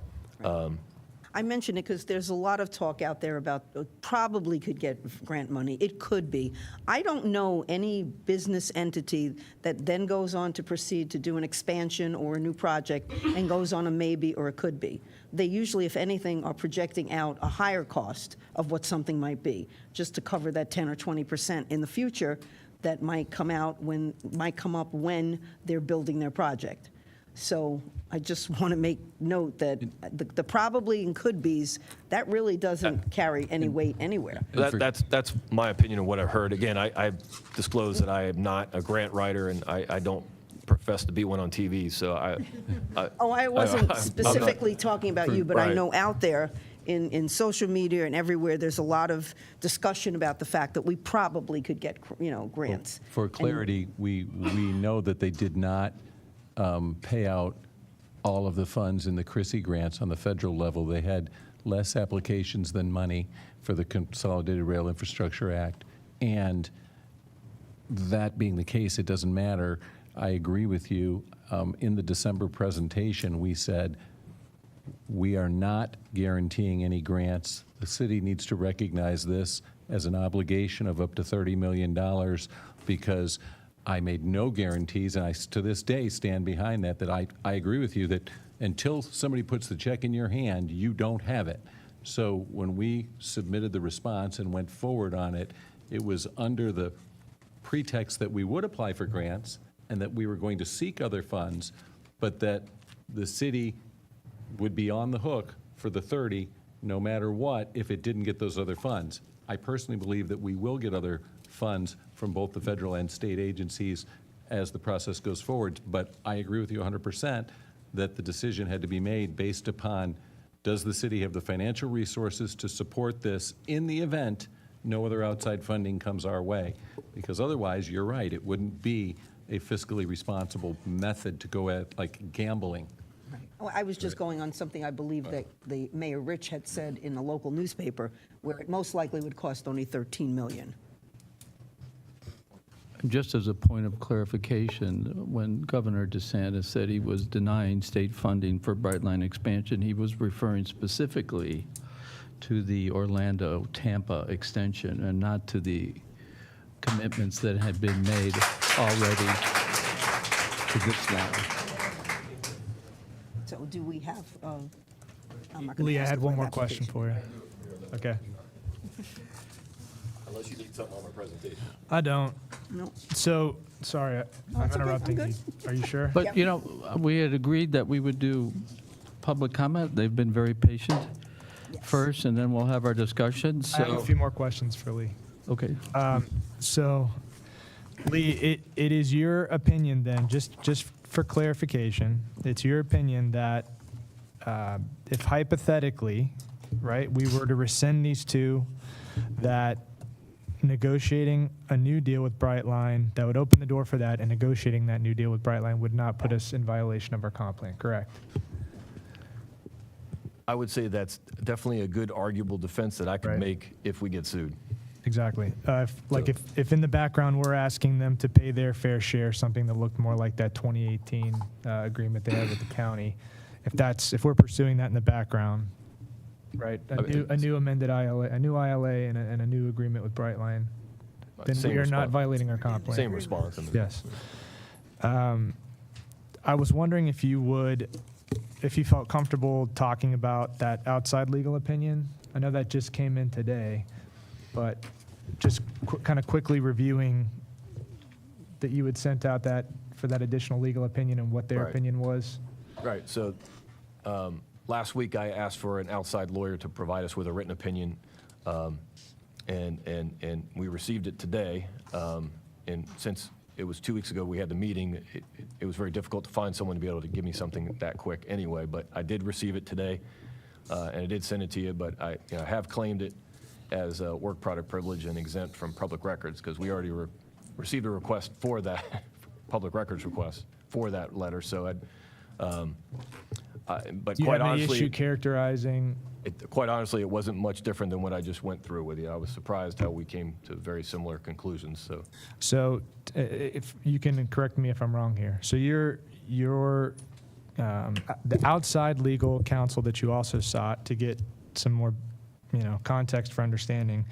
I mention it because there's a lot of talk out there about probably could get grant money. It could be. I don't know any business entity that then goes on to proceed to do an expansion or a new project and goes on a maybe or a could be. They usually, if anything, are projecting out a higher cost of what something might be, just to cover that 10 or 20% in the future that might come up when they're building their project. So I just want to make note that the probably and could be's, that really doesn't carry any weight anywhere. That's my opinion of what I've heard. Again, I disclose that I am not a grant writer, and I don't profess to be one on TV, so I wasn't specifically talking about you, but I Right. know out there in social media and everywhere, there's a lot of discussion about the fact that we probably could get, grants. For clarity, we know that they did not pay out all of the funds in the Chrissy grants on the federal level. They had less applications than money for the Consolidated Rail Infrastructure Act. And that being the case, it doesn't matter. I agree with you. In the December presentation, we said, we are not guaranteeing any grants. The city needs to recognize this as an obligation of up to $30 million because I made no guarantees, and I, to this day, stand behind that I agree with you that until somebody puts the check in your hand, you don't have it. So when we submitted the response and went forward on it, it was under the pretext that we would apply for grants and that we were going to seek other funds, but that the city would be on the hook for the 30 no matter what if it didn't get those other funds. I personally believe that we will get other funds from both the federal and state agencies as the process goes forward, but I agree with you 100% that the decision had to be made based upon, does the city have the financial resources to support this in the event no other outside funding comes our way? Because otherwise, you're right, it wouldn't be a fiscally responsible method to go at, like gambling. Oh, I was just going on something I believe that the Mayor Rich had said in the local newspaper, where it most likely would cost only $13 million. Just as a point of clarification, when Governor DeSantis said he was denying state funding for Brightline expansion, he was referring specifically to the Orlando-Tampa extension and not to the commitments that had been made already to this line. So do we have, I'm not gonna Lee, I ask had for one an more question application. for you. Okay. Unless you need something on my presentation. I don't. No. So, sorry, I'm it's okay, interrupting I'm you. good. Are you sure? But, you know, we had agreed that we would do public comment. They've been very patient first, and then we'll have our discussion. I have a So, few more questions for Lee. okay. So, Lee, it is your opinion then, just for clarification, it's your opinion that if hypothetically, right, we were to rescind these two, that negotiating a new deal with Brightline, that would open the door for that, and negotiating that new deal with Brightline would not put us in violation of our comp plan, correct? I would say that's definitely a good arguable defense that I could Right. make if we get sued. Exactly. If in the background we're asking them to pay their fair share, something that looked more like that 2018 agreement they had with the county, if we're pursuing that in the background, right, a new amended ILA, a new ILA, and a new agreement with Brightline, then Same we are not response. violating our comp plan. Same response. Yes. I was wondering if you felt comfortable talking about that outside legal opinion. I know that just came in today, but just kind of quickly reviewing that you had sent out for that additional legal opinion and what their Right. opinion was. Right, so last week I asked for an outside lawyer to provide us with a written opinion, and we received it today. And since it was 2 weeks ago we had the meeting, it was very difficult to find someone to be able to give me something that quick anyway, but I did receive it today, and I did send it to you, but I have claimed it as a work product privilege and exempt from public records, because we already received a request for that, public records request for that letter, so but Do you quite have any honestly, issue characterizing? quite honestly, it wasn't much different than what I just went through with you. I was surprised how we came to very similar conclusions, so. So if you can correct me if I'm wrong here. So the outside legal counsel that you also sought to get some more, context for understanding,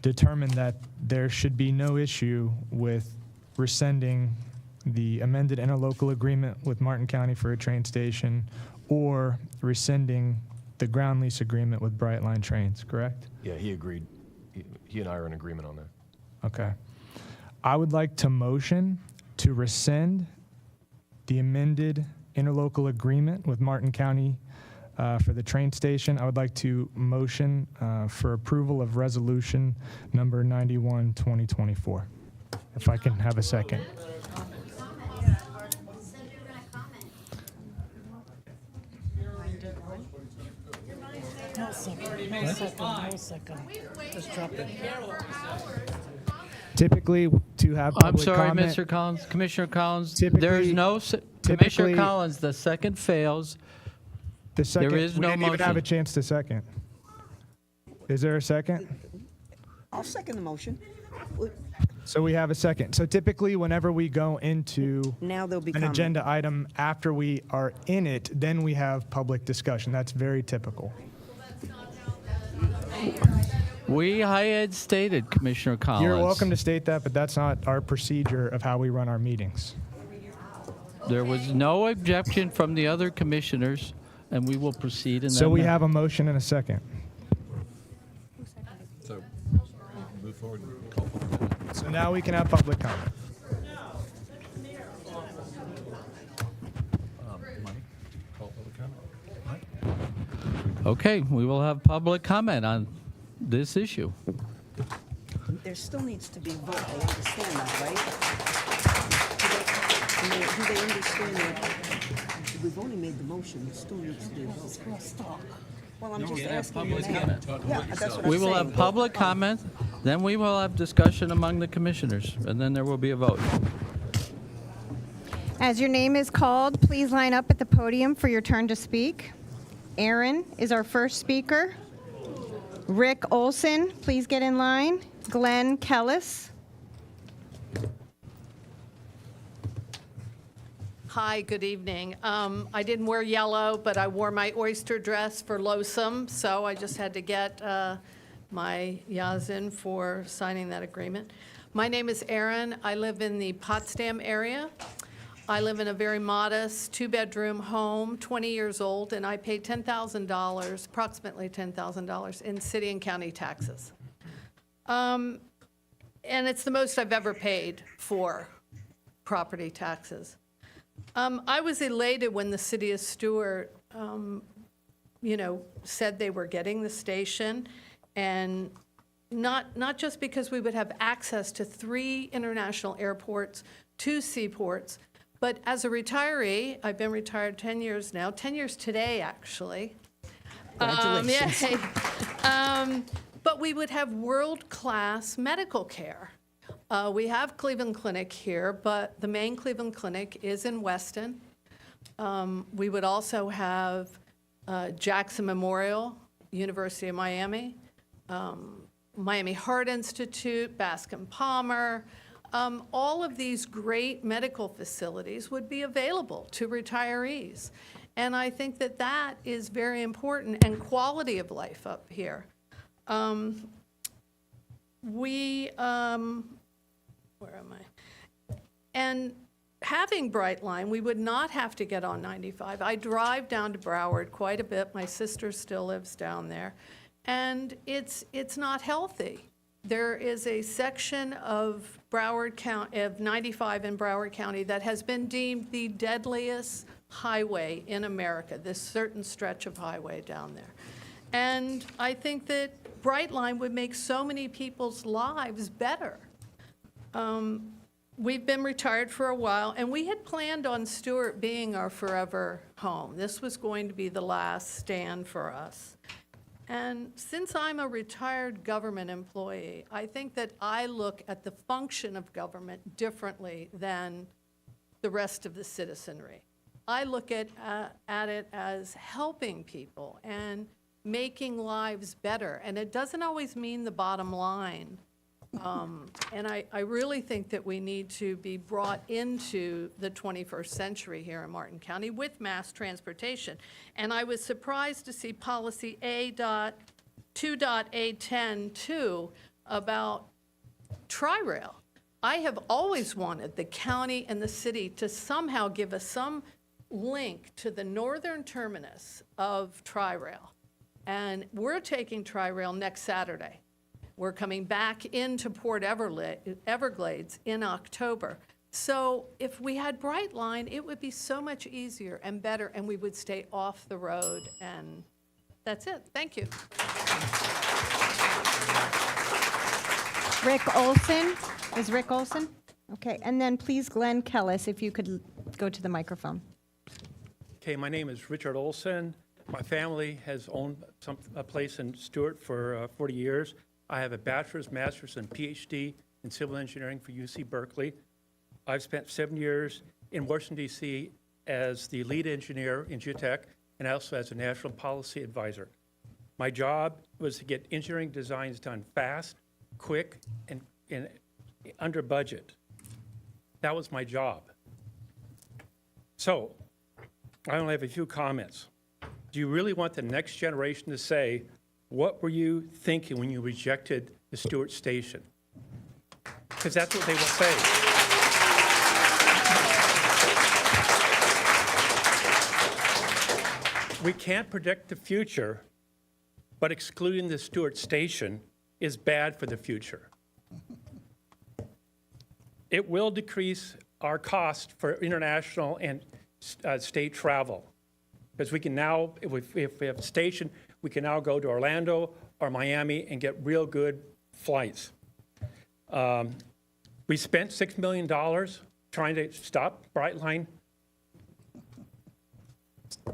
determined that there should be no issue with rescinding the amended interlocal agreement with Martin County for a train station or rescinding the ground lease agreement with Brightline Trains, correct? Yeah, he agreed. He and I are in agreement on that. Okay. I would like to motion to rescind the amended interlocal agreement with Martin County for the train station. I would like to motion for approval of resolution number 91, 2024. If I can have a second. No second. Just drop it. Typically, to have I'm public sorry, comment, Mr. Collins, Commissioner Collins, Typically- there's no, Commissioner typically- Collins, the second fails. the second, there is we no didn't even have a motion. chance to second. Is there a second? I'll second the motion. So we have a second. So typically, whenever we go into Now there'll be an comment. agenda item after we are in it, then we have public discussion. That's very typical. I had stated, Commissioner Collins. You're welcome to state that, but that's not our procedure of how we run our meetings. There was no objection from the other commissioners, and we will proceed in that So we manner. have a motion and a second. So move forward and call for the amendment. So now we can have public comment. Mike, call public comment. Okay, we will have public comment on this issue. There still needs to be a vote, they understand that, right? Do they understand that we've only made the motion, there still needs to be a vote? Well, I'm just asking you now. Yeah, that's what I'm We will saying. have public comment, then we will have discussion among the commissioners, and then there will be a vote. As your name is called, please line up at the podium for your turn to speak. Aaron is our first speaker. Rick Olson, please get in line. Glenn Kellis. Hi, good evening. I didn't wear yellow, but I wore my oyster dress for LOSUM, so I just had to get my yas in for signing that agreement. My name is Erin. I live in the Potsdam area. I live in a very modest two-bedroom home, 20 years old, and I pay $10,000, approximately $10,000 in city and county taxes. And it's the most I've ever paid for property taxes. I was elated when the city of Stuart, said they were getting the station, and not just because we would have access to 3 international airports, 2 seaports, but as a retiree, I've been retired 10 years now, 10 years today, actually. Congratulations. Yay. But we would have world-class medical care. We have Cleveland Clinic here, but the main Cleveland Clinic is in Weston. We would also have Jackson Memorial, University of Miami, Miami Heart Institute, Bascom Palmer. All of these great medical facilities would be available to retirees. And I think that that is very important, and quality of life up here. Where am I? And having Brightline, we would not have to get on 95. I drive down to Broward quite a bit. My sister still lives down there. And it's not healthy. There is a section of Broward County, of 95 in Broward County, that has been deemed the deadliest highway in America, this certain stretch of highway down there. And I think that Brightline would make so many people's lives better. We've been retired for a while, and we had planned on Stuart being our forever home. This was going to be the last stand for us. And since I'm a retired government employee, I think that I look at the function of government differently than the rest of the citizenry. I look at it as helping people and making lives better. And it doesn't always mean the bottom line. And I really think that we need to be brought into the 21st century here in Martin County with mass transportation. And I was surprised to see policy A.2.A10.2 about Tri-Rail. I have always wanted the county and the city to somehow give us some link to the northern terminus of Tri-Rail. And we're taking Tri-Rail next Saturday. We're coming back into Port Everglades in October. So if we had Brightline, it would be so much easier and better, and we would stay off the road, and that's it. Thank you. Rick Olson. Is Rick Olson? Okay, and then please Glenn Kellis, if you could go to the microphone. Okay, my name is Richard Olson. My family has owned a place in Stuart for 40 years. I have a bachelor's, master's, and PhD in civil engineering for UC Berkeley. I've spent 7 years in Washington, D.C. as the lead engineer in geotech and also as a national policy advisor. My job was to get engineering designs done fast, quick, and under budget. That was my job. So, I only have a few comments. Do you really want the next generation to say, what were you thinking when you rejected the Stuart station? Because that's what they will say. We can't predict the future, but excluding the Stuart station is bad for the future. It will decrease our cost for international and state travel. Because we can now, if we have a station, we can now go to Orlando or Miami and get real good flights. We spent $6 million trying to stop Brightline.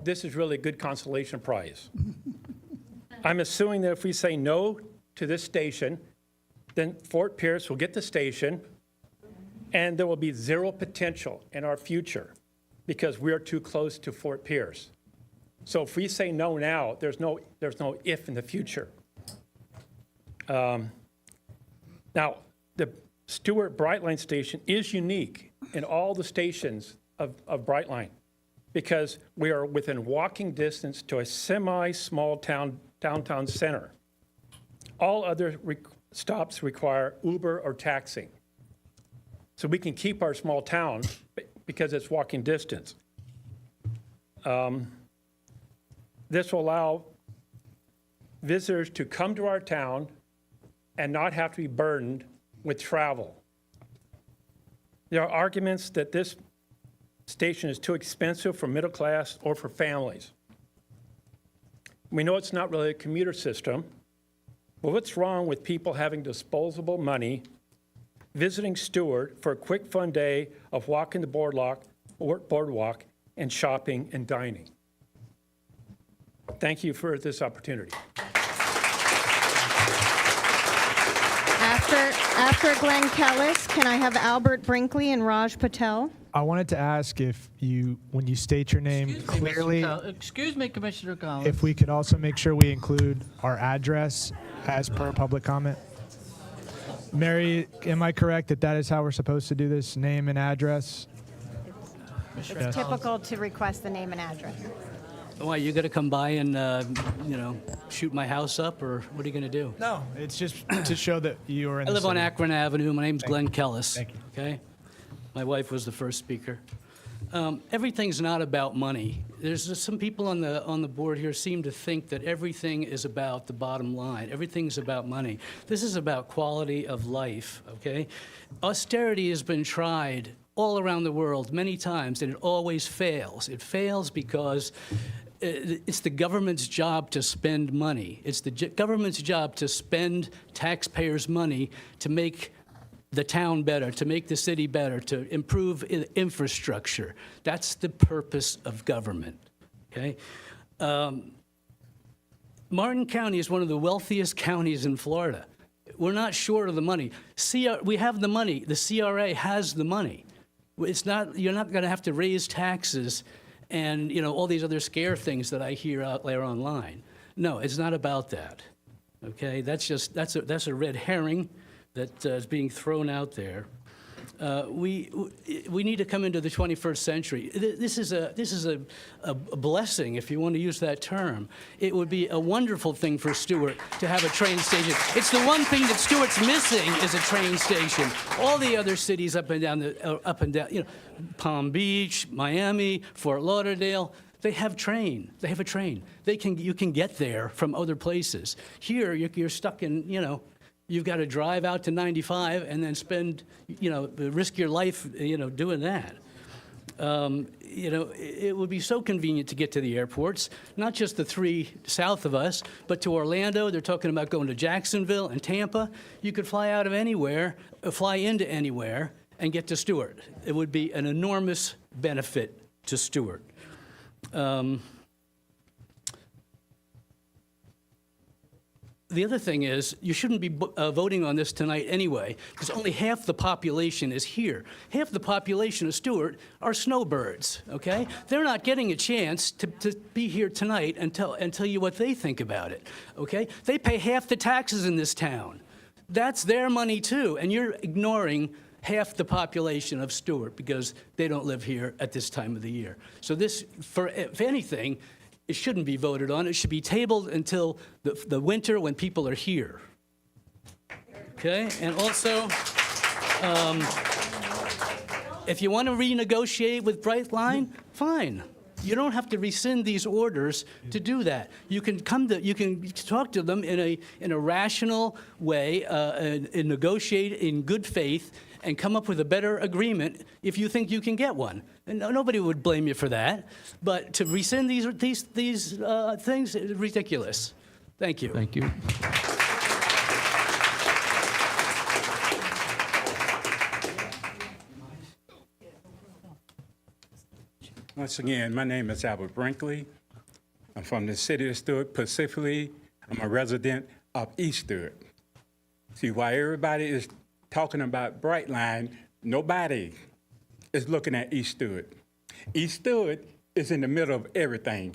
This is really a good consolation prize. I'm assuming that if we say no to this station, then Fort Pierce will get the station, and there will be zero potential in our future because we are too close to Fort Pierce. So if we say no now, there's no if in the future. Now, the Stuart Brightline station is unique in all the stations of Brightline because we are within walking distance to a semi-small town downtown center. All other stops require Uber or taxi. So we can keep our small town because it's walking distance. This will allow visitors to come to our town and not have to be burdened with travel. There are arguments that this station is too expensive for middle class or for families. We know it's not really a commuter system, but what's wrong with people having disposable money, visiting Stuart for a quick fun day of walking the boardwalk and shopping and dining? Thank you for this opportunity. After Glenn Kellis, can I have Albert Brinkley and Raj Patel? I wanted to ask if you, when you state your name clearly, Excuse me, Commissioner Collins. if we could also make sure we include our address as per public comment. Mary, am I correct that that is how we're supposed to do this, name and address? It's typical to request the name and address. Why, you got to come by and, shoot my house up, or what are you going to do? No, it's just to show that you are in I the live on city. Akron Avenue. My name's Glenn Kellis. Thank you. Okay? My wife was the first speaker. Everything's not about money. There's just some people on the board here seem to think that everything is about the bottom line. Everything's about money. This is about quality of life, okay? Austerity has been tried all around the world many times, and it always fails. It fails because it's the government's job to spend money. It's the government's job to spend taxpayers' money to make the town better, to make the city better, to improve infrastructure. That's the purpose of government, okay? Martin County is one of the wealthiest counties in Florida. We're not short of the money. We have the money. The CRA has the money. You're not going to have to raise taxes and all these other scare things that I hear out there online. No, it's not about that. Okay, that's a red herring that is being thrown out there. We need to come into the 21st century. This is a blessing, if you want to use that term. It would be a wonderful thing for Stuart to have a train station. It's the one thing that Stuart's missing is a train station. All the other cities up and down, Palm Beach, Miami, Fort Lauderdale, they have train. They have a train. You can get there from other places. Here, you're stuck in, You've got to drive out to 95 and then spend, risk your life, doing that. It would be so convenient to get to the airports, not just the 3 south of us, but to Orlando. They're talking about going to Jacksonville and Tampa. You could fly out of anywhere, fly into anywhere, and get to Stuart. It would be an enormous benefit to Stuart. The other thing is, you shouldn't be voting on this tonight anyway, because only half the population is here. Half the population of Stuart are snowbirds, okay? They're not getting a chance to be here tonight and tell you what they think about it, okay? They pay half the taxes in this town. That's their money too, and you're ignoring half the population of Stuart because they don't live here at this time of the year. So this, if anything, it shouldn't be voted on. It should be tabled until the winter when people are here. Okay? And also, if you want to renegotiate with Brightline, fine. You don't have to rescind these orders to do that. You can talk to them in a rational way and negotiate in good faith and come up with a better agreement if you think you can get one. And nobody would blame you for that. But to rescind these things is ridiculous. Thank you. Thank you. Once again, my name is Albert Brinkley. I'm from the city of Stuart. Specifically, I'm a resident of East Stuart. See, while everybody is talking about Brightline, nobody is looking at East Stuart. East Stuart is in the middle of everything.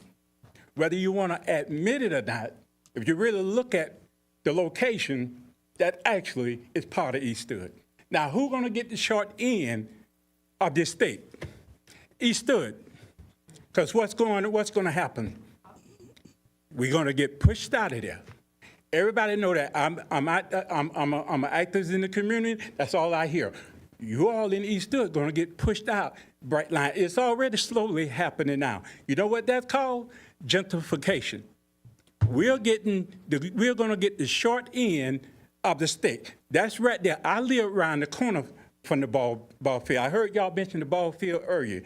Whether you want to admit it or not, if you really look at the location, that actually is part of East Stuart. Now, who's going to get the short end of this state? East Stuart. Because what's going to happen? We're going to get pushed out of there. Everybody know that I'm an activist in the community. That's all I hear. You all in East Stuart going to get pushed out. Brightline. It's already slowly happening now. You know what that's called? Gentrification. We're going to get the short end of the stick. That's right there. I live around the corner from the ball field. I heard y'all mention the ball field earlier.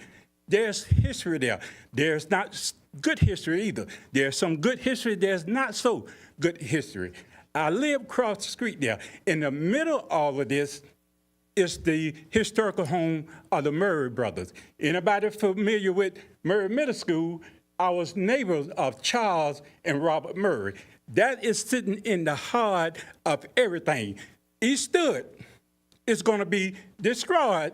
There's history there. There's not good history either. There's some good history. There's not so good history. I live across the street there. In the middle of all of this is the historical home of the Murray brothers. Anybody familiar with Murray Middle School? I was neighbors of Charles and Robert Murray. That is sitting in the heart of everything. East Stuart is going to be destroyed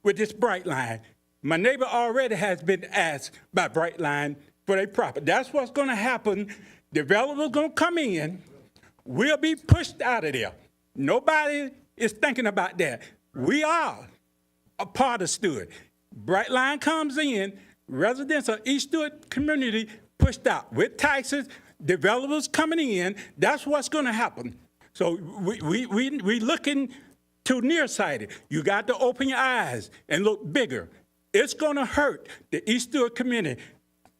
with this Brightline. My neighbor already has been asked by Brightline for their property. That's what's going to happen. Developers going to come in. We'll be pushed out of there. Nobody is thinking about that. We are a part of Stuart. Brightline comes in, residents of East Stuart community pushed out with taxes, developers coming in. That's what's going to happen. So we looking too nearsighted. You got to open your eyes and look bigger. It's going to hurt the East Stuart community.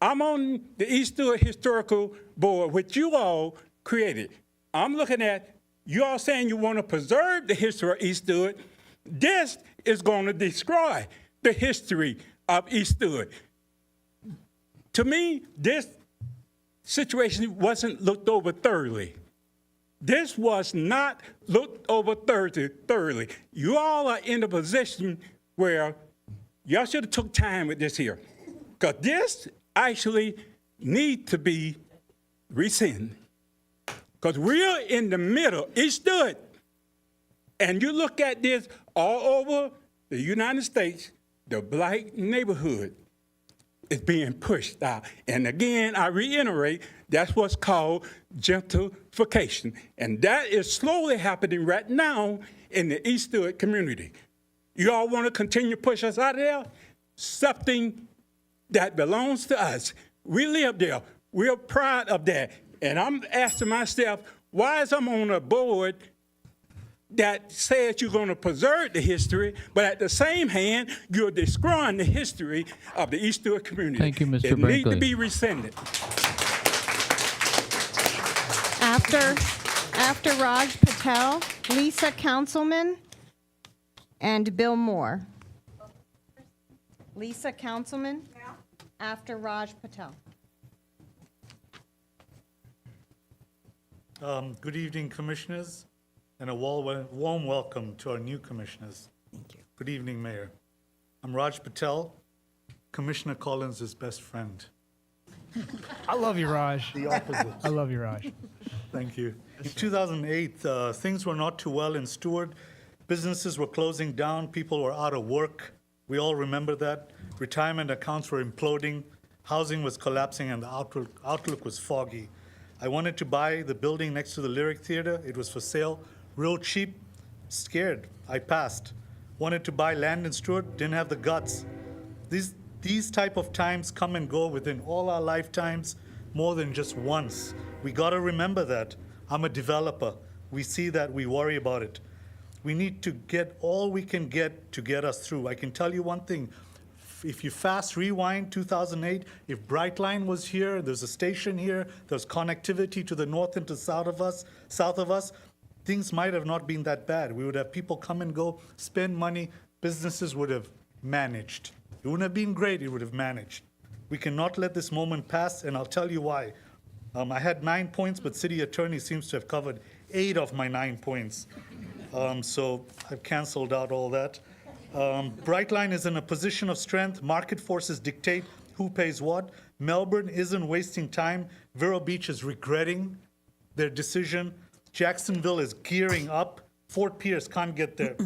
I'm on the East Stuart Historical Board, which you all created. I'm looking at you all saying you want to preserve the history of East Stuart. This is going to destroy the history of East Stuart. To me, this situation wasn't looked over thoroughly. This was not looked over thoroughly. You all are in a position where y'all should have took time with this here, because this actually need to be rescinded. Because we're in the middle, East Stuart, and you look at this all over the United States, the black neighborhood is being pushed out. And again, I reiterate, that's what's called gentrification. And that is slowly happening right now in the East Stuart community. You all want to continue to push us out of there? Something that belongs to us. We live there. We're proud of that. And I'm asking myself, why is I'm on a board that says you're going to preserve the history, but at the same hand, you're destroying the history of the East Stuart community? Thank you, Mr. It needs to Brinkley. be rescinded. After Raj Patel, Lisa Councilman, and Bill Moore. Lisa Councilman, after Raj Patel. Good evening, commissioners, and a warm welcome to our new commissioners. Thank you. Good evening, Mayor. I'm Raj Patel, Commissioner Collins' best friend. I love you, Raj. The opposite. I love you, Raj. Thank you. In 2008, things were not too well in Stuart. Businesses were closing down, people were out of work. We all remember that. Retirement accounts were imploding, housing was collapsing, and the outlook was foggy. I wanted to buy the building next to the Lyric Theater. It was for sale, real cheap, scared. I passed. Wanted to buy land in Stuart, didn't have the guts. These type of times come and go within all our lifetimes, more than just once. We gotta remember that. I'm a developer. We see that, we worry about it. We need to get all we can get to get us through. I can tell you one thing. If you fast rewind 2008, if Brightline was here, there's a station here, there's connectivity to the north and to south of us, things might have not been that bad. We would have people come and go, spend money, businesses would have managed. It wouldn't have been great, it would have managed. We cannot let this moment pass, and I'll tell you why. I had 9 points, but city attorney seems to have covered 8 of my 9 points. So I've canceled out all that. Brightline is in a position of strength. Market forces dictate who pays what. Melbourne isn't wasting time. Vero Beach is regretting their decision. Jacksonville is gearing up. Fort Pierce can't get their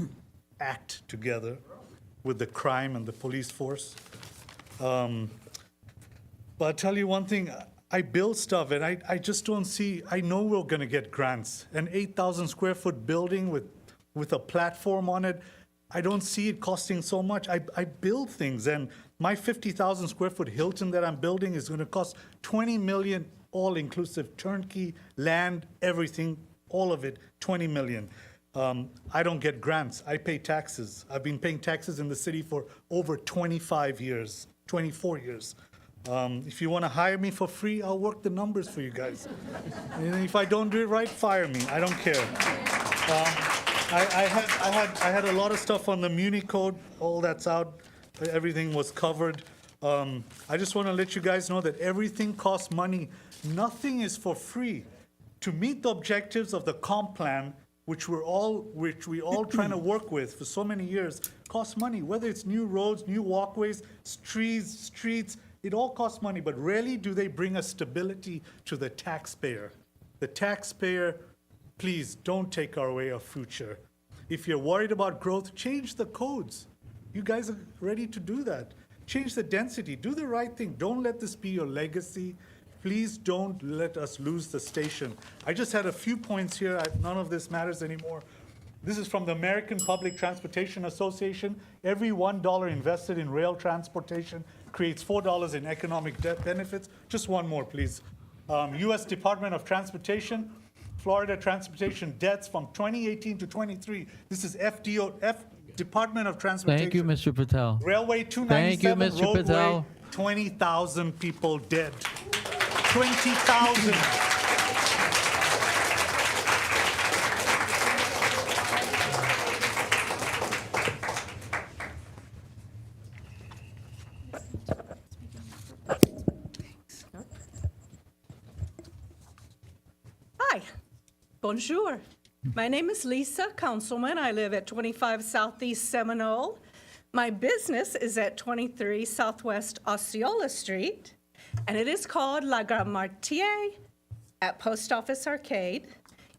act together with the crime and the police force. But I'll tell you one thing. I build stuff, and I just don't see, I know we're going to get grants. An 8,000 square foot building with a platform on it, I don't see it costing so much. I build things, and my 50,000 square foot Hilton that I'm building is going to cost $20 million, all inclusive, turnkey, land, everything, all of it, $20 million. I don't get grants. I pay taxes. I've been paying taxes in the city for over 25 years, 24 years. If you want to hire me for free, I'll work the numbers for you guys. And if I don't do it right, fire me. I don't care. I had a lot of stuff on the Muni Code. All that's out. Everything was covered. I just want to let you guys know that everything costs money. Nothing is for free. To meet the objectives of the comp plan, which we all trying to work with for so many years, costs money. Whether it's new roads, new walkways, streets, it all costs money. But rarely do they bring a stability to the taxpayer. The taxpayer, please don't take away our future. If you're worried about growth, change the codes. You guys are ready to do that. Change the density. Do the right thing. Don't let this be your legacy. Please don't let us lose the station. I just had a few points here. None of this matters anymore. This is from the American Public Transportation Association. Every $1 invested in rail transportation creates $4 in economic benefits. Just one more, please. U.S. Department of Transportation, Florida transportation deaths from 2018 to 23. This is Department of Transportation. Thank you, Mr. Patel. Railway 297, Thank you, Mr. roadway, Patel. 20,000 people dead. 20,000. Hi, bonjour. My name is Lisa Councilman. I live at 25 Southeast Seminole. My business is at 23 Southwest Osceola Street, and it is called La Grand Martier at Post Office Arcade.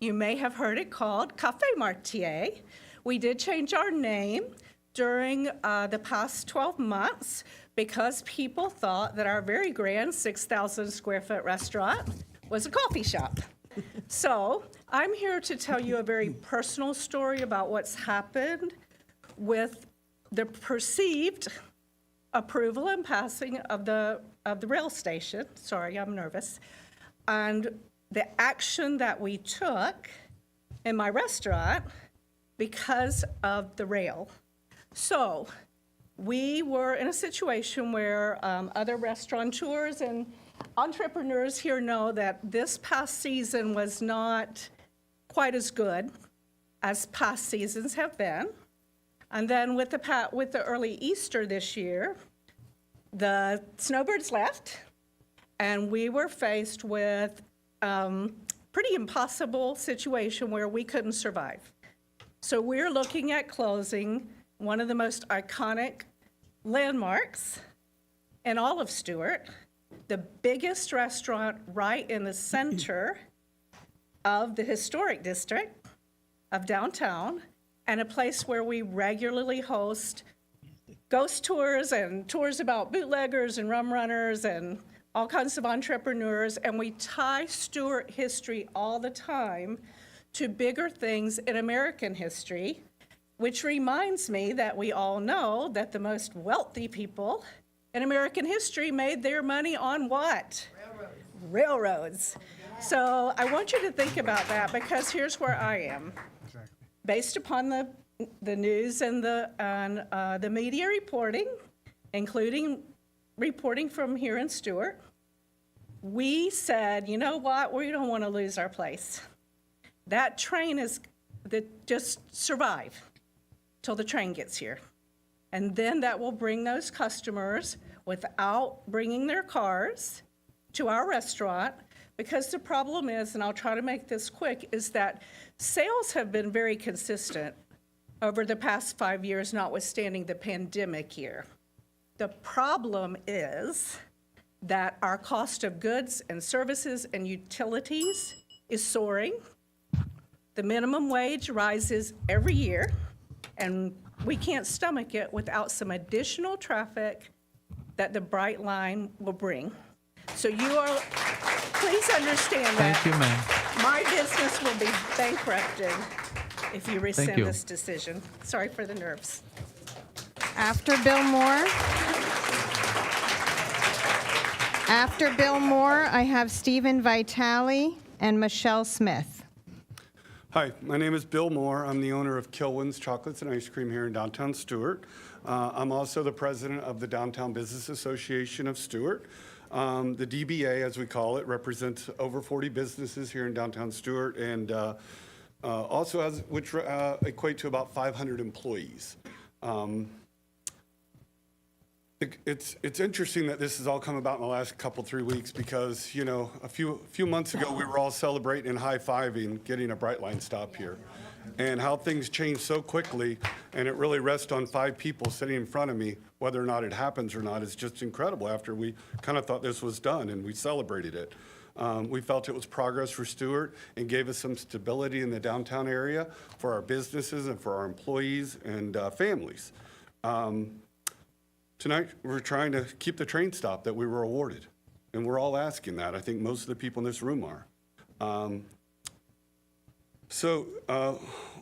You may have heard it called Café Martier. We did change our name during the past 12 months because people thought that our very grand 6,000 square foot restaurant was a coffee shop. So I'm here to tell you a very personal story about what's happened with the perceived approval and passing of the rail station. Sorry, I'm nervous. And the action that we took in my restaurant because of the rail. So we were in a situation where other restaurateurs and entrepreneurs here know that this past season was not quite as good as past seasons have been. And then with the early Easter this year, the snowbirds left, and we were faced with pretty impossible situation where we couldn't survive. So we're looking at closing one of the most iconic landmarks in all of Stuart, the biggest restaurant right in the center of the historic district of downtown, and a place where we regularly host ghost tours and tours about bootleggers and rum runners and all kinds of entrepreneurs, and we tie Stuart history all the time to bigger things in American history, which reminds me that we all know that the most wealthy people in American history made their money on what? Railroads. So I want you to think about that, because here's where I am. Based upon the news and the media reporting, including reporting from here in Stuart, we said, you know what, we don't want to lose our place. That train is just survive till the train gets here. And then that will bring those customers without bringing their cars to our restaurant, because the problem is, and I'll try to make this quick, is that sales have been very consistent over the past 5 years, notwithstanding the pandemic year. The problem is that our cost of goods and services and utilities is soaring. The minimum wage rises every year, and we can't stomach it without some additional traffic that the Brightline will bring. So please understand that. Thank you, ma'am. My business will be bankrupted if you rescind you. this decision. Sorry for the nerves. After Bill Moore, I have Stephen Vitale and Michelle Smith. Hi, my name is Bill Moore. I'm the owner of Kilwin's Chocolates and Ice Cream here in downtown Stuart. I'm also the president of the Downtown Business Association of Stuart. The DBA, as we call it, represents over 40 businesses here in downtown Stuart, and also has, which equate to about 500 employees. It's interesting that this has all come about in the last couple, 3 weeks, because, you know, a few months ago, we were all celebrating and high-fiving getting a Brightline stop here. And how things change so quickly, and it really rests on 5 people sitting in front of me. Whether or not it happens or not is just incredible after we kind of thought this was done and we celebrated it. We felt it was progress for Stuart and gave us some stability in the downtown area for our businesses and for our employees and families. Tonight, we're trying to keep the train stop that we were awarded, and we're all asking that. I think most of the people in this room are.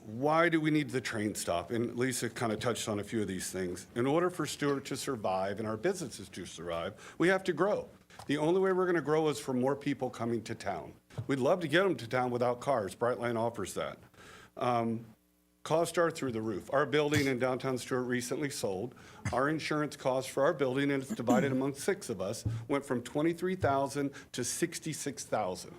Why do we need the train stop? And Lisa kind of touched on a few of these things. In order for Stuart to survive and our businesses to survive, we have to grow. The only way we're going to grow is for more people coming to town. We'd love to get them to town without cars. Brightline offers that. Costs are through the roof. Our building in downtown Stuart recently sold. Our insurance cost for our building, and it's divided among 6 of us, went from $23,000 to $66,000.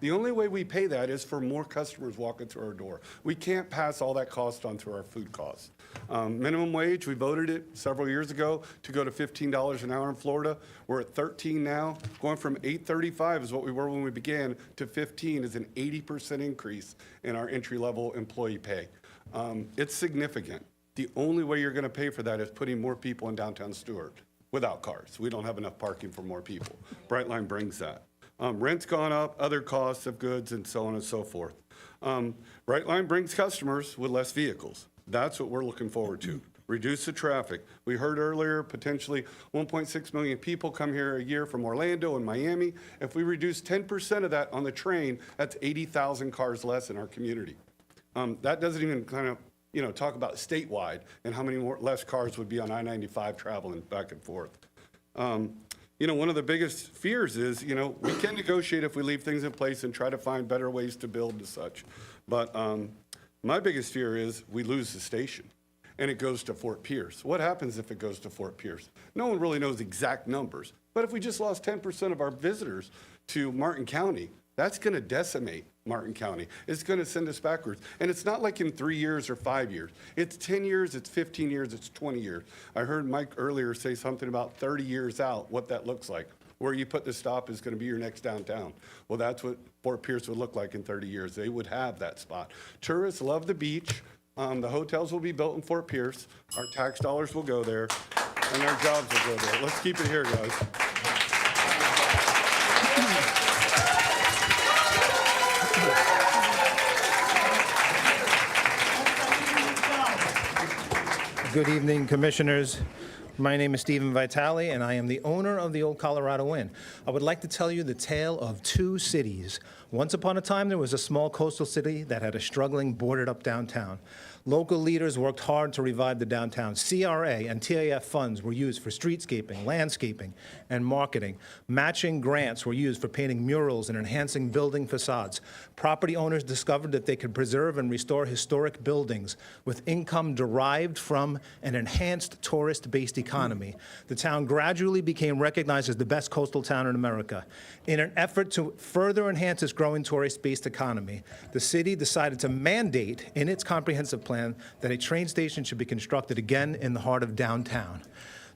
The only way we pay that is for more customers walking through our door. We can't pass all that cost on through our food costs. Minimum wage, we voted it several years ago to go to $15 an hour in Florida. We're at $13 now. Going from $8.35 is what we were when we began to $15 is an 80% increase in our entry-level employee pay. It's significant. The only way you're going to pay for that is putting more people in downtown Stuart without cars. We don't have enough parking for more people. Brightline brings that. Rent's gone up, other costs of goods, and so on and so forth. Brightline brings customers with less vehicles. That's what we're looking forward to. Reduce the traffic. We heard earlier, potentially 1.6 million people come here a year from Orlando and Miami. If we reduce 10% of that on the train, that's 80,000 cars less in our community. That doesn't even kind of, you know, talk about statewide and how many less cars would be on I-95 traveling back and forth. You know, one of the biggest fears is, you know, we can negotiate if we leave things in place and try to find better ways to build and such. But my biggest fear is we lose the station and it goes to Fort Pierce. What happens if it goes to Fort Pierce? No one really knows exact numbers. But if we just lost 10% of our visitors to Martin County, That's going to decimate Martin County. It's going to send us backwards. And it's not like in 3 years or 5 years. It's 10 years, it's 15 years, it's 20 years. I heard Mike earlier say something about 30 years out, what that looks like. Where you put the stop is going to be your next downtown. Well, that's what Fort Pierce would look like in 30 years. They would have that spot. Tourists love the beach. The hotels will be built in Fort Pierce. Our tax dollars will go there, and our jobs will go there. Let's keep it here, guys. Good evening, Commissioners. My name is Stephen Vitale, and I am the owner of the Old Colorado Inn. I would like to tell you the tale of two cities. Once upon a time, there was a small coastal city that had a struggling, boarded-up downtown. Local leaders worked hard to revive the downtown. CRA and TIF funds were used for streetscaping, landscaping, and marketing. Matching grants were used for painting murals and enhancing building facades. Property owners discovered that they could preserve and restore historic buildings with income derived from an enhanced tourist-based economy. The town gradually became recognized as the best coastal town in America. In an effort to further enhance its growing tourist-based economy, the city decided to mandate in its comprehensive plan that a train station should be constructed again in the heart of downtown.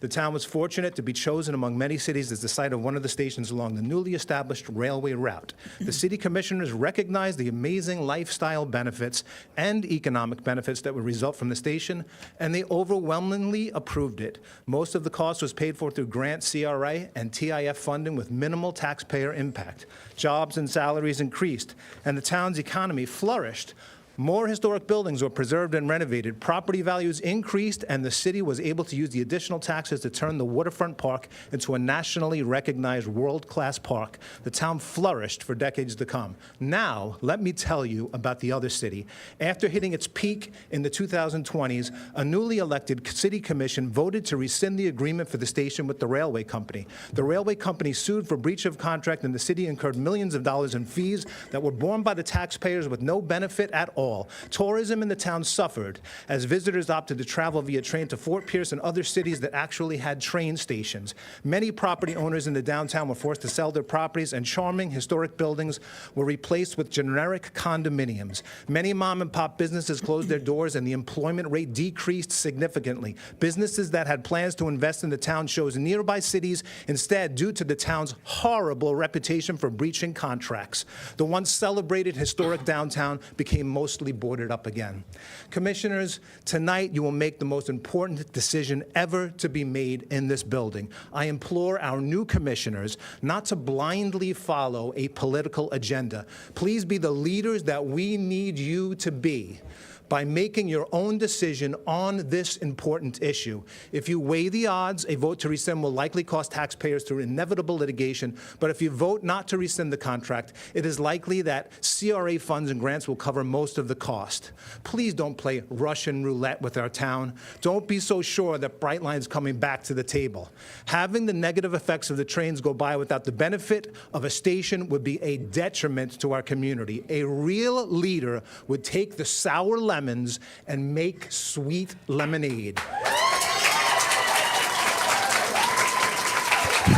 The town was fortunate to be chosen among many cities as the site of one of the stations along the newly established railway route. The city commissioners recognized the amazing lifestyle benefits and economic benefits that would result from the station, and they overwhelmingly approved it. Most of the cost was paid for through grant, CRA, and TIF funding with minimal taxpayer impact. Jobs and salaries increased, and the town's economy flourished. More historic buildings were preserved and renovated, property values increased, and the city was able to use the additional taxes to turn the waterfront park into a nationally recognized world-class park. The town flourished for decades to come. Now, let me tell you about the other city. After hitting its peak in the 2020s, a newly elected city commission voted to rescind the agreement for the station with the railway company. The railway company sued for breach of contract, and the city incurred millions of dollars in fees that were borne by the taxpayers with no benefit at all. Tourism in the town suffered as visitors opted to travel via train to Fort Pierce and other cities that actually had train stations. Many property owners in the downtown were forced to sell their properties, and charming historic buildings were replaced with generic condominiums. Many mom-and-pop businesses closed their doors, and the employment rate decreased significantly. Businesses that had plans to invest in the town chose nearby cities instead due to the town's horrible reputation for breaching contracts. The once celebrated historic downtown became mostly boarded up again. Commissioners, tonight you will make the most important decision ever to be made in this building. I implore our new commissioners not to blindly follow a political agenda. Please be the leaders that we need you to be by making your own decision on this important issue. If you weigh the odds, a vote to rescind will likely cost taxpayers through inevitable litigation, but if you vote not to rescind the contract, it is likely that CRA funds and grants will cover most of the cost. Please don't play Russian roulette with our town. Don't be so sure that Brightline is coming back to the table. Having the negative effects of the trains go by without the benefit of a station would be a detriment to our community. A real leader would take the sour lemons and make sweet lemonade.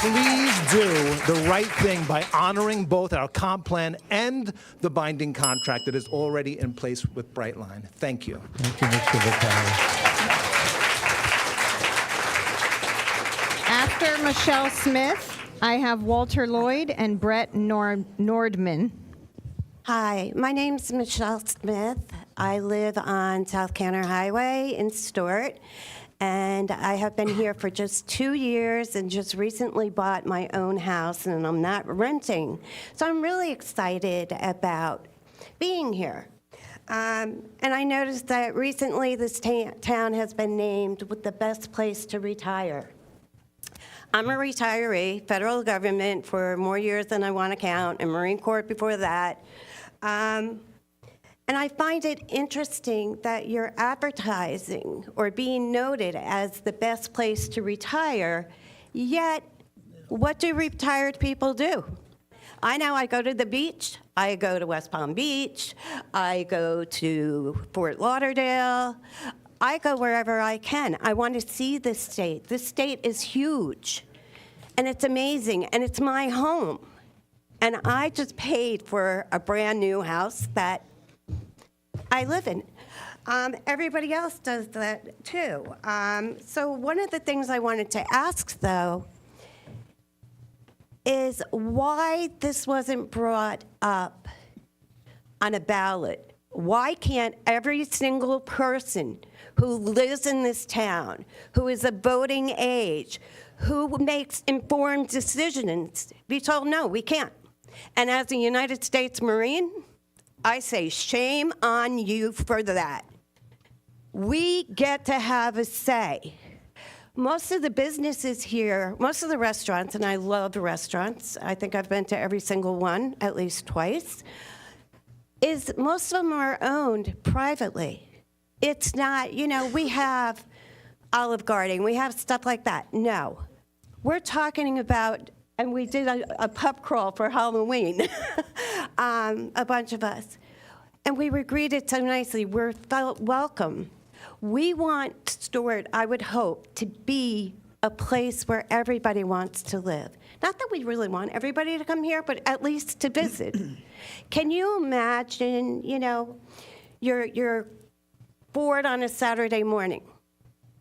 Please do the right thing by honoring both our comp plan and the binding contract that is already in place with Brightline. Thank you. Thank you, Mr. Vitale. After Michelle Smith, I have Walter Lloyd and Brett Nordman. Hi, my name's Michelle Smith. I live on South Canner Highway in Stuart, and I have been here for just 2 years and just recently bought my own house, and I'm not renting. So I'm really excited about being here. And I noticed that recently this town has been named with the best place to retire. I'm a retiree, federal government for more years than I want to count, and Marine Corps before that. And I find it interesting that you're advertising or being noted as the best place to retire, yet what do retired people do? I know I go to the beach, I go to West Palm Beach, I go to Fort Lauderdale, I go wherever I can. I want to see this state. This state is huge, and it's amazing, and it's my home. And I just paid for a brand-new house that I live in. Everybody else does that too. So one of the things I wanted to ask, though, is why this wasn't brought up on a ballot. Why can't every single person who lives in this town, who is of voting age, who makes informed decisions, be told, no, we can't? And as a United States Marine, I say shame on you for that. We get to have a say. Most of the businesses here, most of the restaurants, and I love restaurants, I think I've been to every single one at least twice, is most of them are owned privately. It's not, we have Olive Garden, we have stuff like that. No. We're talking about, and we did a pub crawl for Halloween, a bunch of us. And we were greeted so nicely. We felt welcome. We want Stuart, I would hope, to be a place where everybody wants to live. Not that we really want everybody to come here, but at least to visit. Can you imagine, you're bored on a Saturday morning,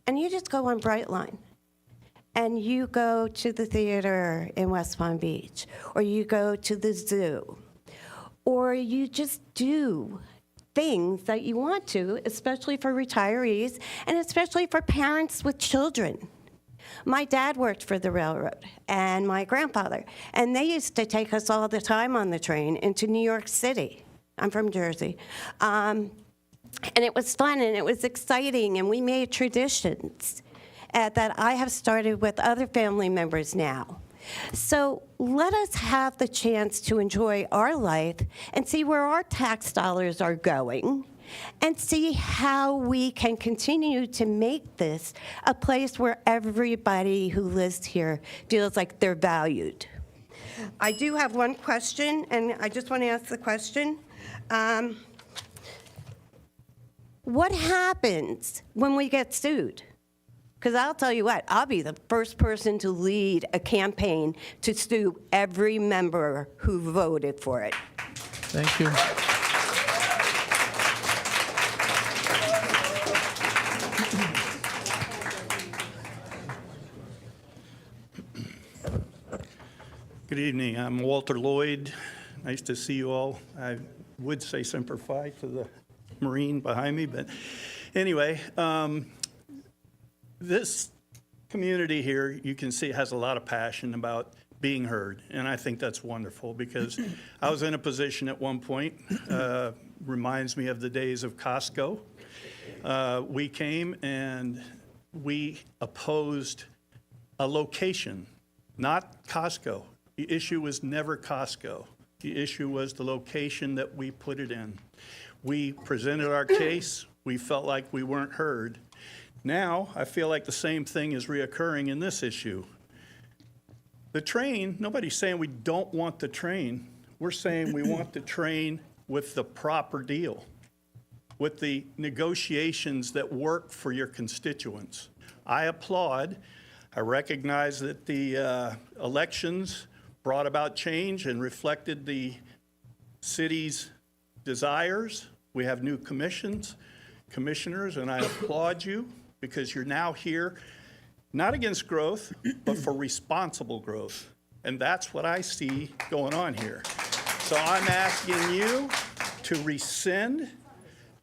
and you just go on Brightline, and you go to the theater in West Palm Beach, or you go to the zoo, or you just do things that you want to, especially for retirees, and especially for parents with children. My dad worked for the railroad, and my grandfather, and they used to take us all the time on the train into New York City. I'm from Jersey. And it was fun, and it was exciting, and we made traditions that I have started with other family members now. So let us have the chance to enjoy our life and see where our tax dollars are going and see how we can continue to make this a place where everybody who lives here feels like they're valued. I do have one question, and I just want to ask the question. What happens when we get sued? Because I'll tell you what, I'll be the first person to lead a campaign to sue every member who voted for it. Thank you. Good evening. I'm Walter Lloyd. Nice to see you all. I would say Semper Fi to the Marine behind me, but anyway, this community here, you can see, has a lot of passion about being heard, and I think that's wonderful because I was in a position at one point, reminds me of the days of Costco. We came and we opposed a location, not Costco. The issue was never Costco. The issue was the location that we put it in. We presented our case. We felt like we weren't heard. Now, I feel like the same thing is reoccurring in this issue. The train, nobody's saying we don't want the train. We're saying we want the train with the proper deal, with the negotiations that work for your constituents. I applaud. I recognize that the elections brought about change and reflected the city's desires. We have new commissioners, and I applaud you because you're now here, not against growth, but for responsible growth. And that's what I see going on here. So I'm asking you to rescind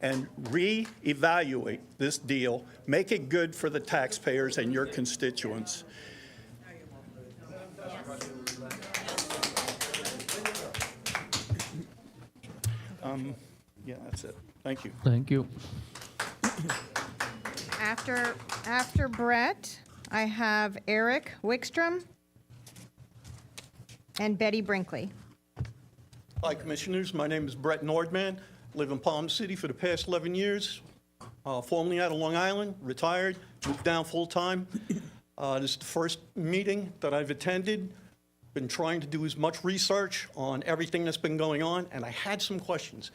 and reevaluate this deal, make it good for the taxpayers and your constituents. Yeah, that's it. Thank you. Thank you. After Brett, I have Eric Wickstrom and Betty Brinkley. Hi, Commissioners. My name is Brett Nordman. Live in Palm City for the past 11 years. Formerly out of Long Island, retired, moved down full-time. This is the first meeting that I've attended. Been trying to do as much research on everything that's been going on, and I had some questions.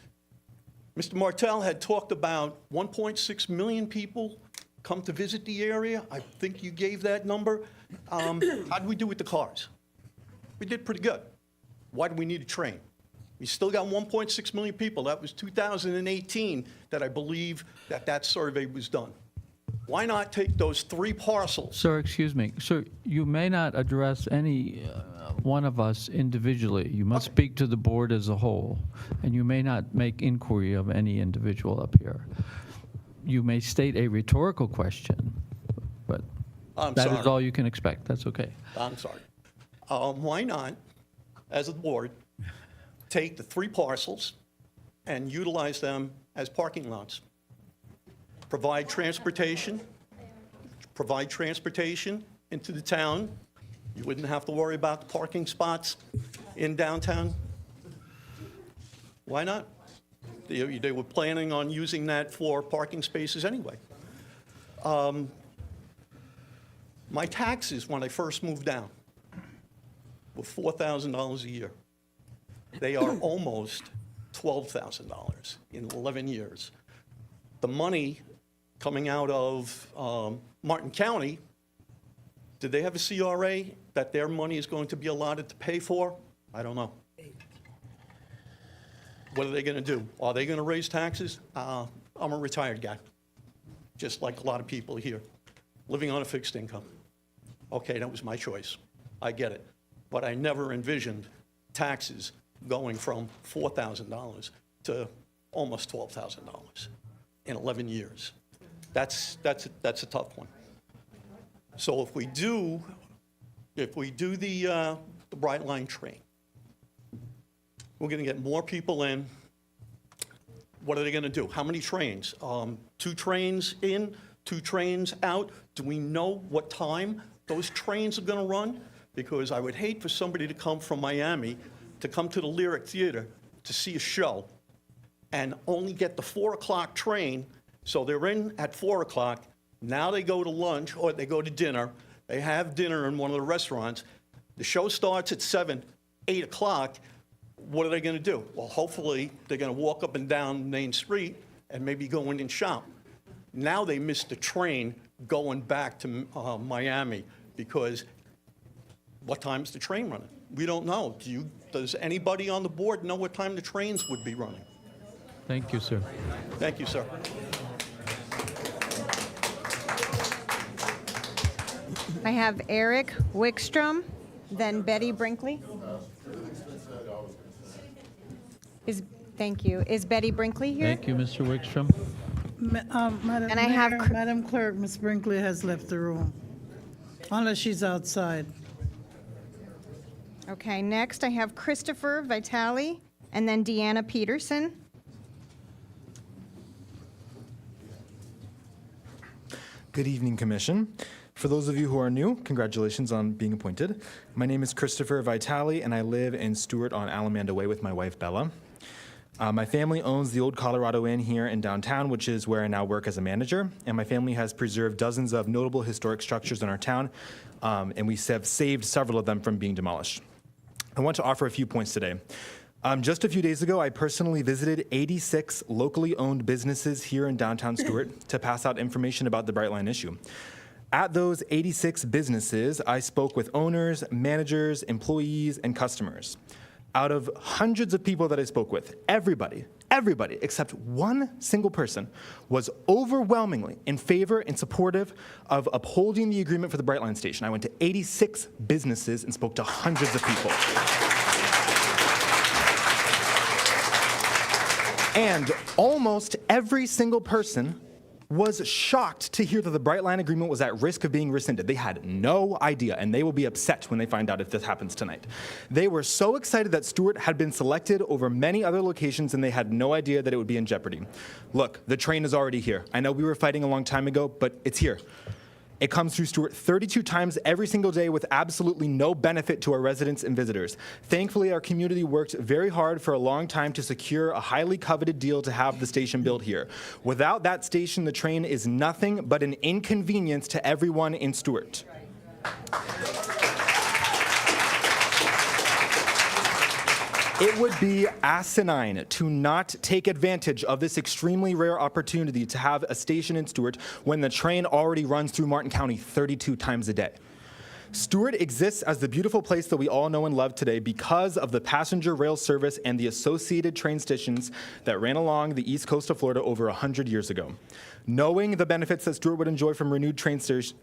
Mr. Martell had talked about 1.6 million people come to visit the area. I think you gave that number. How did we do with the cars? We did pretty good. Why do we need a train? We still got 1.6 million people. That was 2018 that I believe that survey was done. Why not take those 3 parcels? Sir, excuse me. Sir, you may not address any one of us individually. You must speak to the board as a whole, and you may not make inquiry of any individual up here. You may state a rhetorical question, but I'm that sorry. is all you can expect. That's okay. I'm sorry. Why not, as a board, take the 3 parcels and utilize them as parking lots? Provide transportation into the town. You wouldn't have to worry about the parking spots in downtown. Why not? They were planning on using that for parking spaces anyway. My taxes when I first moved down were $4,000 a year. They are almost $12,000 in 11 years. The money coming out of Martin County, did they have a CRA that their money is going to be allotted to pay for? I don't know. What are they going to do? Are they going to raise taxes? I'm a retired guy, just like a lot of people here, living on a fixed income. Okay, that was my choice. I get it. But I never envisioned taxes going from $4,000 to almost $12,000 in 11 years. That's a tough one. So if we do the Brightline train, we're going to get more people in. What are they going to do? How many trains? 2 trains in, 2 trains out. Do we know what time those trains are going to run? Because I would hate for somebody to come from Miami to come to the Lyric Theater to see a show and only get the 4 o'clock train. So they're in at 4 o'clock. Now they go to lunch or they go to dinner. They have dinner in one of the restaurants. The show starts at 7, 8 o'clock. What are they going to do? Well, hopefully they're going to walk up and down Main Street and maybe go in and shop. Now they missed the train going back to Miami because what time's the train running? We don't know. Does anybody on the board know what time the trains would be running? Thank you, sir. Thank you, sir. I have Eric Wickstrom, then Betty Brinkley. Thank you. Is Betty Brinkley here? Thank you, Mr. Wickstrom. Madam And I have Mayor, Madam Clerk, Ms. Brinkley has left the room, unless she's outside. Okay, next I have Christopher Vitale, and then Deanna Peterson. Good evening, Commission. For those of you who are new, congratulations on being appointed. My name is Christopher Vitale, and I live in Stuart on Alamanda Way with my wife, Bella. My family owns the Old Colorado Inn here in downtown, which is where I now work as a manager, and my family has preserved dozens of notable historic structures in our town, and we have saved several of them from being demolished. I want to offer a few points today. Just a few days ago, I personally visited 86 locally owned businesses here in downtown Stuart to pass out information about the Brightline issue. At those 86 businesses, I spoke with owners, managers, employees, and customers. Out of hundreds of people that I spoke with, everybody, except one single person, was overwhelmingly in favor and supportive of upholding the agreement for the Brightline station. I went to 86 businesses and spoke to hundreds of people. And almost every single person was shocked to hear that the Brightline agreement was at risk of being rescinded. They had no idea, and they will be upset when they find out if this happens tonight. They were so excited that Stuart had been selected over many other locations, and they had no idea that it would be in jeopardy. Look, the train is already here. I know we were fighting a long time ago, but it's here. It comes through Stuart 32 times every single day with absolutely no benefit to our residents and visitors. Thankfully, our community worked very hard for a long time to secure a highly coveted deal to have the station built here. Without that station, the train is nothing but an inconvenience to everyone in Stuart. It would be asinine to not take advantage of this extremely rare opportunity to have a station in Stuart when the train already runs through Martin County 32 times a day. Stuart exists as the beautiful place that we all know and love today because of the passenger rail service and the associated train stations that ran along the east coast of Florida over 100 years ago. Knowing the benefits that Stuart would enjoy from renewed train service,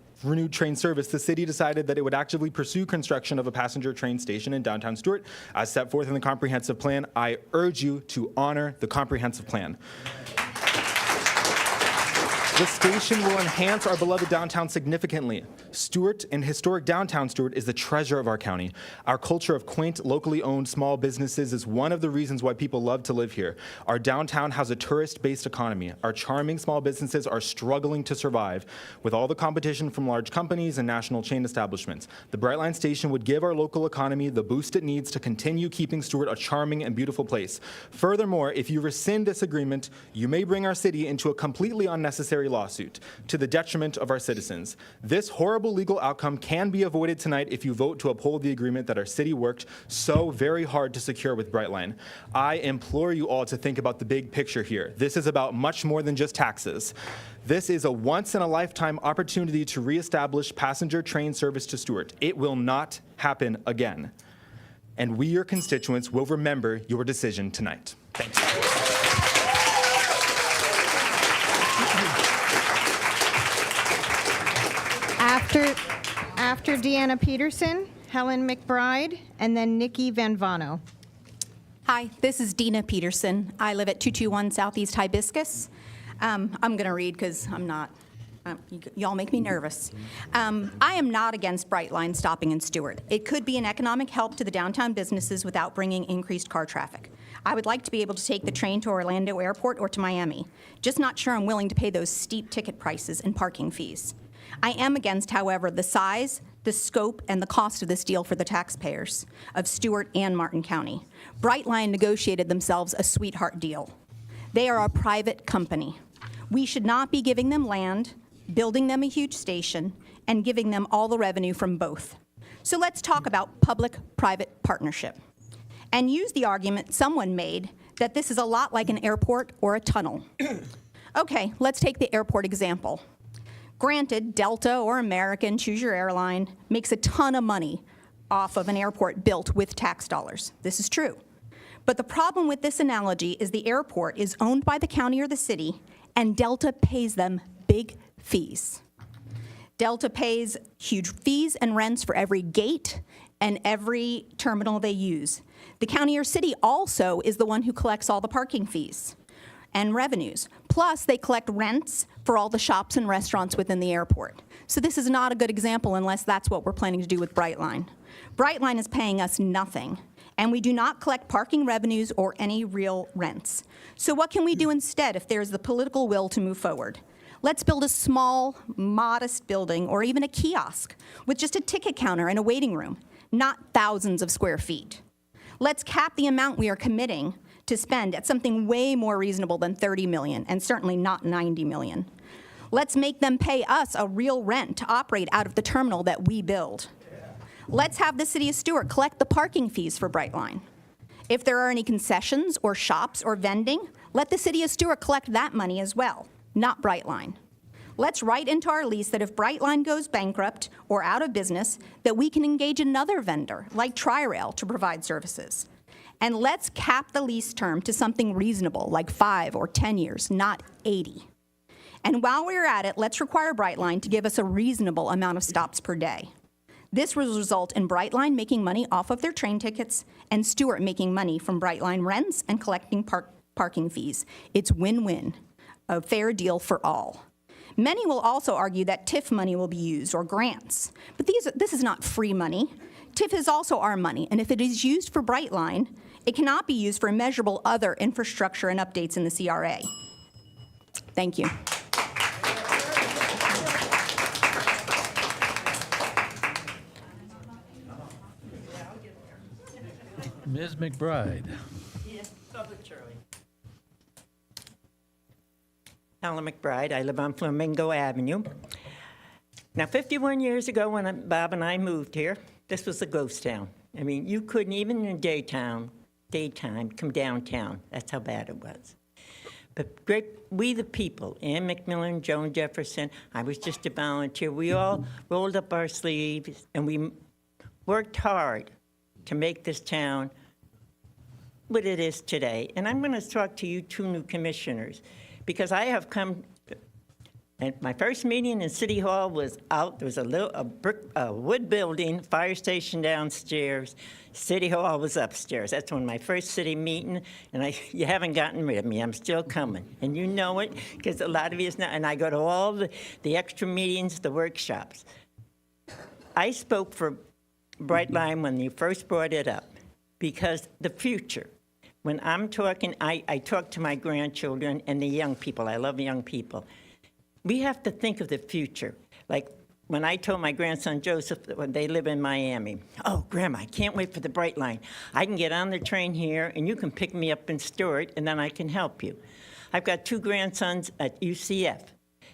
the city decided that it would actively pursue construction of a passenger train station in downtown Stuart, as set forth in the comprehensive plan. I urge you to honor the comprehensive plan. The station will enhance our beloved downtown significantly. Stuart and historic downtown Stuart is the treasure of our county. Our culture of quaint, locally owned small businesses is one of the reasons why people love to live here. Our downtown has a tourist-based economy. Our charming small businesses are struggling to survive with all the competition from large companies and national chain establishments. The Brightline station would give our local economy the boost it needs to continue keeping Stuart a charming and beautiful place. Furthermore, if you rescind this agreement, you may bring our city into a completely unnecessary lawsuit to the detriment of our citizens. This horrible legal outcome can be avoided tonight if you vote to uphold the agreement that our city worked so very hard to secure with Brightline. I implore you all to think about the big picture here. This is about much more than just taxes. This is a once-in-a-lifetime opportunity to reestablish passenger train service to Stuart. It will not happen again. And we, your constituents, will remember your decision tonight. Thank you. After Deanna Peterson, Helen McBride, and then Nikki Van Vano. Hi, this is Dina Peterson. I live at 221 Southeast Hibiscus. I'm going to read because I'm not, y'all make me nervous. I am not against Brightline stopping in Stuart. It could be an economic help to the downtown businesses without bringing increased car traffic. I would like to be able to take the train to Orlando Airport or to Miami. Just not sure I'm willing to pay those steep ticket prices and parking fees. I am against, however, the size, the scope, and the cost of this deal for the taxpayers of Stuart and Martin County. Brightline negotiated themselves a sweetheart deal. They are a private company. We should not be giving them land, building them a huge station, and giving them all the revenue from both. So let's talk about public-private partnership and use the argument someone made that this is a lot like an airport or a tunnel. Okay, let's take the airport example. Granted, Delta or American, choose your airline, makes a ton of money off of an airport built with tax dollars. This is true. But the problem with this analogy is the airport is owned by the county or the city, and Delta pays them big fees. Delta pays huge fees and rents for every gate and every terminal they use. The county or city also is the one who collects all the parking fees and revenues. Plus, they collect rents for all the shops and restaurants within the airport. So this is not a good example unless that's what we're planning to do with Brightline. Brightline is paying us nothing, and we do not collect parking revenues or any real rents. So what can we do instead if there's the political will to move forward? Let's build a small, modest building or even a kiosk with just a ticket counter and a waiting room, not thousands of square feet. Let's cap the amount we are committing to spend at something way more reasonable than $30 million, and certainly not $90 million. Let's make them pay us a real rent to operate out of the terminal that we build. Let's have the city of Stuart collect the parking fees for Brightline. If there are any concessions or shops or vending, let the city of Stuart collect that money as well, not Brightline. Let's write into our lease that if Brightline goes bankrupt or out of business, that we can engage another vendor, like Tri-Rail, to provide services. And let's cap the lease term to something reasonable, like 5 or 10 years, not 80. And while we're at it, let's require Brightline to give us a reasonable amount of stops per day. This will result in Brightline making money off of their train tickets and Stuart making money from Brightline rents and collecting parking fees. It's win-win, a fair deal for all. Many will also argue that TIF money will be used, or grants. But this is not free money. TIF is also our money, and if it is used for Brightline, it cannot be used for measurable other infrastructure and updates in the CRA. Thank you. Ms. McBride. Yes, public Charlie. Helen McBride. I live on Flamingo Avenue. Now, 51 years ago when Bob and I moved here, this was a ghost town. I mean, you couldn't even in the daytime come downtown. That's how bad it was. we the people, Ann McMillan, Joan Jefferson, I was just a volunteer, we all rolled up our sleeves and we worked hard to make this town what it is today. And I'm going to talk to you two new commissioners, because I have come, and my first meeting in City Hall was out, there was a wood building, fire station downstairs, City Hall was upstairs. That's when my first city meeting, and you haven't gotten rid of me, I'm still coming. And you know it, because a lot of you is not, and I go to all the extra meetings, the workshops. I spoke for Brightline when you first brought it up, because the future, when I'm talking, I talk to my grandchildren and the young people, I love young people. We have to think of the future. Like when I told my grandson Joseph, when they live in Miami, oh, Grandma, I can't wait for the Brightline. I can get on the train here, and you can pick me up in Stuart, and then I can help you. I've got two grandsons at UCF.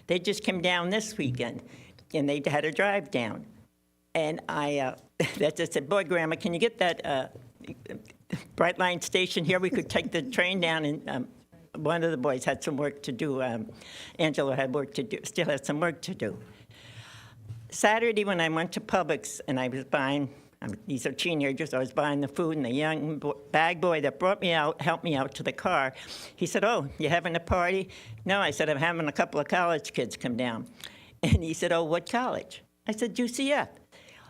They just came down this weekend, and they had a drive down. And I said, boy, Grandma, can you get that Brightline station here? We could take the train down, and one of the boys had some work to do. Angela had work to do, still has some work to do. Saturday when I went to Publix and I was buying, these are teenagers, I was buying the food, and the young bag boy that brought me out, helped me out to the car, he said, oh, you having a party? No, I said, I'm having a couple of college kids come down. And he said, oh, what college? I said, UCF.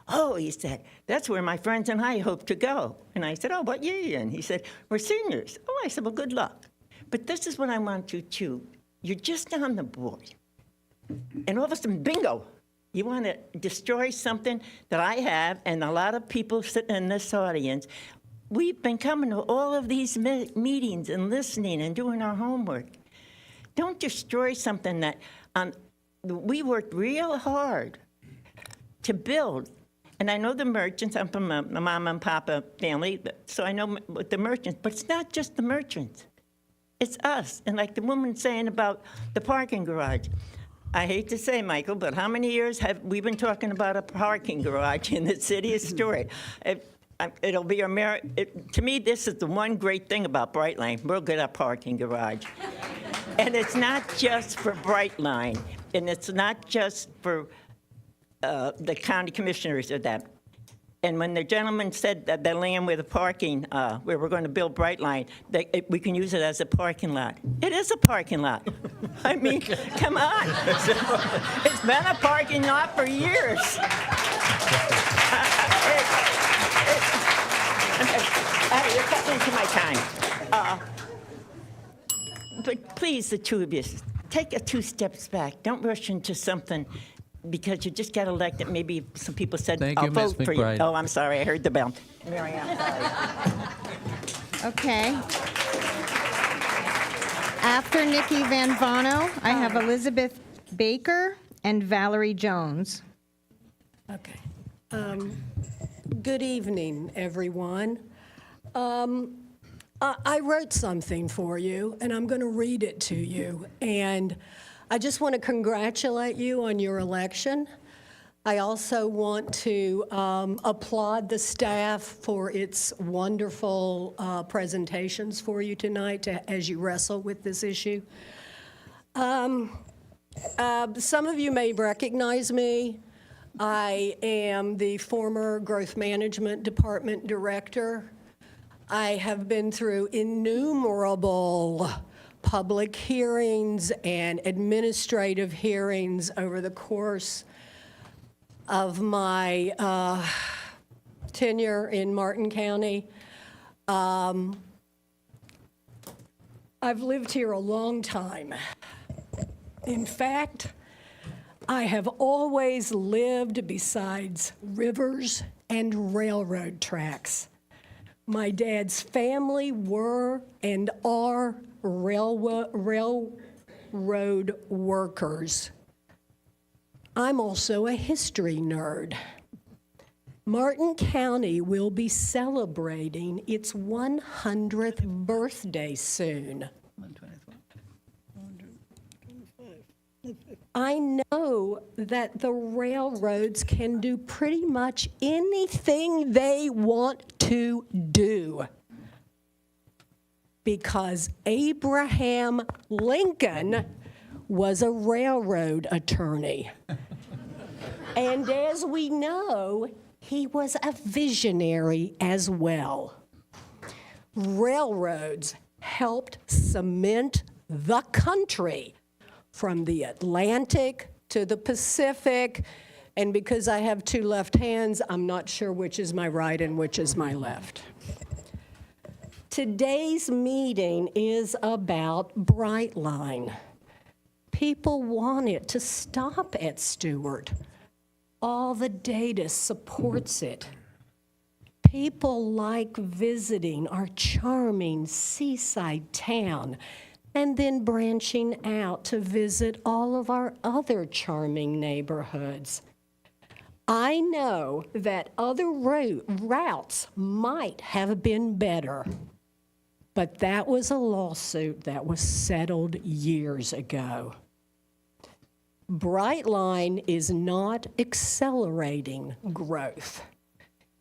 Oh, he said, that's where my friends and I hope to go. And I said, oh, what year are you in? He said, we're seniors. Oh, I said, well, good luck. But this is what I want you to. You're just on the board. And all of a sudden, bingo, you want to destroy something that I have, and a lot of people sitting in this audience. We've been coming to all of these meetings and listening and doing our homework. Don't destroy something that we worked real hard to build. And I know the merchants, I'm from a mom and papa family, so I know the merchants, but it's not just the merchants. It's us. And like the woman saying about the parking garage, I hate to say, Michael, but how many years have we been talking about a parking garage in the city of Stuart? It'll be to me, this is the one great thing about Brightline. We'll get a parking garage. And it's not just for Brightline, and it's not just for the county commissioners or that. And when the gentleman said that the land where the parking, where we're going to build Brightline, we can use it as a parking lot. It is a parking lot. I mean, come on. It's been a parking lot for years. You're cutting into my time. But please, the two of you, take 2 steps back. Don't rush into something because you just got elected. Maybe some people said, I'll vote for you. Oh, I'm sorry, I heard the bell. Mary Ann, sorry. Okay. After Nikki Van Vano, I have Elizabeth Baker and Valerie Jones. Okay. Good evening, everyone. I wrote something for you, and I'm going to read it to you. And I just want to congratulate you on your election. I also want to applaud the staff for its wonderful presentations for you tonight as you wrestle with this issue. Some of you may recognize me. I am the former Growth Management Department Director. I have been through innumerable public hearings and administrative hearings over the course of my tenure in Martin County. I've lived here a long time. In fact, I have always lived beside rivers and railroad tracks. My dad's family were and are railroad workers. I'm also a history nerd. Martin County will be celebrating its 100th birthday soon. I know that the railroads can do pretty much anything they want to do. because Abraham Lincoln was a railroad attorney. And as we know, he was a visionary as well. Railroads helped cement the country from the Atlantic to the Pacific. And because I have two left hands, I'm not sure which is my right and which is my left. Today's meeting is about Brightline. People want it to stop at Stuart. All the data supports it. People like visiting our charming seaside town and then branching out to visit all of our other charming neighborhoods. I know that other routes might have been better, but that was a lawsuit that was settled years ago. Brightline is not accelerating growth.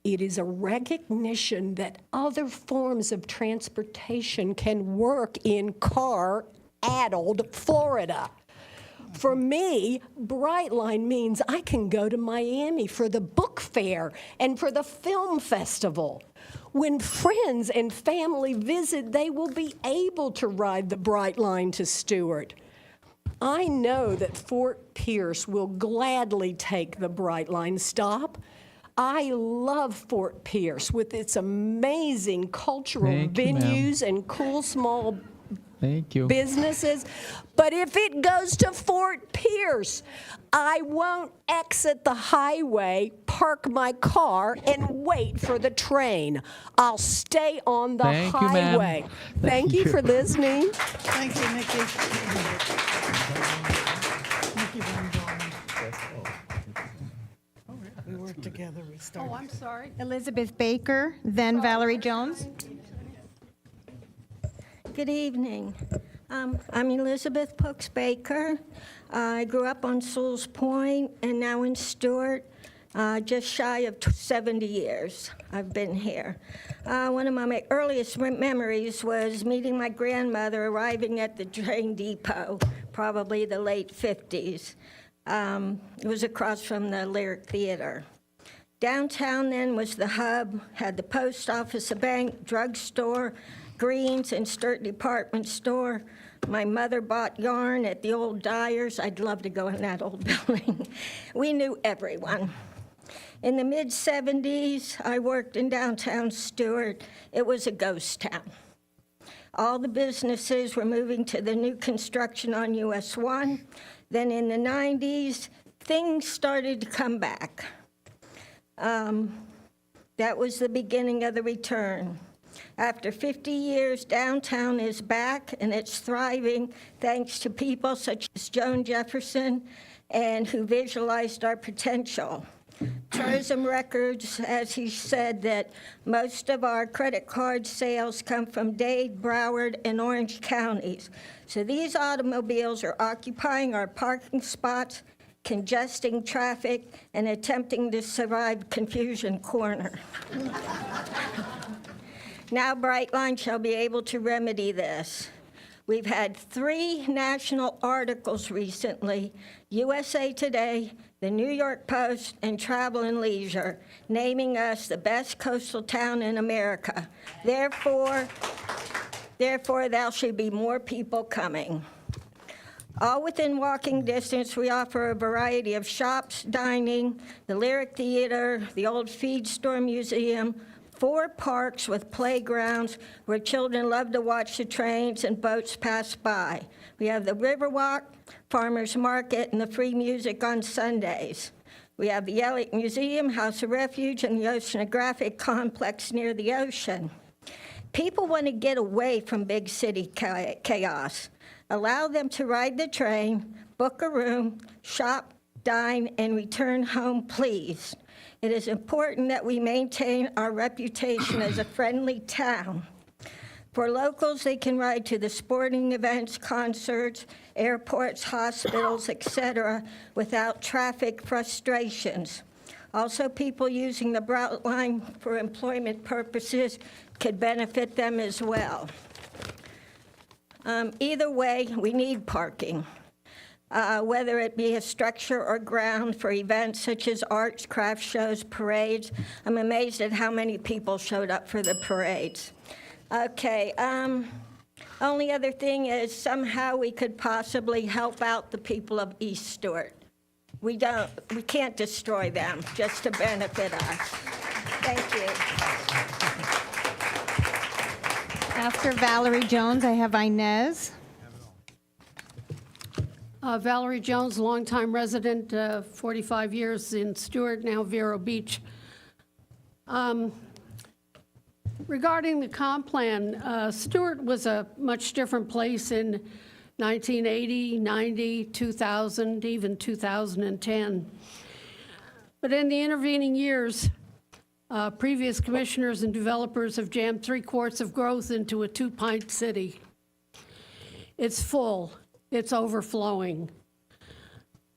It is a recognition that other forms of transportation can work in car-addled Florida. For me, Brightline means I can go to Miami for the book fair and for the film festival. When friends and family visit, they will be able to ride the Brightline to Stuart. I know that Fort Pierce will gladly take the Brightline stop. I love Fort Pierce with its amazing cultural Thank you, ma'am. venues and cool small Thank you. businesses. But if it goes to Fort Pierce, I won't exit the highway, park my car, and wait for the train. I'll stay on the Thank you, ma'am. highway. Thank you for listening. Thank you, Nikki. Nikki Van Dorn. We work together, we started. Oh, I'm sorry. Elizabeth Baker, then Valerie Jones. Good evening. I'm Elizabeth Pooks Baker. I grew up on Sewell's Point and now in Stuart. Just shy of 70 years I've been here. One of my earliest memories was meeting my grandmother arriving at the train depot, probably the late 50s. It was across from the Lyric Theater. Downtown then was the hub, had the post office, a bank, drugstore, Greens and Sturt department store. My mother bought yarn at the old Dyers. I'd love to go in that old building. We knew everyone. In the mid-'70s, I worked in downtown Stuart. It was a ghost town. All the businesses were moving to the new construction on US 1. Then in the 90s, things started to come back. That was the beginning of the return. After 50 years, downtown is back and it's thriving thanks to people such as Joan Jefferson and who visualized our potential. Tourism records, as he said, that most of our credit card sales come from Dade, Broward, and Orange counties. So these automobiles are occupying our parking spots, congesting traffic, and attempting to survive Confusion Corner. Now Brightline shall be able to remedy this. We've had 3 national articles recently, USA Today, the New York Post, and Travel and Leisure, naming us the best coastal town in America. Therefore, there should be more people coming. All within walking distance, we offer a variety of shops, dining, the Lyric Theater, the old Feed Store Museum, 4 parks with playgrounds where children love to watch the trains and boats pass by. We have the Riverwalk, Farmers Market, and the free music on Sundays. We have the Elliott Museum, House of Refuge, and the Oceanographic Complex near the ocean. People want to get away from big city chaos. Allow them to ride the train, book a room, shop, dine, and return home pleased. It is important that we maintain our reputation as a friendly town. For locals, they can ride to the sporting events, concerts, airports, hospitals, etc., without traffic frustrations. Also, people using the Brightline for employment purposes could benefit them as well. Either way, we need parking, whether it be a structure or ground for events such as arts, craft shows, parades. I'm amazed at how many people showed up for the parades. Okay, only other thing is somehow we could possibly help out the people of East Stuart. We can't destroy them just to benefit us. Thank you. After Valerie Jones, I have Inez. Valerie Jones, longtime resident, 45 years in Stuart, now Vero Beach. Regarding the comp plan, Stuart was a much different place in 1980, 90, 2000, even 2010. But in the intervening years, previous commissioners and developers have jammed 3/4 of growth into a 2-pint city. It's full. It's overflowing.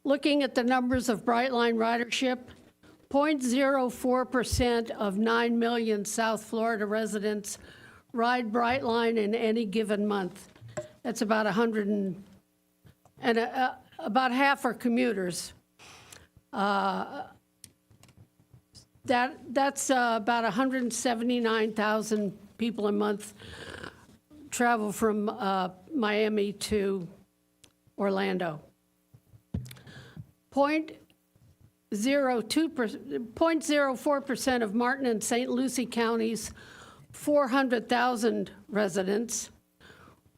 Looking at the numbers of Brightline ridership, 0.04% of 9 million South Florida residents ride Brightline in any given month. That's about 100 and about half are commuters. That's about 179,000 people a month travel from Miami to Orlando. 0.04% of Martin and St. Lucie counties, 400,000 residents,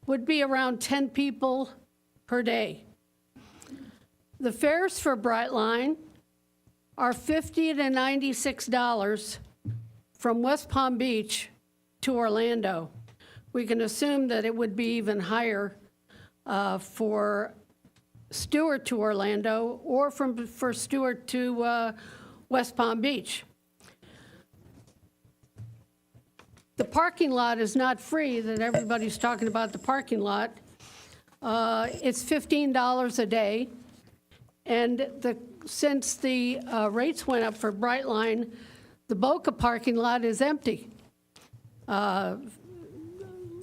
would be around 10 people per day. The fares for Brightline are $50 to $96 from West Palm Beach to Orlando. We can assume that it would be even higher for Stuart to Orlando or for Stuart to West Palm Beach. The parking lot is not free, that everybody's talking about the parking lot. It's $15 a day. And since the rates went up for Brightline, the Boca parking lot is empty.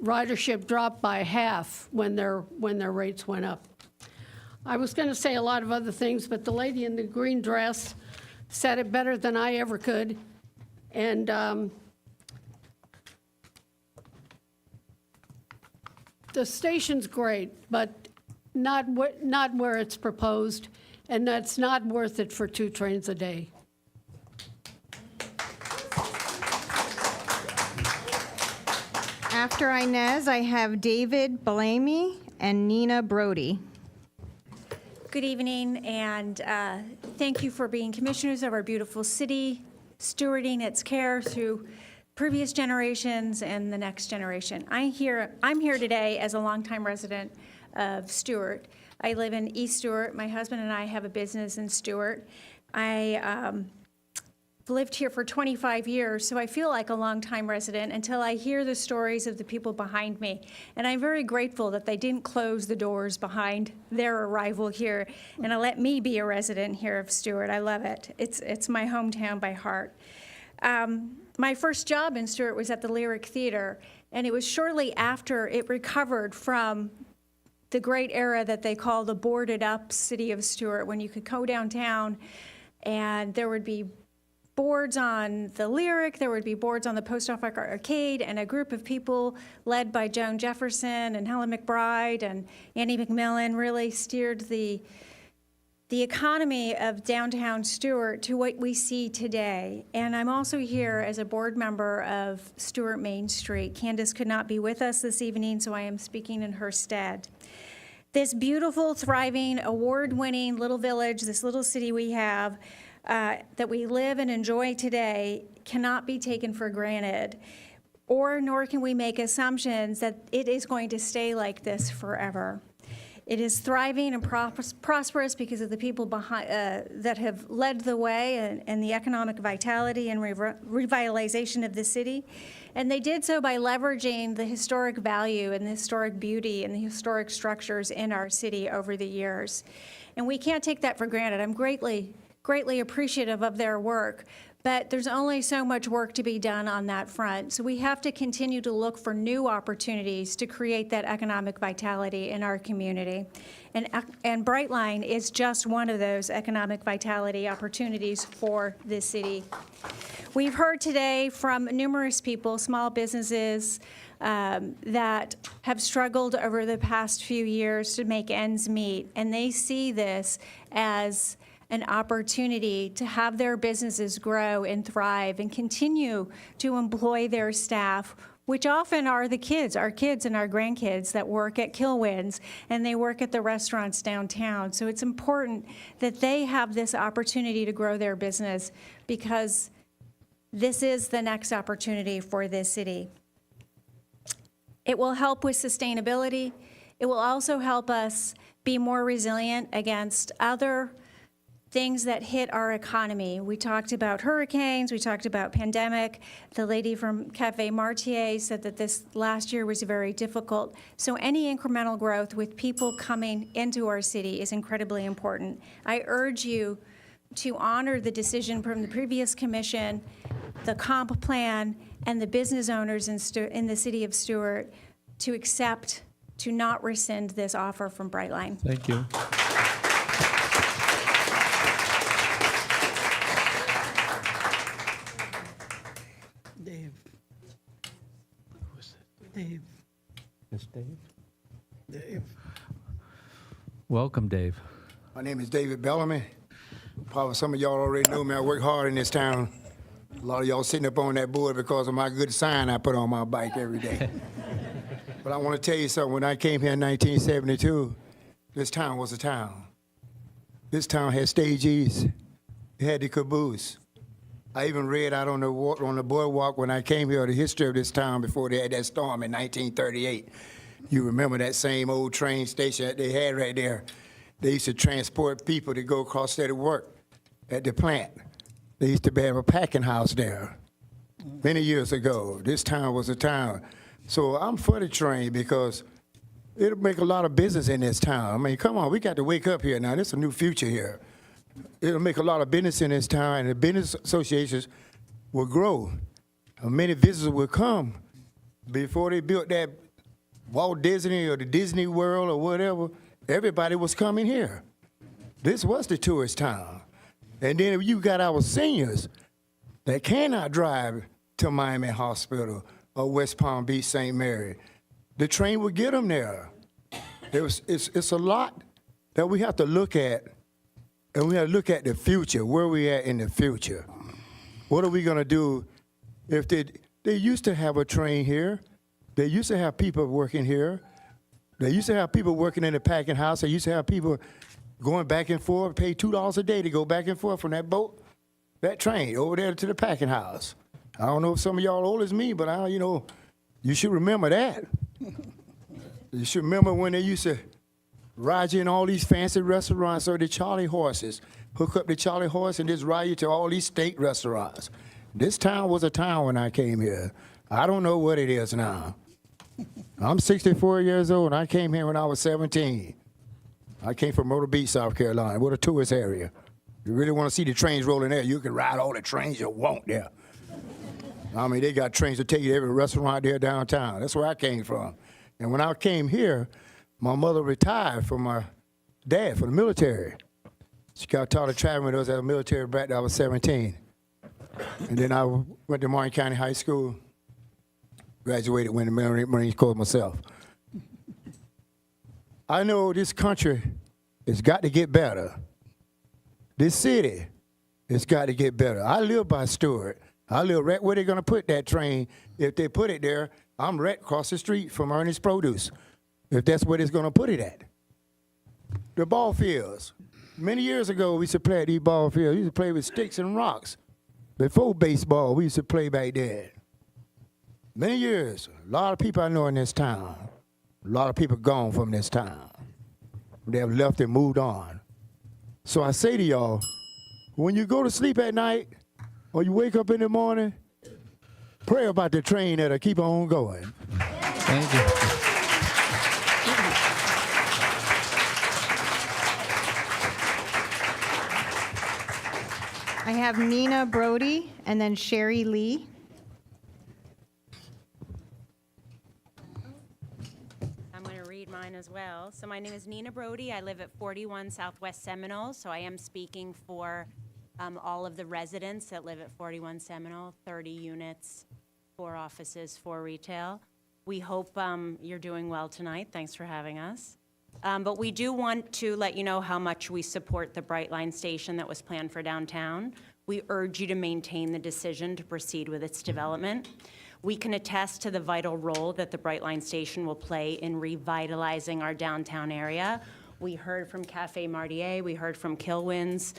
Ridership dropped by half when their rates went up. I was going to say a lot of other things, but the lady in the green dress said it better than I ever could. And the station's great, but not where it's proposed, and that's not worth it for 2 trains a day. After Inez, I have David Bellamy and Nina Brody. Good evening, and thank you for being commissioners of our beautiful city, stewarding its care through previous generations and the next generation. I'm here today as a longtime resident of Stuart. I live in East Stuart. My husband and I have a business in Stuart. I lived here for 25 years, so I feel like a longtime resident until I hear the stories of the people behind me. And I'm very grateful that they didn't close the doors behind their arrival here and let me be a resident here of Stuart. I love it. It's my hometown by heart. My first job in Stuart was at the Lyric Theater, and it was shortly after it recovered from the great era that they call the boarded up city of Stuart, when you could go downtown and there would be boards on the Lyric, there would be boards on the Post Office Arcade, and a group of people led by Joan Jefferson and Helen McBride and Annie McMillan really steered the economy of downtown Stuart to what we see today. And I'm also here as a board member of Stuart Main Street. Candace could not be with us this evening, so I am speaking in her stead. This beautiful, thriving, award-winning little village, this little city we have, that we live and enjoy today cannot be taken for granted, nor can we make assumptions that it is going to stay like this forever. It is thriving and prosperous because of the people behind, that have led the way and the economic vitality and revitalization of the city. And they did so by leveraging the historic value and the historic beauty and the historic structures in our city over the years. And we can't take that for granted. I'm greatly greatly appreciative of their work. But there's only so much work to be done on that front. So we have to continue to look for new opportunities to create that economic vitality in our community. And Brightline is just one of those economic vitality opportunities for this city. We've heard today from numerous people, small businesses, that have struggled over the past few years to make ends meet, and they see this as an opportunity to have their businesses grow and thrive and continue to employ their staff, which often are the kids, our kids and our grandkids that work at Kilwins and they work at the restaurants downtown. So it's important that they have this opportunity to grow their business because this is the next opportunity for this city. It will help with sustainability. It will also help us be more resilient against other things that hit our economy. We talked about hurricanes, we talked about pandemic. The lady from Cafe Martier said that this last year was very difficult. So any incremental growth with people coming into our city is incredibly important. I urge you to honor the decision from the previous commission, the comp plan, and the business owners in the city of Stuart to accept, to not rescind this offer from Brightline. Thank you. Dave. Dave. Yes, Dave. Dave. Welcome, Dave. My name is David Bellamy. Probably some of y'all already know me. I work hard in this town. A lot of y'all sitting up on that board because of my good sign I put on my bike every day. But I want to tell you something. When I came here in 1972, this town was a town. This town had stages. It had the caboose. I even read out on the boardwalk when I came here the history of this town before they had that storm in 1938. You remember that same old train station that they had right there. They used to transport people to go across there to work at the plant. They used to have a packing house there many years ago. This town was a town. So I'm for the train because it'll make a lot of business in this town. I mean, come on, we got to wake up here now. There's a new future here. It'll make a lot of business in this town, and the business associations will grow. Many visitors will come. Before they built that Walt Disney or the Disney World or whatever, everybody was coming here. This was the tourist town. And then if you got our seniors that cannot drive to Miami Hospital or West Palm Beach, St. Mary, the train will get them there. It's a lot that we have to look at, and we have to look at the future, where we at in the future. What are we gonna do if they used to have a train here, they used to have people working here, they used to have people working in the packing house, they used to have people going back and forth, pay $2 a day to go back and forth from that boat, that train, over there to the packing house. I don't know if some of y'all old as me, but you should remember that. You should remember when they used to ride you in all these fancy restaurants or the Charlie horses, hook up the Charlie horse and just ride you to all these steak restaurants. This town was a town when I came here. I don't know what it is now. I'm 64 years old, and I came here when I was 17. I came from Myrtle Beach, South Carolina. What a tourist area. You really want to see the trains rolling there, you can ride all the trains you want there. I mean, they got trains to take you to every restaurant there downtown. That's where I came from. And when I came here, my mother retired from my dad for the military. She got taught to travel with us as a military brat till I was 17. And then I went to Martin County High School, graduated, went to the Marine Corps myself. I know this country has got to get better. This city has got to get better. I live by Stuart. I live right where they're going to put that train. If they put it there, I'm right across the street from Ernest Produce, if that's where they're going to put it at. The ball fields. Many years ago, we used to play at these ball fields. We used to play with sticks and rocks. Before baseball, we used to play back there. Many years. A lot of people I know in this town. A lot of people gone from this town. They have left and moved on. So I say to y'all, when you go to sleep at night or you wake up in the morning, pray about the train that'll keep on going. Thank you. I have Nina Brody and then Sherry Lee. I'm going to read mine as well. So my name is Nina Brody. I live at 41 Southwest Seminole, so I am speaking for all of the residents that live at 41 Seminole, 30 units, 4 offices, 4 retail. We hope you're doing well tonight. Thanks for having us. But we do want to let you know how much we support the Brightline station that was planned for downtown. We urge you to maintain the decision to proceed with its development. We can attest to the vital role that the Brightline station will play in revitalizing our downtown area. We heard from Cafe Martier, we heard from Kilwins,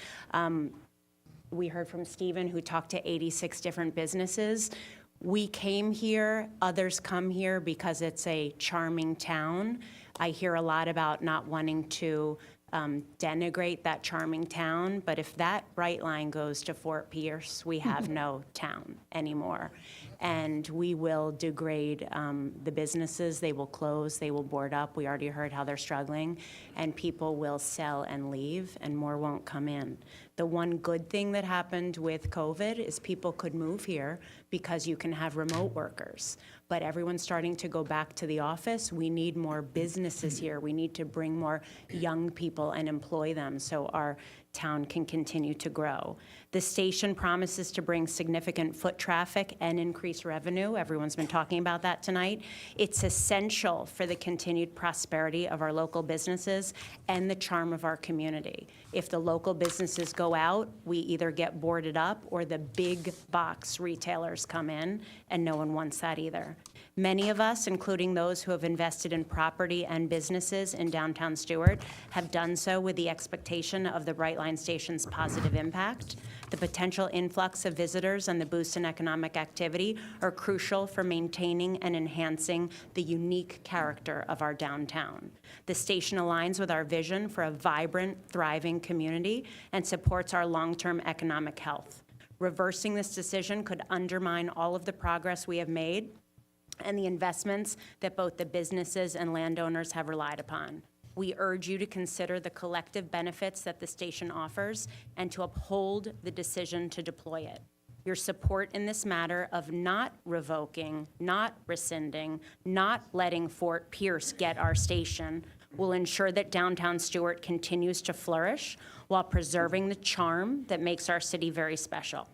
we heard from Stephen, who talked to 86 different businesses. We came here, others come here because it's a charming town. I hear a lot about not wanting to denigrate that charming town, but if that Brightline goes to Fort Pierce, we have no town anymore. And we will degrade the businesses. They will close, they will board up. We already heard how they're struggling, and people will sell and leave, and more won't come in. The one good thing that happened with COVID is people could move here because you can have remote workers. But everyone's starting to go back to the office. We need more businesses here. We need to bring more young people and employ them so our town can continue to grow. The station promises to bring significant foot traffic and increase revenue. Everyone's been talking about that tonight. It's essential for the continued prosperity of our local businesses and the charm of our community. If the local businesses go out, we either get boarded up or the big box retailers come in, and no one wants that either. Many of us, including those who have invested in property and businesses in downtown Stuart, have done so with the expectation of the Brightline station's positive impact. The potential influx of visitors and the boost in economic activity are crucial for maintaining and enhancing the unique character of our downtown. The station aligns with our vision for a vibrant, thriving community and supports our long-term economic health. Reversing this decision could undermine all of the progress we have made and the investments that both the businesses and landowners have relied upon. We urge you to consider the collective benefits that the station offers and to uphold the decision to deploy it. Your support in this matter of not revoking, not rescinding, not letting Fort Pierce get our station will ensure that downtown Stuart continues to flourish while preserving the charm that makes our city very special.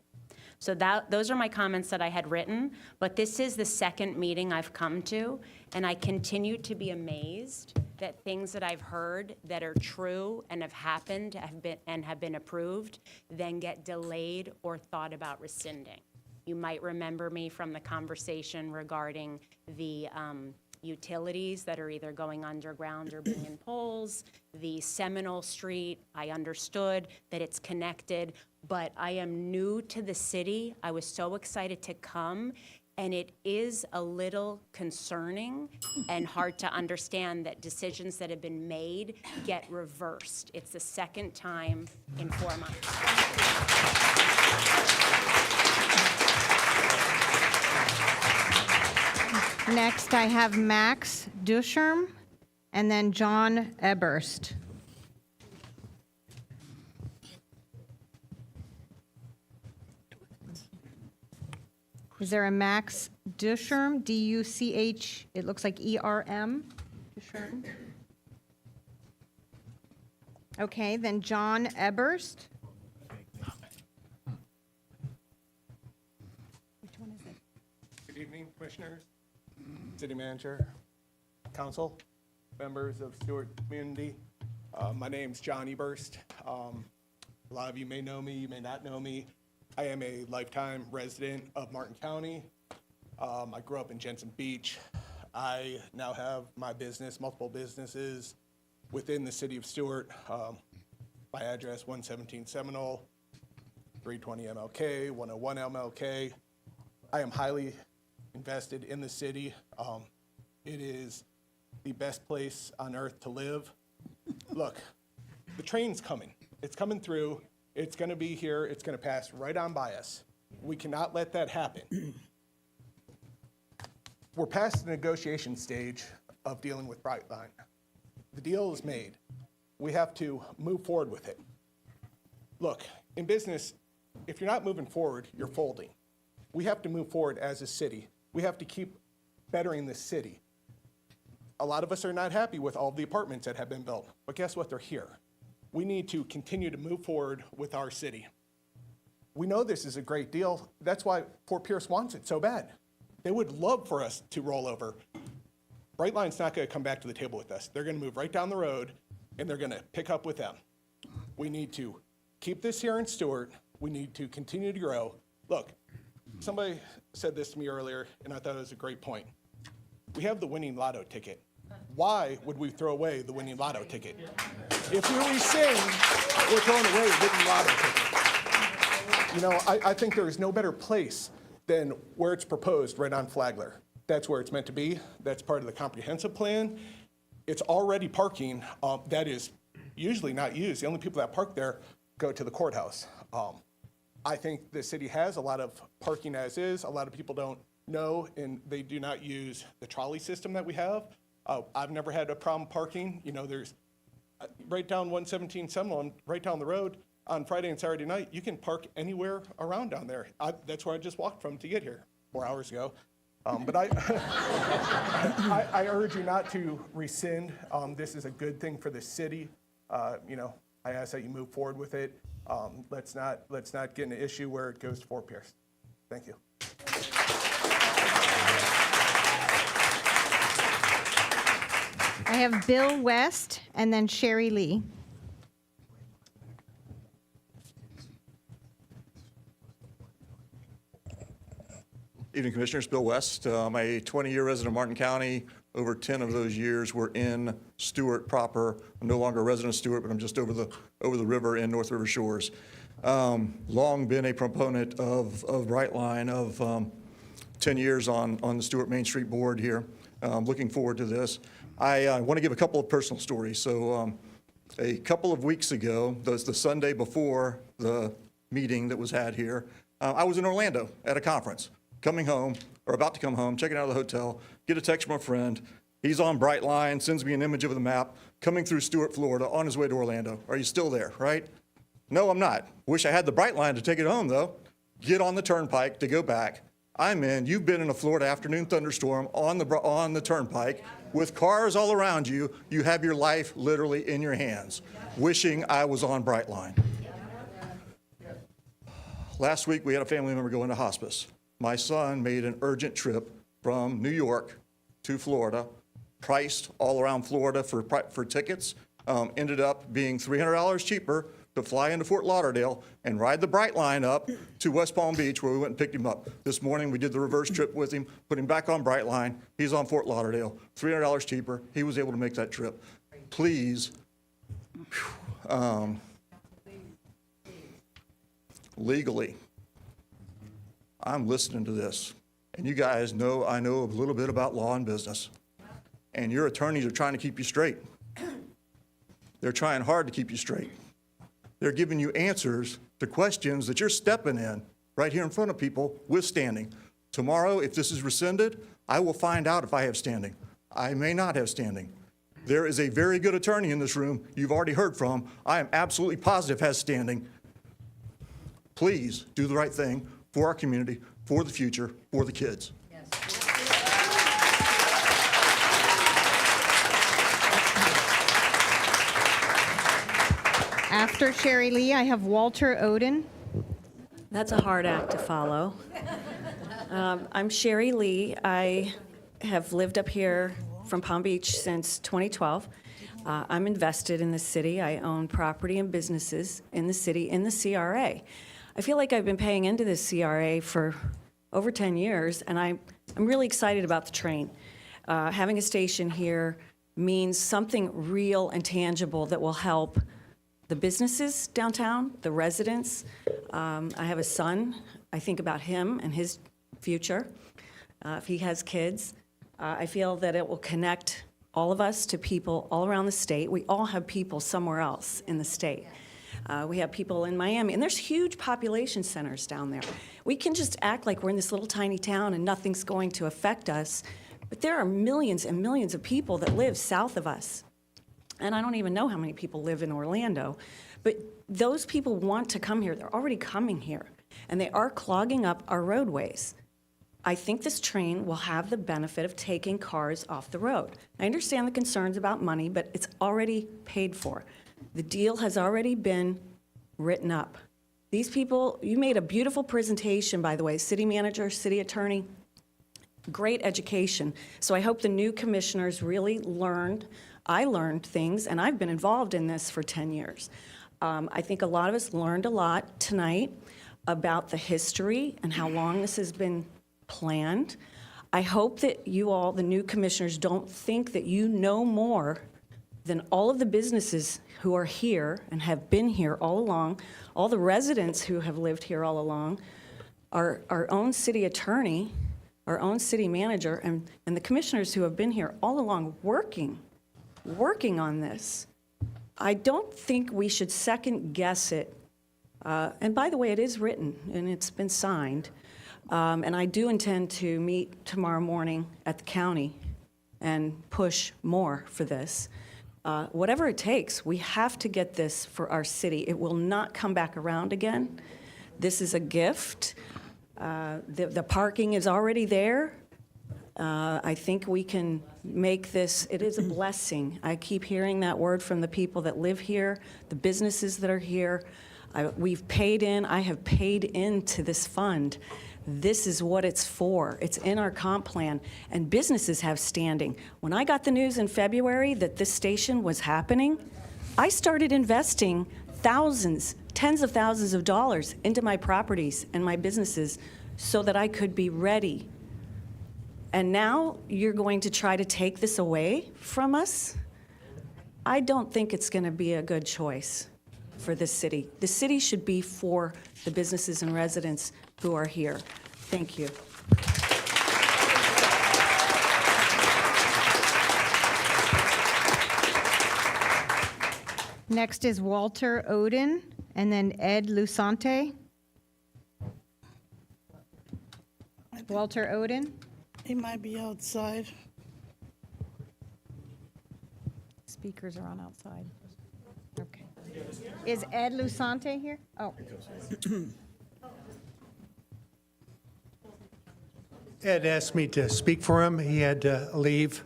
So those are my comments that I had written, but this is the second meeting I've come to, and I continue to be amazed that things that I've heard that are true and have happened have been approved then get delayed or thought about rescinding. You might remember me from the conversation regarding the utilities that are either going underground or being in poles. The Seminole Street, I understood that it's connected, but I am new to the city. I was so excited to come, and it is a little concerning and hard to understand that decisions that have been made get reversed. It's the second time in 4 months. Next, I have Max Ducharme and then John Eberst. Is there a Max Ducharme, D-U-C-H, it looks like E-R-M, Ducharme? Okay, then John Eberst. Which one is it? Good evening, commissioners, city manager, council, members of Stuart community. My name's John Eberst. A lot of you may know me, you may not know me. I am a lifetime resident of Martin County. I grew up in Jensen Beach. I now have my business, multiple businesses within the city of Stuart. My address, 117 Seminole, 320 MLK, 101 MLK. I am highly invested in the city. It is the best place on earth to live. Look, the train's coming. It's coming through. It's going to be here. It's going to pass right on by us. We cannot let that happen. We're past the negotiation stage of dealing with Brightline. The deal is made. We have to move forward with it. Look, in business, if you're not moving forward, you're folding. We have to move forward as a city. We have to keep bettering this city. A lot of us are not happy with all the apartments that have been built, but guess what? They're here. We need to continue to move forward with our city. We know this is a great deal. That's why Fort Pierce wants it so bad. They would love for us to roll over. Brightline's not going to come back to the table with us. They're going to move right down the road, and they're going to pick up with them. We need to keep this here in Stuart. We need to continue to grow. Look, somebody said this to me earlier, and I thought it was a great point. We have the winning lotto ticket. Why would we throw away the winning lotto ticket? If we rescind, we're throwing away the winning lotto ticket. You know, I think there is no better place than where it's proposed, right on Flagler. That's where it's meant to be. That's part of the comprehensive plan. It's already parking that is usually not used. The only people that park there go to the courthouse. I think the city has a lot of parking as is. A lot of people don't know, and they do not use the trolley system that we have. I've never had a problem parking. You know, there's right down 117 Seminole, right down the road on Friday and Saturday night, you can park anywhere around down there. That's where I just walked from to get here 4 hours ago. But I urge you not to rescind. This is a good thing for the city. You know, I ask that you move forward with it. Let's not get in an issue where it goes to Fort Pierce. Thank you. I have Bill West and then Sherry Lee. Evening, Commissioners. Bill West. I'm a 20-year resident of Martin County. Over 10 of those years were in Stuart proper. I'm no longer a resident of Stuart, but I'm just over the river in North River Shores. Long been a proponent of Brightline, of 10 years on the Stuart Main Street Board here. Looking forward to this. I want to give a couple of personal stories. So a couple of weeks ago, the Sunday before the meeting that was had here, I was in Orlando at a conference. Coming home, or about to come home, checking out of the hotel, get a text from a friend. He's on Brightline, sends me an image of the map, coming through Stuart, Florida, on his way to Orlando. Are you still there, right? No, I'm not. Wish I had the Brightline to take it home, though. Get on the turnpike to go back. I'm in. You've been in a Florida afternoon thunderstorm on the turnpike with cars all around you. You have your life literally in your hands, wishing I was on Brightline. Last week, we had a family member go into hospice. My son made an urgent trip from New York to Florida, priced all around Florida for tickets, ended up being $300 cheaper to fly into Fort Lauderdale and ride the Brightline up to West Palm Beach, where we went and picked him up. This morning, we did the reverse trip with him, put him back on Brightline. He's on Fort Lauderdale, $300 cheaper. He was able to make that trip. Please, legally, I'm listening to this, and you guys know I know a little bit about law and business, and your attorneys are trying to keep you straight. They're trying hard to keep you straight. They're giving you answers to questions that you're stepping in right here in front of people with standing. Tomorrow, if this is rescinded, I will find out if I have standing. I may not have standing. There is a very good attorney in this room you've already heard from. I am absolutely positive has standing. Please do the right thing for our community, for the future, for the kids. Yes. After Sherry Lee, I have Walter Oden. That's a hard act to follow. I'm Sherry Lee. I have lived up here from Palm Beach since 2012. I'm invested in the city. I own property and businesses in the city, in the CRA. I feel like I've been paying into this CRA for over 10 years, and I'm really excited about the train. Having a station here means something real and tangible that will help the businesses downtown, the residents. I have a son. I think about him and his future. If he has kids, I feel that it will connect all of us to people all around the state. We all have people somewhere else in the state. We have people in Miami, and there's huge population centers down there. We can just act like we're in this little tiny town and nothing's going to affect us, but there are millions and millions of people that live south of us. And I don't even know how many people live in Orlando, But those people want to come here. They're already coming here, and they are clogging up our roadways. I think this train will have the benefit of taking cars off the road. I understand the concerns about money, but it's already paid for. The deal has already been written up. These people, you made a beautiful presentation, by the way, city manager, city attorney, great education. So I hope the new commissioners really learned. I learned things, and I've been involved in this for 10 years. I think a lot of us learned a lot tonight about the history and how long this has been planned. I hope that you all, the new commissioners, don't think that you know more than all of the businesses who are here and have been here all along, all the residents who have lived here all along, our own city attorney, our own city manager, and the commissioners who have been here all along working on this. I don't think we should second guess it. And by the way, it is written and it's been signed. And I do intend to meet tomorrow morning at the county and push more for this. Whatever it takes, we have to get this for our city. It will not come back around again. This is a gift. The parking is already there. I think we can make this, it is a blessing. I keep hearing that word from the people that live here, the businesses that are here. We've paid in, I have paid into this fund. This is what it's for. It's in our comp plan, and businesses have standing. When I got the news in February that this station was happening, I started investing thousands, tens of thousands of dollars into my properties and my businesses so that I could be ready. And now you're going to try to take this away from us? I don't think it's going to be a good choice for this city. The city should be for the businesses and residents who are here. Thank you. Next is Walter Oden, and then Ed Lusante. Walter Oden. He might be outside. Speakers are on outside. Okay. Is Ed Lusante here? Oh. Ed asked me to speak for him. He had to leave.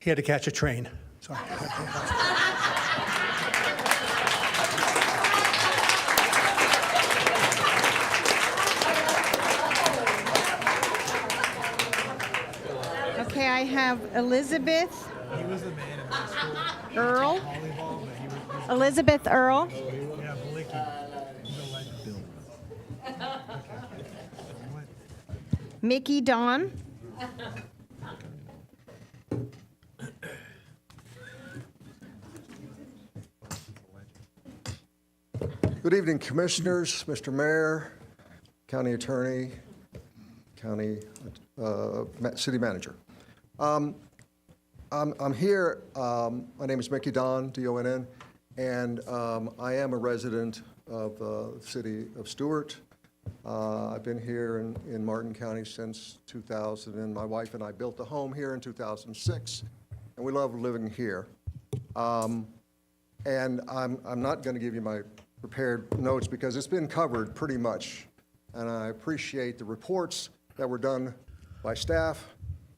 He had to catch a train. Sorry. Okay, I have Elizabeth Earl. Elizabeth Earl. Mickey Dawn. Good evening, Commissioners, Mr. Mayor, County Attorney, County City Manager. I'm here, my name is Mickey Don, D-O-N-N, and I am a resident of the city of Stuart. I've been here in Martin County since 2000, and my wife and I built a home here in 2006, and we love living here. And I'm not going to give you my prepared notes because it's been covered pretty much, and I appreciate the reports that were done by staff,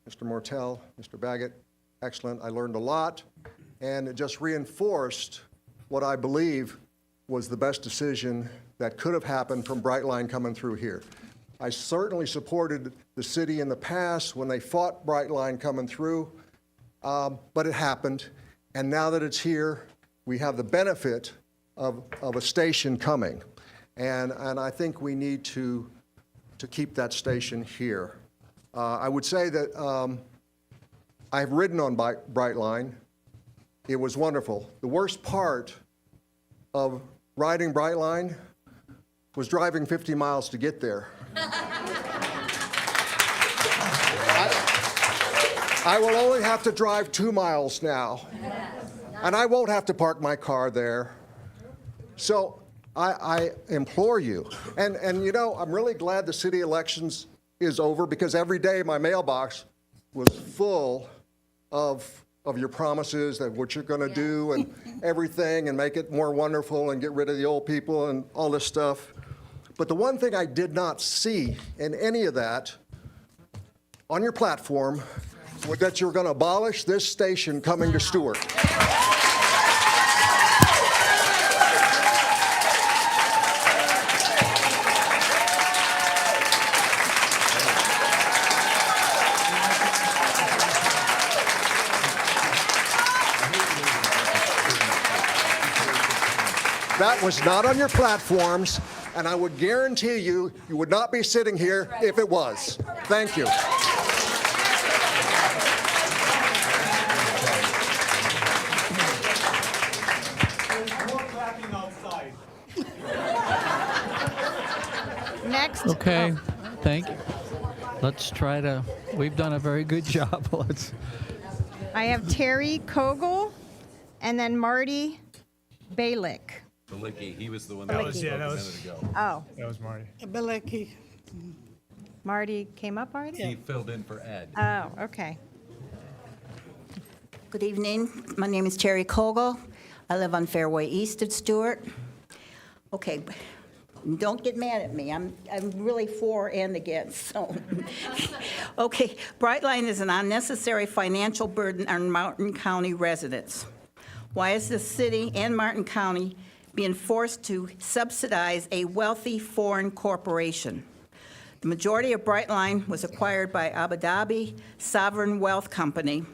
Mr. Mortel, Mr. Baggett. Excellent. I learned a lot, and it just reinforced what I believe was the best decision that could have happened from Brightline coming through here. I certainly supported the city in the past when they fought Brightline coming through, but it happened, and now that it's here, we have the benefit of a station coming, and I think we need to keep that station here. I would say that I've ridden on Brightline. It was wonderful. The worst part of riding Brightline was driving 50 miles to get there. I will only have to drive 2 miles now, and I won't have to park my car there. So I implore you, and you know, I'm really glad the city elections is over because every day my mailbox was full of of your promises, that what you're going to do and everything, and make it more wonderful and get rid of the old people and all this stuff. But the one thing I did not see in any of that on your platform was that you're going to abolish this station coming to Stuart. That was not on your platforms, and I would guarantee you, you would not be sitting here if it was. Thank you. Next. Okay, thank you. Let's try to, we've done a very good job. Let's. I have Terry Kogel and then Marty Balick. Balicki, he was the one that spoke a minute ago. Oh, That was Marty. Beleki. Marty came up already? He filled in for Ed. Oh, okay. Good evening. My name is Terry Kogel. I live on Fairway East at Stuart. Okay, don't get mad at me. I'm really for and against, so. Okay, Brightline is an unnecessary financial burden on Martin County residents. Why is the city and Martin County being forced to subsidize a wealthy foreign corporation? The majority of Brightline was acquired by Abu Dhabi Sovereign Wealth Company,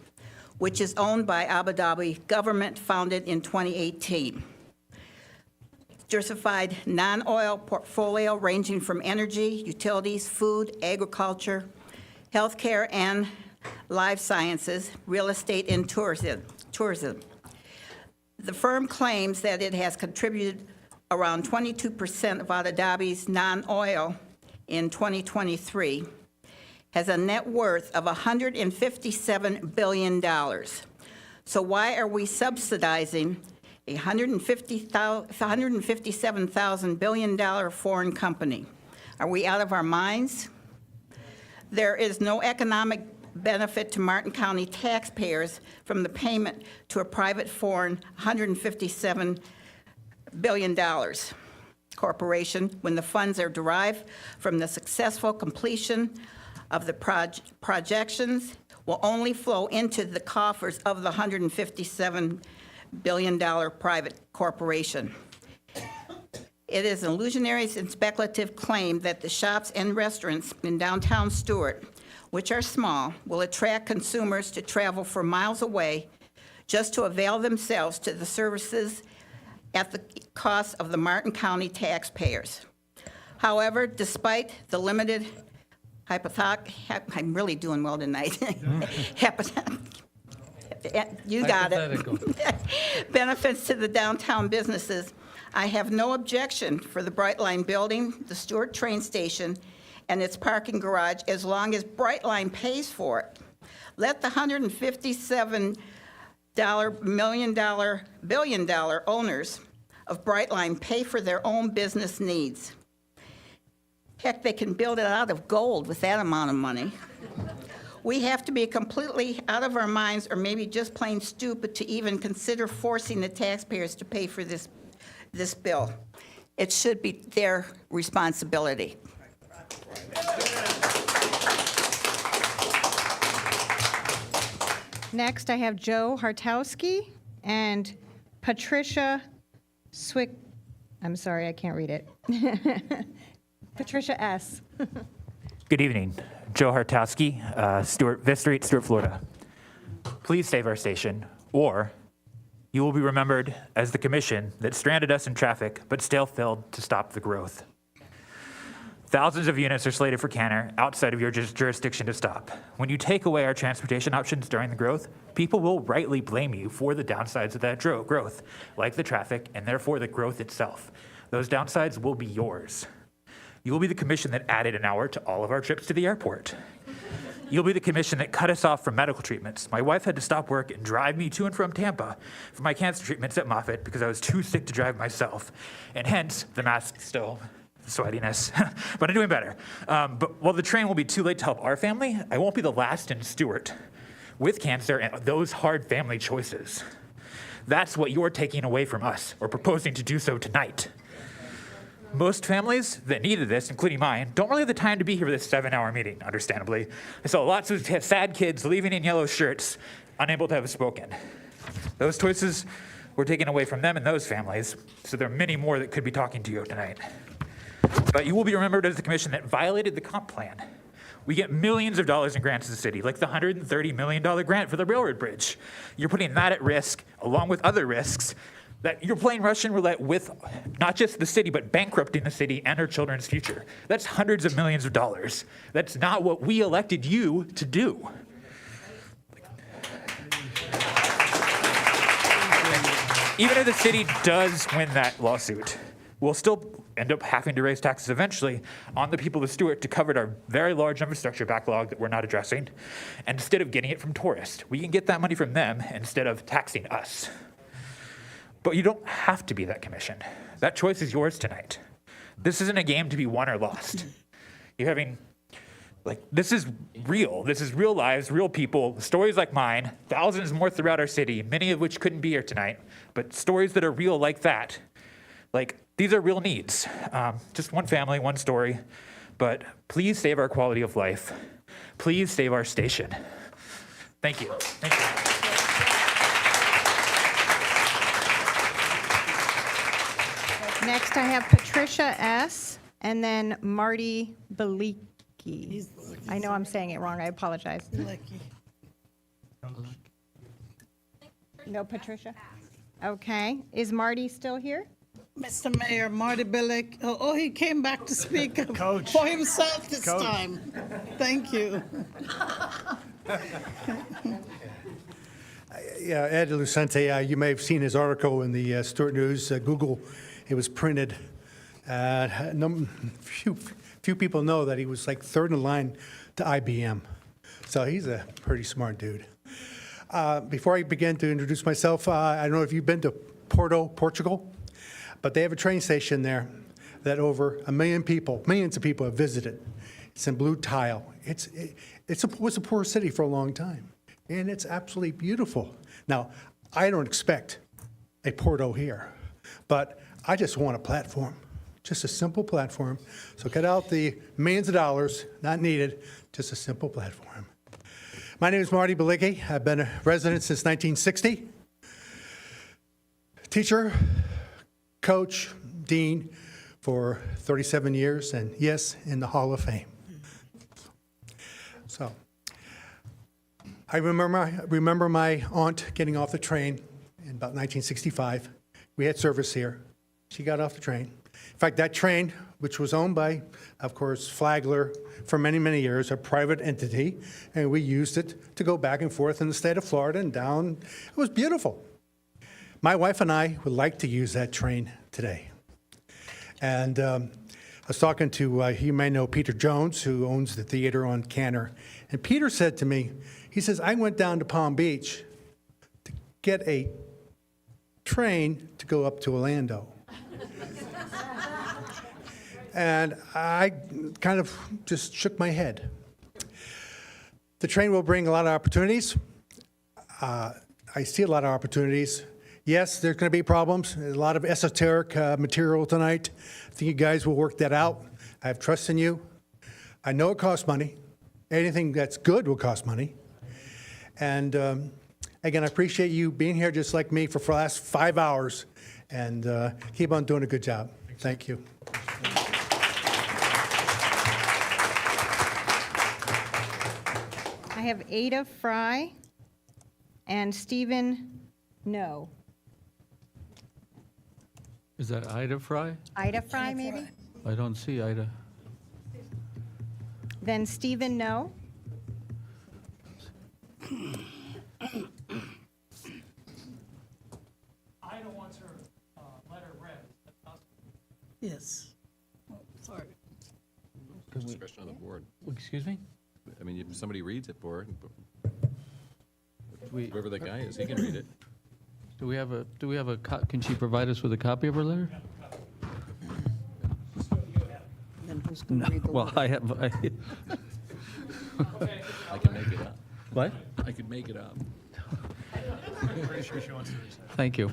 which is owned by Abu Dhabi government, founded in 2018. Diversified non-oil portfolio ranging from energy, utilities, food, agriculture, healthcare, and life sciences, real estate, and tourism. The firm claims that it has contributed around 22% of Abu Dhabi's non-oil in 2023, has a net worth of $157 billion. So why are we subsidizing a $157 billion foreign company? Are we out of our minds? There is no economic benefit to Martin County taxpayers from the payment to a private foreign $157 billion corporation when the funds are derived from the successful completion of the projections will only flow into the coffers of the $157 billion private corporation. It is an illusionary and speculative claim that the shops and restaurants in downtown Stuart, which are small, will attract consumers to travel for miles away just to avail themselves to the services at the cost of the Martin County taxpayers. However, despite the limited I'm really doing well tonight. You got it. Benefits to the downtown businesses. I have no objection for the Brightline building, the Stuart train station, and its parking garage, as long as Brightline pays for it. Let the $157 billion owners of Brightline pay for their own business needs. Heck, they can build it out of gold with that amount of money. We have to be completely out of our minds, or maybe just plain stupid, to even consider forcing the taxpayers to pay for this bill. It should be their responsibility. Next, I have Joe Hartowski and Patricia Swick. I'm sorry, I can't read it. Patricia S. Good evening. Joe Hartowski, Stuart, Fifth Street, Stuart, Florida. Please save our station, or you will be remembered as the commission that stranded us in traffic but still failed to stop the growth. Thousands of units are slated for Canner outside of your jurisdiction to stop. When you take away our transportation options during the growth, people will rightly blame you for the downsides of that growth, like the traffic and therefore the growth itself. Those downsides will be yours. You will be the commission that added an hour to all of our trips to the airport. You'll be the commission that cut us off from medical treatments. My wife had to stop work and drive me to and from Tampa for my cancer treatments at Moffitt because I was too sick to drive myself. And hence, the mask still, the sweatiness, but I'm doing better. But while the train will be too late to help our family, I won't be the last in Stuart. with cancer and those hard family choices. That's what you're taking away from us, or proposing to do so tonight. Most families that needed this, including mine, don't really have the time to be here for this 7-hour meeting, understandably. I saw lots of sad kids leaving in yellow shirts, unable to have spoken. Those choices were taken away from them and those families, so there are many more that could be talking to you tonight. But you will be remembered as the commission that violated the comp plan. We get millions of dollars in grants to the city, like the $130 million grant for the railroad bridge. You're putting that at risk, along with other risks, that you're playing Russian roulette with not just the city, but bankrupting the city and our children's future. That's hundreds of millions of dollars. That's not what we elected you to do. Even if the city does win that lawsuit, we'll still end up having to raise taxes eventually on the people of Stuart to cover our very large infrastructure backlog that we're not addressing. And instead of getting it from tourists, we can get that money from them instead of taxing us. But you don't have to be that commission. That choice is yours tonight. This isn't a game to be won or lost. You're having, this is real. This is real lives, real people, stories like mine, thousands more throughout our city, many of which couldn't be here tonight, but stories that are real like that. These are real needs. Just one family, one story. But please save our quality of life. Please save our station. Thank you. Thank you. Next, I have Patricia S. and then Marty Beliki. I know I'm saying it wrong. I apologize. No, Patricia? Okay. Is Marty still here? Mr. Mayor, Marty Billick, he came back to speak for himself this time. Thank you. Yeah, Ed Lucente, you may have seen his article in the Stuart News, Google. It was printed. Few people know that he was third in line to IBM. So he's a pretty smart dude. Before I begin to introduce myself, I don't know if you've been to Porto, Portugal, but they have a train station there that over millions of people have visited. It's in blue tile. It was a poor city for a long time, and it's absolutely beautiful. Now, I don't expect a Porto here, but I just want a platform, just a simple platform. So cut out the millions of dollars, not needed, just a simple platform. My name is Marty Beliki. I've been a resident since 1960. Teacher, coach, dean for 37 years, and yes, in the Hall of Fame. So I remember my aunt getting off the train in about 1965. We had service here. She got off the train. In fact, that train, which was owned by, of course, Flagler for many, many years, a private entity, and we used it to go back and forth in the state of Florida and down. It was beautiful. My wife and I would like to use that train today. And I was talking to, you may know Peter Jones, who owns the theater on Canner. And Peter said to me, he says, I went down to Palm Beach to get a train to go up to Orlando. And I kind of just shook my head. The train will bring a lot of opportunities. I see a lot of opportunities. Yes, there's going to be problems. There's a lot of esoteric material tonight. I think you guys will work that out. I have trust in you. I know it costs money. Anything that's good will cost money. And again, I appreciate you being here just like me for the last 5 hours. And keep on doing a good job. Thank you. I have Ada Fry and Stephen No. Is that Ida Fry? Ida Fry, maybe? I don't see Ida. Then Stephen No. Ida wants her letter read. Yes. Oh, sorry. Discretion on the board. Excuse me? I mean, if somebody reads it for her, whoever that guy is, he can read it. Do we have a, can she provide us with a copy of her letter? Then who's going to read the Well, letter? I have, I can make it up. What? I could make it up. Thank you.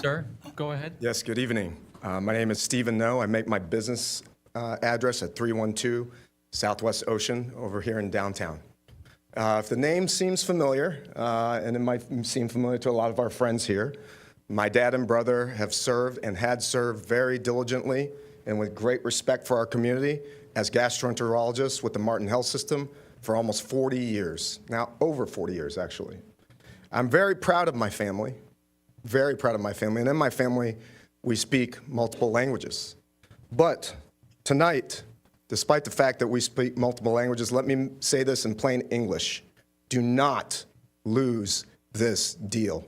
Sir, go ahead. Yes, good evening. My name is Stephen No. I make my business address at 312 Southwest Ocean over here in downtown. If the name seems familiar, and it might seem familiar to a lot of our friends here, my dad and brother have served and had served very diligently and with great respect for our community as gastroenterologists with the Martin Health System for almost 40 years, now over 40 years actually. I'm very proud of my family, very proud of my family, and in my family we speak multiple languages. But tonight, despite the fact that we speak multiple languages, let me say this in plain English. Do not lose this deal.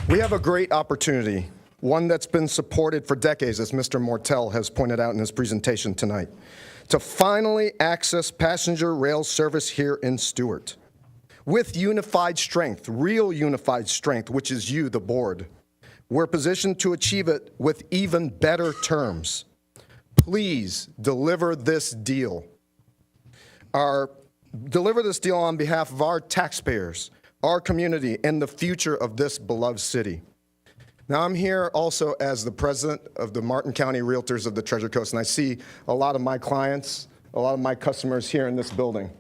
We have a great opportunity, one that's been supported for decades, as Mr. Mortel has pointed out in his presentation tonight, to finally access passenger rail service here in Stuart. With unified strength, real unified strength, which is you, the board. We're positioned to achieve it with even better terms. Please deliver this deal. Deliver this deal on behalf of our taxpayers, our community, and the future of this beloved city. Now, I'm here also as the president of the Martin County Realtors of the Treasure Coast, and I see a lot of my clients, a lot of my customers here in this building.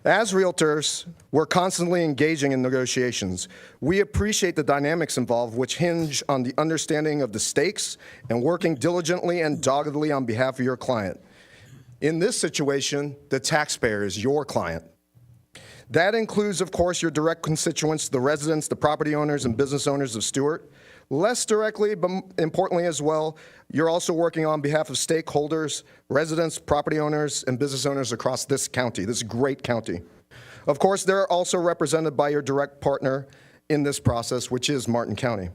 As realtors, we're constantly engaging in negotiations. We appreciate the dynamics involved, which hinge on the understanding of the stakes and working diligently and doggedly on behalf of your client. In this situation, the taxpayer is your client. That includes, of course, your direct constituents, the residents, the property owners, and business owners of Stuart. Less directly, but importantly as well, you're also working on behalf of stakeholders, residents, property owners, and business owners across this county, this great county. Of course, they're also represented by your direct partner in this process, which is Martin County.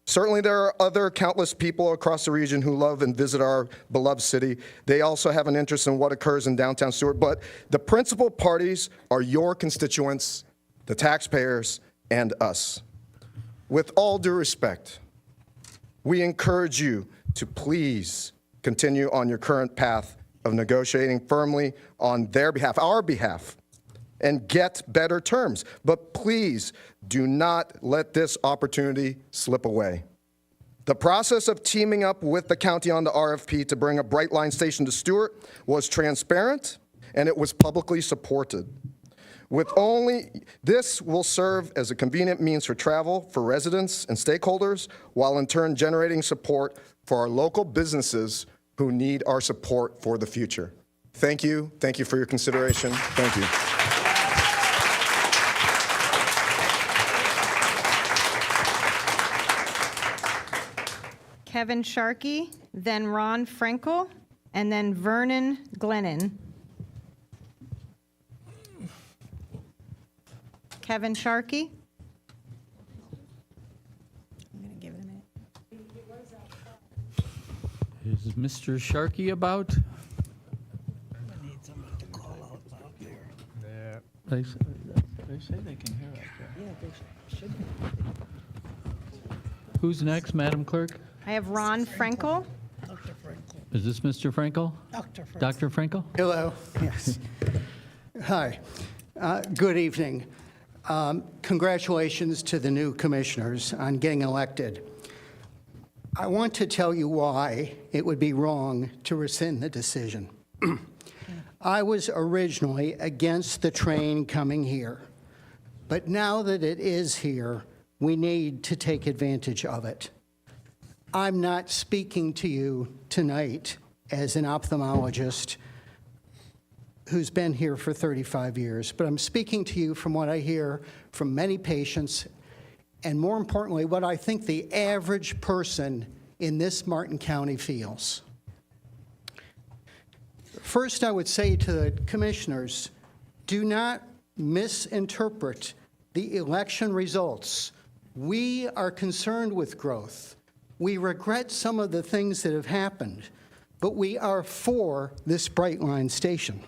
Certainly, there are other countless people across the region who love and visit our beloved city. They also have an interest in what occurs in downtown Stuart, but the principal parties are your constituents, the taxpayers, and us. With all due respect, we encourage you to please continue on your current path of negotiating firmly on their behalf, our behalf, and get better terms. But please do not let this opportunity slip away. The process of teaming up with the county on the RFP to bring a Brightline station to Stuart was transparent, and it was publicly supported. This will serve as a convenient means for travel for residents and stakeholders, while in turn generating support for our local businesses who need our support for the future. Thank you. Thank you for your consideration. Thank you. Kevin Sharkey, then Ron Frankel, and then Vernon Glennon. Kevin Sharkey. I'm going to give it a minute. Is Mr. Sharkey about? They say they can hear us. Yeah, they should. Who's next, Madam Clerk? I have Ron Frankel. Is this Mr. Frankel? Dr. Frankel. Dr. Frankel? Hello, yes. Hi, good evening. Congratulations to the new commissioners on getting elected. I want to tell you why it would be wrong to rescind the decision. I was originally against the train coming here, but now that it is here, we need to take advantage of it. I'm not speaking to you tonight as an ophthalmologist who's been here for 35 years, but I'm speaking to you from what I hear from many patients, and more importantly, what I think the average person in this Martin County feels. First, I would say to the commissioners, do not misinterpret the election results. We are concerned with growth. We regret some of the things that have happened, but we are for this Brightline station.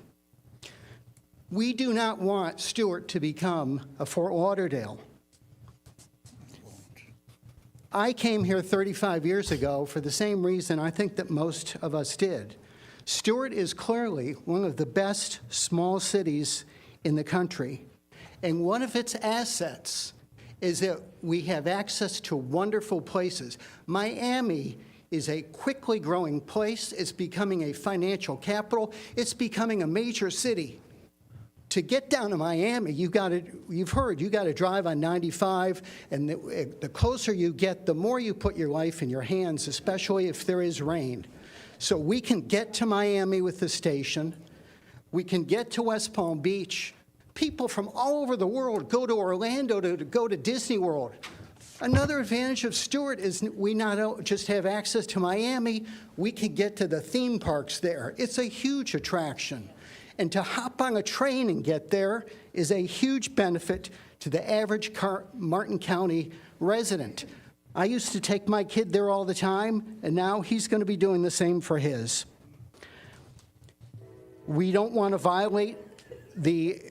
We do not want Stuart to become a Fort Lauderdale. I came here 35 years ago for the same reason I think that most of us did. Stuart is clearly one of the best small cities in the country, and one of its assets is that we have access to wonderful places. Miami is a quickly growing place. It's becoming a financial capital. It's becoming a major city. To get down to Miami, you've got to drive on 95, and the closer you get, the more you put your life in your hands, especially if there is rain. So we can get to Miami with the station. We can get to West Palm Beach. People from all over the world go to Orlando to go to Disney World. Another advantage of Stuart is we not just have access to Miami, we can get to the theme parks there. It's a huge attraction. And to hop on a train and get there is a huge benefit to the average Martin County resident. I used to take my kid there all the time, and now he's going to be doing the same for his. We don't want to violate the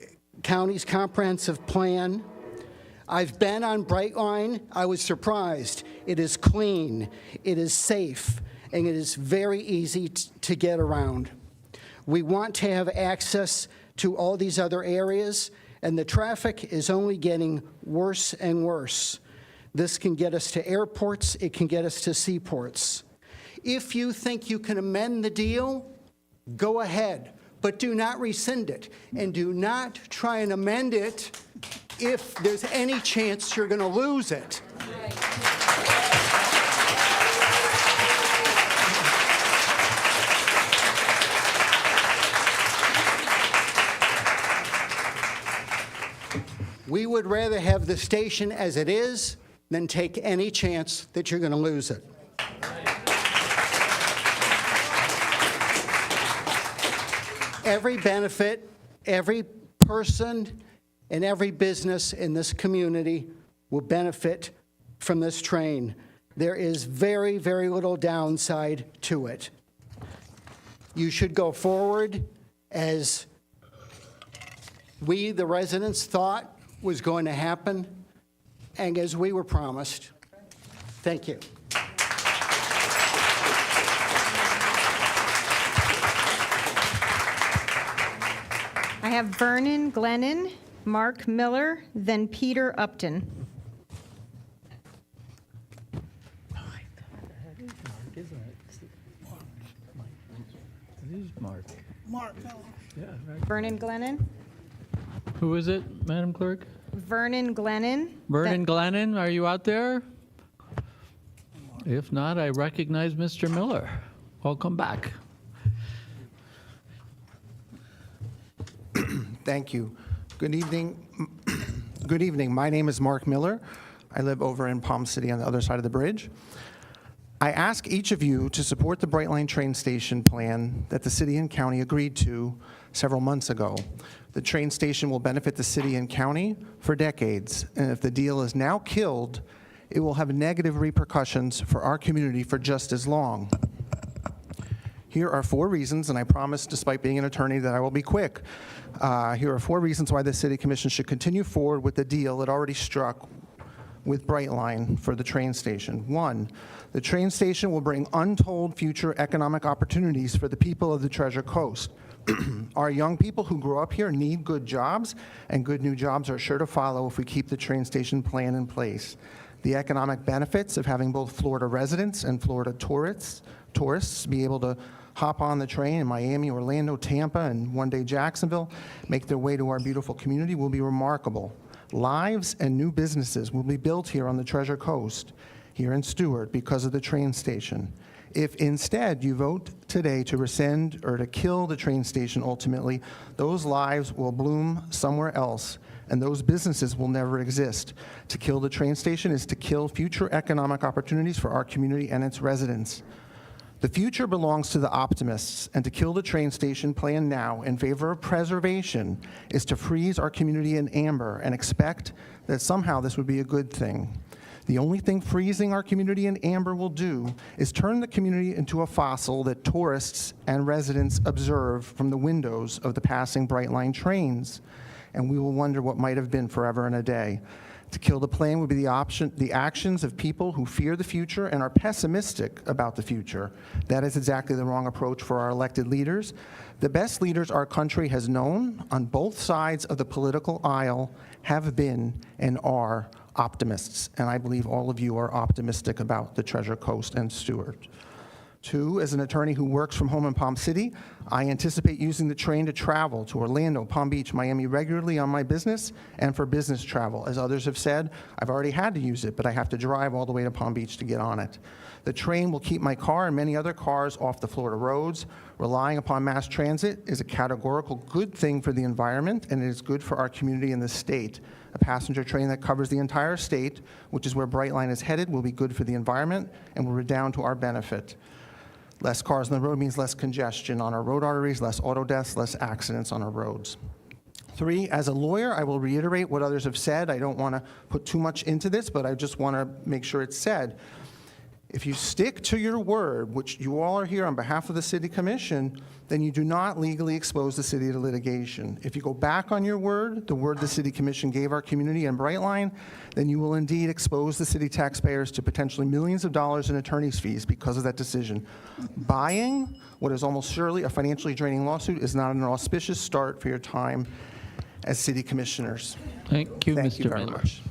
county's comprehensive plan. I've been on Brightline. I was surprised. It is clean, it is safe, and it is very easy to get around. We want to have access to all these other areas, and the traffic is only getting worse and worse. This can get us to airports, it can get us to seaports. If you think you can amend the deal, go ahead, but do not rescind it, and do not try and amend it if there's any chance you're going to lose it. We would rather have the station as it is than take any chance that you're going to lose it. Every benefit, every person, and every business in this community will benefit from this train. There is very, very little downside to it. You should go forward as we, the residents, thought was going to happen, and as we were promised. Thank you. I have Vernon Glennon, Mark Miller, then Peter Upton. Mark. Vernon Glennon. Who is it, Madam Clerk? Vernon Glennon. Vernon Glennon, are you out there? If not, I recognize Mr. Miller. Welcome back. Thank you. Good evening. Good evening. My name is Mark Miller. I live over in Palm City on the other side of the bridge. I ask each of you to support the Brightline train station plan that the city and county agreed to several months ago. The train station will benefit the city and county for decades, and if the deal is now killed, it will have negative repercussions for our community for just as long. Here are 4 reasons, and I promise, despite being an attorney, that I will be quick. Here are 4 reasons why the City Commission should continue forward with the deal it already struck with Brightline for the train station. 1, the train station will bring untold future economic opportunities for the people of the Treasure Coast. Our young people who grow up here need good jobs, and good new jobs are sure to follow if we keep the train station plan in place. The economic benefits of having both Florida residents and Florida tourists be able to hop on the train in Miami, Orlando, Tampa, and one day Jacksonville, make their way to our beautiful community will be remarkable. Lives and new businesses will be built here on the Treasure Coast, here in Stuart, because of the train station. If instead you vote today to rescind or to kill the train station ultimately, those lives will bloom somewhere else, and those businesses will never exist. To kill the train station is to kill future economic opportunities for our community and its residents. The future belongs to the optimists, and to kill the train station plan now in favor of preservation is to freeze our community in amber and expect that somehow this would be a good thing. The only thing freezing our community in amber will do is turn the community into a fossil that tourists and residents observe from the windows of the passing Brightline trains, and we will wonder what might have been forever and a day. To kill the plan would be the actions of people who fear the future and are pessimistic about the future. That is exactly the wrong approach for our elected leaders. The best leaders our country has known on both sides of the political aisle have been and are optimists, and I believe all of you are optimistic about the Treasure Coast and Stuart. 2, as an attorney who works from home in Palm City, I anticipate using the train to travel to Orlando, Palm Beach, Miami regularly on my business and for business travel. As others have said, I've already had to use it, but I have to drive all the way to Palm Beach to get on it. The train will keep my car and many other cars off the Florida roads. Relying upon mass transit is a categorical good thing for the environment, and it is good for our community and the state. A passenger train that covers the entire state, which is where Brightline is headed, will be good for the environment and will redound to our benefit. Less cars on the road means less congestion on our road arteries, less auto deaths, less accidents on our roads. 3, as a lawyer, I will reiterate what others have said. I don't want to put too much into this, but I just want to make sure it's said. If you stick to your word, which you all are here on behalf of the City Commission, then you do not legally expose the city to litigation. If you go back on your word, the word the City Commission gave our community and Brightline, then you will indeed expose the city taxpayers to potentially millions of dollars in attorney's fees because of that decision. Buying what is almost surely a financially draining lawsuit is not an auspicious start for your time as city commissioners. Thank you, Thank you Mr. very Miller. much.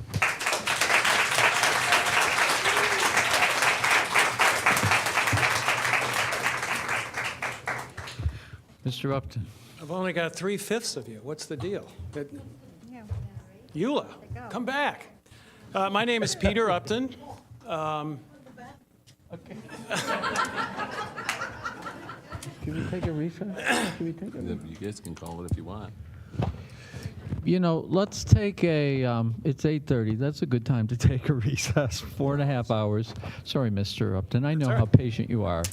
Mr. Upton. I've only got 3/5 of you. What's the deal? Eula, come back. My name is Peter Upton. Can we take a recess? Can we take a You guys can call it if you want. You know, let's take a, it's 8:30. That's a good time to take a recess, 4.5 hours. Sorry, Mr. Upton, I know how patient you are.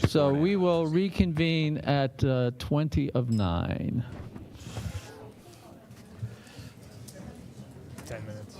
So we will reconvene at 20 of 9. 10 minutes.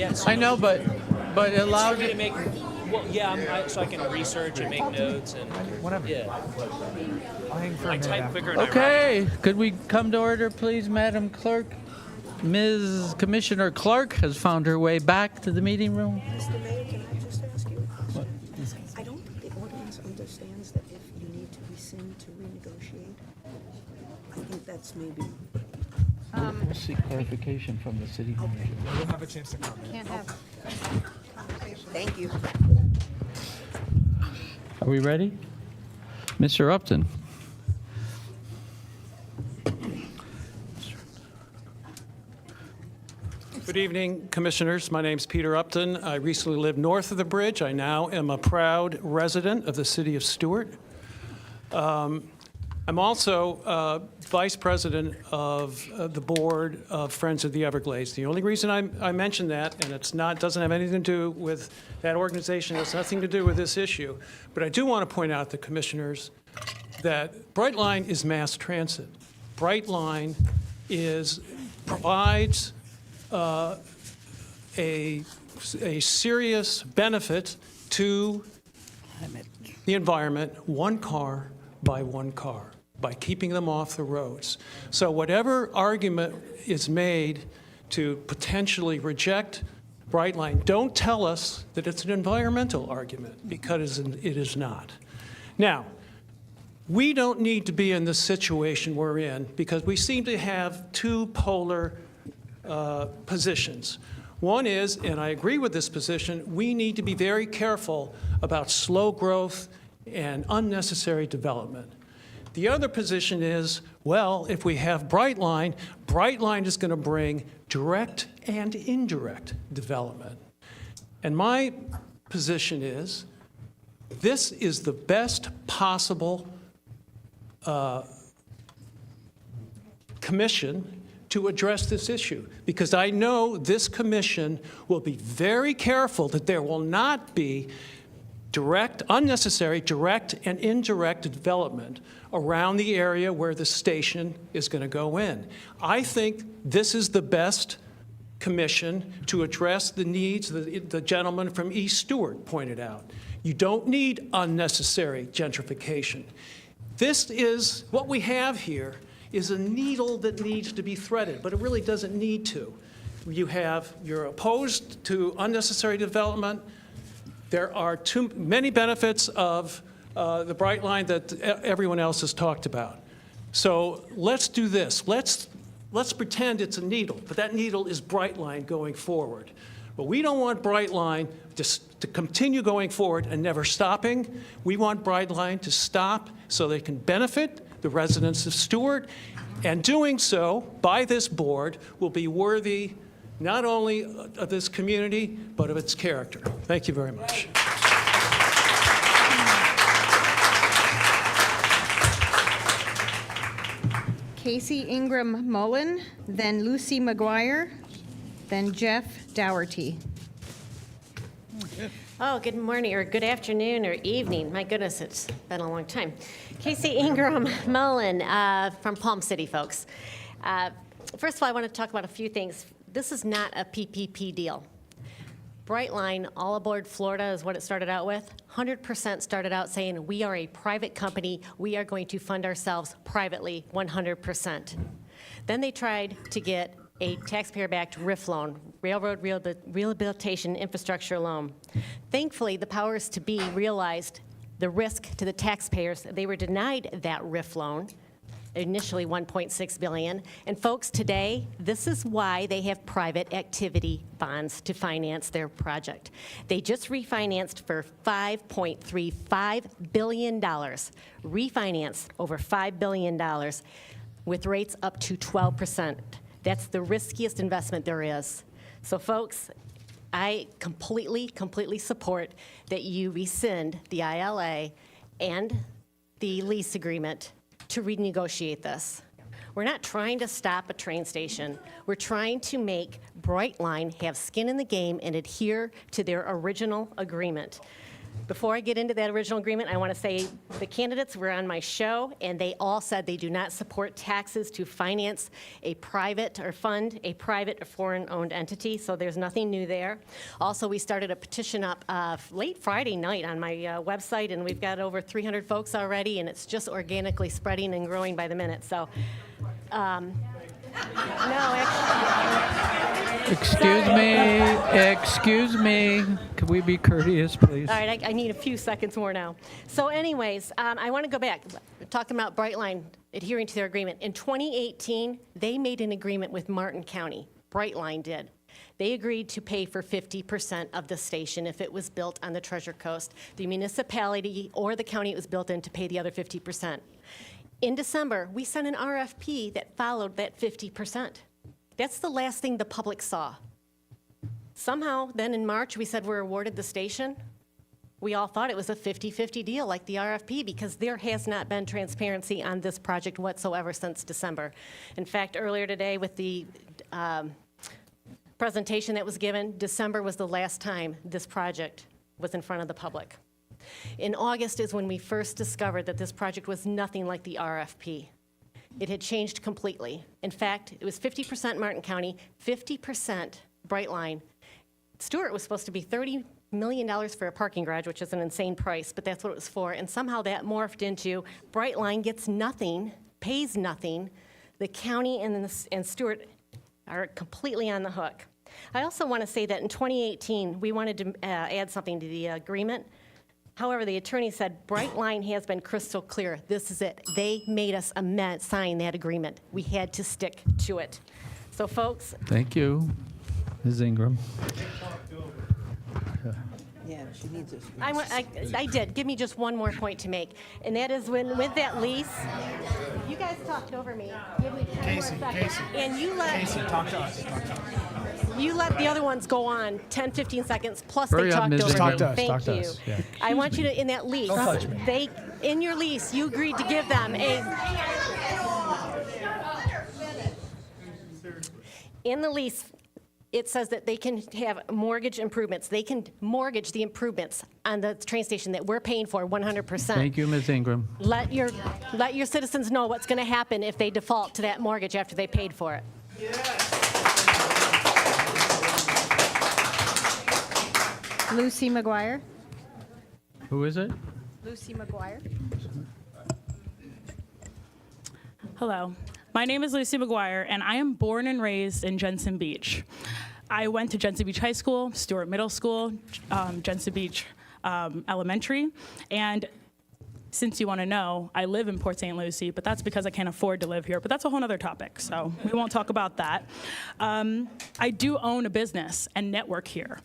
Yeah, so I know, but it it's allows for me to it. make, well, yeah, so I can research and make notes and, yeah. I type quicker and I write. Okay, could we come to order, please, Madam Clerk? Ms. Commissioner Clark has found her way back to the meeting room. Mr. Mayor, can I just ask you a question? I don't think the ordinance understands that if you need to rescind to renegotiate. I think that's maybe. We'll seek clarification from the city manager. We'll have a chance to comment. Can't have. Thank you. Are we ready? Mr. Upton. Good evening, Commissioners. My name's Peter Upton. I recently lived north of the bridge. I now am a proud resident of the city of Stuart. I'm also Vice President of the Board of Friends of the Everglades. The only reason I mention that, and doesn't have anything to do with that organization, has nothing to do with this issue, but I do want to point out to Commissioners that Brightline is mass transit. Brightline provides a serious benefit to the environment, one car by one car, by keeping them off the roads. So whatever argument is made to potentially reject Brightline, don't tell us that it's an environmental argument, because it is not. Now, we don't need to be in the situation we're in, because we seem to have two polar positions. One is, and I agree with this position, we need to be very careful about slow growth and unnecessary development. The other position is, well, if we have Brightline, Brightline is going to bring direct and indirect development. And my position is, this is the best possible commission to address this issue, because I know this commission will be very careful that there will not be unnecessary direct and indirect development around the area where the station is going to go in. I think this is the best commission to address the needs the gentleman from East Stuart pointed out. You don't need unnecessary gentrification. What we have here is a needle that needs to be threaded, but it really doesn't need to. You're opposed to unnecessary development. There are too many benefits of the Brightline that everyone else has talked about. So let's do this. Let's pretend it's a needle, but that needle is Brightline going forward. But we don't want Brightline to continue going forward and never stopping. We want Brightline to stop so they can benefit the residents of Stuart, and doing so by this board will be worthy not only of this community, but of its character. Thank you very much. Casey Ingram Mullen, then Lucy McGuire, then Jeff Dougherty. Oh, good morning, or good afternoon, or evening. My goodness, it's been a long time. Casey Ingram Mullen from Palm City, folks. First of all, I want to talk about a few things. This is not a PPP deal. Brightline, All Aboard Florida is what it started out with. 100% started out saying, we are a private company. We are going to fund ourselves privately 100%. Then they tried to get a taxpayer-backed RIF loan, Railroad Rehabilitation Infrastructure Loan. Thankfully, the powers to be realized the risk to the taxpayers. They were denied that RIF loan, initially $1.6 billion. And folks, today, this is why they have private activity bonds to finance their project. They just refinanced for $5.35 billion, refinanced over $5 billion with rates up to 12%. That's the riskiest investment there is. So folks, I completely support that you rescind the ILA and the lease agreement to renegotiate this. We're not trying to stop a train station. We're trying to make Brightline have skin in the game and adhere to their original agreement. Before I get into that original agreement, I want to say the candidates were on my show, and they all said they do not support taxes to finance a private or fund a private or foreign-owned entity, so there's nothing new there. Also, we started a petition up late Friday night on my website, and we've got over 300 folks already, and it's just organically spreading and growing by the minute. So, no, actually. Excuse me. Could we be courteous, please? All right, I need a few seconds more now. So anyways, I want to go back. Talking about Brightline adhering to their agreement. In 2018, they made an agreement with Martin County. Brightline did. They agreed to pay for 50% of the station if it was built on the Treasure Coast. The municipality or the county it was built in to pay the other 50%. In December, we sent an RFP that followed that 50%. That's the last thing the public saw. Somehow, then in March, we said we're awarded the station. We all thought it was a 50-50 deal like the RFP because there has not been transparency on this project whatsoever since December. In fact, earlier today with the presentation that was given, December was the last time this project was in front of the public. In August is when we first discovered that this project was nothing like the RFP. It had changed completely. In fact, it was 50% Martin County, 50% Brightline. Stuart was supposed to be $30 million for a parking garage, which is an insane price, but that's what it was for. And somehow that morphed into Brightline gets nothing, pays nothing. The county and Stuart are completely on the hook. I also want to say that in 2018, we wanted to add something to the agreement. However, the attorney said Brightline has been crystal clear. This is it. They made us sign that agreement. We had to stick to it. So, folks. Thank you, Ms. Ingram. Yeah, she needs this. I did. Give me just one more point to make, and that is when with that lease, you guys talked over me. Give me 10 more seconds. And you let talk to us. You let the other ones go on 10, 15 seconds, plus Hurry they up, talked Ms. over Ingram. me. Talk to us, Thank talk to you. us, yeah. I want you to, in that lease, Don't touch me. in your lease, you agreed to give them in the lease, it says that they can have mortgage improvements. They can mortgage the improvements on the train station that we're paying for 100%. Thank you, Ms. Ingram. Let your citizens know what's going to happen if they default to that mortgage after they paid for it. Lucy McGuire. Who is it? Lucy McGuire. Hello, my name is Lucy McGuire, and I am born and raised in Jensen Beach. I went to Jensen Beach High School, Stuart Middle School, Jensen Beach Elementary, and since you want to know, I live in Port St. Lucie, but that's because I can't afford to live here, but that's a whole other topic, so we won't talk about that. I do own a business and network here.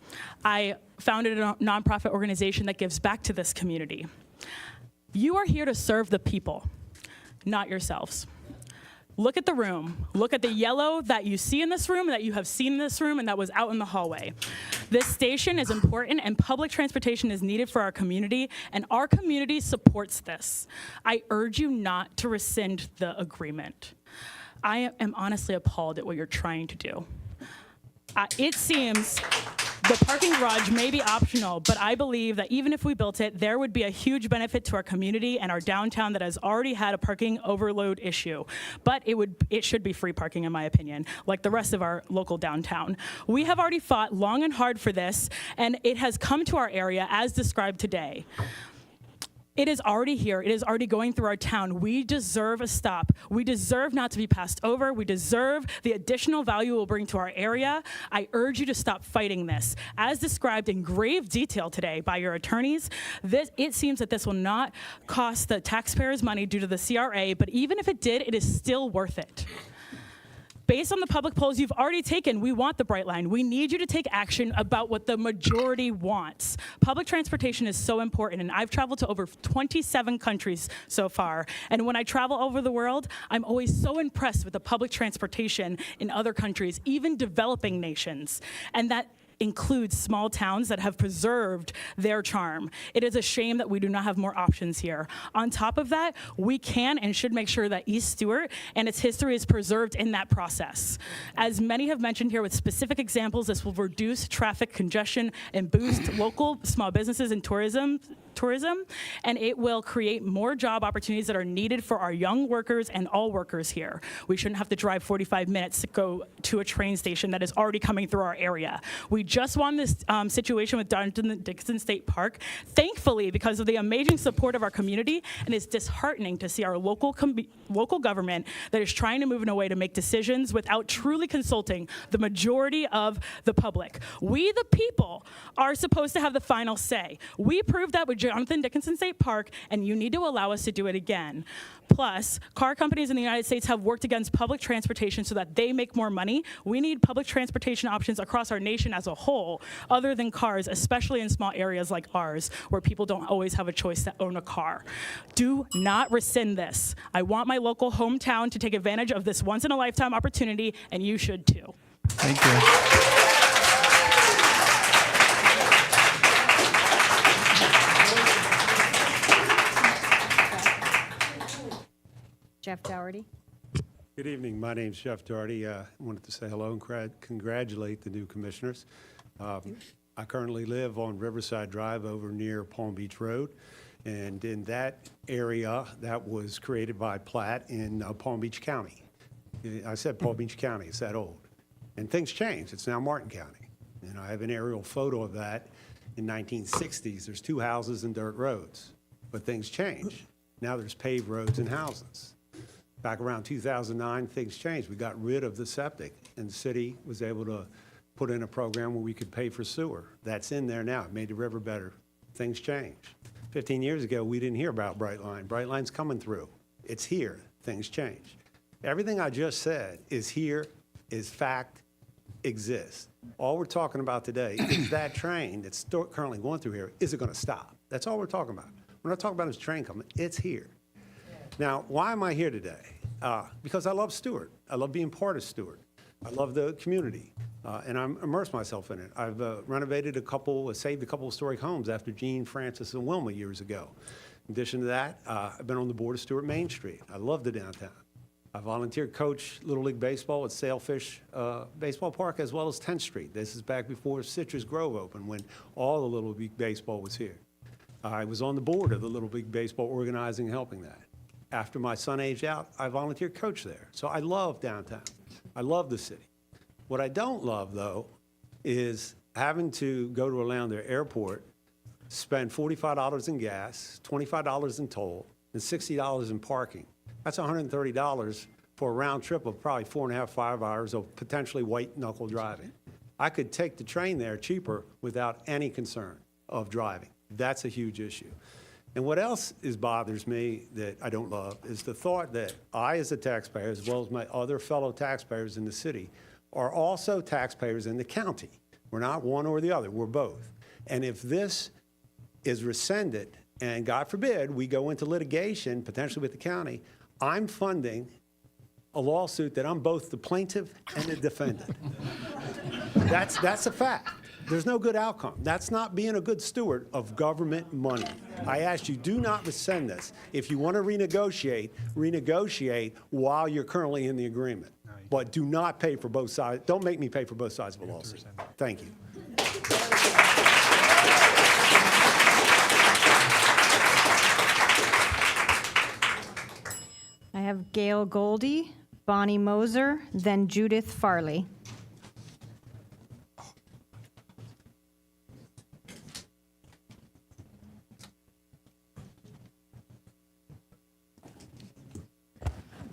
I founded a nonprofit organization that gives back to this community. You are here to serve the people, not yourselves. Look at the room. Look at the yellow that you see in this room, that you have seen in this room, and that was out in the hallway. This station is important, and public transportation is needed for our community, and our community supports this. I urge you not to rescind the agreement. I am honestly appalled at what you're trying to do. It seems the parking garage may be optional, but I believe that even if we built it, there would be a huge benefit to our community and our downtown that has already had a parking overload issue. But it should be free parking, in my opinion, like the rest of our local downtown. We have already fought long and hard for this, and it has come to our area as described today. It is already here. It is already going through our town. We deserve a stop. We deserve not to be passed over. We deserve the additional value it will bring to our area. I urge you to stop fighting this. As described in grave detail today by your attorneys, it seems that this will not cost the taxpayers money due to the CRA, but even if it did, it is still worth it. Based on the public polls you've already taken, we want the Brightline. We need you to take action about what the majority wants. Public transportation is so important, and I've traveled to over 27 countries so far. And when I travel over the world, I'm always so impressed with the public transportation in other countries, even developing nations. And that includes small towns that have preserved their charm. It is a shame that we do not have more options here. On top of that, we can and should make sure that East Stuart and its history is preserved in that process. As many have mentioned here with specific examples, this will reduce traffic congestion and boost local small businesses and tourism, and it will create more job opportunities that are needed for our young workers and all workers here. We shouldn't have to drive 45 minutes to go to a train station that is already coming through our area. We just won this situation with Dixon State Park, thankfully because of the amazing support of our community, and it's disheartening to see our local government that is trying to move in a way to make decisions without truly consulting the majority of the public. We, the people, are supposed to have the final say. We proved that with Jonathan Dickinson State Park, and you need to allow us to do it again. Plus, car companies in the United States have worked against public transportation so that they make more money. We need public transportation options across our nation as a whole, other than cars, especially in small areas like ours, where people don't always have a choice to own a car. Do not rescind this. I want my local hometown to take advantage of this once-in-a-lifetime opportunity, and you should too. Thank you. Jeff Dougherty. Good evening. My name's Jeff Dougherty. I wanted to say hello and congratulate the new commissioners. I currently live on Riverside Drive over near Palm Beach Road. And in that area, that was created by Platt in Palm Beach County. I said Palm Beach County. It's that old. And things changed. It's now Martin County. And I have an aerial photo of that in 1960s. There's 2 houses and dirt roads. But things change. Now there's paved roads and houses. Back around 2009, things changed. We got rid of the septic, and the city was able to put in a program where we could pay for sewer. That's in there now. It made the river better. Things changed. 15 years ago, we didn't hear about Brightline. Brightline's coming through. It's here. Things change. Everything I just said is here, is fact, exists. All we're talking about today is that train that's currently going through here, is it going to stop? That's all we're talking about. We're not talking about this train coming. It's here. Now, why am I here today? Because I love Stuart. I love being part of Stuart. I love the community, and I'm immersed myself in it. I've renovated saved a couple of historic homes after Gene, Francis, and Wilma years ago. In addition to that, I've been on the board of Stuart Main Street. I love the downtown. I volunteered coach Little League Baseball at Sailfish Baseball Park as well as 10th Street. This is back before Citrus Grove opened when all the Little League Baseball was here. I was on the board of the Little League Baseball organizing and helping that. After my son aged out, I volunteered coach there. So I love downtown. I love the city. What I don't love, though, is having to go to Orlando Airport, spend $45 in gas, $25 in toll, and $60 in parking. That's $130 for a round trip of probably 4.5, 5 hours of potentially white-knuckle driving. I could take the train there cheaper without any concern of driving. That's a huge issue. And what else bothers me that I don't love is the thought that I, as a taxpayer, as well as my other fellow taxpayers in the city, are also taxpayers in the county. We're not one or the other, we're both. And if this is rescinded, and God forbid, we go into litigation, potentially with the county, I'm funding a lawsuit that I'm both the plaintiff and the defendant. That's a fact. There's no good outcome. That's not being a good steward of government money. I ask you, do not rescind this. If you want to renegotiate, renegotiate while you're currently in the agreement. But do not pay for both sides. Don't make me pay for both sides of a lawsuit. Thank you. I have Gail Goldie, Bonnie Moser, then Judith Farley.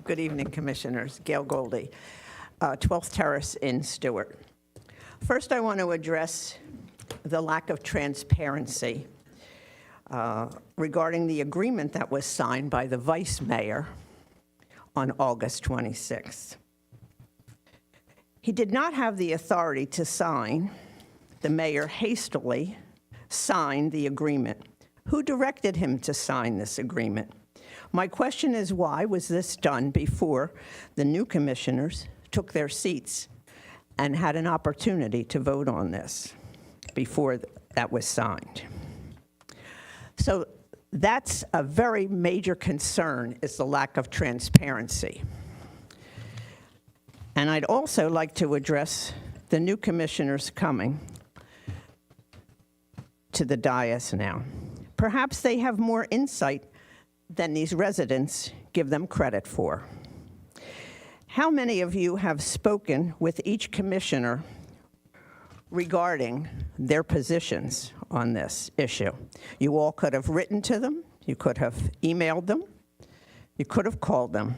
Good evening, Commissioners. Gail Goldie, 12th Terrace in Stuart. First, I want to address the lack of transparency regarding the agreement that was signed by the Vice Mayor on August 26th. He did not have the authority to sign. The mayor hastily signed the agreement. Who directed him to sign this agreement? My question is, why was this done before the new commissioners took their seats and had an opportunity to vote on this before that was signed. So that's a very major concern, is the lack of transparency. And I'd also like to address the new commissioners coming to the dais now. Perhaps they have more insight than these residents give them credit for. How many of you have spoken with each commissioner regarding their positions on this issue? You all could have written to them, you could have emailed them, you could have called them.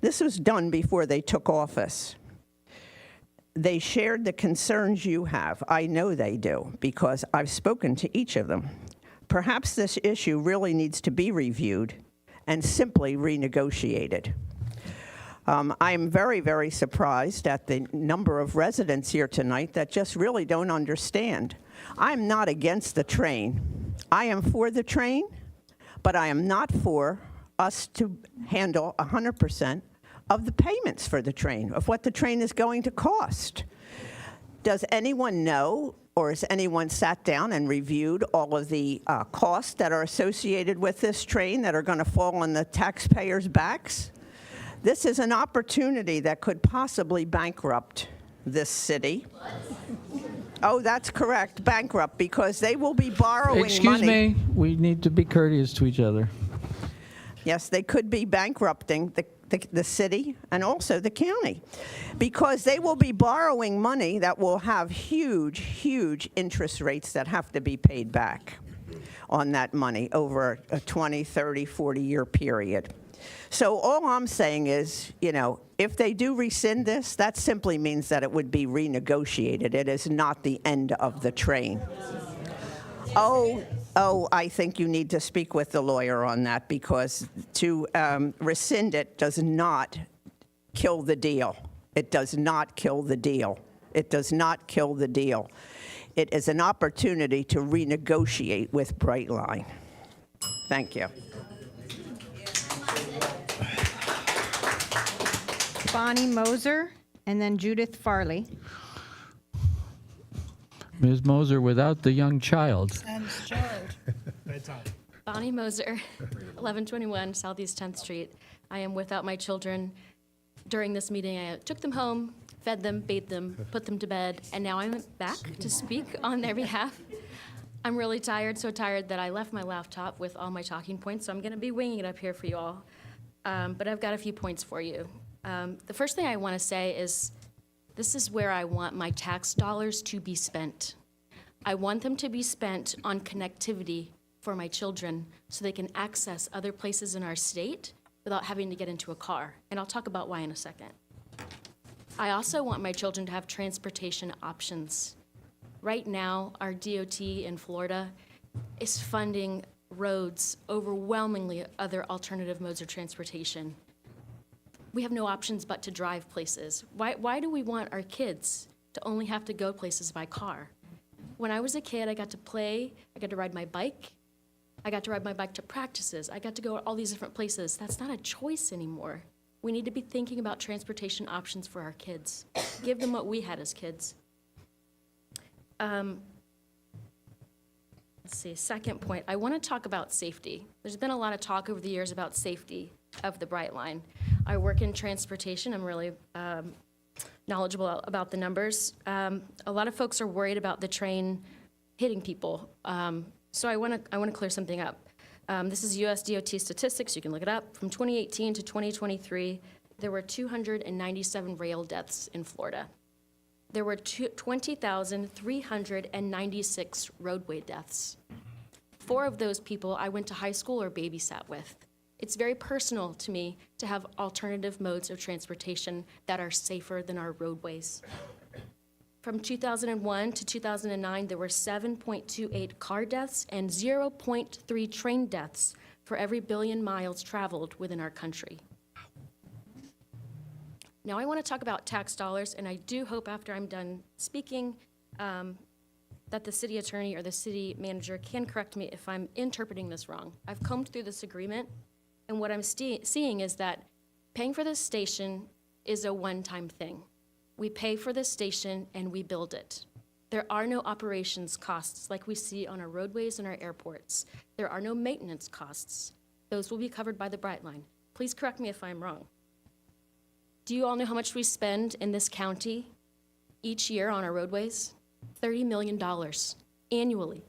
This was done before they took office. They shared the concerns you have. I know they do, because I've spoken to each of them. Perhaps this issue really needs to be reviewed and simply renegotiated. I'm very, very surprised at the number of residents here tonight that just really don't understand. I'm not against the train. I am for the train, but I am not for us to handle 100% of the payments for the train, of what the train is going to cost. Does anyone know, or has anyone sat down and reviewed all of the costs that are associated with this train that are going to fall on the taxpayers' backs? This is an opportunity that could possibly bankrupt this city. Oh, that's correct, bankrupt, because they will be borrowing money. Excuse me, we need to be courteous to each other. Yes, they could be bankrupting the city and also the county, because they will be borrowing money that will have huge, huge interest rates that have to be paid back on that money over a 20, 30, 40-year period. So all I'm saying is, you know, if they do rescind this, that simply means that it would be renegotiated. It is not the end of the train. Oh, I think you need to speak with the lawyer on that, because to rescind it does not kill the deal. It does not kill the deal. It does not kill the deal. It is an opportunity to renegotiate with Brightline. Thank you. Bonnie Moser, and then Judith Farley. Ms. Moser without the young child. And Stuart. Bonnie Moser, 1121 Southeast 10th Street. I am without my children. During this meeting, I took them home, fed them, bathed them, put them to bed, and now I'm back to speak on their behalf. I'm really tired, so tired that I left my laptop with all my talking points, so I'm going to be winging it up here for you all. But I've got a few points for you. The first thing I want to say is this is where I want my tax dollars to be spent. I want them to be spent on connectivity for my children so they can access other places in our state without having to get into a car. And I'll talk about why in a second. I also want my children to have transportation options. Right now, our DOT in Florida is funding roads overwhelmingly other alternative modes of transportation. We have no options but to drive places. Why do we want our kids to only have to go places by car? When I was a kid, I got to play, I got to ride my bike, I got to ride my bike to practices, I got to go all these different places. That's not a choice anymore. We need to be thinking about transportation options for our kids. Give them what we had as kids. Let's see, second point, I want to talk about safety. There's been a lot of talk over the years about safety of the Brightline. I work in transportation. I'm really knowledgeable about the numbers. A lot of folks are worried about the train hitting people. So I want to clear something up. This is US DOT statistics. You can look it up. From 2018 to 2023, there were 297 rail deaths in Florida. There were 20,396 roadway deaths. 4 of those people I went to high school or babysat with. It's very personal to me to have alternative modes of transportation that are safer than our roadways. From 2001 to 2009, there were 7.28 car deaths and 0.3 train deaths for every billion miles traveled within our country. Now I want to talk about tax dollars, and I do hope after I'm done speaking that the city attorney or the city manager can correct me if I'm interpreting this wrong. I've combed through this agreement, and what I'm seeing is that paying for this station is a one-time thing. We pay for this station and we build it. There are no operations costs like we see on our roadways and our airports. There are no maintenance costs. Those will be covered by the Brightline. Please correct me if I'm wrong. Do you all know how much we spend in this county each year on our roadways? $30 million annually.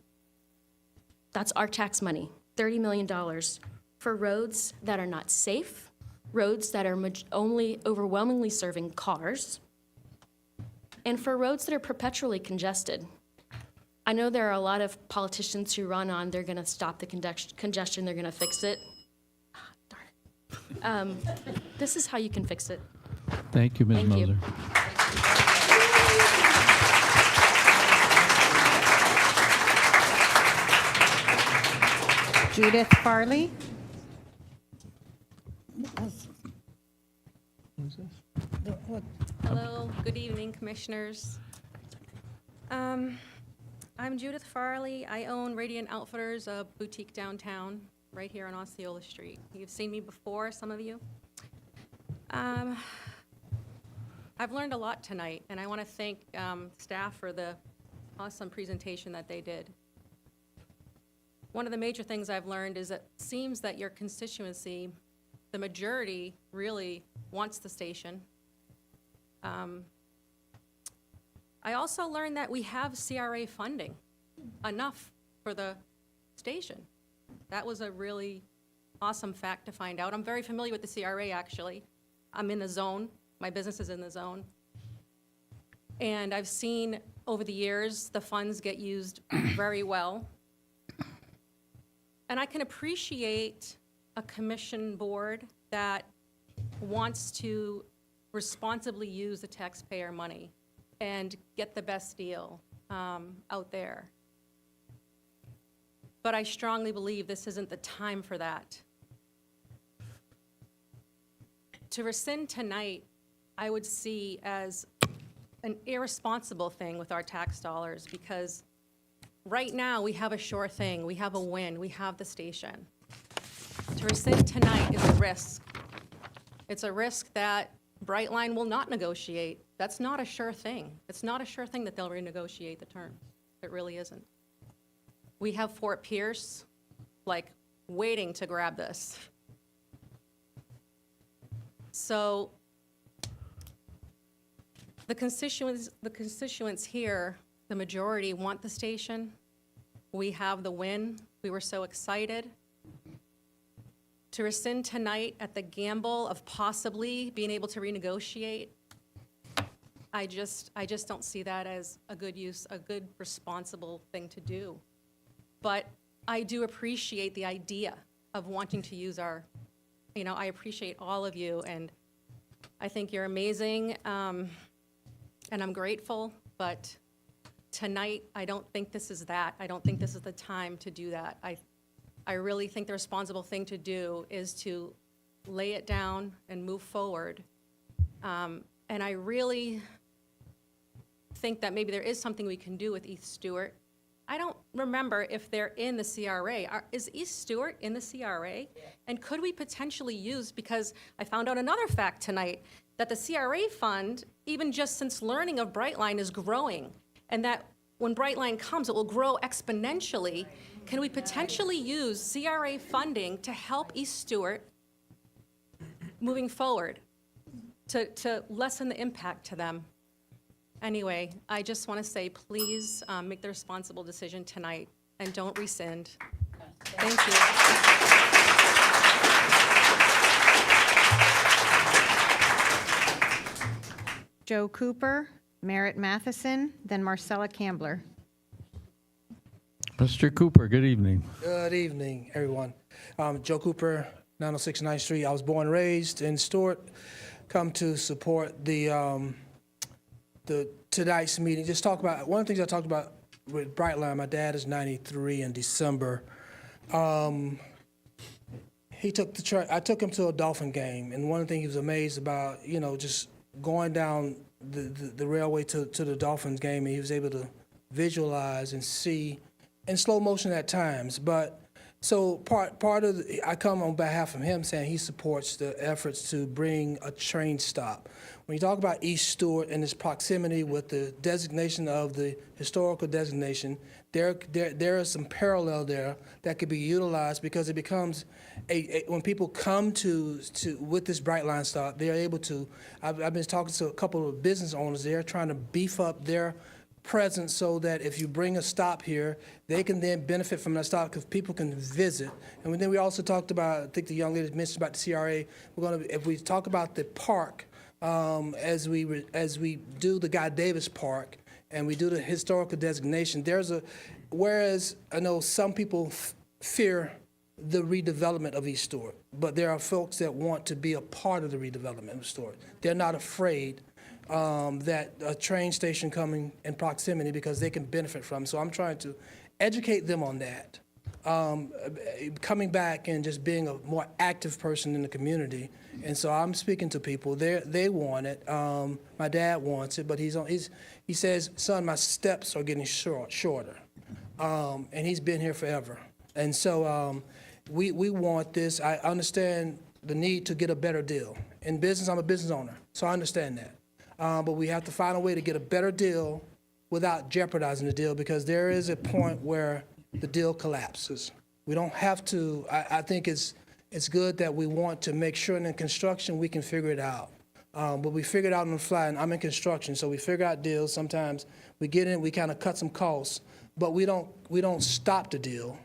That's our tax money, $30 million for roads that are not safe, roads that are only overwhelmingly serving cars, and for roads that are perpetually congested. I know there are a lot of politicians who run on they're going to stop the congestion, they're going to fix it. Darn it. This is how you can fix it. Thank you, Ms. Thank you. Moser. Judith Farley. Hello, good evening, commissioners. I'm Judith Farley. I own Radiant Outfitters, a boutique downtown, right here on Osceola Street. You've seen me before, some of you. I've learned a lot tonight, and I want to thank staff for the awesome presentation that they did. One of the major things I've learned is it seems that your constituency, the majority, really wants the station. I also learned that we have CRA funding, enough for the station. That was a really awesome fact to find out. I'm very familiar with the CRA, actually. I'm in the zone. My business is in the zone. And I've seen over the years the funds get used very well. And I can appreciate a commission board that wants to responsibly use the taxpayer money and get the best deal out there. But I strongly believe this isn't the time for that. To rescind tonight, I would see as an irresponsible thing with our tax dollars, because right now we have a sure thing, we have a win, we have the station. To rescind tonight is a risk. It's a risk that Brightline will not negotiate. That's not a sure thing. It's not a sure thing that they'll renegotiate the terms. It really isn't. We have Fort Pierce, like, waiting to grab this. So the constituents here, the majority want the station. We have the win. We were so excited. To rescind tonight at the gamble of possibly being able to renegotiate, I just don't see that as a good use, a good responsible thing to do. But I do appreciate the idea of wanting to use our, I appreciate all of you, and I think you're amazing, and I'm grateful, but tonight, I don't think this is that. I don't think this is the time to do that. I really think the responsible thing to do is to lay it down and move forward. And I really think that maybe there is something we can do with East Stuart. I don't remember if they're in the CRA. Is East Stuart in the CRA? Yeah. And could we potentially use, because I found out another fact tonight, that the CRA fund, even just since learning of Brightline, is growing, and that when Brightline comes, it will grow exponentially. Can we potentially use CRA funding to help East Stuart moving forward, to lessen the impact to them? Anyway, I just want to say, please make the responsible decision tonight and don't rescind. Thank you. Joe Cooper, Merritt Matheson, then Marcella Cambler. Mr. Cooper, good evening. Good evening, everyone. Joe Cooper, 906 9th Street. I was born and raised in Stuart. Come to support the tonight's meeting. Just talk about one of the things I talked about with Brightline. My dad is 93 in December. He took I took him to a Dolphin game, and one of the things he was amazed about, just going down the railway to the Dolphins game, and he was able to visualize and see in slow motion at times. But So part of I come on behalf of him saying he supports the efforts to bring a train stop. When you talk about East Stuart and its proximity with the designation of the historical designation, there is some parallel there that could be utilized because it becomes when people come to with this Brightline stop, they're able to. I've been talking to a couple of business owners. They're trying to beef up their presence so that if you bring a stop here, they can then benefit from that stop because people can visit. And then we also talked about, I think the young lady mentioned about the CRA. If we talk about the park, as we do the Guy Davis Park and we do the historical designation, whereas I know some people fear the redevelopment of East Stuart, but there are folks that want to be a part of the redevelopment of Stuart. They're not afraid that a train station coming in proximity because they can benefit from. So I'm trying to educate them on that. Coming back and just being a more active person in the community. And so I'm speaking to people. They want it. My dad wants it, but he says, son, my steps are getting shorter. And he's been here forever. And so we want this. I understand the need to get a better deal. In business, I'm a business owner, so I understand that. But we have to find a way to get a better deal without jeopardizing the deal because there is a point where the deal collapses. We don't have to, I think it's good that we want to make sure in construction we can figure it out. But we figure it out on the fly, and I'm in construction, so we figure out deals. Sometimes we get in, we kind of cut some costs, but we don't stop the deal.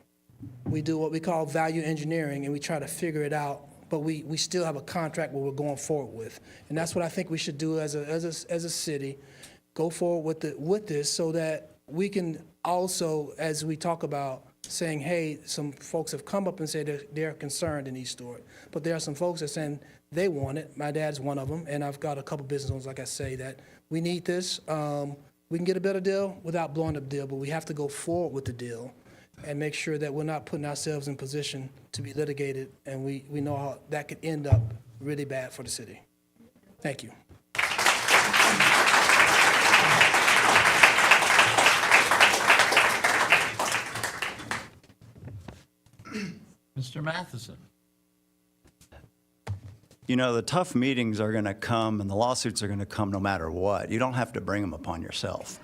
We do what we call value engineering, and we try to figure it out. But we still have a contract where we're going forward with. And that's what I think we should do as a city, go forward with this so that we can also, as we talk about saying, hey, some folks have come up and said they're concerned in East Stuart. But there are some folks that are saying they want it. My dad's one of them, and I've got a couple business owners, like I say, that we need this. We can get a better deal without blowing up the deal, but we have to go forward with the deal and make sure that we're not putting ourselves in position to be litigated, and we know how that could end up really bad for the city. Thank you. Mr. Matheson. You know, the tough meetings are going to come and the lawsuits are going to come no matter what. You don't have to bring them upon yourself.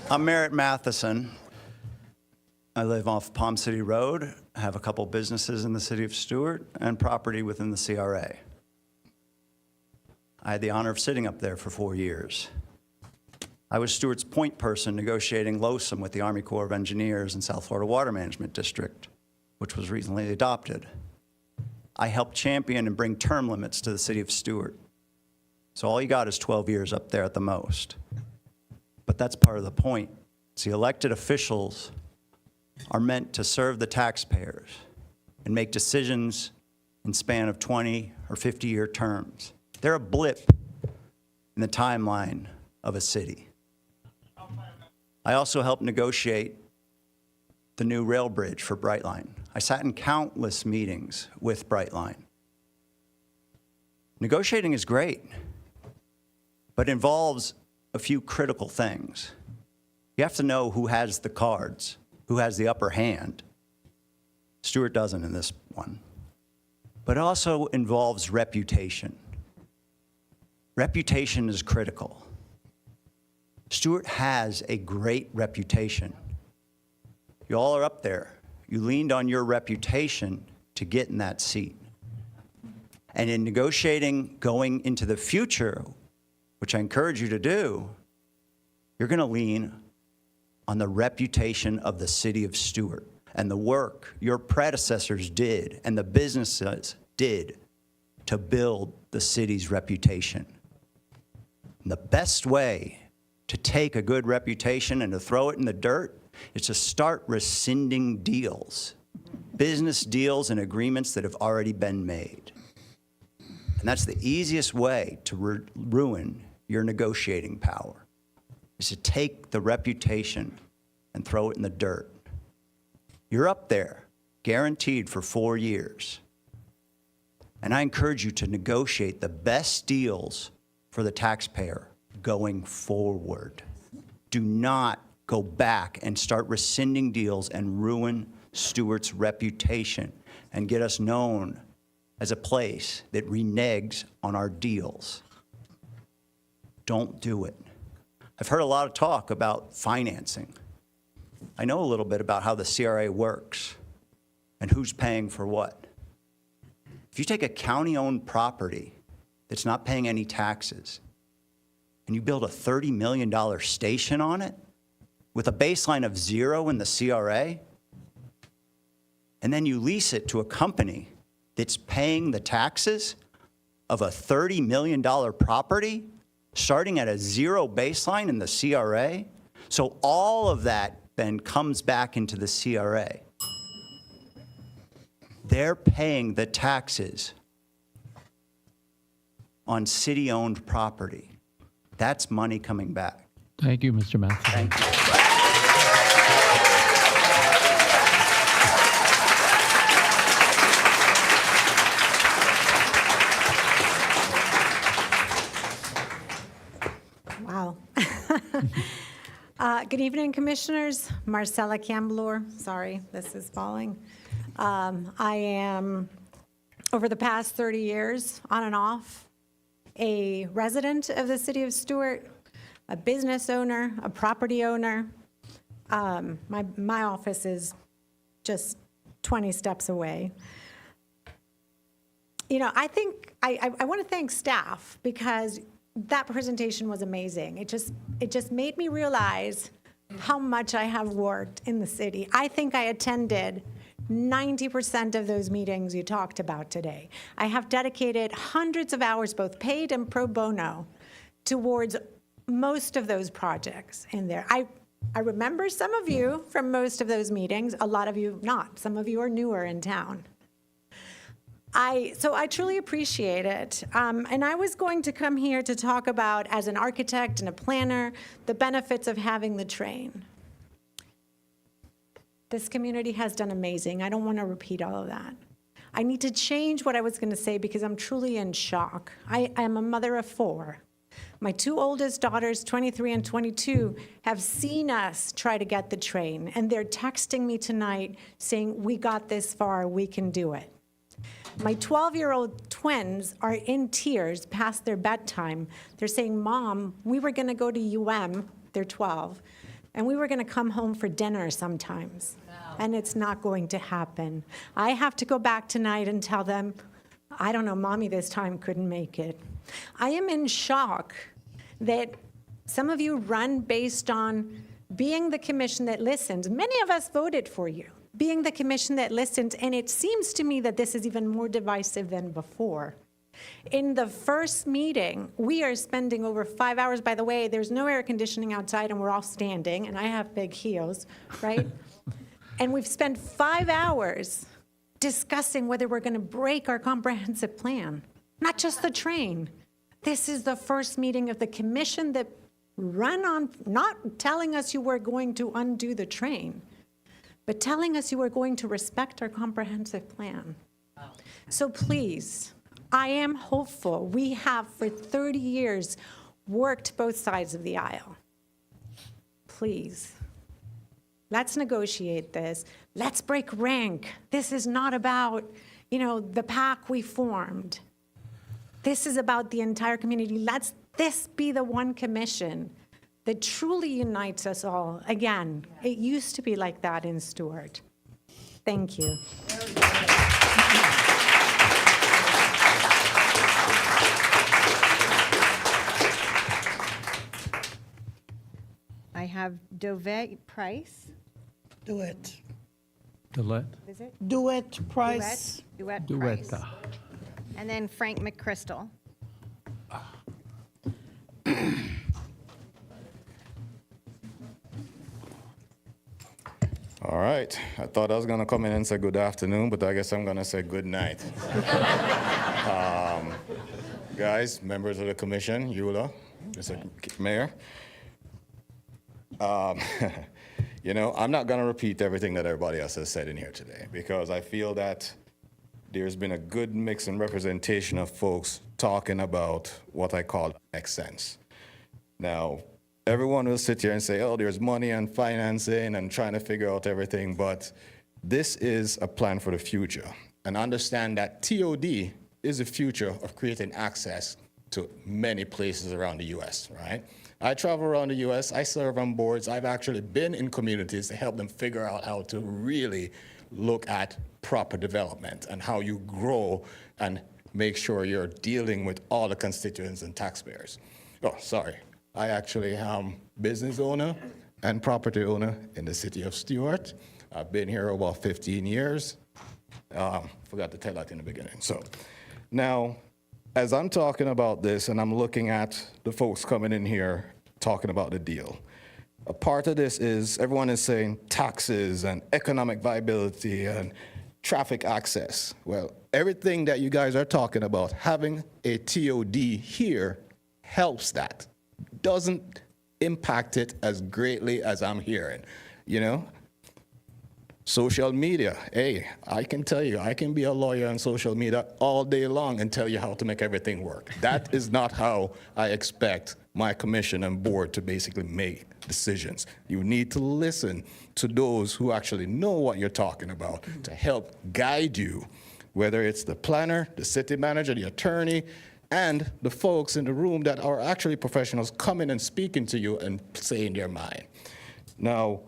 I'm Merritt Matheson. I live off Palm City Road. I have a couple businesses in the city of Stuart and property within the CRA. I had the honor of sitting up there for 4 years. I was Stuart's point person negotiating LOSM with the Army Corps of Engineers in South Florida Water Management District, which was recently adopted. I helped champion and bring term limits to the city of Stuart. So all you got is 12 years up there at the most. But that's part of the point. See, elected officials are meant to serve the taxpayers and make decisions in span of 20 or 50-year terms. They're a blip in the timeline of a city. I also helped negotiate the new rail bridge for Brightline. I sat in countless meetings with Brightline. Negotiating is great, but involves a few critical things. You have to know who has the cards, who has the upper hand. Stuart doesn't in this one. But it also involves reputation. Reputation is critical. Stuart has a great reputation. You all are up there. You leaned on your reputation to get in that seat. And in negotiating going into the future, which I encourage you to do, you're going to lean on the reputation of the city of Stuart and the work your predecessors did and the businesses did to build the city's reputation. And the best way to take a good reputation and to throw it in the dirt is to start rescinding deals, business deals and agreements that have already been made. And that's the easiest way to ruin your negotiating power, is to take the reputation and throw it in the dirt. You're up there, guaranteed for 4 years. And I encourage you to negotiate the best deals for the taxpayer going forward. Do not go back and start rescinding deals and ruin Stuart's reputation and get us known as a place that reneges on our deals. Don't do it. I've heard a lot of talk about financing. I know a little bit about how the CRA works and who's paying for what. If you take a county-owned property that's not paying any taxes and you build a $30 million station on it with a baseline of 0 in the CRA, and then you lease it to a company that's paying the taxes of a $30 million property, starting at a 0 baseline in the CRA, so all of that then comes back into the CRA. They're paying the taxes on city-owned property. That's money coming back. Thank you, Mr. Matheson. Thank you. Wow. Good evening, Commissioners. Marcella Camblor. Sorry, this is falling. I am, over the past 30 years, on and off, a resident of the city of Stuart, a business owner, a property owner. My office is just 20 steps away. You know, I think I want to thank staff because that presentation was amazing. It just made me realize how much I have worked in the city. I think I attended 90% of those meetings you talked about today. I have dedicated hundreds of hours, both paid and pro bono, towards most of those projects in there. I remember some of you from most of those meetings, a lot of you not. Some of you are newer in town. So I truly appreciate it. And I was going to come here to talk about, as an architect and a planner, the benefits of having the train. This community has done amazing. I don't want to repeat all of that. I need to change what I was going to say because I'm truly in shock. I am a mother of 4. My 2 oldest daughters, 23 and 22, have seen us try to get the train, and they're texting me tonight saying, "We got this far, we can do it." My 12-year-old twins are in tears past their bedtime. They're saying, "Mom, we were going to go to UM," they're 12, "and we were going to come home for dinner sometimes, and it's not going to happen." I have to go back tonight and tell them, "I don't know, Mommy this time couldn't make it." I am in shock that some of you run based on being the commission that listens. Many of us voted for you, being the commission that listens, and it seems to me that this is even more divisive than before. In the first meeting, we are spending over 5 hours. By the way, there's no air conditioning outside, and we're all standing, and I have big heels, right? And we've spent 5 hours discussing whether we're going to break our comprehensive plan, not just the train. This is the first meeting of the commission that run on not telling us you were going to undo the train, but telling us you were going to respect our comprehensive plan. So please, I am hopeful. We have, for 30 years, worked both sides of the aisle. Please, let's negotiate this. Let's break rank. This is not about, the pack we formed. This is about the entire community. Let this be the one commission that truly unites us all. Again, it used to be like that in Stuart. Thank you. I have Dovet Price. Duet. Duet. Is it? Duet Price. Duet Price. Duetta. And then Frank McChrystal. All right. I thought I was going to come in and say good afternoon, but I guess I'm going to say good night. Guys, members of the commission, Eula, Mr. Mayor. I'm not going to repeat everything that everybody else has said in here today because I feel that there's been a good mix and representation of folks talking about what I call makes sense. Now, everyone will sit here and say, oh, there's money and financing and trying to figure out everything, but this is a plan for the future. And understand that TOD is the future of creating access to many places around the US, right? I travel around the US, I serve on boards, I've actually been in communities to help them figure out how to really look at proper development and how you grow and make sure you're dealing with all the constituents and taxpayers. Oh, sorry. I actually am business owner and property owner in the city of Stuart. I've been here about 15 years. Forgot to tell that in the beginning. So now, as I'm talking about this and I'm looking at the folks coming in here talking about the deal, a part of this is everyone is saying taxes and economic viability and traffic access. Well, everything that you guys are talking about, having a TOD here helps that. Doesn't impact it as greatly as I'm hearing, you know? Social media, hey, I can tell you, I can be a lawyer on social media all day long and tell you how to make everything work. That is not how I expect my commission and board to basically make decisions. You need to listen to those who actually know what you're talking about to help guide you, whether it's the planner, the city manager, the attorney, and the folks in the room that are actually professionals coming and speaking to you and saying their mind. Now,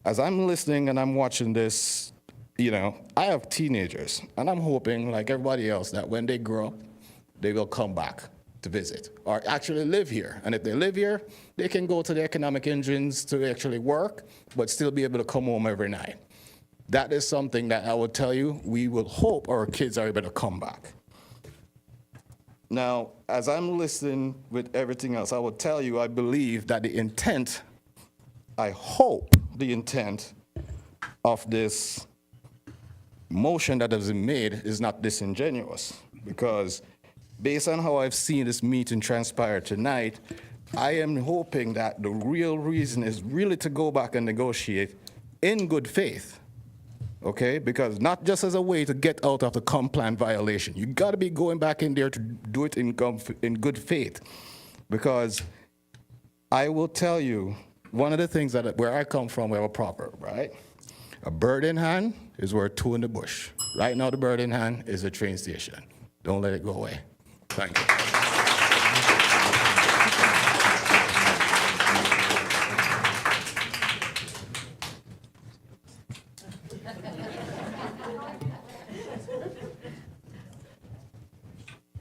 as I'm listening and I'm watching this, you know, I have teenagers, and I'm hoping, like everybody else, that when they grow up, they will come back to visit or actually live here. And if they live here, they can go to the economic engines to actually work, but still be able to come home every night. That is something that I would tell you, we will hope our kids are able to come back. Now, as I'm listening with everything else, I will tell you, I believe that the intent, I hope the intent of this motion that has been made is not disingenuous, because based on how I've seen this meeting transpire tonight, I am hoping that the real reason is really to go back and negotiate in good faith, okay? Because not just as a way to get out of the comp plan violation. You gotta be going back in there to do it in good faith, because I will tell you, one of the things that where I come from, we have a proverb, right? A bird in hand is worth two in the bush. Right now, the bird in hand is a train station. Don't let it go away. Thank you.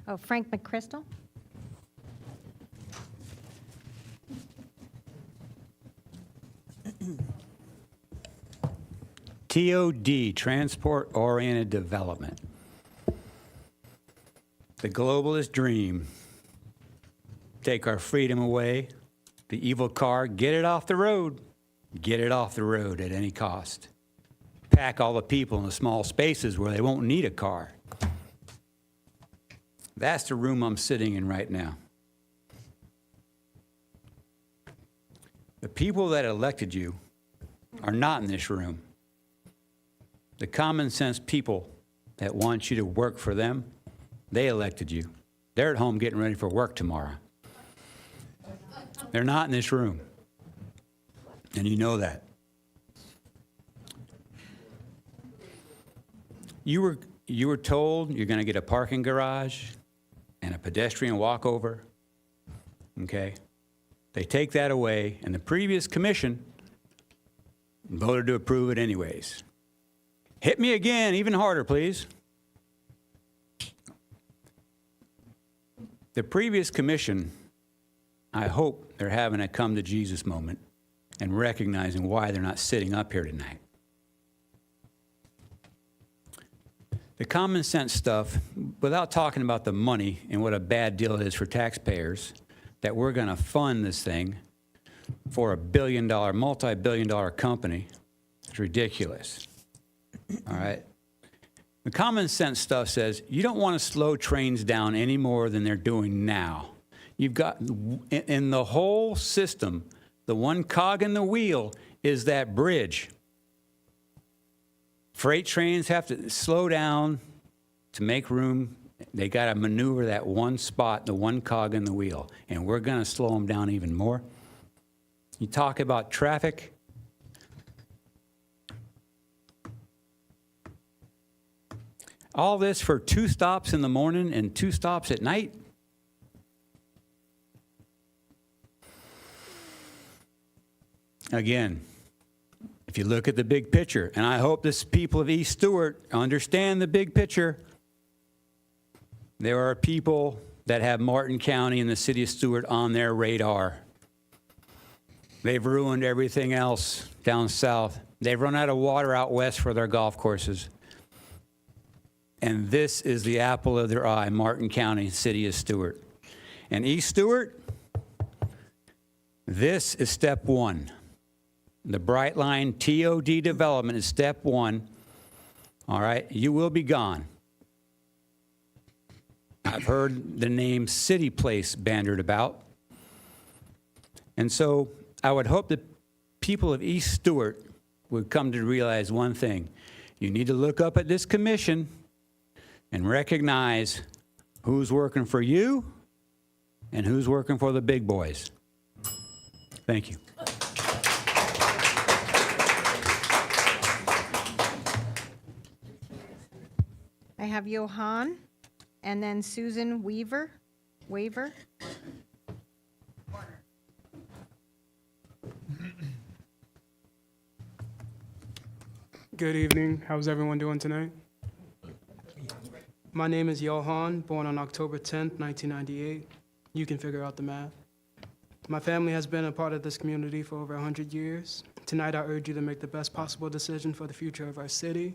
Oh, Frank McChrystal? TOD, transport-oriented development. The globalist dream. Take our freedom away, the evil car, get it off the road. Get it off the road at any cost. Pack all the people in the small spaces where they won't need a car. That's the room I'm sitting in right now. The people that elected you are not in this room. The common sense people that want you to work for them, they elected you. They're at home getting ready for work tomorrow. They're not in this room. And you know that. You were told you're going to get a parking garage and a pedestrian walkover. Okay? They take that away, and the previous commission voted to approve it anyways. Hit me again, even harder, please. The previous commission, I hope they're having a come to Jesus moment and recognizing why they're not sitting up here tonight. The common sense stuff, without talking about the money and what a bad deal it is for taxpayers, that we're going to fund this thing for $1 multi-billion-dollar company, is ridiculous. All right? The common sense stuff says you don't want to slow trains down any more than they're doing now. You've got, in the whole system, the one cog in the wheel is that bridge. Freight trains have to slow down to make room. They got to maneuver that one spot, the one cog in the wheel. And we're going to slow them down even more. You talk about traffic. All this for 2 stops in the morning and 2 stops at night? Again, if you look at the big picture, and I hope this people of East Stuart understand the big picture, there are people that have Martin County and the city of Stuart on their radar. They've ruined everything else down south. They've run out of water out west for their golf courses. And this is the apple of their eye, Martin County, city of Stuart. And East Stuart, this is step 1. The Brightline TOD development is step 1. All right, you will be gone. I've heard the name City Place bandied about. And so I would hope that people of East Stuart would come to realize one thing. You need to look up at this commission and recognize who's working for you and who's working for the big boys. Thank you. I have Johan, and then Susan Waver. Good evening. How's everyone doing tonight? My name is Johan, born on October 10th, 1998. You can figure out the math. My family has been a part of this community for over 100 years. Tonight, I urge you to make the best possible decision for the future of our city.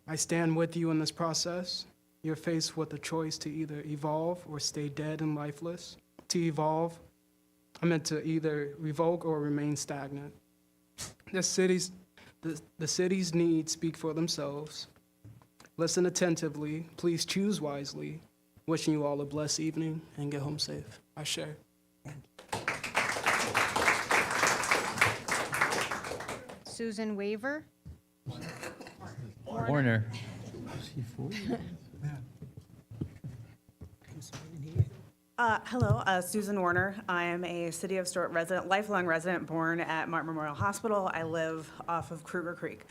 I stand with you in this process. You're faced with a choice to either evolve or stay dead and lifeless. To evolve, I meant to either revoke or remain stagnant. The city's needs speak for themselves. Listen attentively. Please choose wisely. Wishing you all a blessed evening and get home safe. Ashe. Susan Waver. Warner. Hello, Susan Warner. I am a City of Stuart resident, lifelong resident, born at Martin Memorial Hospital. I live off of Kruger Creek.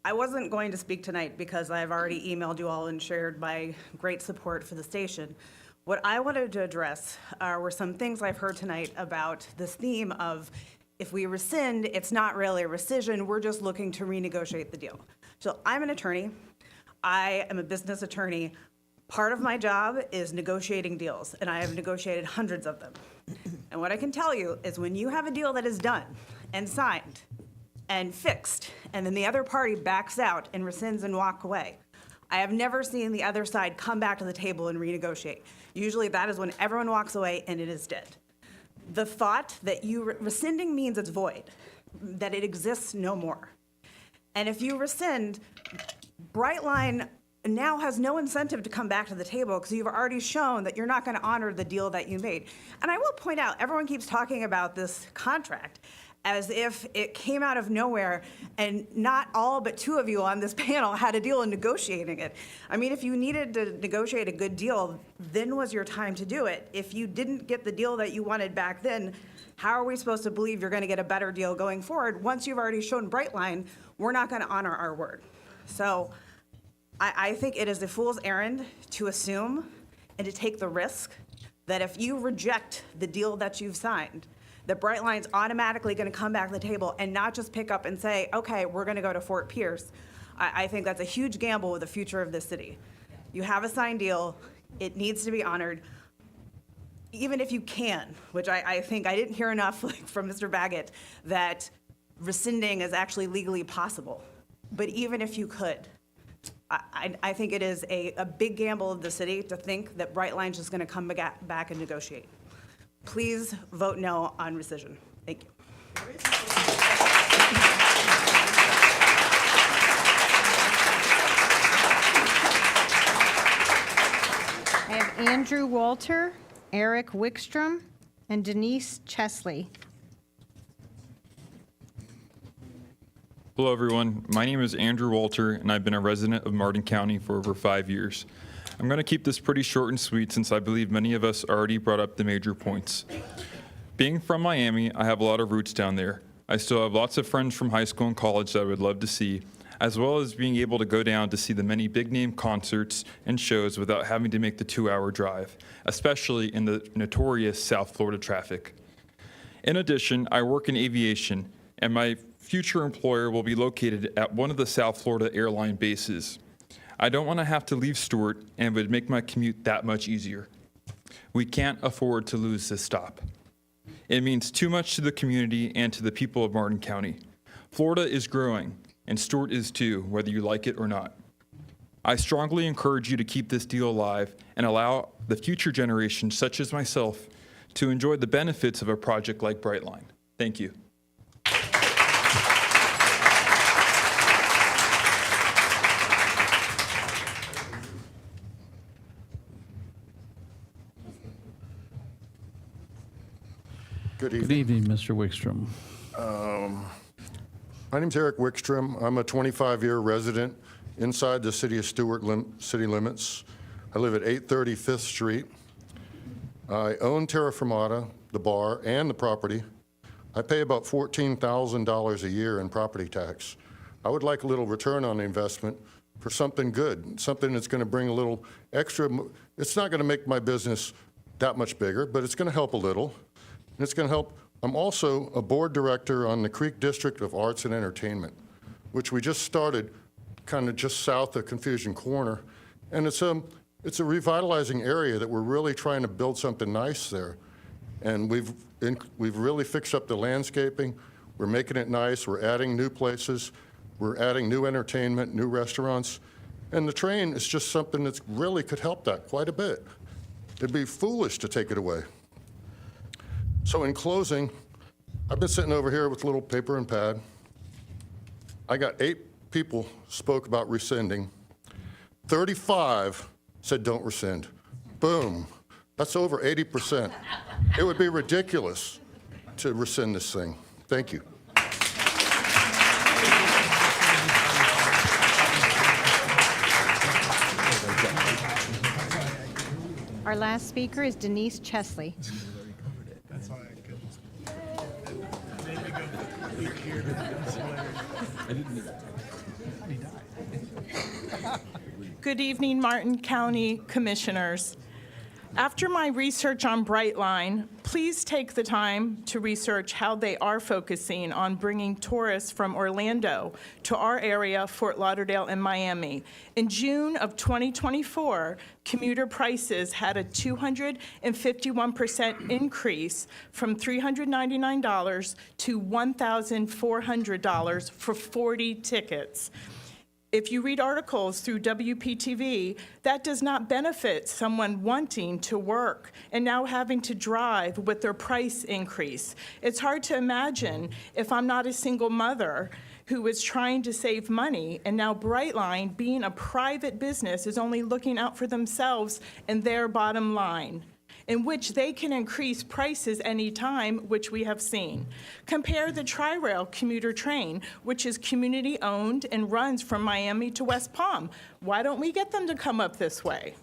I wasn't going to speak tonight because I've already emailed you all and shared my great support for the station. What I wanted to address were some things I've heard tonight about this theme of if we rescind, it's not really a rescission, we're just looking to renegotiate the deal. So I'm an attorney. I am a business attorney. Part of my job is negotiating deals, and I have negotiated hundreds of them. And what I can tell you is when you have a deal that is done and signed and fixed, and then the other party backs out and rescinds and walk away, I have never seen the other side come back to the table and renegotiate. Usually that is when everyone walks away and it is dead. The thought that rescinding means it's void, that it exists no more. And if you rescind, Brightline now has no incentive to come back to the table because you've already shown that you're not going to honor the deal that you made. And I will point out, everyone keeps talking about this contract as if it came out of nowhere and not all but 2 of you on this panel had a deal in negotiating it. I mean, if you needed to negotiate a good deal, then was your time to do it. If you didn't get the deal that you wanted back then, how are we supposed to believe you're going to get a better deal going forward once you've already shown Brightline we're not going to honor our word? So I think it is a fool's errand to assume and to take the risk that if you reject the deal that you've signed, that Brightline's automatically going to come back to the table and not just pick up and say, okay, we're going to go to Fort Pierce. I think that's a huge gamble with the future of this city. You have a signed deal. It needs to be honored. Even if you can, which I think I didn't hear enough from Mr. Baggett, that rescinding is actually legally possible. But even if you could, I think it is a big gamble of the city to think that Brightline's just going to come back and negotiate. Please vote no on rescission. Thank you. I have Andrew Walter, Eric Wickstrom, and Denise Chesley. Hello, everyone. My name is Andrew Walter, and I've been a resident of Martin County for over 5 years. I'm going to keep this pretty short and sweet since I believe many of us already brought up the major points. Being from Miami, I have a lot of roots down there. I still have lots of friends from high school and college that I would love to see, as well as being able to go down to see the many big-name concerts and shows without having to make the 2-hour drive, especially in the notorious South Florida traffic. In addition, I work in aviation, and my future employer will be located at one of the South Florida airline bases. I don't want to have to leave Stuart, and it would make my commute that much easier. We can't afford to lose this stop. It means too much to the community and to the people of Martin County. Florida is growing, and Stuart is too, whether you like it or not. I strongly encourage you to keep this deal alive and allow the future generations, such as myself, to enjoy the benefits of a project like Brightline. Thank you. Good Good evening, Mr. Wickstrom. My name's Eric Wickstrom. I'm a 25-year resident inside the city of Stuart city limits. I live at 830 5th Street. I own Terra Firmata, the bar, and the property. I pay about $14,000 a year in property tax. I would like a little return on the investment for something good, something that's going to bring a little extra. It's not going to make my business that much bigger, but it's going to help a little. And it's going to help. I'm also a board director on the Creek District of Arts and Entertainment, which we just started kind of just south of Confusion Corner. And it's a revitalizing area that we're really trying to build something nice there. And we've really fixed up the landscaping. We're making it nice. We're adding new places. We're adding new entertainment, new restaurants. And the train is just something that really could help that quite a bit. It'd be foolish to take it away. So in closing, I've been sitting over here with a little paper and pad. I got 8 people spoke about rescinding. 35 said don't rescind. Boom. That's over 80%. It would be ridiculous to rescind this thing. Thank you. Our last speaker is Denise Chesley. Good evening, Martin County Commissioners. After my research on Brightline, please take the time to research how they are focusing on bringing tourists from Orlando to our area, Fort Lauderdale and Miami. In June of 2024, commuter prices had a 251% increase from $399 to $1,400 for 40 tickets. If you read articles through WPTV, that does not benefit someone wanting to work and now having to drive with their price increase. It's hard to imagine if I'm not a single mother who is trying to save money, and now Brightline, being a private business, is only looking out for themselves and their bottom line, in which they can increase prices anytime, which we have seen. Compare the Tri-Rail commuter train, which is community-owned and runs from Miami to West Palm. Why don't we get them to come up this way?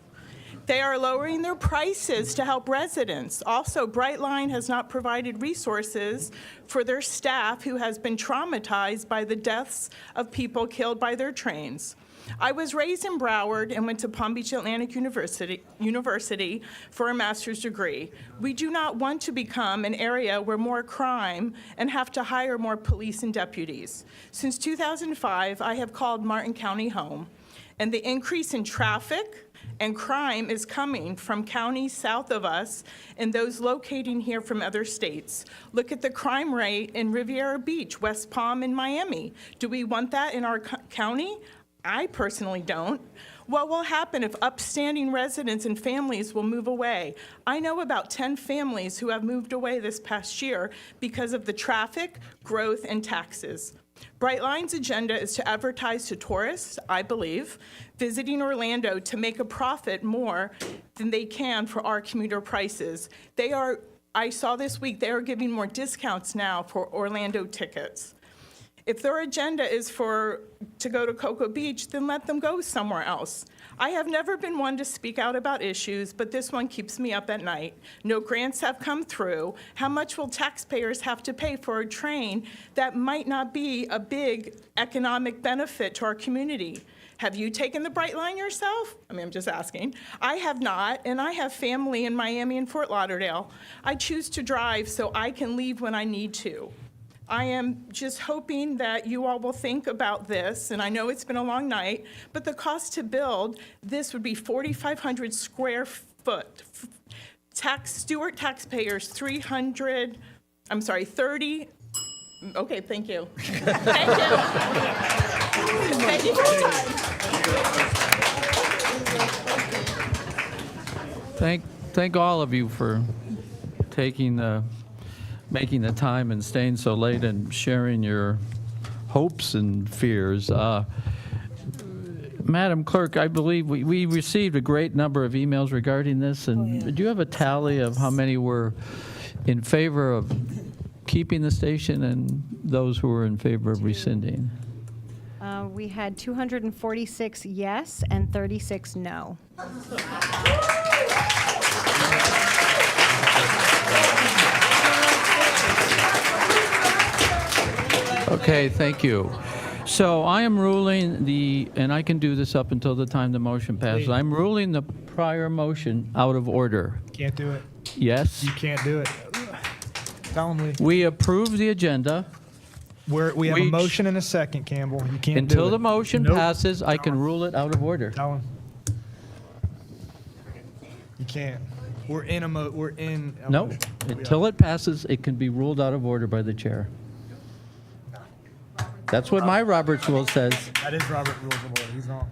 They are lowering their prices to help residents. Also, Brightline has not provided resources for their staff who has been traumatized by the deaths of people killed by their trains. I was raised in Broward and went to Palm Beach Atlantic University for a master's degree. We do not want to become an area where more crime and have to hire more police and deputies. Since 2005, I have called Martin County home, and the increase in traffic and crime is coming from counties south of us and those locating here from other states. Look at the crime rate in Riviera Beach, West Palm, and Miami. Do we want that in our county? I personally don't. What will happen if upstanding residents and families will move away? I know about 10 families who have moved away this past year because of the traffic, growth, and taxes. Brightline's agenda is to advertise to tourists, I believe, visiting Orlando to make a profit more than they can for our commuter prices. I saw this week, they are giving more discounts now for Orlando tickets. If their agenda is to go to Cocoa Beach, then let them go somewhere else. I have never been one to speak out about issues, but this one keeps me up at night. No grants have come through. How much will taxpayers have to pay for a train that might not be a big economic benefit to our community? Have you taken the Brightline yourself? I mean, I'm just asking. I have not, and I have family in Miami and Fort Lauderdale. I choose to drive so I can leave when I need to. I am just hoping that you all will think about this, and I know it's been a long night, but the cost to build this would be 4,500 square foot. Stuart taxpayers, 30, okay, thank you. Thank you. Thank you for your time. Thank all of you for making the time and staying so late and sharing your hopes and fears. Madam Clerk, I believe we received a great number of emails regarding this, and do you have a tally of how many were in favor of keeping the station and those who were in favor of rescinding? We had 246 yes and 36 no. Okay, thank you. So I am ruling and I can do this up until the time the motion passes. I'm ruling the prior motion out of order. Can't do it. Yes? You can't do it. Tell them, Lee. We approve the agenda. We have a motion and a second, Campbell. You can't do it. Until the motion passes, I can rule it out of order. Tell them. You can't. We're in. No, until it passes, it can be ruled out of order by the chair. That's what my Robert's rule says. That is Robert Rules of Order. He's wrong.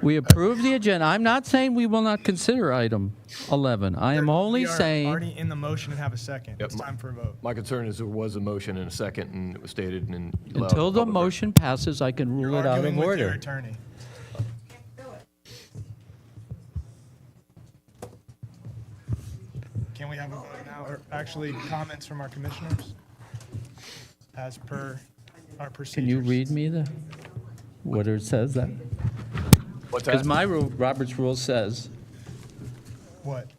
We approve the agenda. I'm not saying we will not consider item 11. I am only We are saying, already in the motion and have a second. Yep, It's time for a vote. My concern is there was a motion and a second, and it was stated and allowed until the public- motion passes, I can rule You're it out arguing of with your order. attorney. Can we have a vote now, or actually comments from our commissioners? As per our procedures. Can you read me what it says that? What's that? Because my Robert's rule says What?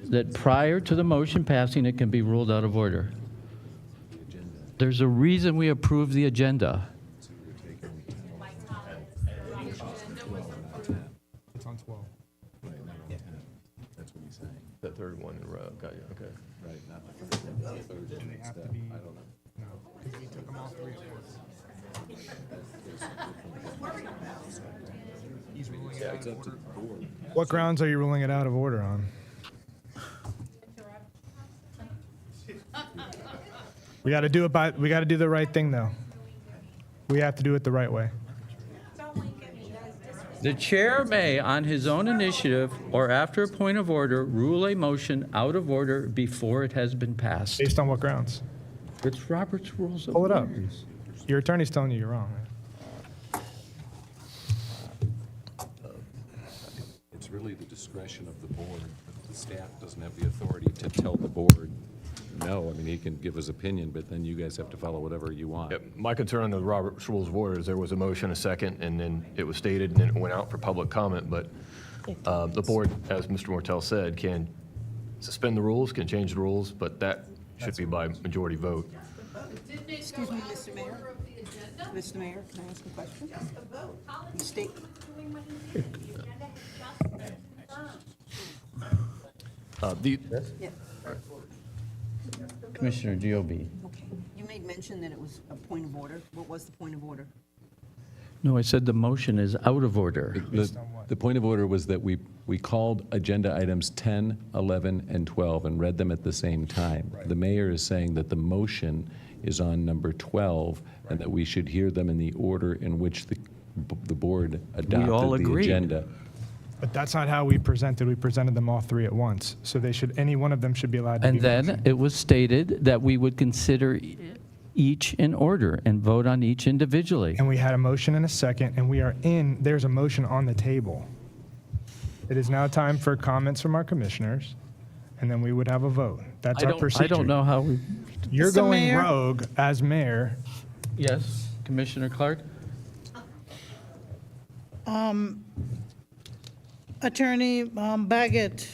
that prior to the motion passing, it can be ruled out of order. There's a reason we approve the agenda. It's on 12. That's what he's saying. The third one in a row, got you, okay. Right, not the first one. Do they have to be? I don't know. No, because we took them all three at once. He's ruling it out of order. What grounds are you ruling it out of order on? We got to do the right thing, though. We have to do it the right way. The chair may, on his own initiative or after a point of order, rule a motion out of order before it has been passed. Based on what grounds? It's Robert's Rules of Pull it up. Order. Your attorney's telling you you're wrong. It's really the discretion of the board. The staff doesn't have the authority to tell the board no. I mean, he can give his opinion, but then you guys have to follow whatever you want. Yep. My concern on the Robert's Rules of Order is there was a motion, a second, and then it was stated, and then it went out for public comment, but the board, as Mr. Mortel said, can suspend the rules, can change the rules, but that should be by majority vote. Excuse me, Mr. Mayor. Mr. Mayor, can I ask a question? You state. Yeah. Commissioner Giobi. Okay. You made mention that it was a point of order. What was the point of order? No, I said the motion is out of order. The point of order was that we called agenda items 10, 11, and 12 and read them at the same time. The mayor is saying that the motion is on number 12 and that we should hear them in the order in which the board adopted the agreed. agenda. But that's not how we presented. We presented them all three at once. So any one of them should be allowed to be And then motioned. it was stated that we would consider each in order and vote on each individually. And we had a motion and a second, and there's a motion on the table. It is now time for comments from our commissioners, and then we would have a vote. That's our I procedure. don't know how we, You're Mr. going Mayor? rogue as mayor. yes, Commissioner Clark? Attorney Baggett,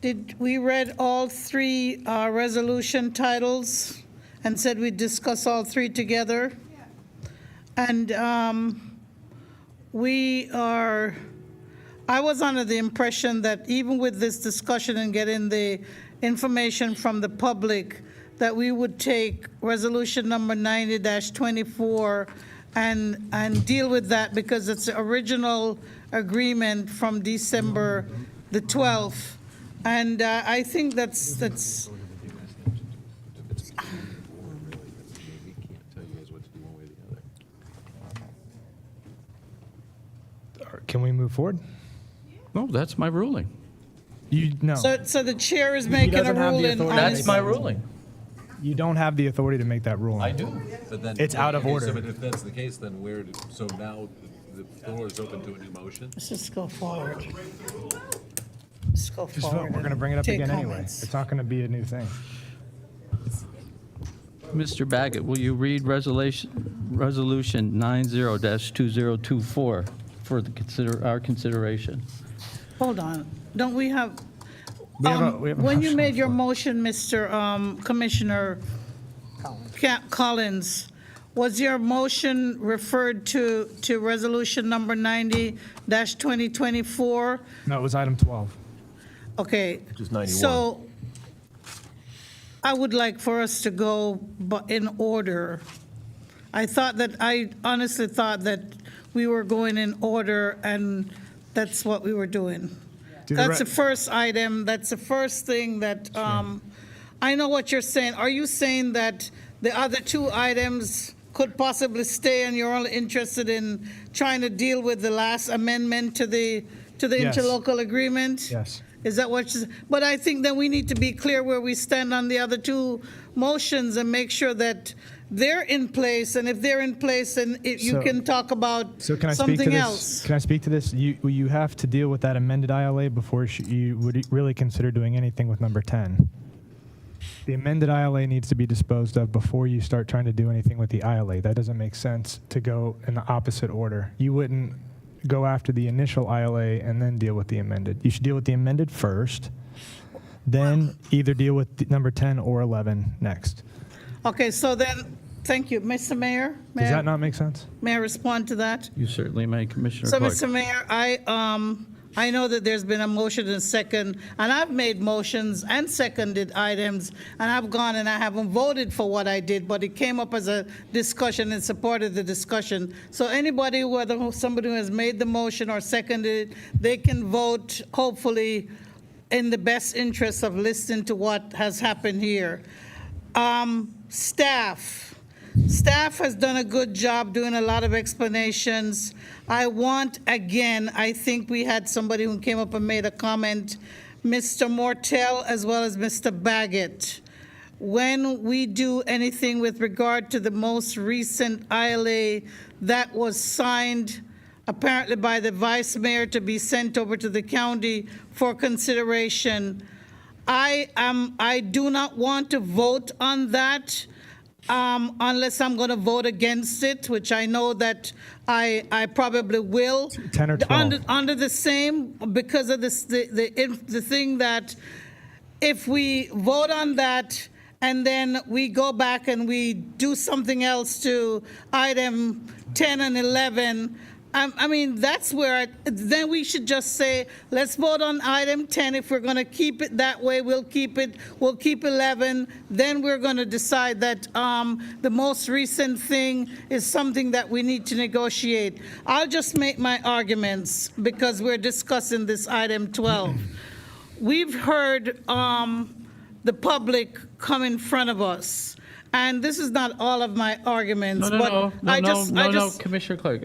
did we read all three resolution titles and said we'd discuss all three together? And I was under the impression that even with this discussion and getting the information from the public, that we would take resolution number 90-24 and deal with that because it's the original agreement from December the 12th. And I think that's Can we move forward? No, that's my ruling. No. so the chair is making a doesn't have the ruling authority. on That's this. my ruling. You don't have the authority to make that ruling. I do. But then, It's out of okay, order. So if that's the case, then so now the floor is open to a new motion? Let's just go forward. Let's go Just vote. forward. We're going to bring it up Take again anyway. comments. It's not going to be a new thing. Mr. Baggett, will you read resolution 90-2024 for our consideration? Hold on. Don't we have, We have a when you motion made on your the floor. motion, Mr. Commissioner Collins, was your motion referred to resolution number 90-2024? No, it was item 12. Okay. Which is 91. So I would like for us to go in order. I honestly thought that we were going in order, and that's what we were doing. That's the first item, that's the first thing that, I know what you're saying. Are you saying that the other two items could possibly stay and you're only interested in trying to deal with the last amendment to the Yes. interlocal agreement? Yes. Is that what you're, but I think that we need to be clear where we stand on the other two motions and make sure that they're in place, and if they're in place, then you So- can talk about So can I speak to something this? else. Can I speak to this? You have to deal with that amended ILA before you would really consider doing anything with number 10. The amended ILA needs to be disposed of before you start trying to do anything with the ILA. That doesn't make sense to go in the opposite order. You wouldn't go after the initial ILA and then deal with the amended. You should deal with the amended first, then either deal with number 10 or 11 next. Okay, so then, thank you. Mr. Mayor? Does that not make sense? May I respond to that? You certainly may, Commissioner So, Clark. Mr. Mayor, I know that there's been a motion and second, and I've made motions and seconded items, and I've gone and I haven't voted for what I did, but it came up as a discussion and supported the discussion. So anybody, whether somebody who has made the motion or seconded it, they can vote, hopefully, in the best interest of listening to what has happened here. Staff has done a good job doing a lot of explanations. I think we had somebody who came up and made a comment, Mr. Mortel as well as Mr. Baggett. When we do anything with regard to the most recent ILA that was signed apparently by the vice mayor to be sent over to the county for consideration, I do not want to vote on that unless I'm going to vote against it, which I know that I probably will. 10 or 12. Under the same, because of this, the thing that if we vote on that and then we go back and we do something else to item 10 and 11, I mean, that's where, then we should just say, let's vote on item 10. If we're going to keep it that way, we'll keep it. We'll keep 11. Then we're going to decide that the most recent thing is something that we need to negotiate. I'll just make my arguments because we're discussing this item 12. We've heard the public come in front of us. And this is not all of my arguments, No, but Commissioner Clark,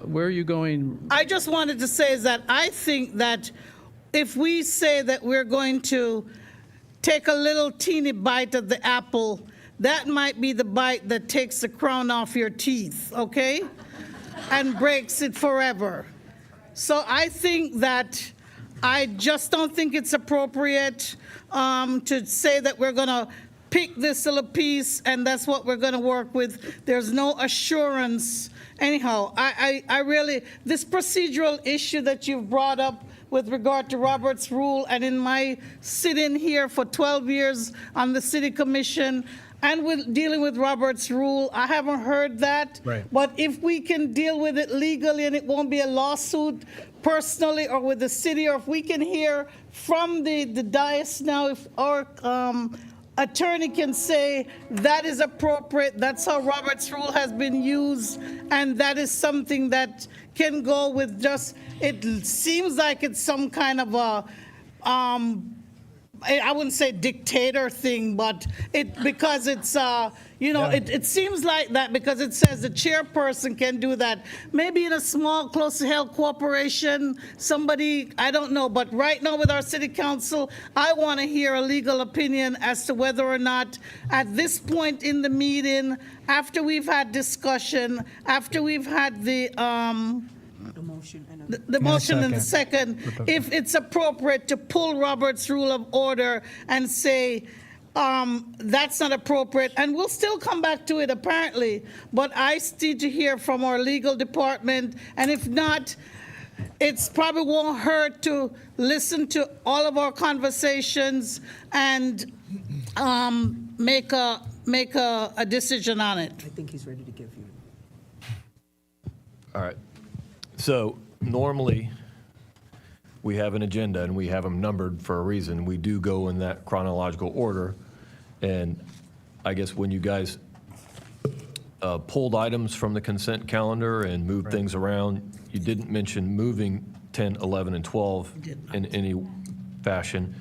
where are you going? I just wanted to say is that I think that if we say that we're going to take a little teeny bite of the apple, that might be the bite that takes the crown off your teeth, okay? And breaks it forever. So I think that I just don't think it's appropriate to say that we're going to pick this little piece and that's what we're going to work with. There's no assurance. Anyhow, I really, this procedural issue that you've brought up with regard to Robert's Rule, and in my sitting here for 12 years on the City Commission, and with dealing with Robert's Rule, I haven't heard that. Right. But if we can deal with it legally and it won't be a lawsuit personally or with the city, or if we can hear from the dais now, if our attorney can say that is appropriate, that's how Robert's Rule has been used, and that is something that can go with just, it seems like it's some kind of a, I wouldn't say dictator thing, but because it's, it seems like that because it says the chairperson can do that. Maybe in a small, closely held corporation, somebody, I don't know, but right now with our city council, I want to hear a legal opinion as to whether or not at this point in the meeting, after we've had discussion, after we've had the motion and the motion and the second, if it's appropriate to pull Robert's Rule of Order and say, that's not appropriate, and we'll still come back to it apparently, but I need to hear from our legal department, and if not, it's probably won't hurt to listen to all of our conversations and make a decision on it. I think he's ready to give you. All right. So normally, we have an agenda and we have them numbered for a reason. We do go in that chronological order. And I guess when you guys pulled items from the consent calendar and moved things around, you didn't mention moving 10, 11, and 12 in any fashion.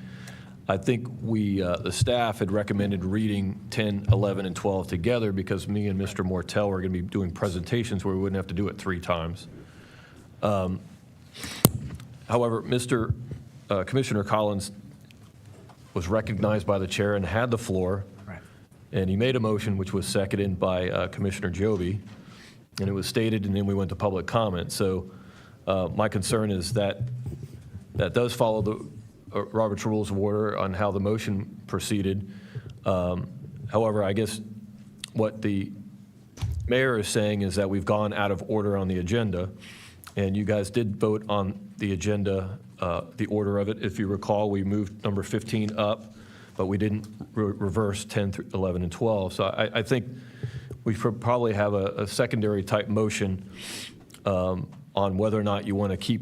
I think the staff had recommended reading 10, 11, and 12 together because me and Mr. Mortel were going to be doing presentations where we wouldn't have to do it 3 times. However, Commissioner Collins was recognized by the chair and had the floor. Right. And he made a motion which was seconded by Commissioner Joby, and it was stated, and then we went to public comment. So my concern is that does follow the Robert's Rules of Order on how the motion proceeded. However, I guess what the mayor is saying is that we've gone out of order on the agenda. And you guys did vote on the agenda, the order of it. If you recall, we moved number 15 up, but we didn't reverse 10, 11, and 12. So I think we probably have a secondary type motion on whether or not you want to keep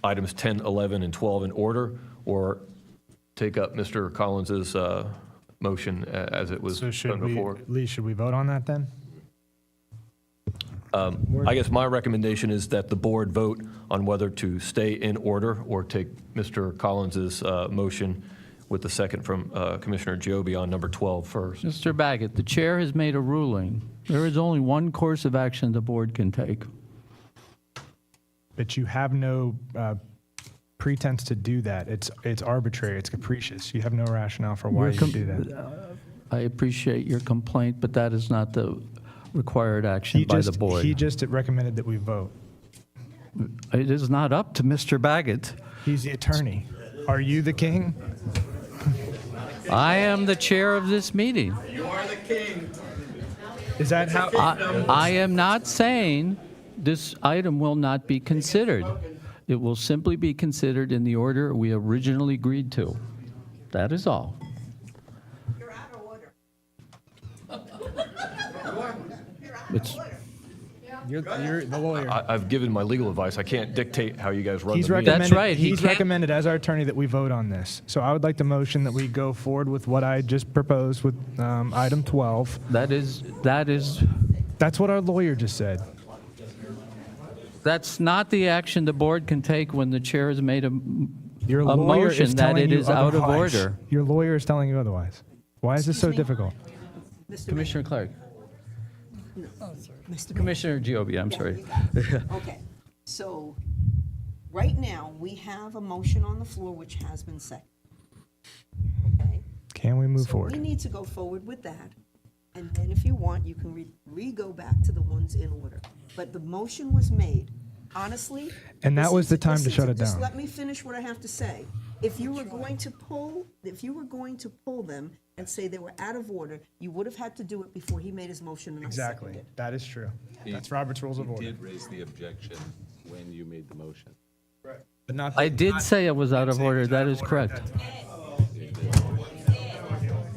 items 10, 11, and 12 in order, or take up Mr. Collins's motion as it was done before. Lee, should we vote on that then? I guess my recommendation is that the board vote on whether to stay in order or take Mr. Collins's motion with the second from Commissioner Joby on number 12 first. Mr. Baggett, the chair has made a ruling. There is only one course of action the board can take. But you have no pretense to do that. It's arbitrary. It's capricious. You have no rationale for why you do that. I appreciate your complaint, but that is not the required action by the board. He just recommended that we vote. It is not up to Mr. Baggett. He's the attorney. Are you the king? I am the chair of this meeting. You are the king. Is that how? I am not saying this item will not be considered. It will simply be considered in the order we originally agreed to. That is all. You're out of order. You're the lawyer. I've given my legal advice. I can't dictate how you guys run He's the meeting. That's right. He's recommended as our attorney that we vote on this. So I would like to motion that we go forward with what I just proposed with item 12. That is. That's what our lawyer just said. That's not the action the board can take when the chair has made a Your lawyer motion is that telling it you is out of otherwise. order. Your lawyer is telling you otherwise. Why is this so difficult? Commissioner Clark. No. Mr. Commissioner Giobbi, I'm sorry. Okay, so right now, we have a motion on the floor which has been seconded. Okay? Can we move So forward? we need to go forward with that, and then if you want, you can re-go back to the ones in order. But the motion was made honestly. And that listen was the time to listen shut it Just down. let me finish what I have to say. If you were going to pull them and say they were out of order, you would have had to do it before he made his motion and I seconded it. That is true. That's Robert's Rules of Order. You did raise the objection when you made the motion. But not I did say it was out of order. That is correct.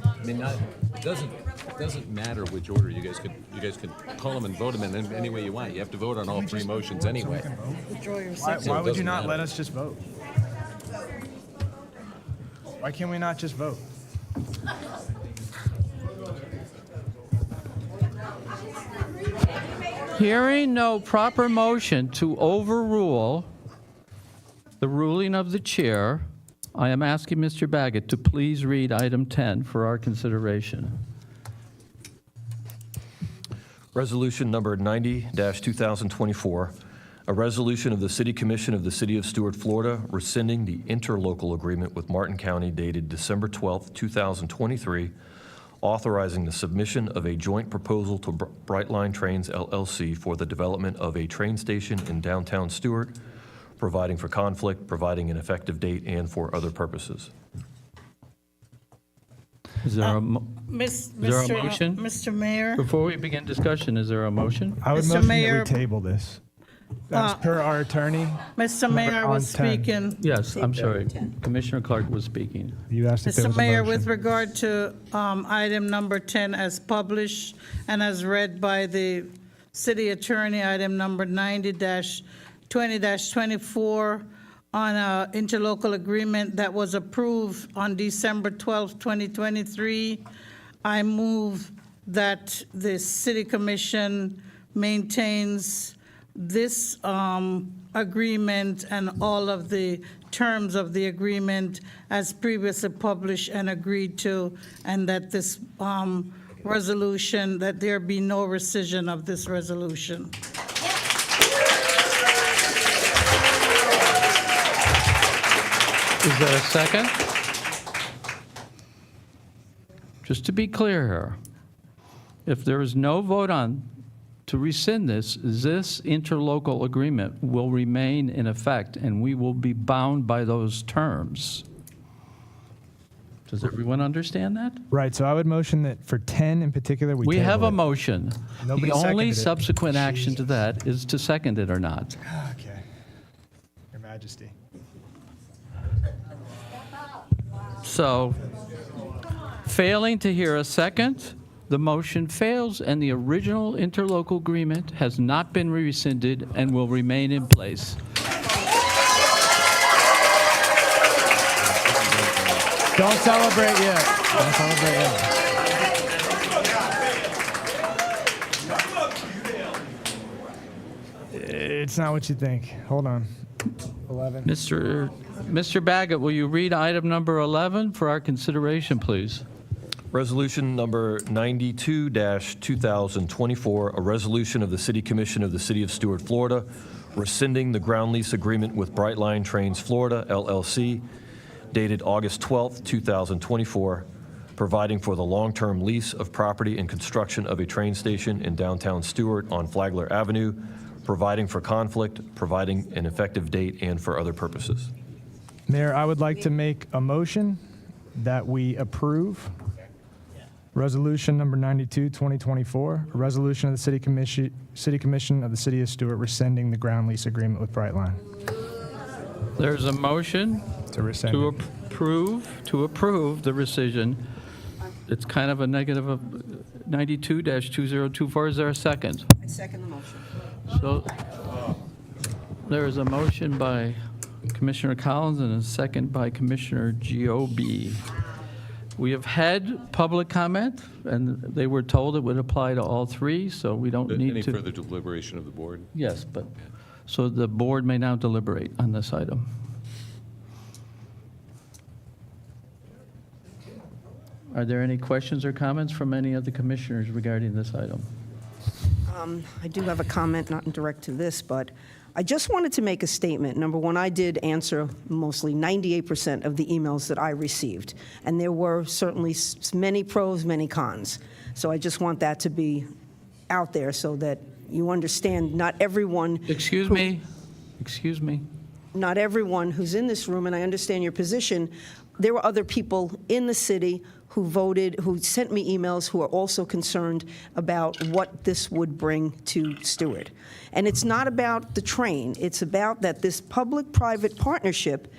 I mean, it doesn't matter which order. You guys could call them and vote them in any way you want. You have to vote on all three motions anyway. Why would you not let us just vote? Why can't we not just vote? Hearing no proper motion to overrule the ruling of the chair, I am asking Mr. Baggett to please read item 10 for our consideration. Resolution number 90-2024, a resolution of the City Commission of the City of Stuart, Florida, rescinding the interlocal agreement with Martin County dated December 12, 2023, authorizing the submission of a joint proposal to Brightline Trains LLC for the development of a train station in downtown Stuart, providing for conflict, providing an effective date, and for other purposes. Is there a motion? Mr. Mayor? Before we begin discussion, is there a motion? I would Mr. motion Mayor- that we table this. As per our attorney. Mr. Mayor, I was on 10. speaking. Yes, I'm sorry. Commissioner Clark was speaking. You asked if there Mr. was a Mayor, motion. with regard to item number 10 as published and as read by the city attorney, item number 90-20-24 on an interlocal agreement that was approved on December 12, 2023, I move that the city commission maintains this agreement and all of the terms of the agreement as previously published and agreed to, and that this resolution, that there be no rescission of this resolution. Is there a second? Just to be clear here, if there is no vote on to rescind this interlocal agreement will remain in effect, and we will be bound by those terms. Does everyone understand that? Right, so I would motion that for 10 in particular, we We table have a it. motion. Nobody The only seconded it. subsequent action to that is to second it or not. Okay. Your Majesty. So, failing to hear a second, the motion fails, and the original interlocal agreement has not been rescinded and will remain in place. Don't celebrate yet. Don't celebrate yet. It's not what you think. Hold on. 11. Mr. Baggett, will you read item number 11 for our consideration, please? Resolution number 92-2024, a resolution of the City Commission of the City of Stuart, Florida, rescinding the ground lease agreement with Brightline Trains Florida, LLC, dated August 12, 2024, providing for the long-term lease of property and construction of a train station in downtown Stuart on Flagler Avenue, providing for conflict, providing an effective date, and for other purposes. Mayor, I would like to make a motion that we approve Resolution number 92, 2024, a resolution of the City Commission of the City of Stuart rescinding the ground lease agreement with Brightline. There's a motion To rescind to it. approve the rescission. It's kind of a negative of 92-2024. Is there a second? I second the motion. So there is a motion by Commissioner Collins and a second by Commissioner Giobi. We have had public comment, and they were told it would apply to all three, so we don't need Any to. further deliberation of the board? Yes, but, so the board may now deliberate on this item. Are there any questions or comments from any of the commissioners regarding this item? I do have a comment, not direct to this, but I just wanted to make a statement. Number one, I did answer mostly 98% of the emails that I received, and there were certainly many pros, many cons. So I just want that to be out there so that you understand not everyone. Excuse me, Excuse me. Not everyone who's in this room, and I understand your position, there were other people in the city who voted, who sent me emails, who are also concerned about what this would bring to Stuart. And it's not about the train. It's about that this public-private partnership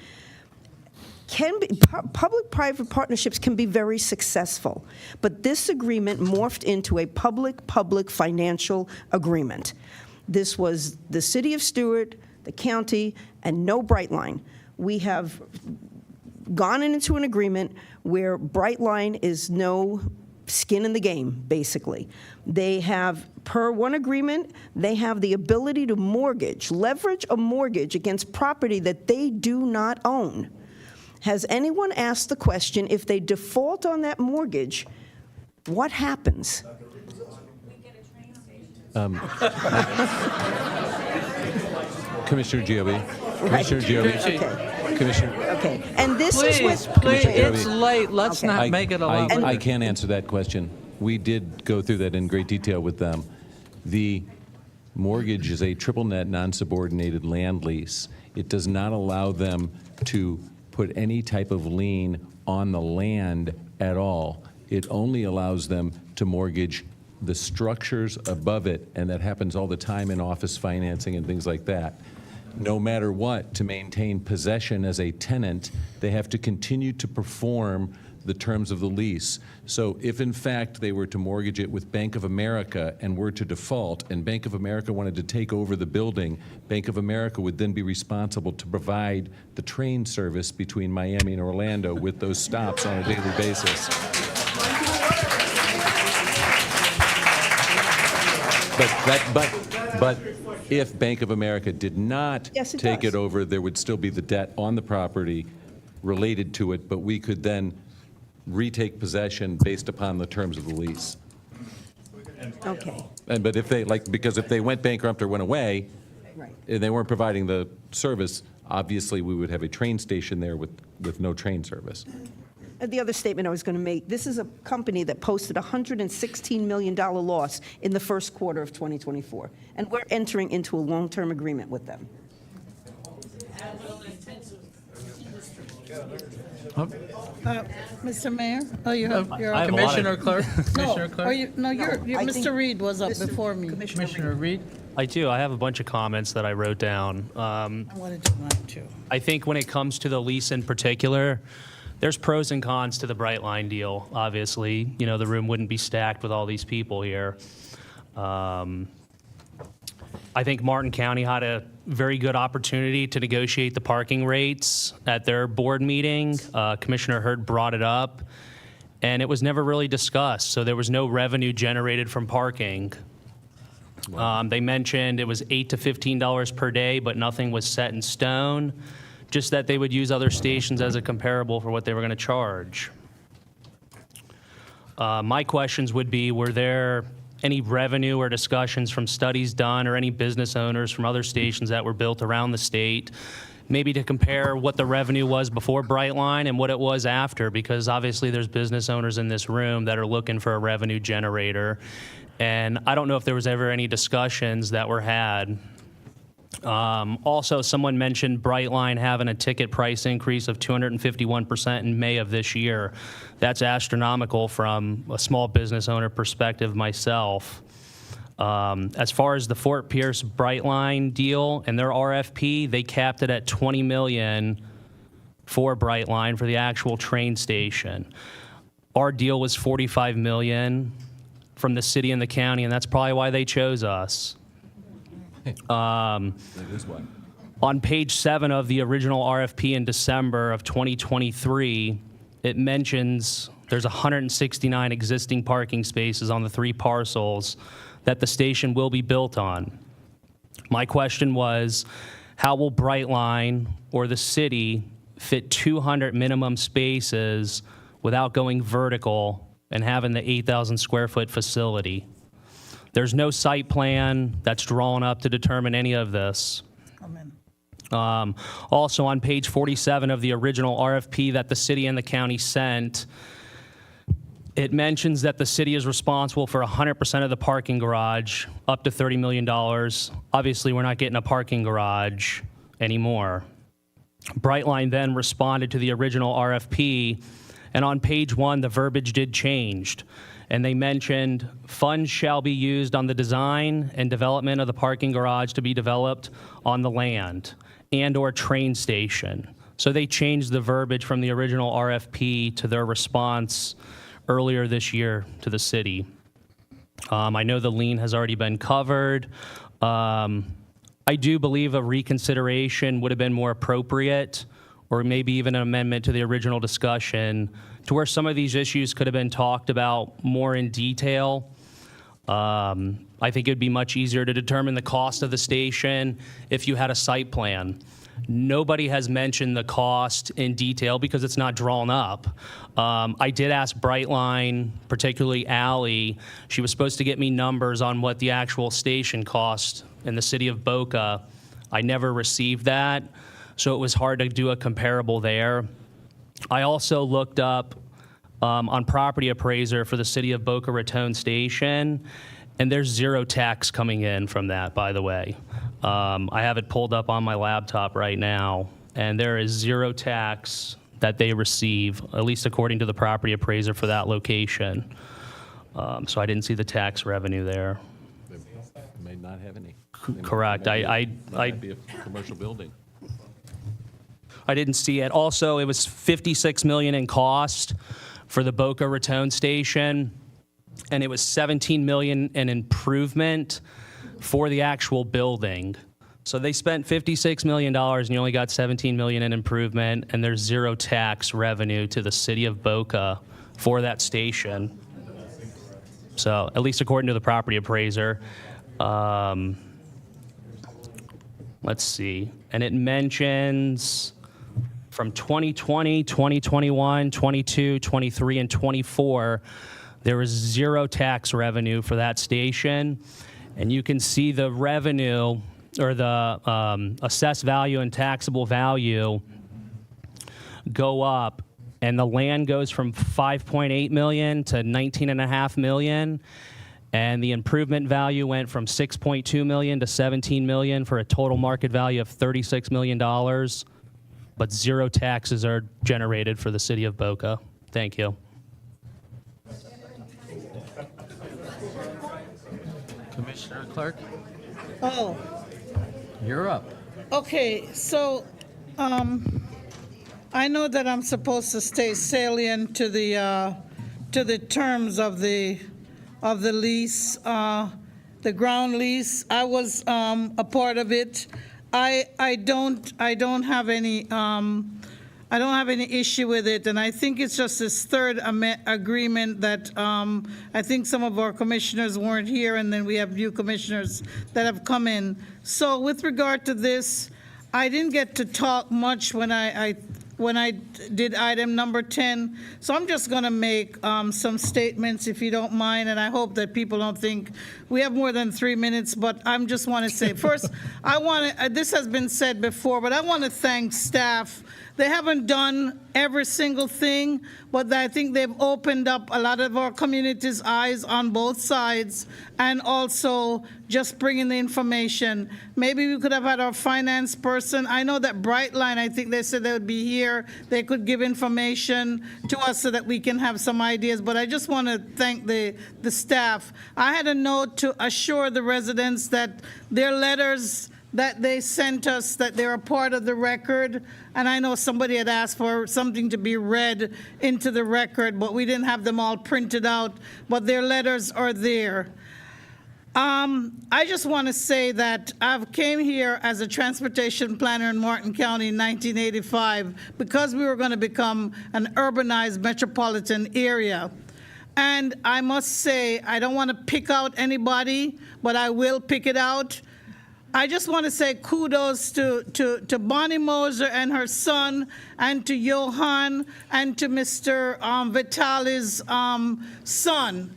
can be, public-private partnerships can be very successful. But this agreement morphed into a public-public financial agreement. This was the city of Stuart, the county, and no Brightline. We have gone into an agreement where Brightline is no skin in the game, basically. They have, per one agreement, they have the ability to leverage a mortgage against property that they do not own. Has anyone asked the question, if they default on that mortgage, what happens? Commissioner Giobbi. Commissioner Giobbi. Okay. Commissioner. Okay. And this is Please, what. please, Commissioner it's Giobbi. late. Let's not make it a lot. I can't answer that question. We did go through that in great detail with them. The mortgage is a triple net non-subordinated land lease. It does not allow them to put any type of lien on the land at all. It only allows them to mortgage the structures above it, and that happens all the time in office financing and things like that. No matter what, to maintain possession as a tenant, they have to continue to perform the terms of the lease. So if in fact they were to mortgage it with Bank of America and were to default, and Bank of America wanted to take over the building, Bank of America would then be responsible to provide the train service between Miami and Orlando with those stops on a daily basis. But if Bank of America did not Yes, it take does. it over, there would still be the debt on the property related to it, but we could then retake possession based upon the terms of the lease. Okay. But if they, because if they went bankrupt or went away, Right. and they weren't providing the service, obviously we would have a train station there with no train service. The other statement I was going to make, this is a company that posted a $116 million loss in the first quarter of 2024, and we're entering into a long-term agreement with them. Mr. Mayor? Oh, you're up. Commissioner Clerk. Commissioner Clerk. Mr. Reed was up before me. Commissioner Reed. I do. I have a bunch of comments that I wrote down. I want to do mine too. I think when it comes to the lease in particular, there's pros and cons to the Brightline deal. Obviously, you know, the room wouldn't be stacked with all these people here. I think Martin County had a very good opportunity to negotiate the parking rates at their board meeting. Commissioner Hurd brought it up, and it was never really discussed, so there was no revenue generated from parking. They mentioned it was $8 to $15 per day, but nothing was set in stone, just that they would use other stations as a comparable for what they were going to charge. My questions would be, were there any revenue or discussions from studies done or any business owners from other stations that were built around the state, maybe to compare what the revenue was before Brightline and what it was after? Because obviously there's business owners in this room that are looking for a revenue generator. And I don't know if there was ever any discussions that were had. Also, someone mentioned Brightline having a ticket price increase of 251% in May of this year. That's astronomical from a small business owner perspective myself. As far as the Fort Pierce Brightline deal and their RFP, they capped it at $20 million for Brightline for the actual train station. Our deal was $45 million from the city and the county, and that's probably why they chose us. On page 7 of the original RFP in December of 2023, it mentions there's 169 existing parking spaces on the 3 parcels that the station will be built on. My question was, how will Brightline or the city fit 200 minimum spaces without going vertical and having the 8,000 square foot facility? There's no site plan that's drawn up to determine any of this. Also, on page 47 of the original RFP that the city and the county sent, It mentions that the city is responsible for 100% of the parking garage, up to $30 million. Obviously, we're not getting a parking garage anymore. Brightline then responded to the original RFP, and on page 1, the verbiage did change. And they mentioned funds shall be used on the design and development of the parking garage to be developed on the land and/or train station. So they changed the verbiage from the original RFP to their response earlier this year to the city. I know the lien has already been covered. I do believe a reconsideration would have been more appropriate, or maybe even an amendment to the original discussion to where some of these issues could have been talked about more in detail. I think it would be much easier to determine the cost of the station if you had a site plan. Nobody has mentioned the cost in detail because it's not drawn up. I did ask Brightline, particularly Allie. She was supposed to get me numbers on what the actual station cost in the city of Boca. I never received that, so it was hard to do a comparable there. I also looked up on Property Appraiser for the city of Boca Raton Station, and there's zero tax coming in from that, by the way. I have it pulled up on my laptop right now, and there is zero tax that they receive, at least according to the Property Appraiser for that location. So I didn't see the tax revenue there. They may not have any. Correct. Might be a commercial building. I didn't see it. Also, it was $56 million in cost for the Boca Raton station, and it was $17 million in improvement for the actual building. So they spent $56 million and you only got $17 million in improvement, and there's zero tax revenue to the city of Boca for that station. So at least according to the property appraiser. Let's see. And it mentions from 2020, 2021, 22, 23, and 24, there was zero tax revenue for that station. And you can see the revenue, or the assessed value and taxable value, go up, and the land goes from 5.8 million to 19.5 million, and the improvement value went from 6.2 million to 17 million for a total market value of $36 million, but zero taxes are generated for the city of Boca. Thank you. Commissioner Clark, Oh, you're up. okay, so, I know that I'm supposed to stay salient to the terms of the lease, the ground lease. I was, a part of it. I don't have any, I don't have any issue with it, and I think it's just this third agreement that I think some of our commissioners weren't here, and then we have new commissioners that have come in. So with regard to this, I didn't get to talk much when I did item number 10, so I'm just going to make some statements, if you don't mind, and I hope that people don't think we have more than 3 minutes, but I just want to say, first, I want to, this has been said before, but I want to thank staff. They haven't done every single thing, but I think they've opened up a lot of our community's eyes on both sides, and also just bringing the information. Maybe we could have had our finance person. I know that Brightline, I think they said they would be here. They could give information to us so that we can have some ideas, but I just want to thank the staff. I had a note to assure the residents that their letters that they sent us, that they're a part of the record, and I know somebody had asked for something to be read into the record, but we didn't have them all printed out, but their letters are there. I just want to say that I came here as a transportation planner in Martin County in 1985 because we were going to become an urbanized metropolitan area. And I must say, I don't want to pick out anybody, but I will pick it out. I just want to say kudos to Bonnie Moser and her son, and to Johan, and to Mr. Vitali's son.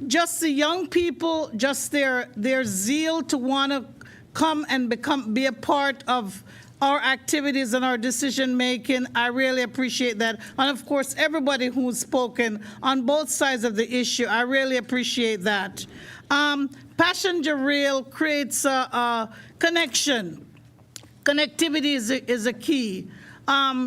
Just the young people, just their zeal to want to come and be a part of our activities and our decision-making. I really appreciate that. And of course, everybody who's spoken on both sides of the issue, I really appreciate that. Passenger rail creates a connection. Connectivity is a key.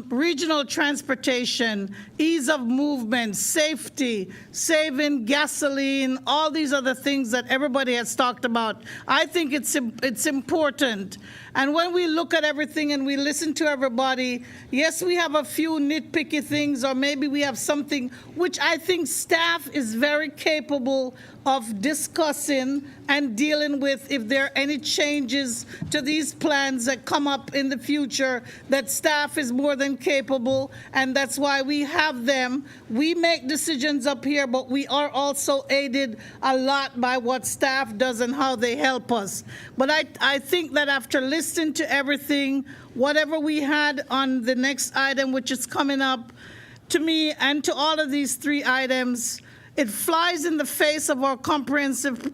Regional transportation, ease of movement, safety, saving gasoline, all these other things that everybody has talked about. I think it's important. And when we look at everything and we listen to everybody, yes, we have a few nitpicky things, or maybe we have something which I think staff is very capable of discussing and dealing with. If there are any changes to these plans that come up in the future, that staff is more than capable, and that's why we have them. We make decisions up here, but we are also aided a lot by what staff does and how they help us. But I think that after listening to everything, whatever we had on the next item, which is coming up, to me and to all of these three items, it flies in the face of our comprehensive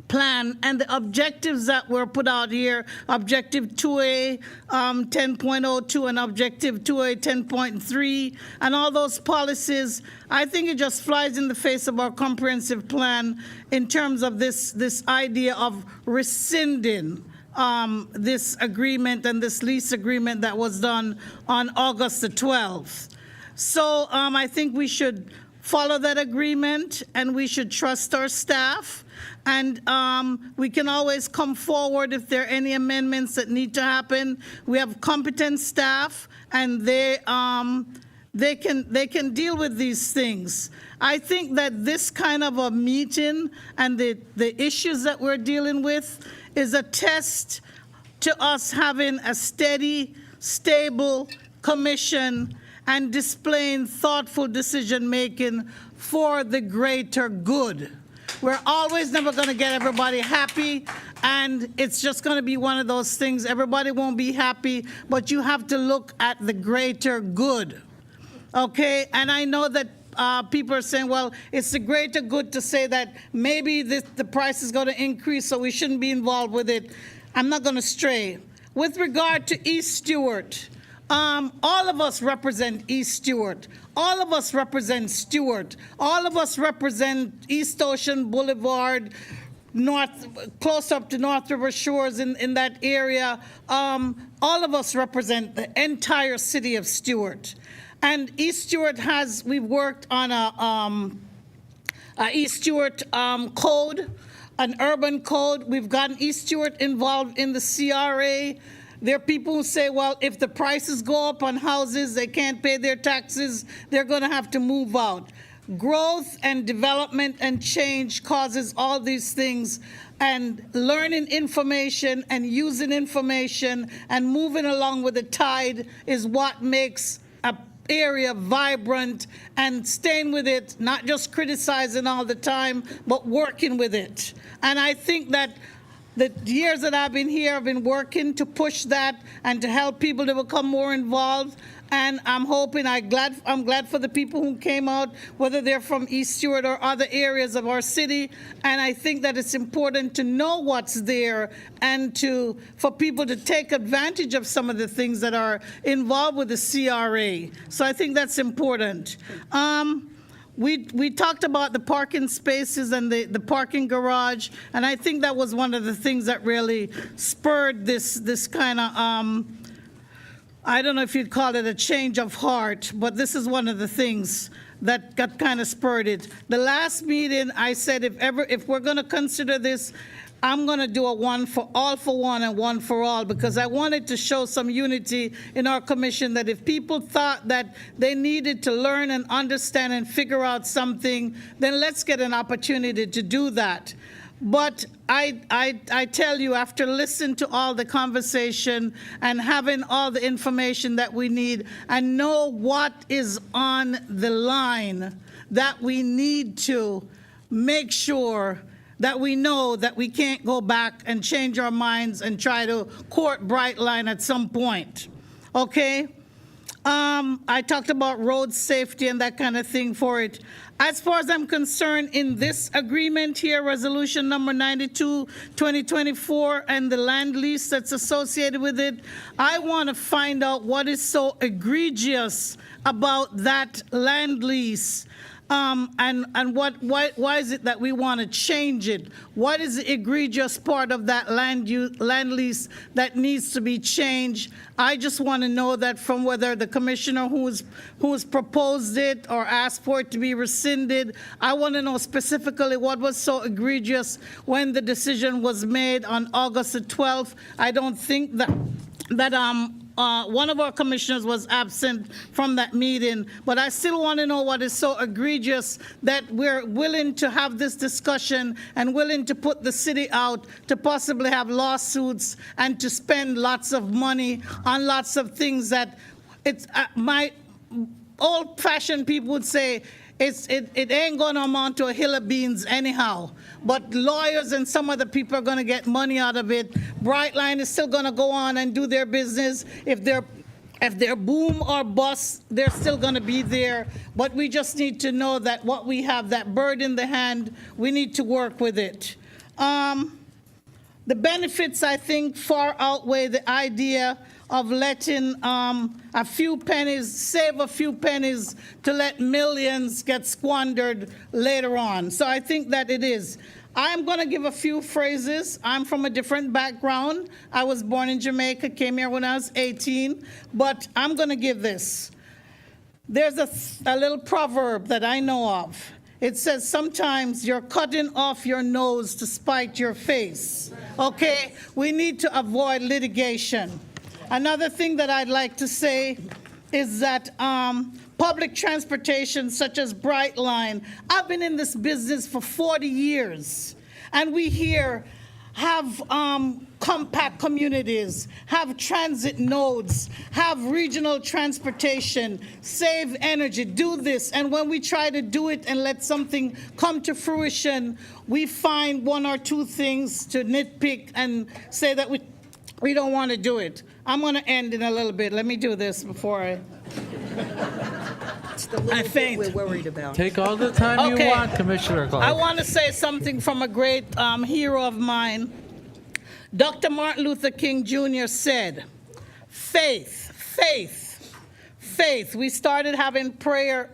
plan and the objectives that were put out here, Objective 2A 10.02 and Objective 2A 10.3, and all those policies. I think it just flies in the face of our comprehensive plan in terms of this idea of rescinding this agreement and this lease agreement that was done on August the 12th. So I think we should follow that agreement, and we should trust our staff. And we can always come forward if there are any amendments that need to happen. We have competent staff, and they can deal with these things. I think that this kind of a meeting and the issues that we're dealing with is a test to us having a steady, stable commission and displaying thoughtful decision-making for the greater good. We're always never going to get everybody happy, and it's just going to be one of those things. Everybody won't be happy, but you have to look at the greater good, okay? And I know that people are saying, well, it's the greater good to say that maybe the price is going to increase, so we shouldn't be involved with it. I'm not going to stray. With regard to East Stuart, all of us represent East Stuart. All of us represent Stuart. All of us represent East Ocean Boulevard, close up to North River Shores in that area. All of us represent the entire city of Stuart. And East Stuart we've worked on a East Stuart code, an urban code. We've gotten East Stuart involved in the CRA. There are people who say, well, if the prices go up on houses, they can't pay their taxes, they're going to have to move out. Growth and development and change causes all these things, and learning information and using information and moving along with the tide is what makes an area vibrant, and staying with it, not just criticizing all the time, but working with it. And I think that the years that I've been here, I've been working to push that and to help people to become more involved. And I'm hoping, I'm glad for the people who came out, whether they're from East Stuart or other areas of our city. And I think that it's important to know what's there and for people to take advantage of some of the things that are involved with the CRA. So I think that's important. We talked about the parking spaces and the parking garage, and I think that was one of the things that really spurred this kind of, I don't know if you'd call it a change of heart, but this is one of the things that got kind of spurred it. The last meeting, I said if we're going to consider this, I'm going to do a one for one and one for all, because I wanted to show some unity in our commission, that if people thought that they needed to learn and understand and figure out something, then let's get an opportunity to do that. But I tell you, after listening to all the conversation and having all the information that we need and know what is on the line, that we need to make sure that we know that we can't go back and change our minds and try to court Brightline at some point, okay? I talked about road safety and that kind of thing for it. As far as I'm concerned, in this agreement here, resolution number 92, 2024, and the land lease that's associated with it, I want to find out what is so egregious about that land lease. And why is it that we want to change it? What is the egregious part of that land lease that needs to be changed? I just want to know that from whether the commissioner who's proposed it or asked for it to be rescinded. I want to know specifically what was so egregious when the decision was made on August the 12th. I don't think that one of our commissioners was absent from that meeting, but I still want to know what is so egregious that we're willing to have this discussion and willing to put the city out to possibly have lawsuits and to spend lots of money on lots of things that it's my old-fashioned people would say it ain't going to amount to a hill of beans anyhow. But lawyers and some other people are going to get money out of it. Brightline is still going to go on and do their business. If they're boom or bust, they're still going to be there. But we just need to know that what we have, that bird in the hand, we need to work with it. The benefits, I think, far outweigh the idea of letting a few pennies, save a few pennies to let millions get squandered later on. So I think that it is. I'm going to give a few phrases. I'm from a different background. I was born in Jamaica, came here when I was 18, but I'm going to give this. There's a little proverb that I know of. It says, sometimes you're cutting off your nose to spite your face. Okay? We need to avoid litigation. Another thing that I'd like to say is that public transportation such as Brightline, I've been in this business for 40 years, and we here have compact communities, have transit nodes, have regional transportation, save energy, do this. And when we try to do it and let something come to fruition, we find one or two things to nitpick and say that we don't want to do it. I'm going to end in a little bit. Let me do this before I faint. We're worried about. Take all the time Okay. you want, Commissioner Clark. I want to say something from a great hero of mine. Dr. Martin Luther King Jr. said, faith, faith, faith. We started having prayer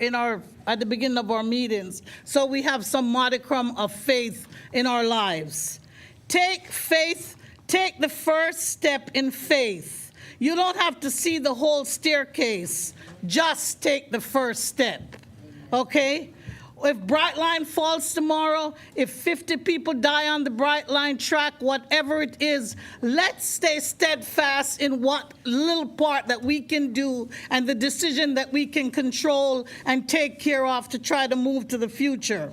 at the beginning of our meetings, so we have some modicum of faith in our lives. Take faith, take the first step in faith. You don't have to see the whole staircase. Just take the first step, okay? If Brightline falls tomorrow, if 50 people die on the Brightline track, whatever it is, let's stay steadfast in what little part that we can do and the decision that we can control and take care of to try to move to the future.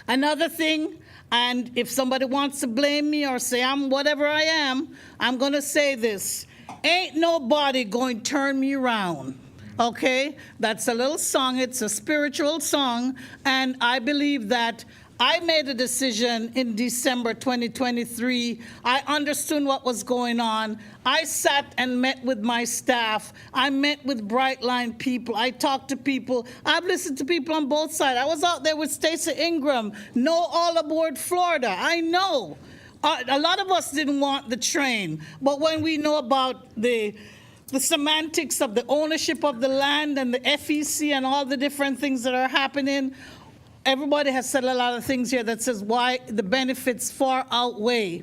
Another thing, and if somebody wants to blame me or say I'm whatever I am, I'm going to say this. Ain't nobody going to turn me around. Okay? That's a little song. It's a spiritual song. And I believe that I made a decision in December 2023. I understood what was going on. I sat and met with my staff. I met with Brightline people. I talked to people. I've listened to people on both sides. I was out there with Stacey Ingram. No All Aboard Florida. I know. A lot of us didn't want the train. But when we know about the semantics of the ownership of the land and the FEC and all the different things that are happening, everybody has said a lot of things here that says why the benefits far outweigh.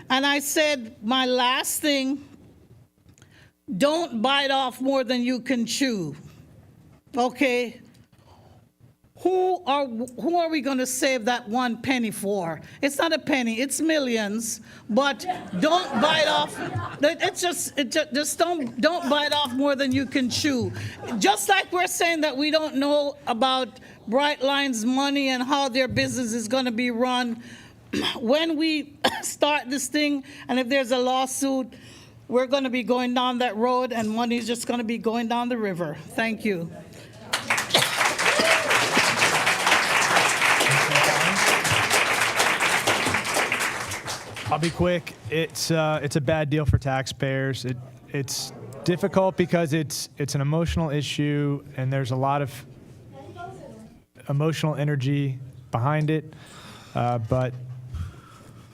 And I said, my last thing, don't bite off more than you can chew. Okay? Who are we going to save that 1 penny for? It's not a penny, it's millions. But don't bite off. It's just don't bite off more than you can chew. Just like we're saying that we don't know about Brightline's money and how their business is going to be run. When we start this thing, and if there's a lawsuit, we're going to be going down that road, and money's just going to be going down the river. Thank you. I'll be quick. It's a bad deal for taxpayers. It's difficult because it's an emotional issue and there's a lot of emotional energy behind it, but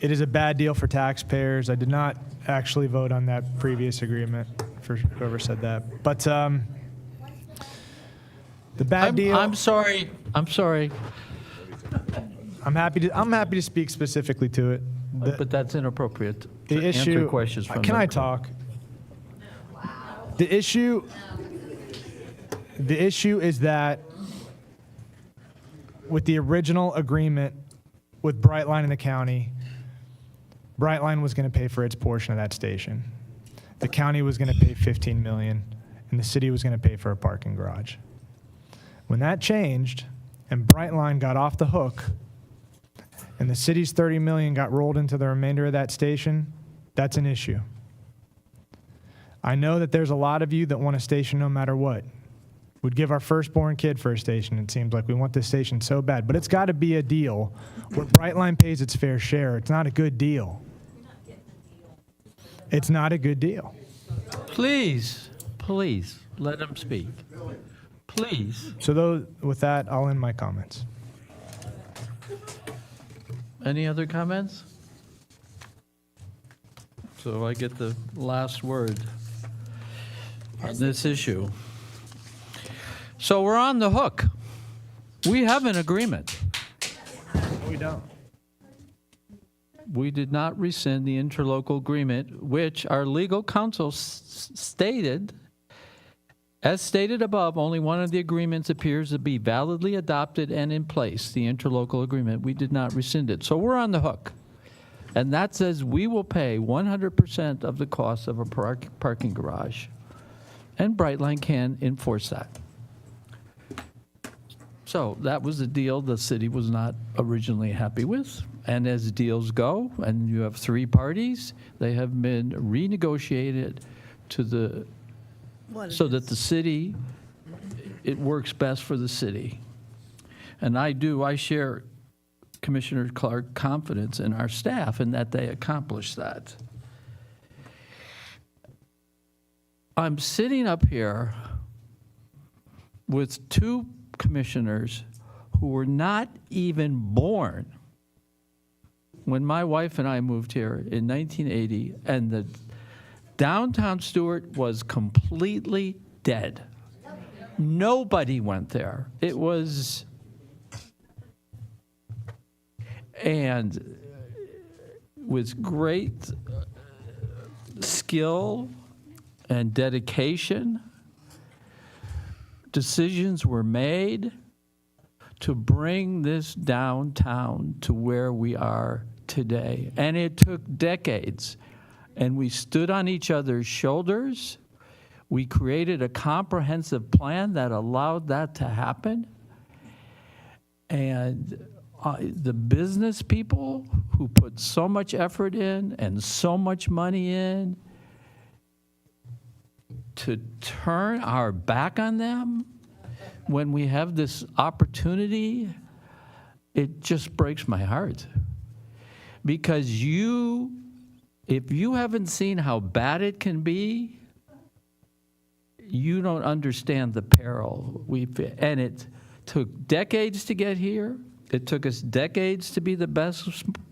it is a bad deal for taxpayers. I did not actually vote on that previous agreement, for whoever said that. But the bad deal. I'm sorry. I'm sorry. I'm happy to speak specifically to it. But that's inappropriate. The to issue. Answer questions from Can the I talk? The issue is that with the original agreement with Brightline in the county, Brightline was going to pay for its portion of that station. The county was going to pay $15 million, and the city was going to pay for a parking garage. When that changed, and Brightline got off the hook, and the city's $30 million got rolled into the remainder of that station, that's an issue. I know that there's a lot of you that want a station no matter what. We'd give our firstborn kid for a station. It seems like we want this station so bad. But it's got to be a deal where Brightline pays its fair share. It's not a good deal. It's not a good deal. Please, please, let him speak. Please. So with that, I'll end my comments. Any other comments? So I get the last word on this issue. So we're on the hook. We have an agreement. No, we don't. We did not rescind the interlocal agreement, which our legal counsel stated, as stated above, only one of the agreements appears to be validly adopted and in place, the interlocal agreement. We did not rescind it. So we're on the hook. And that says we will pay 100% of the cost of a parking garage. And Brightline can enforce that. So that was a deal the city was not originally happy with. And as deals go, and you have three parties, they have been renegotiated so that the city, it works best for the city. And I share Commissioner Clark's confidence in our staff and that they accomplish that. I'm sitting up here with two commissioners who were not even born when my wife and I moved here in 1980, and the downtown Stuart was completely dead. Nobody went there. It was, and with great skill and dedication, decisions were made to bring this downtown to where we are today. And it took decades. And we stood on each other's shoulders. We created a comprehensive plan that allowed that to happen. And the business people who put so much effort in and so much money in, to turn our back on them when we have this opportunity, it just breaks my heart. Because if you haven't seen how bad it can be, you don't understand the peril. And it took decades to get here. It took us decades to be the best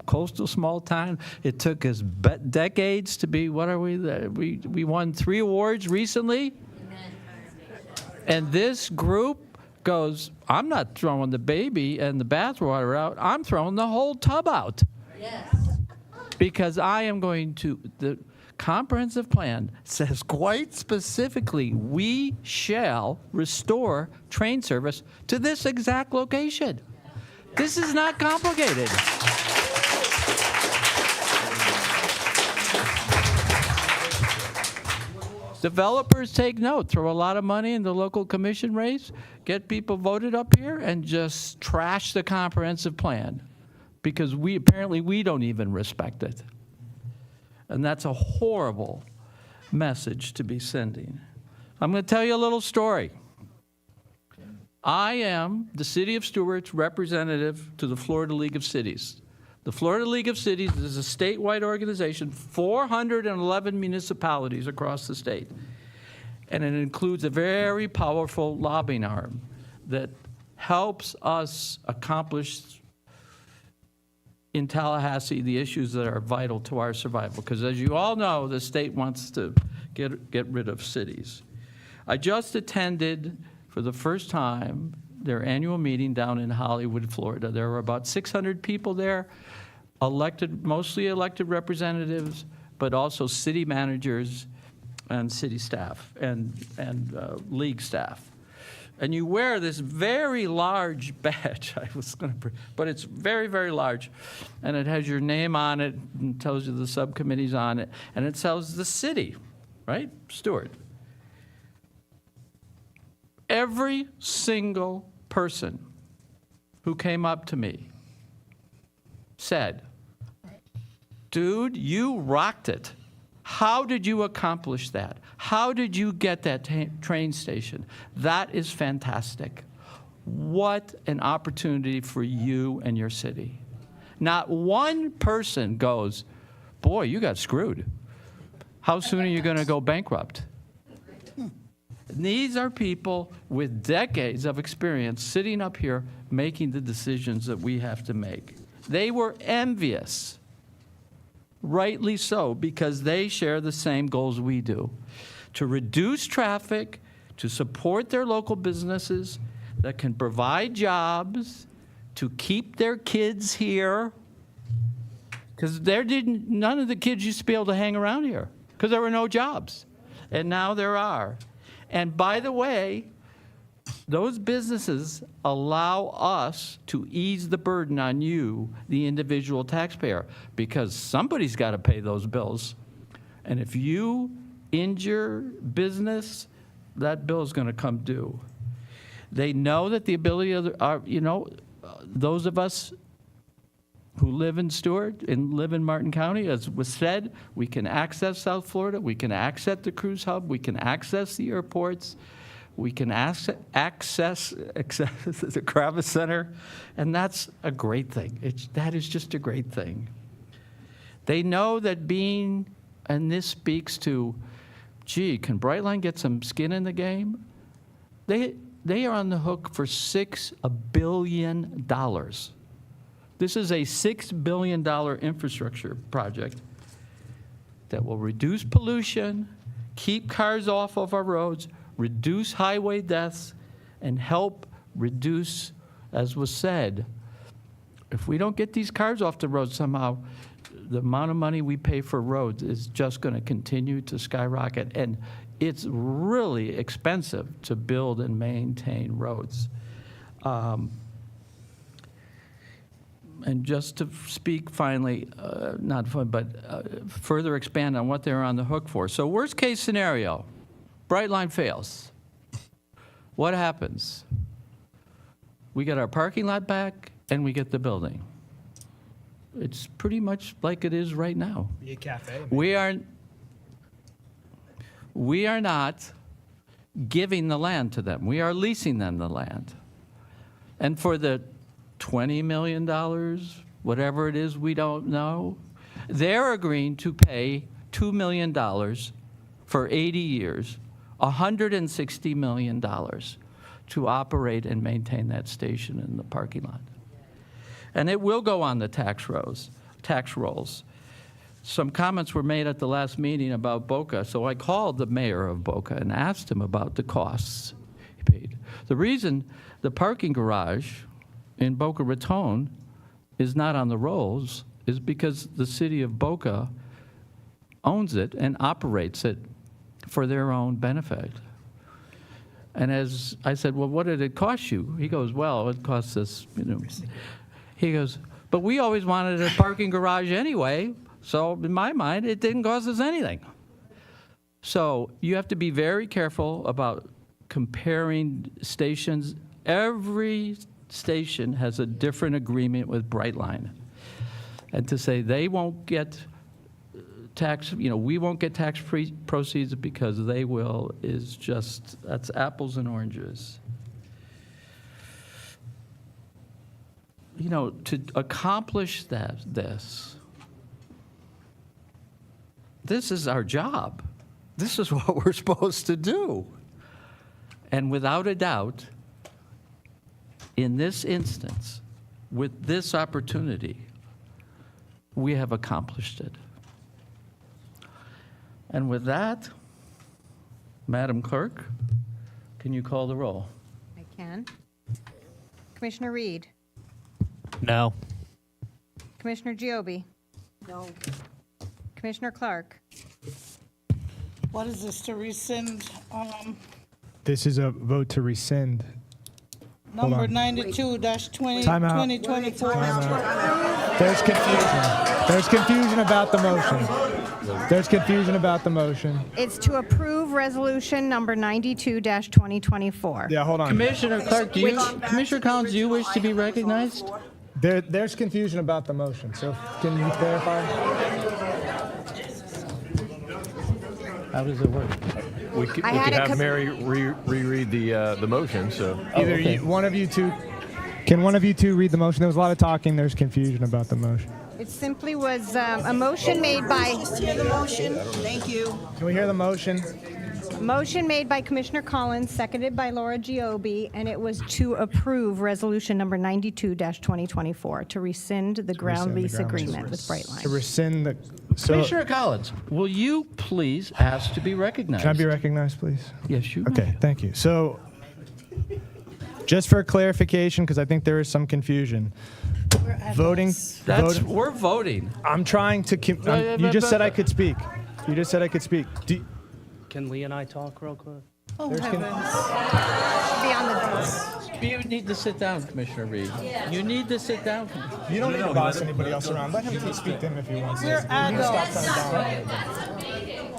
coastal small town. It took us decades to be, what are we? We won 3 awards recently. And this group goes, I'm not throwing the baby and the bathwater out. I'm throwing the whole tub out. Yes. Because I am going to, the comprehensive plan says quite specifically, we shall restore train service to this exact location. This is not complicated. Developers take note, throw a lot of money in the local commission race, get people voted up here, and just trash the comprehensive plan. Because we don't even respect it. And that's a horrible message to be sending. I'm going to tell you a little story. I am the City of Stuart's representative to the Florida League of Cities. The Florida League of Cities is a statewide organization, 411 municipalities across the state. and it includes a very powerful lobbying arm that helps us accomplish in Tallahassee the issues that are vital to our survival. Because as you all know, the state wants to get rid of cities. I just attended, for the first time, their annual meeting down in Hollywood, Florida. There were about 600 people there, mostly elected representatives, but also city managers and city staff and league staff. And you wear this very large badge. But it's very, very large. And it has your name on it and tells you the subcommittees on it. And it tells the city, right? Stuart. Every single person who came up to me said, dude, you rocked it. How did you accomplish that? How did you get that train station? That is fantastic. What an opportunity for you and your city. Not one person goes, boy, you got screwed. How soon are you going to go bankrupt? These are people with decades of experience sitting up here making the decisions that we have to make. They were envious. Rightly so, because they share the same goals we do. To reduce traffic, to support their local businesses that can provide jobs, to keep their kids here. Because none of the kids used to be able to hang around here because there were no jobs. And now there are. And by the way, those businesses allow us to ease the burden on you, the individual taxpayer, because somebody's got to pay those bills. And if you injure business, that bill is going to come due. They know that the ability of those of us who live in Stuart and live in Martin County, as was said, we can access South Florida, we can access the cruise hub, we can access the airports, we can access the Kravis Center, and that's a great thing. That is just a great thing. They know that and this speaks to, gee, can Brightline get some skin in the game? They are on the hook for $6 billion. This is a $6 billion infrastructure project that will reduce pollution, keep cars off of our roads, reduce highway deaths, and help reduce, as was said, if we don't get these cars off the road somehow, the amount of money we pay for roads is just going to continue to skyrocket. And it's really expensive to build and maintain roads. And just to speak finally, further expand on what they're on the hook for. So worst case scenario, Brightline fails. What happens? We get our parking lot back and we get the building. It's pretty much like it is right now. Be a cafe. We are not giving the land to them. We are leasing them the land. And for the $20 million, whatever it is, we don't know, they're agreeing to pay $2 million for 80 years, $160 million to operate and maintain that station in the parking lot. And it will go on the tax rolls. Some comments were made at the last meeting about Boca, so I called the mayor of Boca and asked him about the costs he paid. The reason the parking garage in Boca Raton is not on the rolls is because the city of Boca owns it and operates it for their own benefit. And as I said, well, what did it cost you? He goes, well, it cost us, He goes, but we always wanted a parking garage anyway, so in my mind, it didn't cost us anything. So you have to be very careful about comparing stations. Every station has a different agreement with Brightline. And to say they won't get we won't get tax proceeds because they will is just, that's apples and oranges. To accomplish this is our job. This is what we're supposed to do. And without a doubt, in this instance, with this opportunity, we have accomplished it. And with that, Madam Clerk, can you call the roll? I can. Commissioner Reed, No. Commissioner Giobi, No. Commissioner Clark, What is this, to rescind This is a vote to rescind. Hold number on. 92-20, Time out. 2024? There's confusion. There's confusion about the motion. There's confusion about the motion. it's to approve resolution number 92-2024. Yeah, hold on. Commissioner Clark, Commissioner Collins, do you wish to be recognized? There's confusion about the motion, so can you clarify? How does it work? We could I had it have com- Mary reread the motion, so. Either okay. one of you two, can one of you two read the motion? There was a lot of talking, there's confusion about the motion. It simply was a motion made by, Just hear the motion. Thank you. Can we hear the motion? motion made by Commissioner Collins, seconded by Laura Giobi, and it was to approve resolution number 92-2024, to rescind the ground lease agreement with To Brightline. rescind the, so, Commissioner Collins, will you please ask to be recognized? can I be recognized, please? Yes, you may. Okay, thank you. So, just for clarification, because I think there is some confusion, voting, We're voting. I'm trying to, you just said I could speak. You just said I could speak. Can Lee and I talk real quick? Oh, There's con- heavens. Be on the You need to sit down, Commissioner Reed. You need to sit down. You don't need to boss anybody else around. Let him speak to him if he wants to. We're You need to stop adults. trying to dominate.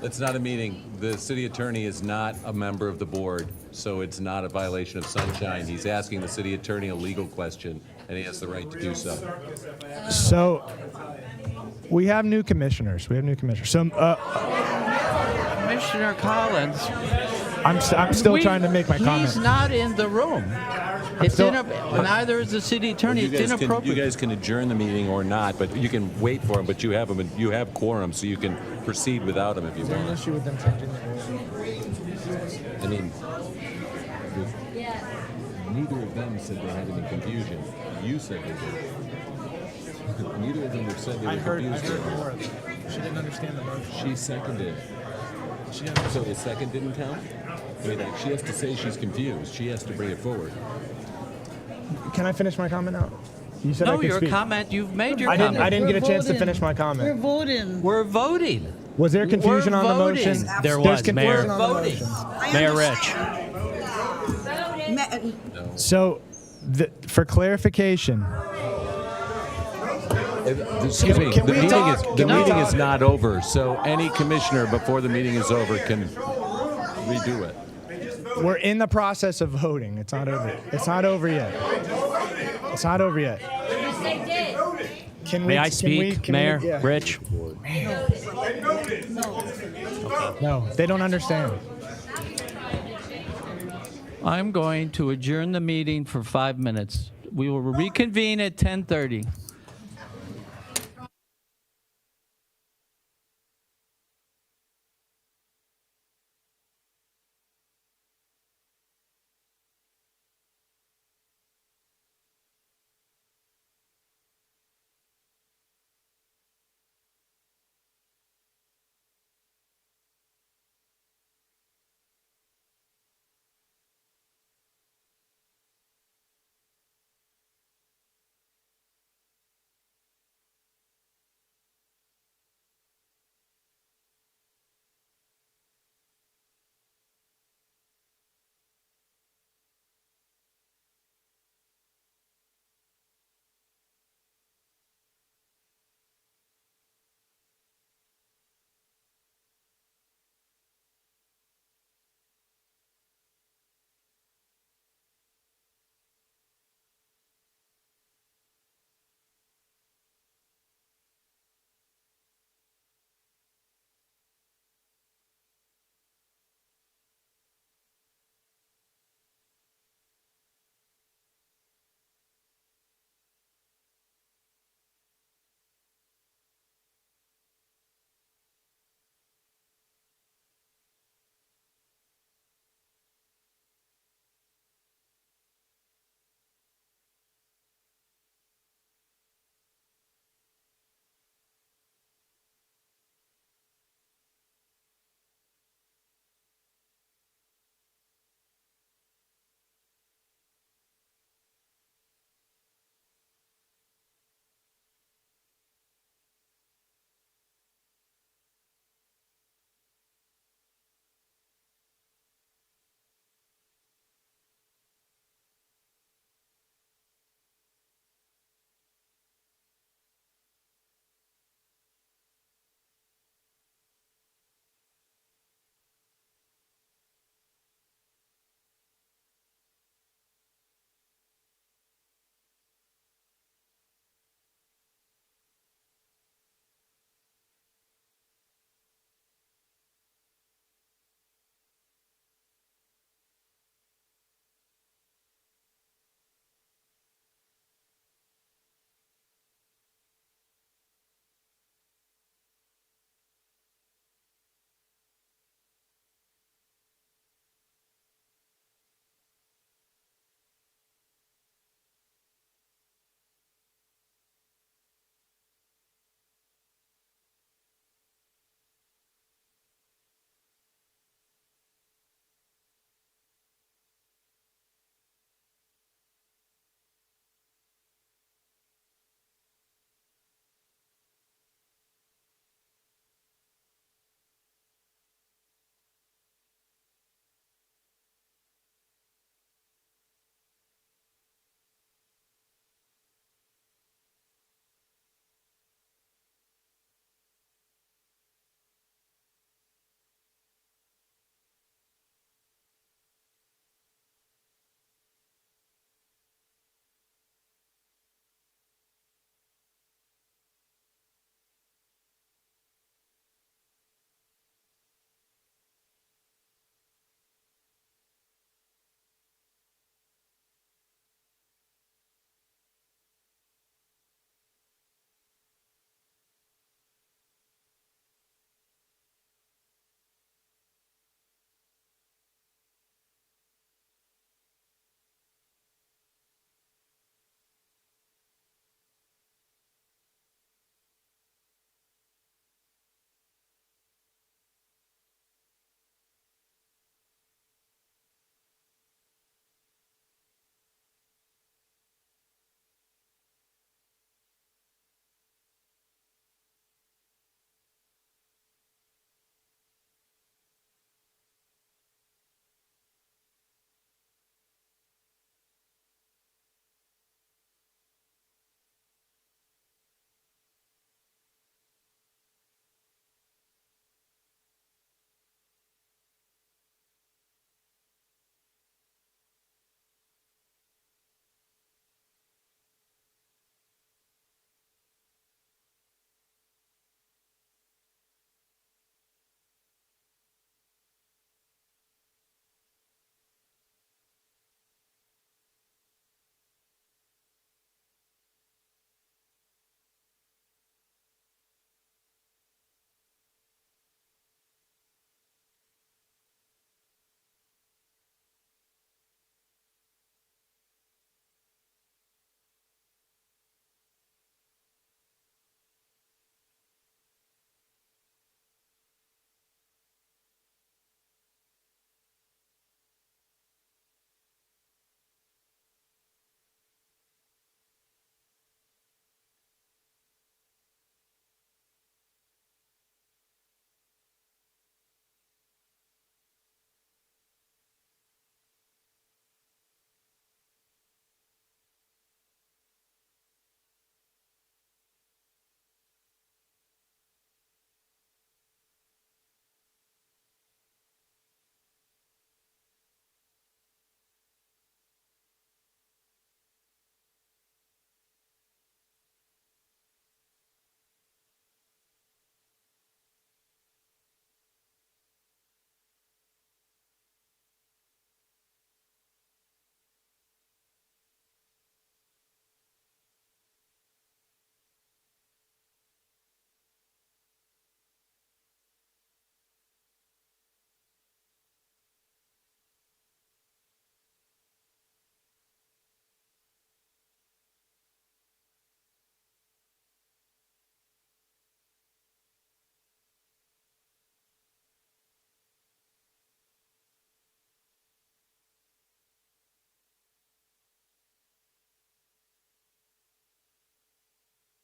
It's not a meeting. The city attorney is not a member of the board, so it's not a violation of sunshine. He's asking the city attorney a legal question, and he has the right to do so. So, we have new commissioners. So, Commissioner Collins, I'm still trying to make my comment. he's not in the room. It's neither is the city attorney. You It's guys inappropriate. can adjourn the meeting or not, but you can wait for him, but you have quorum, so you can proceed without him if you Is there an want. issue with them changing the rules? I mean, neither of them said they had any confusion. You said they did. Neither of them have said they I were heard confused. more. She didn't understand the motion. She seconded. So the second didn't count? I mean, like, she has to say she's confused. She has to bring it forward. Can I finish my comment now? You said I No, could your speak. comment, you've made your I comment. didn't get a chance to voting. finish my We're comment. voting. We're voting. Was there confusion We're on the voting. motion? There There's was, confusion Mayor. on the Voting. motion. Mayor Rich. So, for clarification, Excuse me, Can the we meeting talk? is, Can we talk? not over, so any commissioner before the meeting is over can redo it. we're in the process of voting. It's not over. It's not over yet. It's not over yet. Can May we, I can speak, we- can we- Mayor? yeah. Rich? No, they don't understand. I'm going to adjourn the meeting for 5 minutes. We will reconvene at 10:30.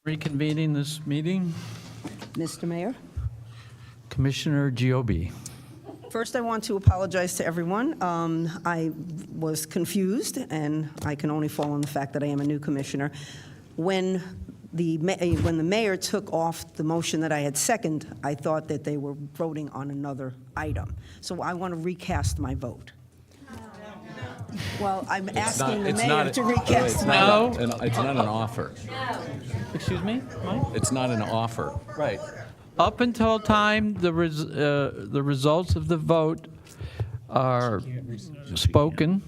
Reconvening this meeting, Mr. Mayor? Commissioner Giobbe. First, I want to apologize to everyone. I was confused, and I can only fall on the fact that I am a new commissioner. When the mayor took off the motion that I had seconded, I thought that they were voting on another item. So I want to recast my vote. Well, I'm asking the mayor to recast my vote. It's not an offer. Excuse me, Mike? It's not an offer. Right. Up until time the results of the vote are spoken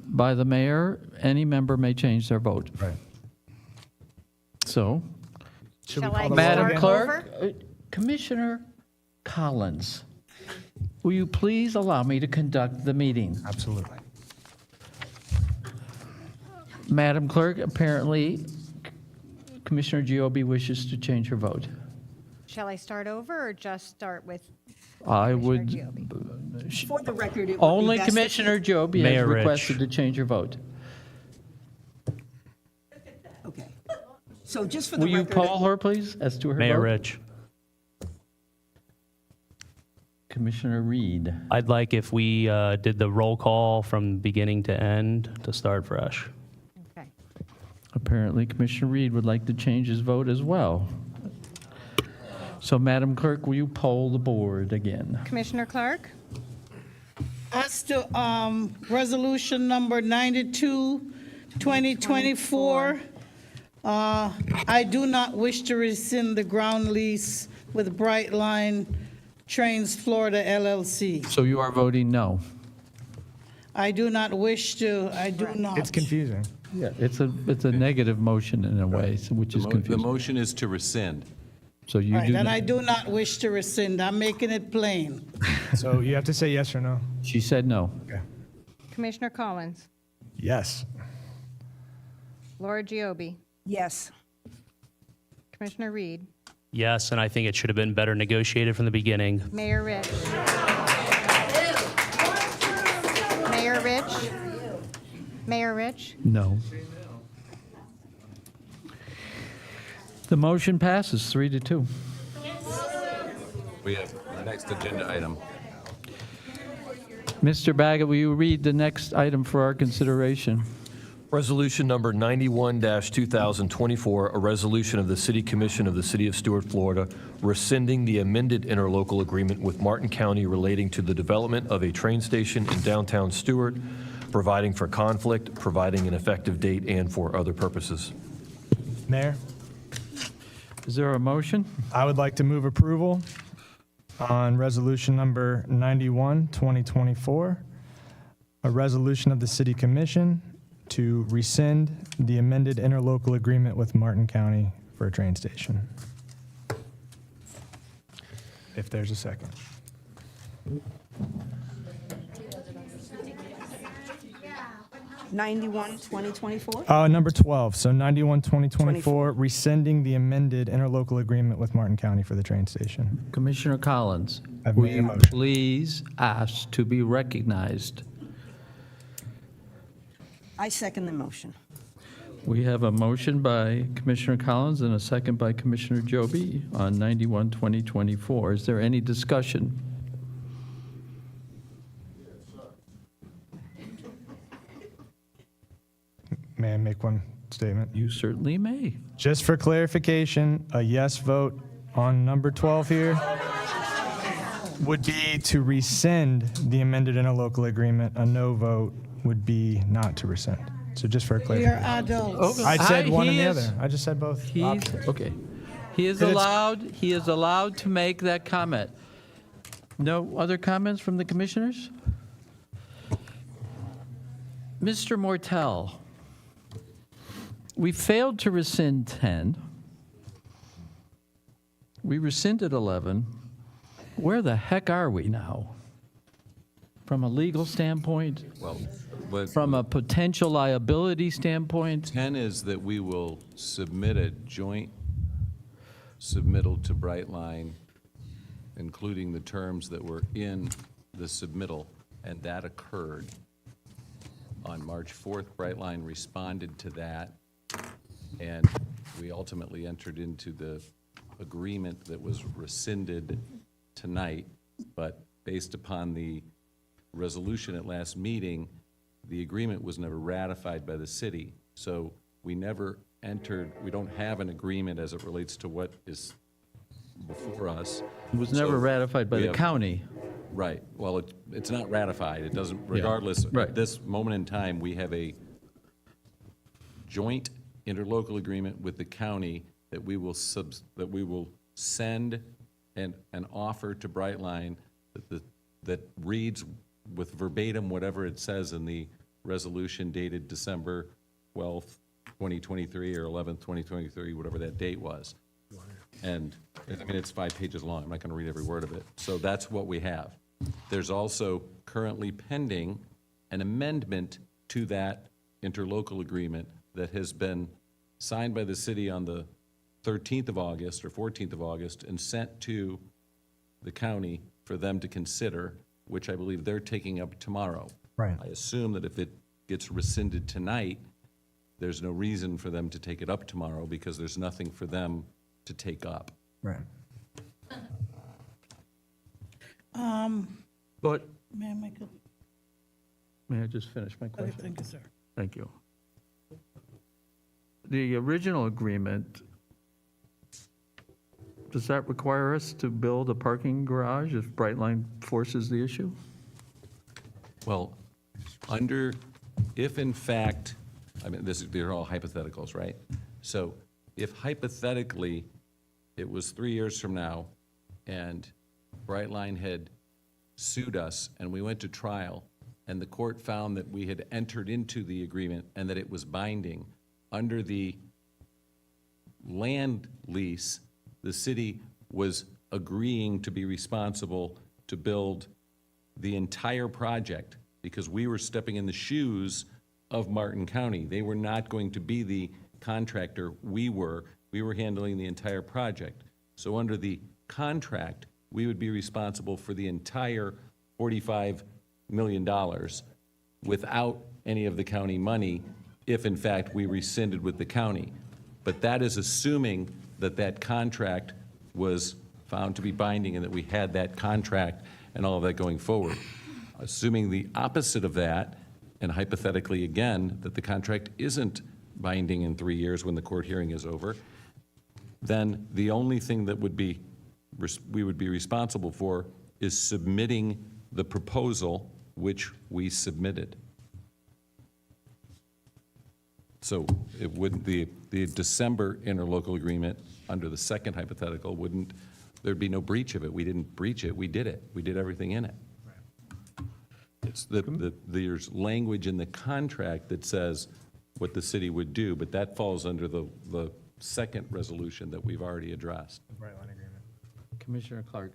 by the mayor, any member may change their vote. Right. So, Shall I Madam start Clerk, over? Commissioner Collins, will you please allow me to conduct the meeting? Absolutely. Madam Clerk, apparently Commissioner Giobbe wishes to change her vote. Shall I start over or just start with I Commissioner would, Giobbe? For the record, it would be only best if- Commissioner Giobbe has Mayor Rich. requested to change her vote. Okay. So just for the Will you record. poll her, please, as to her Mayor vote? Rich. Commissioner Reed. I'd like if we did the roll call from beginning to end to start fresh. Okay. Apparently, Commissioner Reed would like to change his vote as well. So, Madam Clerk, will you poll the board again? Commissioner Clark? As to resolution number 92, 2024, I do not wish to rescind the ground lease with Brightline Trains Florida LLC. So you are voting no? I do not wish to, I do not. It's confusing. Yeah. It's a negative motion in a way, so which is The confusing. motion is to rescind. So you Right, do, and I do not wish to rescind. I'm making it plain. So you have to say yes or no. she said no. Okay. Commissioner Collins? Yes. Laura Giobbe? Yes. Commissioner Reed? Yes, and I think it should have been better negotiated from the beginning. Mayor Rich? Mayor Rich? Mayor Rich? No. The motion passes 3-2. We have the next agenda item. Mr. Baggett, will you read the next item for our consideration? Resolution number 91-2024, a resolution of the City Commission of the City of Stuart, Florida, rescinding the amended interlocal agreement with Martin County relating to the development of a train station in downtown Stuart, providing for conflict, providing an effective date, and for other purposes. Mayor, Is there a motion? I would like to move approval on resolution number 91, 2024, a resolution of the City Commission to rescind the amended interlocal agreement with Martin County for a train station. If there's a second. 91, 2024? Number 12, so 91, 2024, rescinding the amended interlocal agreement with Martin County for the train station. Commissioner Collins, I've will made a you motion. please ask to be recognized? I second the motion. We have a motion by Commissioner Collins and a second by Commissioner Giobbe on 91, 2024. Is there any discussion? May I make one statement? You certainly may. Just for clarification, a yes vote on number 12 here would be to rescind the amended interlocal agreement. A no vote would be not to rescind. So just for We are clarification. adults. I said one and he the is- other. I just said both. He's, options. okay. He is 'Cause it's- allowed to make that comment. No other comments from the commissioners? Mr. Mortel, we failed to rescind 10. We rescinded 11. Where the heck are we now? From a legal standpoint, Well, but from a potential liability standpoint? 10 is that we will submit a joint submittal to Brightline, including the terms that were in the submittal, and that occurred. On March 4th, Brightline responded to that, and we ultimately entered into the agreement that was rescinded tonight, but based upon the resolution at last meeting, the agreement was never ratified by the city. So we never entered, we don't have an agreement as it relates to what is before us. It was never ratified by we the have- county. Right. Well, it's not ratified. It doesn't, regardless, Right. at this moment in time, we have a joint interlocal agreement with the county that we will send an offer to Brightline that reads with verbatim whatever it says in the resolution dated December 12th, 2023, or 11th, 2023, whatever that date was. And, I mean, it's 5 pages long. I'm not going to read every word of it. So that's what we have. There's also currently pending an amendment to that interlocal agreement that has been signed by the city on the 13th of August or 14th of August and sent to the county for them to consider, which I believe they're taking up tomorrow. Right. I assume that if it gets rescinded tonight, there's no reason for them to take it up tomorrow because there's nothing for them to take up. Right. But, May I make a, may I just finish my okay, question? thank you, sir. Thank you. The original agreement, does that require us to build a parking garage if Brightline forces the issue? Well, if in fact, I mean, these are all hypotheticals, right? So if hypothetically, it was 3 years from now, and Brightline had sued us, and we went to trial, and the court found that we had entered into the agreement and that it was binding, under the land lease, the city was agreeing to be responsible to build the entire project because we were stepping in the shoes of Martin County. They were not going to be the contractor. We were handling the entire project. So under the contract, we would be responsible for the entire $45 million without any of the county money if in fact we rescinded with the county. But that is assuming that that contract was found to be binding and that we had that contract and all of that going forward. Assuming the opposite of that, and hypothetically again, that the contract isn't binding in 3 years when the court hearing is over, then the only thing that we would be responsible for is submitting the proposal which we submitted. So it wouldn't, the December interlocal agreement under the second hypothetical wouldn't, there'd be no breach of it. We didn't breach it, we did it. We did everything in it. It's there's language in the contract that says what the city would do, but that falls under the second resolution that we've already addressed. Brightline agreement. Commissioner Clark.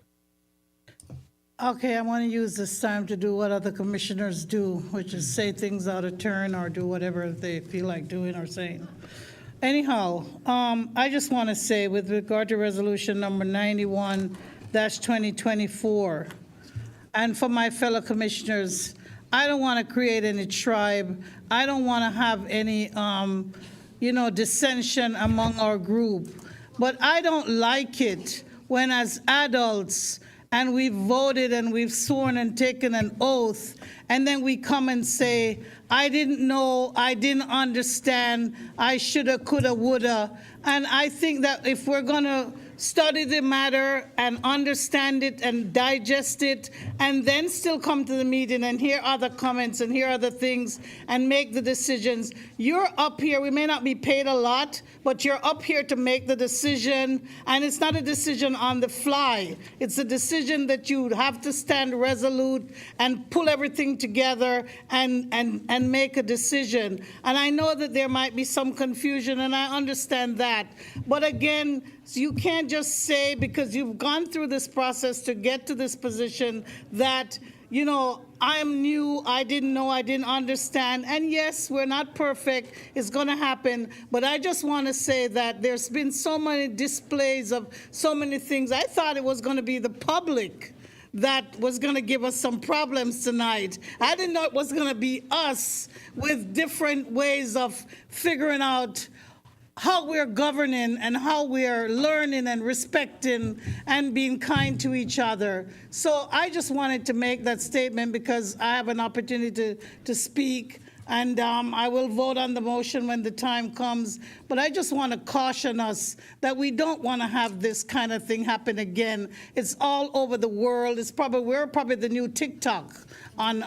Okay, I want to use this time to do what other commissioners do, which is say things out of turn or do whatever they feel like doing or saying. Anyhow, I just want to say with regard to resolution number 91-2024, and for my fellow commissioners, I don't want to create any tribe. I don't want to have any, dissension among our group. But I don't like it when as adults, and we've voted and we've sworn and taken an oath, and then we come and say, I didn't know, I didn't understand, I shoulda, coulda, woulda. And I think that if we're gonna study the matter and understand it and digest it, and then still come to the meeting and hear other comments and hear other things and make the decisions. You're up here, we may not be paid a lot, but you're up here to make the decision, and it's not a decision on the fly. It's a decision that you have to stand resolute and pull everything together and make a decision. And I know that there might be some confusion, and I understand that. But again, you can't just say, because you've gone through this process to get to this position, that, I'm new, I didn't know, I didn't understand. And yes, we're not perfect, it's going to happen. But I just want to say that there's been so many displays of so many things. I thought it was going to be the public that was going to give us some problems tonight. I didn't know it was going to be us with different ways of figuring out how we're governing and how we're learning and respecting and being kind to each other. So I just wanted to make that statement because I have an opportunity to speak, and I will vote on the motion when the time comes. But I just want to caution us that we don't want to have this kind of thing happen again. It's all over the world. We're probably the new TikTok on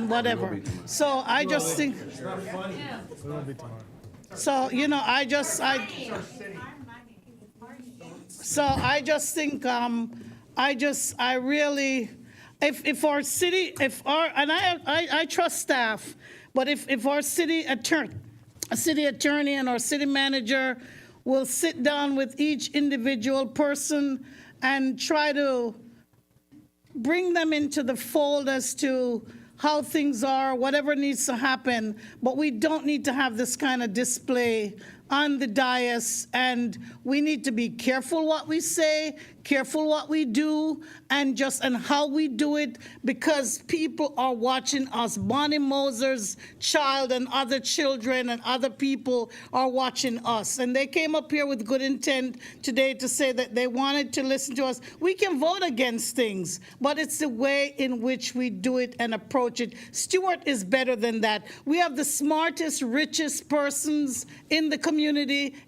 whatever. So I just think. So, you know, I just think, if our city, and I trust staff, but if our city attorney and our city manager will sit down with each individual person and try to bring them into the fold as to how things are, whatever needs to happen, but we don't need to have this kind of display on the dais, and we need to be careful what we say, careful what we do, and how we do it, because people are watching us. Bonnie Moser's child and other children and other people are watching us, and they came up here with good intent today to say that they wanted to listen to us. We can vote against things, but it's the way in which we do it and approach it. Stuart is better than that. We have the smartest, richest persons in the community,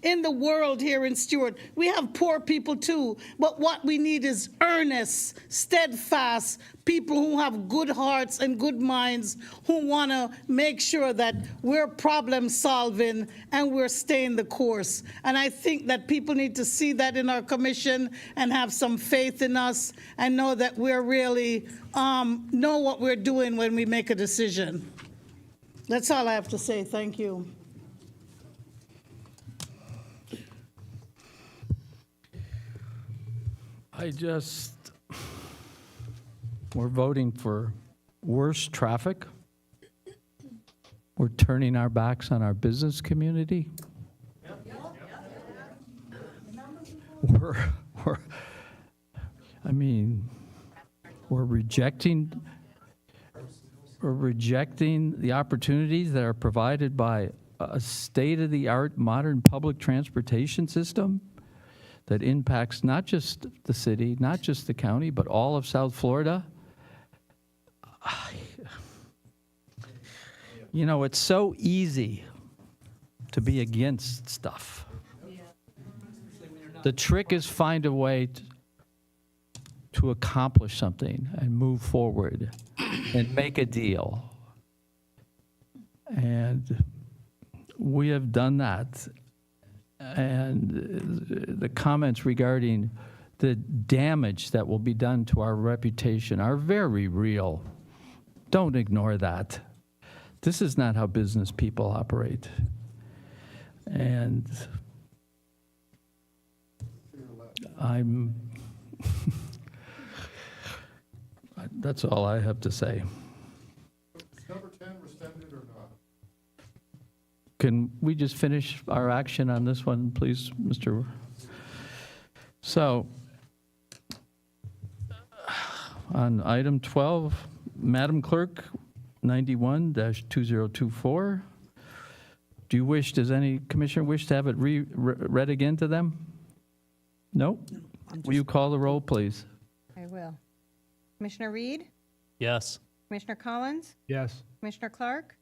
in the world here in Stuart. We have poor people too, but what we need is earnest, steadfast people who have good hearts and good minds, who want to make sure that we're problem solving and we're staying the course. And I think that people need to see that in our commission and have some faith in us and know that we're really know what we're doing when we make a decision. That's all I have to say. Thank you. We're voting for worse traffic. We're turning our backs on our business community. We're rejecting the opportunities that are provided by a state-of-the-art modern public transportation system that impacts not just the city, not just the county, but all of South Florida. You know, it's so easy to be against stuff. The trick is find a way to accomplish something and move forward and make a deal. And we have done that. And the comments regarding the damage that will be done to our reputation are very real. Don't ignore that. This is not how business people operate. And that's all I have to say. Is number 10 rescinded or not? Can we just finish our action on this one, please, Mr. So, on item 12, Madam Clerk, 91-2024. Does any commissioner wish to have it read again to them? No? Will you call the roll, please? I will. Commissioner Reed? Yes. Commissioner Collins? Yes. Commissioner Clark?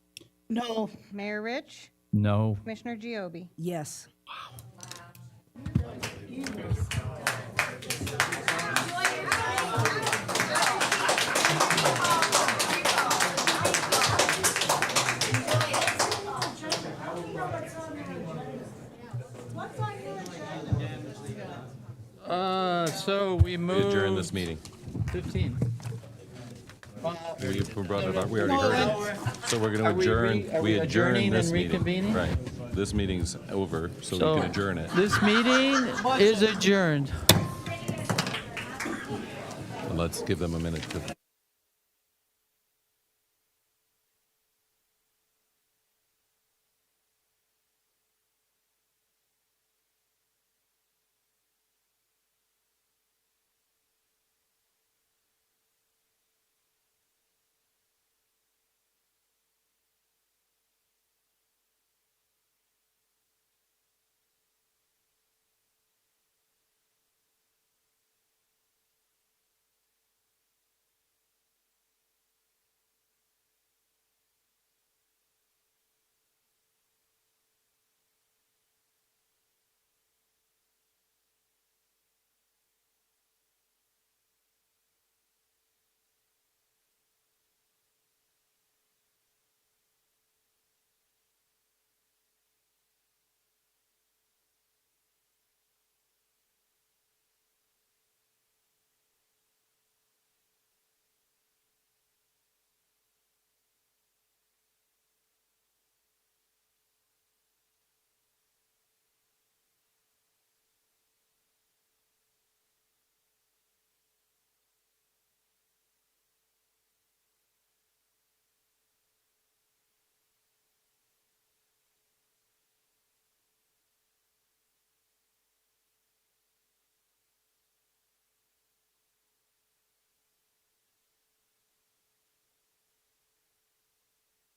No. Mayor Rich? No. Commissioner Giobbi? Yes. So we move. Adjourn this meeting. 15. We brought it up. We already heard it. So we're going to adjourn. We adjourn this meeting. Right. This meeting's over, so we can adjourn it. This meeting is adjourned. Let's give them a minute to.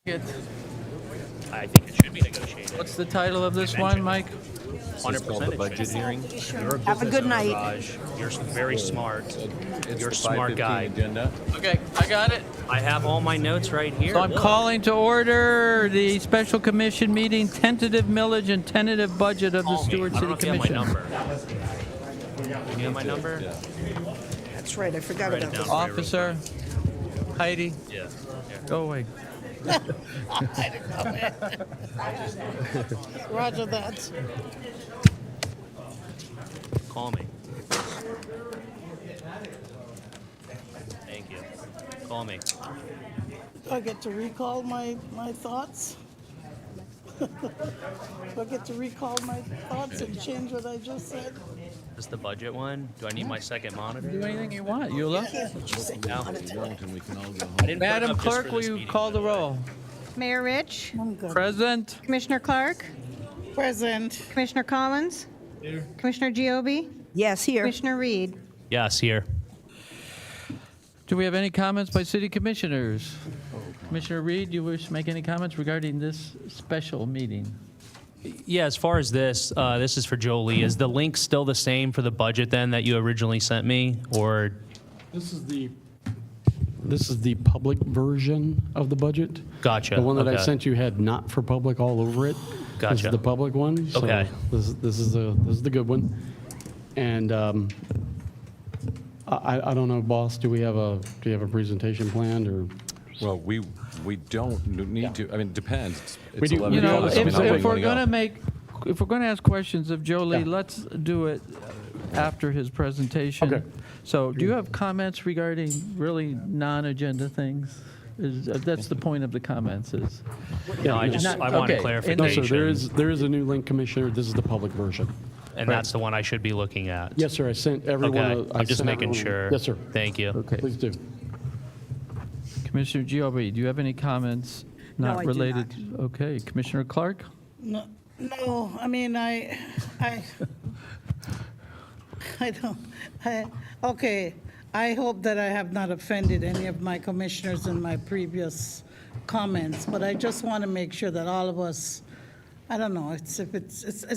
I think it should be negotiated. What's the title of this one, Mike? 100% it budget should be. hearing. Have a good night. Raj, you're very smart. It's You're a the smart 5:15 guy. agenda. Okay, I got it. I have all my notes right here. So I'm Look. calling to order the special commission meeting, tentative millage and tentative budget of the Call me. Stewart I don't City know if you have my Commission. number. You have my number? Yeah. That's right, I forgot Write it about down. that. Officer Heidi, Yeah. go away. Roger that. Call me. Thank you. Call me. I get to recall my thoughts? Do I get to recall my thoughts and change what I just said? Is this the budget one? Do I need my second monitor? Do anything you want, Eula. No. We can all go home. I didn't put it Madam up just Clerk, for will this you meeting, call by the way. roll? Mayor Rich, Present. Commissioner Clark, Present. Commissioner Collins, Commissioner Giobi, Yes, here. Commissioner Reed. Yes, here. Do we have any comments by city commissioners? Commissioner Reed, do you wish to make any comments regarding this special meeting? Yeah, as far as this is for Jolie. Is the link still the same for the budget then that you originally sent me? Or, This is the public version of the budget. gotcha. The one that I Okay. sent you had not for public all over it. This Gotcha. is the public one. So Okay. This is the good one. And I don't know, boss, do you have a presentation planned or? Well, we don't need to, I mean, it depends. It's do- 11 You know, o'clock, so I mean, how if long we're you wanna going go? to if we're going to ask questions of Jolie, Yeah. let's do it after his presentation. Okay. So do you have comments regarding really non-agenda things? That's the point of the comments is. No, I Not- wanted okay. clarification. No, sir, there is a new link, Commissioner. This is the public version. And that's the one I should be looking at? Yes, sir, I sent everyone. Okay, I I'm just sent making everyone- sure. Yes, sir. Thank you. Okay. Please do. Commissioner Giobi, do you have any comments No, not I do related? Okay. Commissioner Clark? No, I mean, I don't, okay, I hope that I have not offended any of my commissioners in my previous comments, but I just want to make sure that all of us, I don't know, it's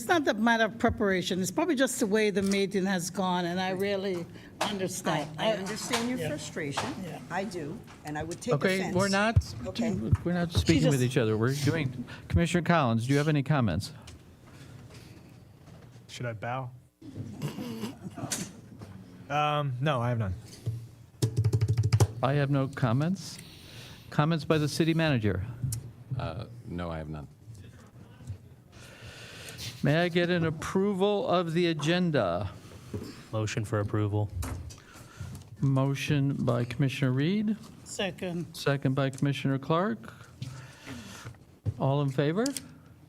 not the matter of preparation, it's probably just the way the meeting has gone, and I really understand. I understand your frustration. I do, and I would take offense. Okay, we're not speaking with each other. We're doing, Commissioner Collins, do you have any comments? Should I bow? No, I have none. I have no comments. Comments by the city manager? No, I have none. May I get an approval of the agenda? Motion for approval. Motion by Commissioner Reed, Second. second by Commissioner Clark. All in favor?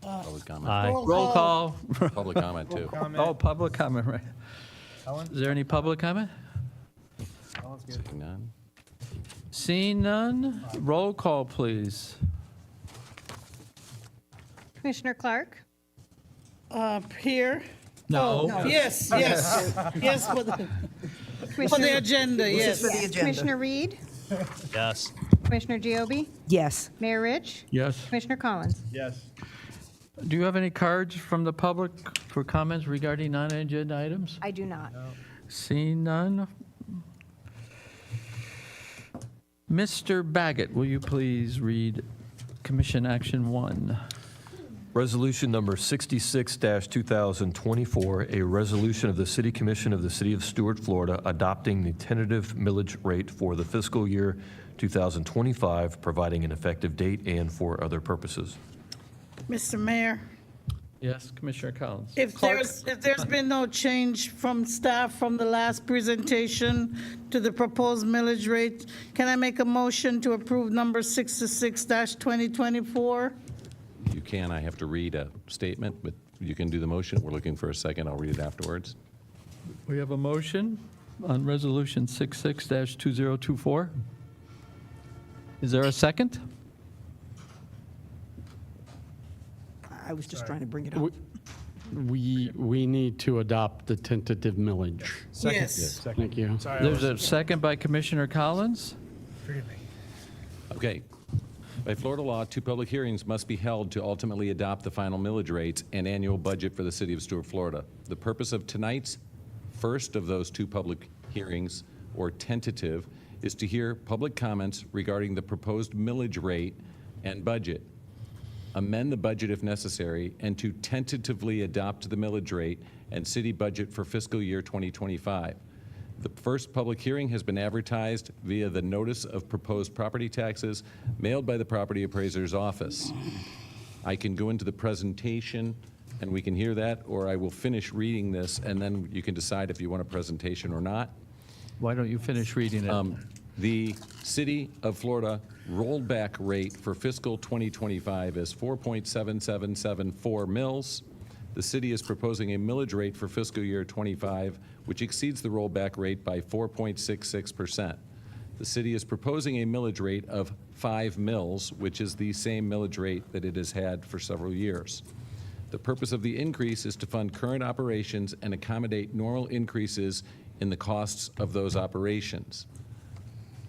Public comment. Aye. Roll call. Public comment, too. Oh, public comment, right. Is there any public comment? Seeing none. Seeing none, roll call, please. Commissioner Clark, Here? No. Oh, yes, yes, for the agenda, yes. For the agenda. Commissioner Reed, Yes. Commissioner Giobi, Yes. Mayor Rich, Yes. Commissioner Collins. Yes. Do you have any cards from the public for comments regarding non-agenda items? I do not. Seeing none. Mr. Baggett, will you please read Commission Action 1? Resolution number 66-2024, a resolution of the City Commission of the City of Stuart, Florida, adopting the tentative millage rate for the fiscal year 2025, providing an effective date and for other purposes. Mr. Mayor? Yes, Commissioner Collins. If there's been no change from staff from the last presentation to the proposed millage rate, can I make a motion to approve number 66-2024? You can, I have to read a statement, but you can do the motion. We're looking for a second. I'll read it afterwards. We have a motion on Resolution 66-2024. Is there a second? I was just trying to bring it up. We need to adopt the tentative millage. Yes. Thank you. There's a second by Commissioner Collins. Forgive me. Okay. By Florida law, 2 public hearings must be held to ultimately adopt the final millage rates and annual budget for the city of Stuart, Florida. The purpose of tonight's first of those 2 public hearings, or tentative, is to hear public comments regarding the proposed millage rate and budget, amend the budget if necessary, and to tentatively adopt the millage rate and city budget for fiscal year 2025. The first public hearing has been advertised via the Notice of Proposed Property Taxes mailed by the Property Appraiser's Office. I can go into the presentation and we can hear that, or I will finish reading this and then you can decide if you want a presentation or not. Why don't you finish reading it? The City of Florida rollback rate for fiscal 2025 is 4.7774 mils. The city is proposing a millage rate for fiscal year 25, which exceeds the rollback rate by 4.66%. The city is proposing a millage rate of 5 mils, which is the same millage rate that it has had for several years. The purpose of the increase is to fund current operations and accommodate normal increases in the costs of those operations.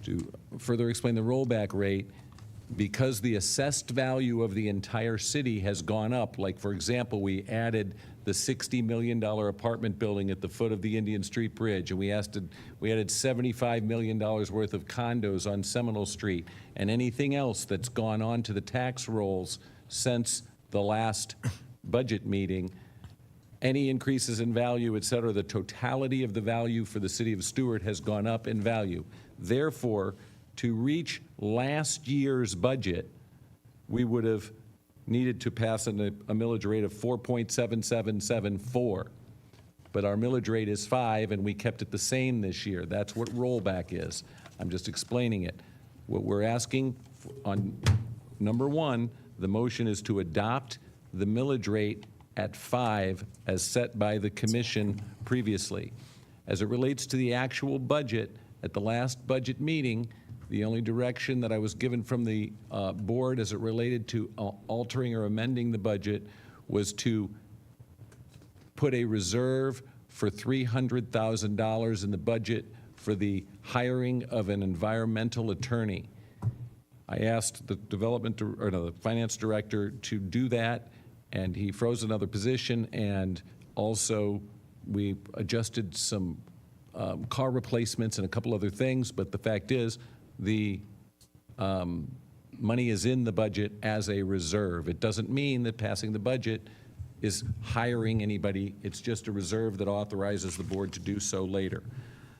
To further explain the rollback rate, because the assessed value of the entire city has gone up, like for example, we added the $60 million apartment building at the foot of the Indian Street Bridge, and we added $75 million worth of condos on Seminole Street, and anything else that's gone on to the tax rolls since the last budget meeting, any increases in value, et cetera, the totality of the value for the city of Stuart has gone up in value. Therefore, to reach last year's budget, we would have needed to pass a millage rate of 4.7774. But our millage rate is 5, and we kept it the same this year. That's what rollback is. I'm just explaining it. What we're asking on number 1, the motion is to adopt the millage rate at 5 as set by the commission previously. As it relates to the actual budget, at the last budget meeting, the only direction that I was given from the board as it related to altering or amending the budget was to put a reserve for $300,000 in the budget for the hiring of an environmental attorney. I asked the the finance director to do that, and he froze another position, and also we adjusted some car replacements and a couple other things, but the fact is the money is in the budget as a reserve. It doesn't mean that passing the budget is hiring anybody. It's just a reserve that authorizes the board to do so later.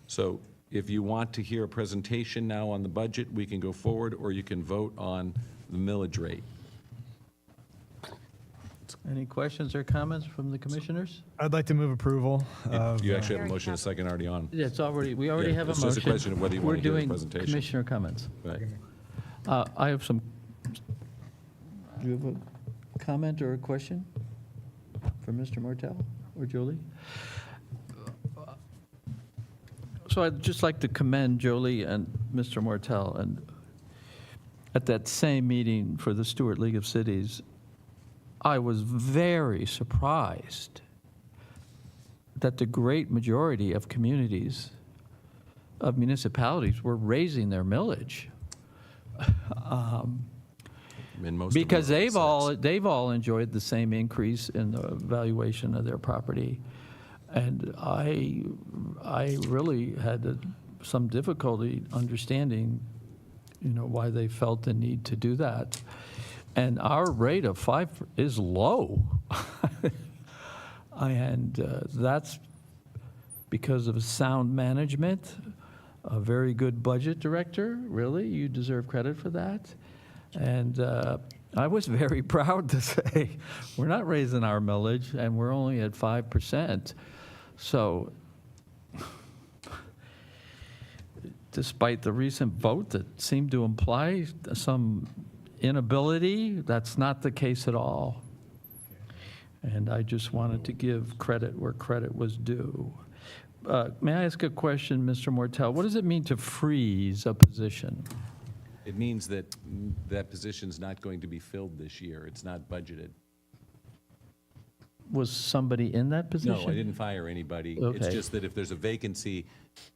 So if you want to hear a presentation now on the budget, we can go forward, or you can vote on the millage rate. Any questions or comments from the commissioners? I'd like to move approval of... You actually have a motion and a second already on. Yeah, we already have a motion. It's just a question of whether you want to hear the presentation. We're doing commissioner comments. Right. I have some, do you have a comment or a question for Mr. Martell or Jolie? So I'd just like to commend Jolie and Mr. Martell. And at that same meeting for the Stuart League of Cities, I was very surprised that the great majority of communities, of municipalities, were raising their millage. Because they've all enjoyed the same increase in the valuation of their property. And I really had some difficulty understanding, why they felt the need to do that. And our rate of 5 is low. And that's because of sound management, a very good budget director. Really, you deserve credit for that. And I was very proud to say, we're not raising our millage, and we're only at 5%. So despite the recent vote that seemed to imply some inability, that's not the case at all. And I just wanted to give credit where credit was due. May I ask a question, Mr. Mortel? What does it mean to freeze a position? It means that that position's not going to be filled this year. It's not budgeted. Was somebody in that position? No, I didn't fire anybody. Okay. It's just that if there's a vacancy,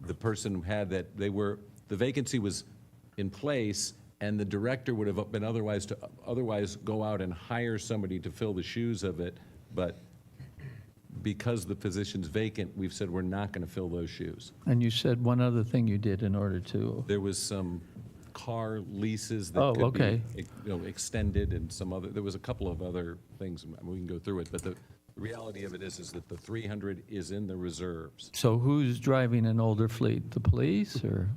the person had that, the vacancy was in place, and the director would have been otherwise go out and hire somebody to fill the shoes of it, but because the position's vacant, we've said we're not going to fill those shoes. And you said one other thing you did in order to, There was some car leases that Oh, could okay. be, extended, and there was a couple of other things, we can go through it, but the reality of it is that the 300 is in the reserves. so who's driving an older fleet? The police or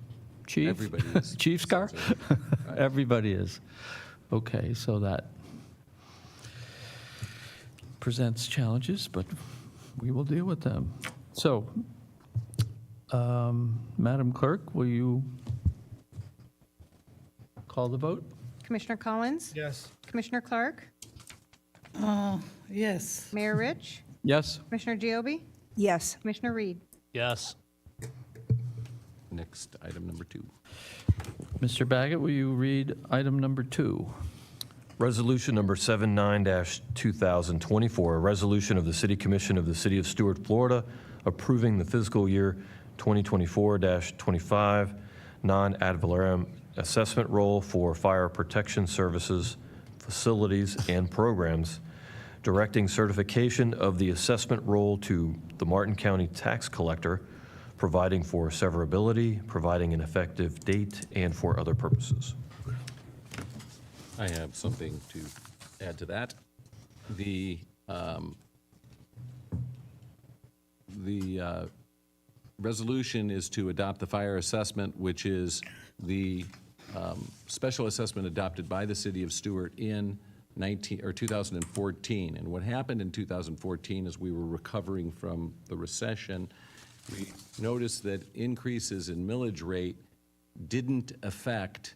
chief? Everybody is. Chief's car? Everybody is. Okay, so that presents challenges, but we will deal with them. So, Madam Clerk, will you call the vote? Commissioner Collins? Yes. Commissioner Clark? Yes. Mayor Rich? Yes? Commissioner Giobi? Yes. Commissioner Reed? Yes. Next, item number 2. Mr. Baggett, will you read item number 2? Resolution number 79-2024, a resolution of the City Commission of the City of Stuart, Florida, approving the fiscal year 2024-25 non-ad valorem assessment roll for fire protection services, facilities, and programs, directing certification of the assessment roll to the Martin County Tax Collector, providing for severability, providing an effective date, and for other purposes. I have something to add to that. The resolution is to adopt the fire assessment, which is the special assessment adopted by the City of Stuart in 2014. And what happened in 2014 is we were recovering from the recession. We noticed that increases in millage rate didn't affect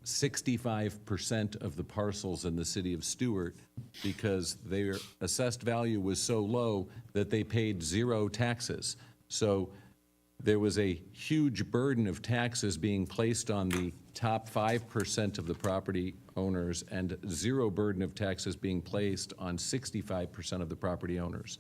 65% of the parcels in the city of Stuart because their assessed value was so low that they paid 0 taxes. So there was a huge burden of taxes being placed on the top 5% of the property owners and 0 burden of taxes being placed on 65% of the property owners.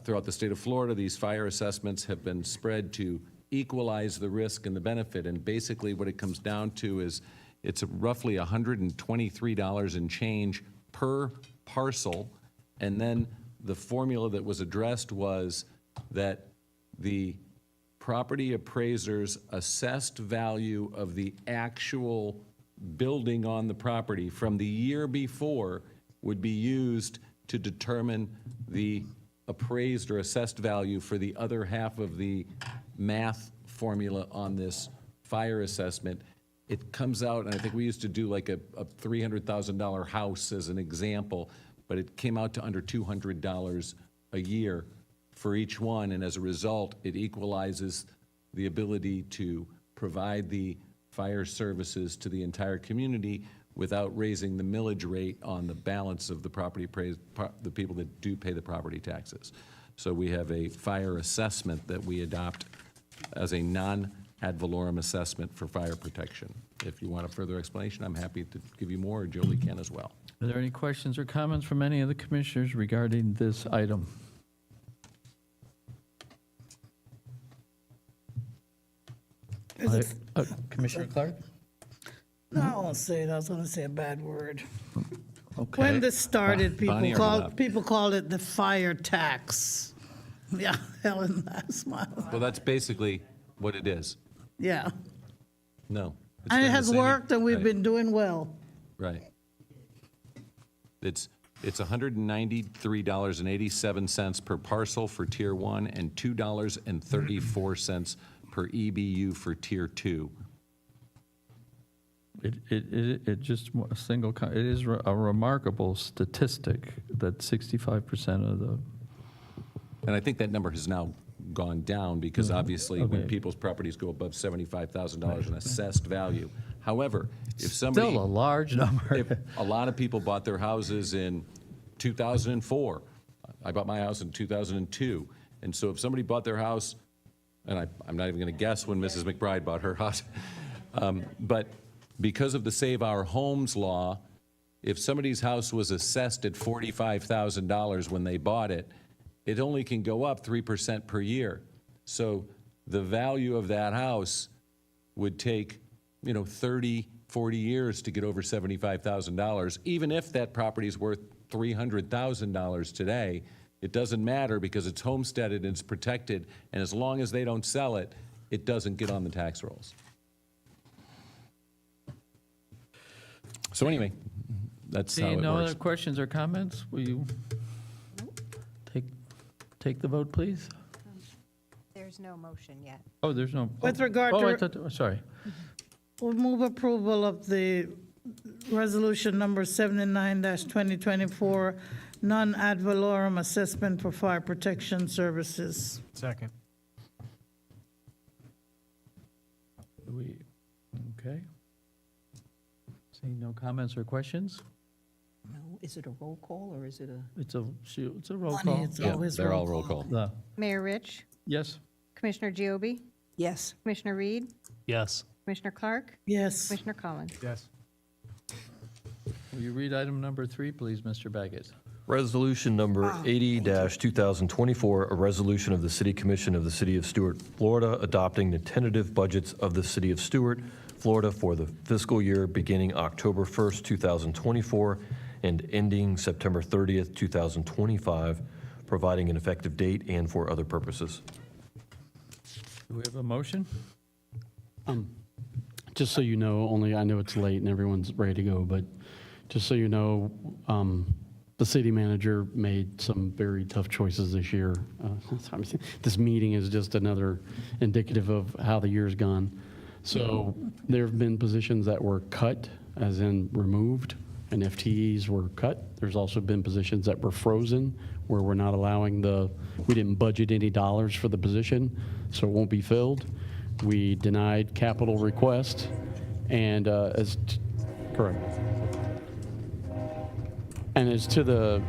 Throughout the state of Florida, these fire assessments have been spread to equalize the risk and the benefit, and basically what it comes down to is it's roughly $123 and change per parcel, and then the formula that was addressed was that the property appraiser's assessed value of the actual building on the property from the year before would be used to determine the appraised or assessed value for the other half of the math formula on this fire assessment. It comes out, and I think we used to do like a $300,000 house as an example, but it came out to under $200 a year for each one, and as a result, it equalizes the ability to provide the fire services to the entire community without raising the millage rate on the balance of the property the people that do pay the property taxes. So we have a fire assessment that we adopt as a non-ad valorem assessment for fire protection. If you want a further explanation, I'm happy to give you more, or Jolie can as well. Are there any questions or comments from any of the commissioners regarding this item? Commissioner Clark? No, I won't say it. I was going to say a bad word. Okay. When this started, Bonnie or Bob? people called it the fire tax. Yeah, Helen, I smiled. Well, that's basically what it is. Yeah. No. it's And it been the has same- worked, and we've Right. been doing well. Right. It's $193.87 per parcel for Tier 1 and $2.34 per EBU for Tier 2. It just a single. It is a remarkable statistic that 65% of the. And I think that number has now gone down because obviously when Okay. people's properties go above $75,000 in assessed value. However, if somebody. Still a large number. If a lot of people bought their houses in 2004. I bought my house in 2002. And so if somebody bought their house, and I'm not even going to guess when Mrs. McBride bought her house, but because of the Save Our Homes law, if somebody's house was assessed at $45,000 when they bought it, it only can go up 3% per year. So the value of that house would take 30, 40 years to get over $75,000. Even if that property is worth $300,000 today, it doesn't matter because it's homesteaded and it's protected, and as long as they don't sell it, it doesn't get on the tax rolls. So anyway, that's how Seeing it no works. other questions or comments, will you take the vote, please? There's no motion yet. Oh, there's no. With regard oh, to- sorry. We'll move approval of the resolution number 79-2024, non-ad valorem assessment for fire protection services. Second. Okay. Seeing no comments or questions? No, is it a roll call or is it a? It's a roll Money, call. it's Yeah, always they're all roll roll call. call. Mayor Rich, Yes. Commissioner Giobi, Yes. Commissioner Reed, Yes. Commissioner Clark, Yes. Commissioner Collins. Yes. Will you read item number 3, please, Mr. Baggett? Resolution number 80-2024, a resolution of the City Commission of the City of Stuart, Florida, adopting the tentative budgets of the City of Stuart, Florida for the fiscal year beginning October 1st, 2024 and ending September 30th, 2025, providing an effective date and for other purposes. Do we have a motion? Just so you know, only I know it's late and everyone's ready to go, but just so you know, the city manager made some very tough choices this year. This meeting is just another indicative of how the year's gone. So there have been positions that were cut, as in removed, and FTEs were cut. There's also been positions that were frozen, where we're not allowing we didn't budget any dollars for the position, so it won't be filled. We denied capital request, and correct. And as to the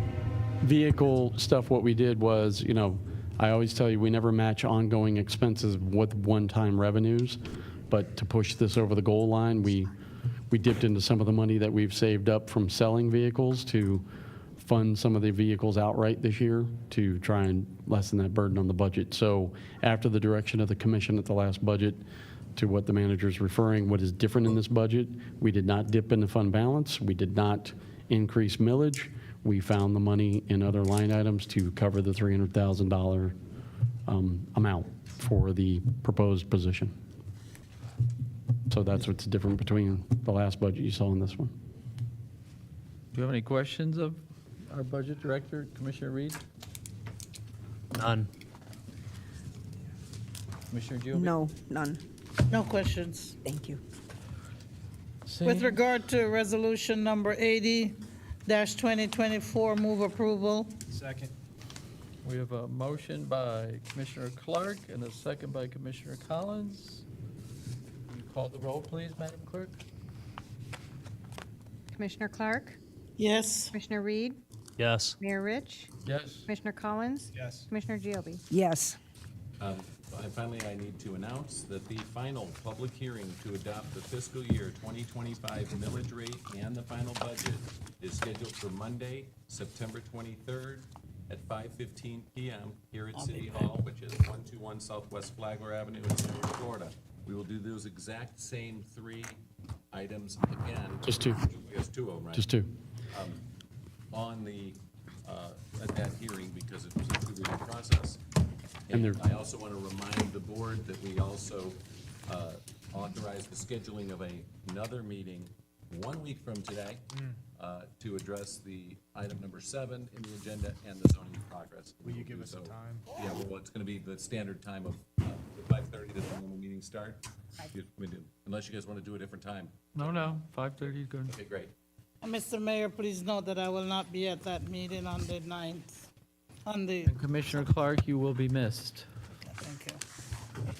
vehicle stuff, what we did was, I always tell you, we never match ongoing expenses with one-time revenues, but to push this over the goal line, we dipped into some of the money that we've saved up from selling vehicles to fund some of the vehicles outright this year to try and lessen that burden on the budget. So after the direction of the commission at the last budget to what the manager's referring, what is different in this budget, we did not dip into fund balance. We did not increase millage. We found the money in other line items to cover the $300,000 amount for the proposed position. So that's what's different between the last budget you saw and this one. Do you have any questions of our budget director, Commissioner Reed? None. Commissioner Giobi? No, none. No questions. Thank you. With regard to resolution number 80-2024, move approval. Second. We have a motion by Commissioner Clark and a second by Commissioner Collins. Will you call the roll, please, Madam Clerk? Commissioner Clark, Yes. Commissioner Reed, Yes. Mayor Rich, Yes. Commissioner Collins, Yes. Commissioner Giobi. Yes. And finally, I need to announce that the final public hearing to adopt the fiscal year 2025 millage rate and the final budget is scheduled for Monday, September 23rd at 5:15 PM here at City Hall, which is 121 Southwest Flagler Avenue in Stuart, Florida. We will do those exact same 3 items again. Just 2. Just 2 of them, right? Just 2. On the, at that hearing, because it was a 2-reading process. And And there- I also want to remind the board that we also authorized the scheduling of another meeting 1 week from today to address the item number 7 in the agenda and the zoning progress. Will you give us a time? Yeah, well, it's going to be the standard time of 5:30 does the normal meeting start? Unless you guys want to do a different time. No, 5:30 is good. Okay, great. Mr. Mayor, please note that I will not be at that meeting on the 9th. And Commissioner Clark, you will be missed. Thank you. Good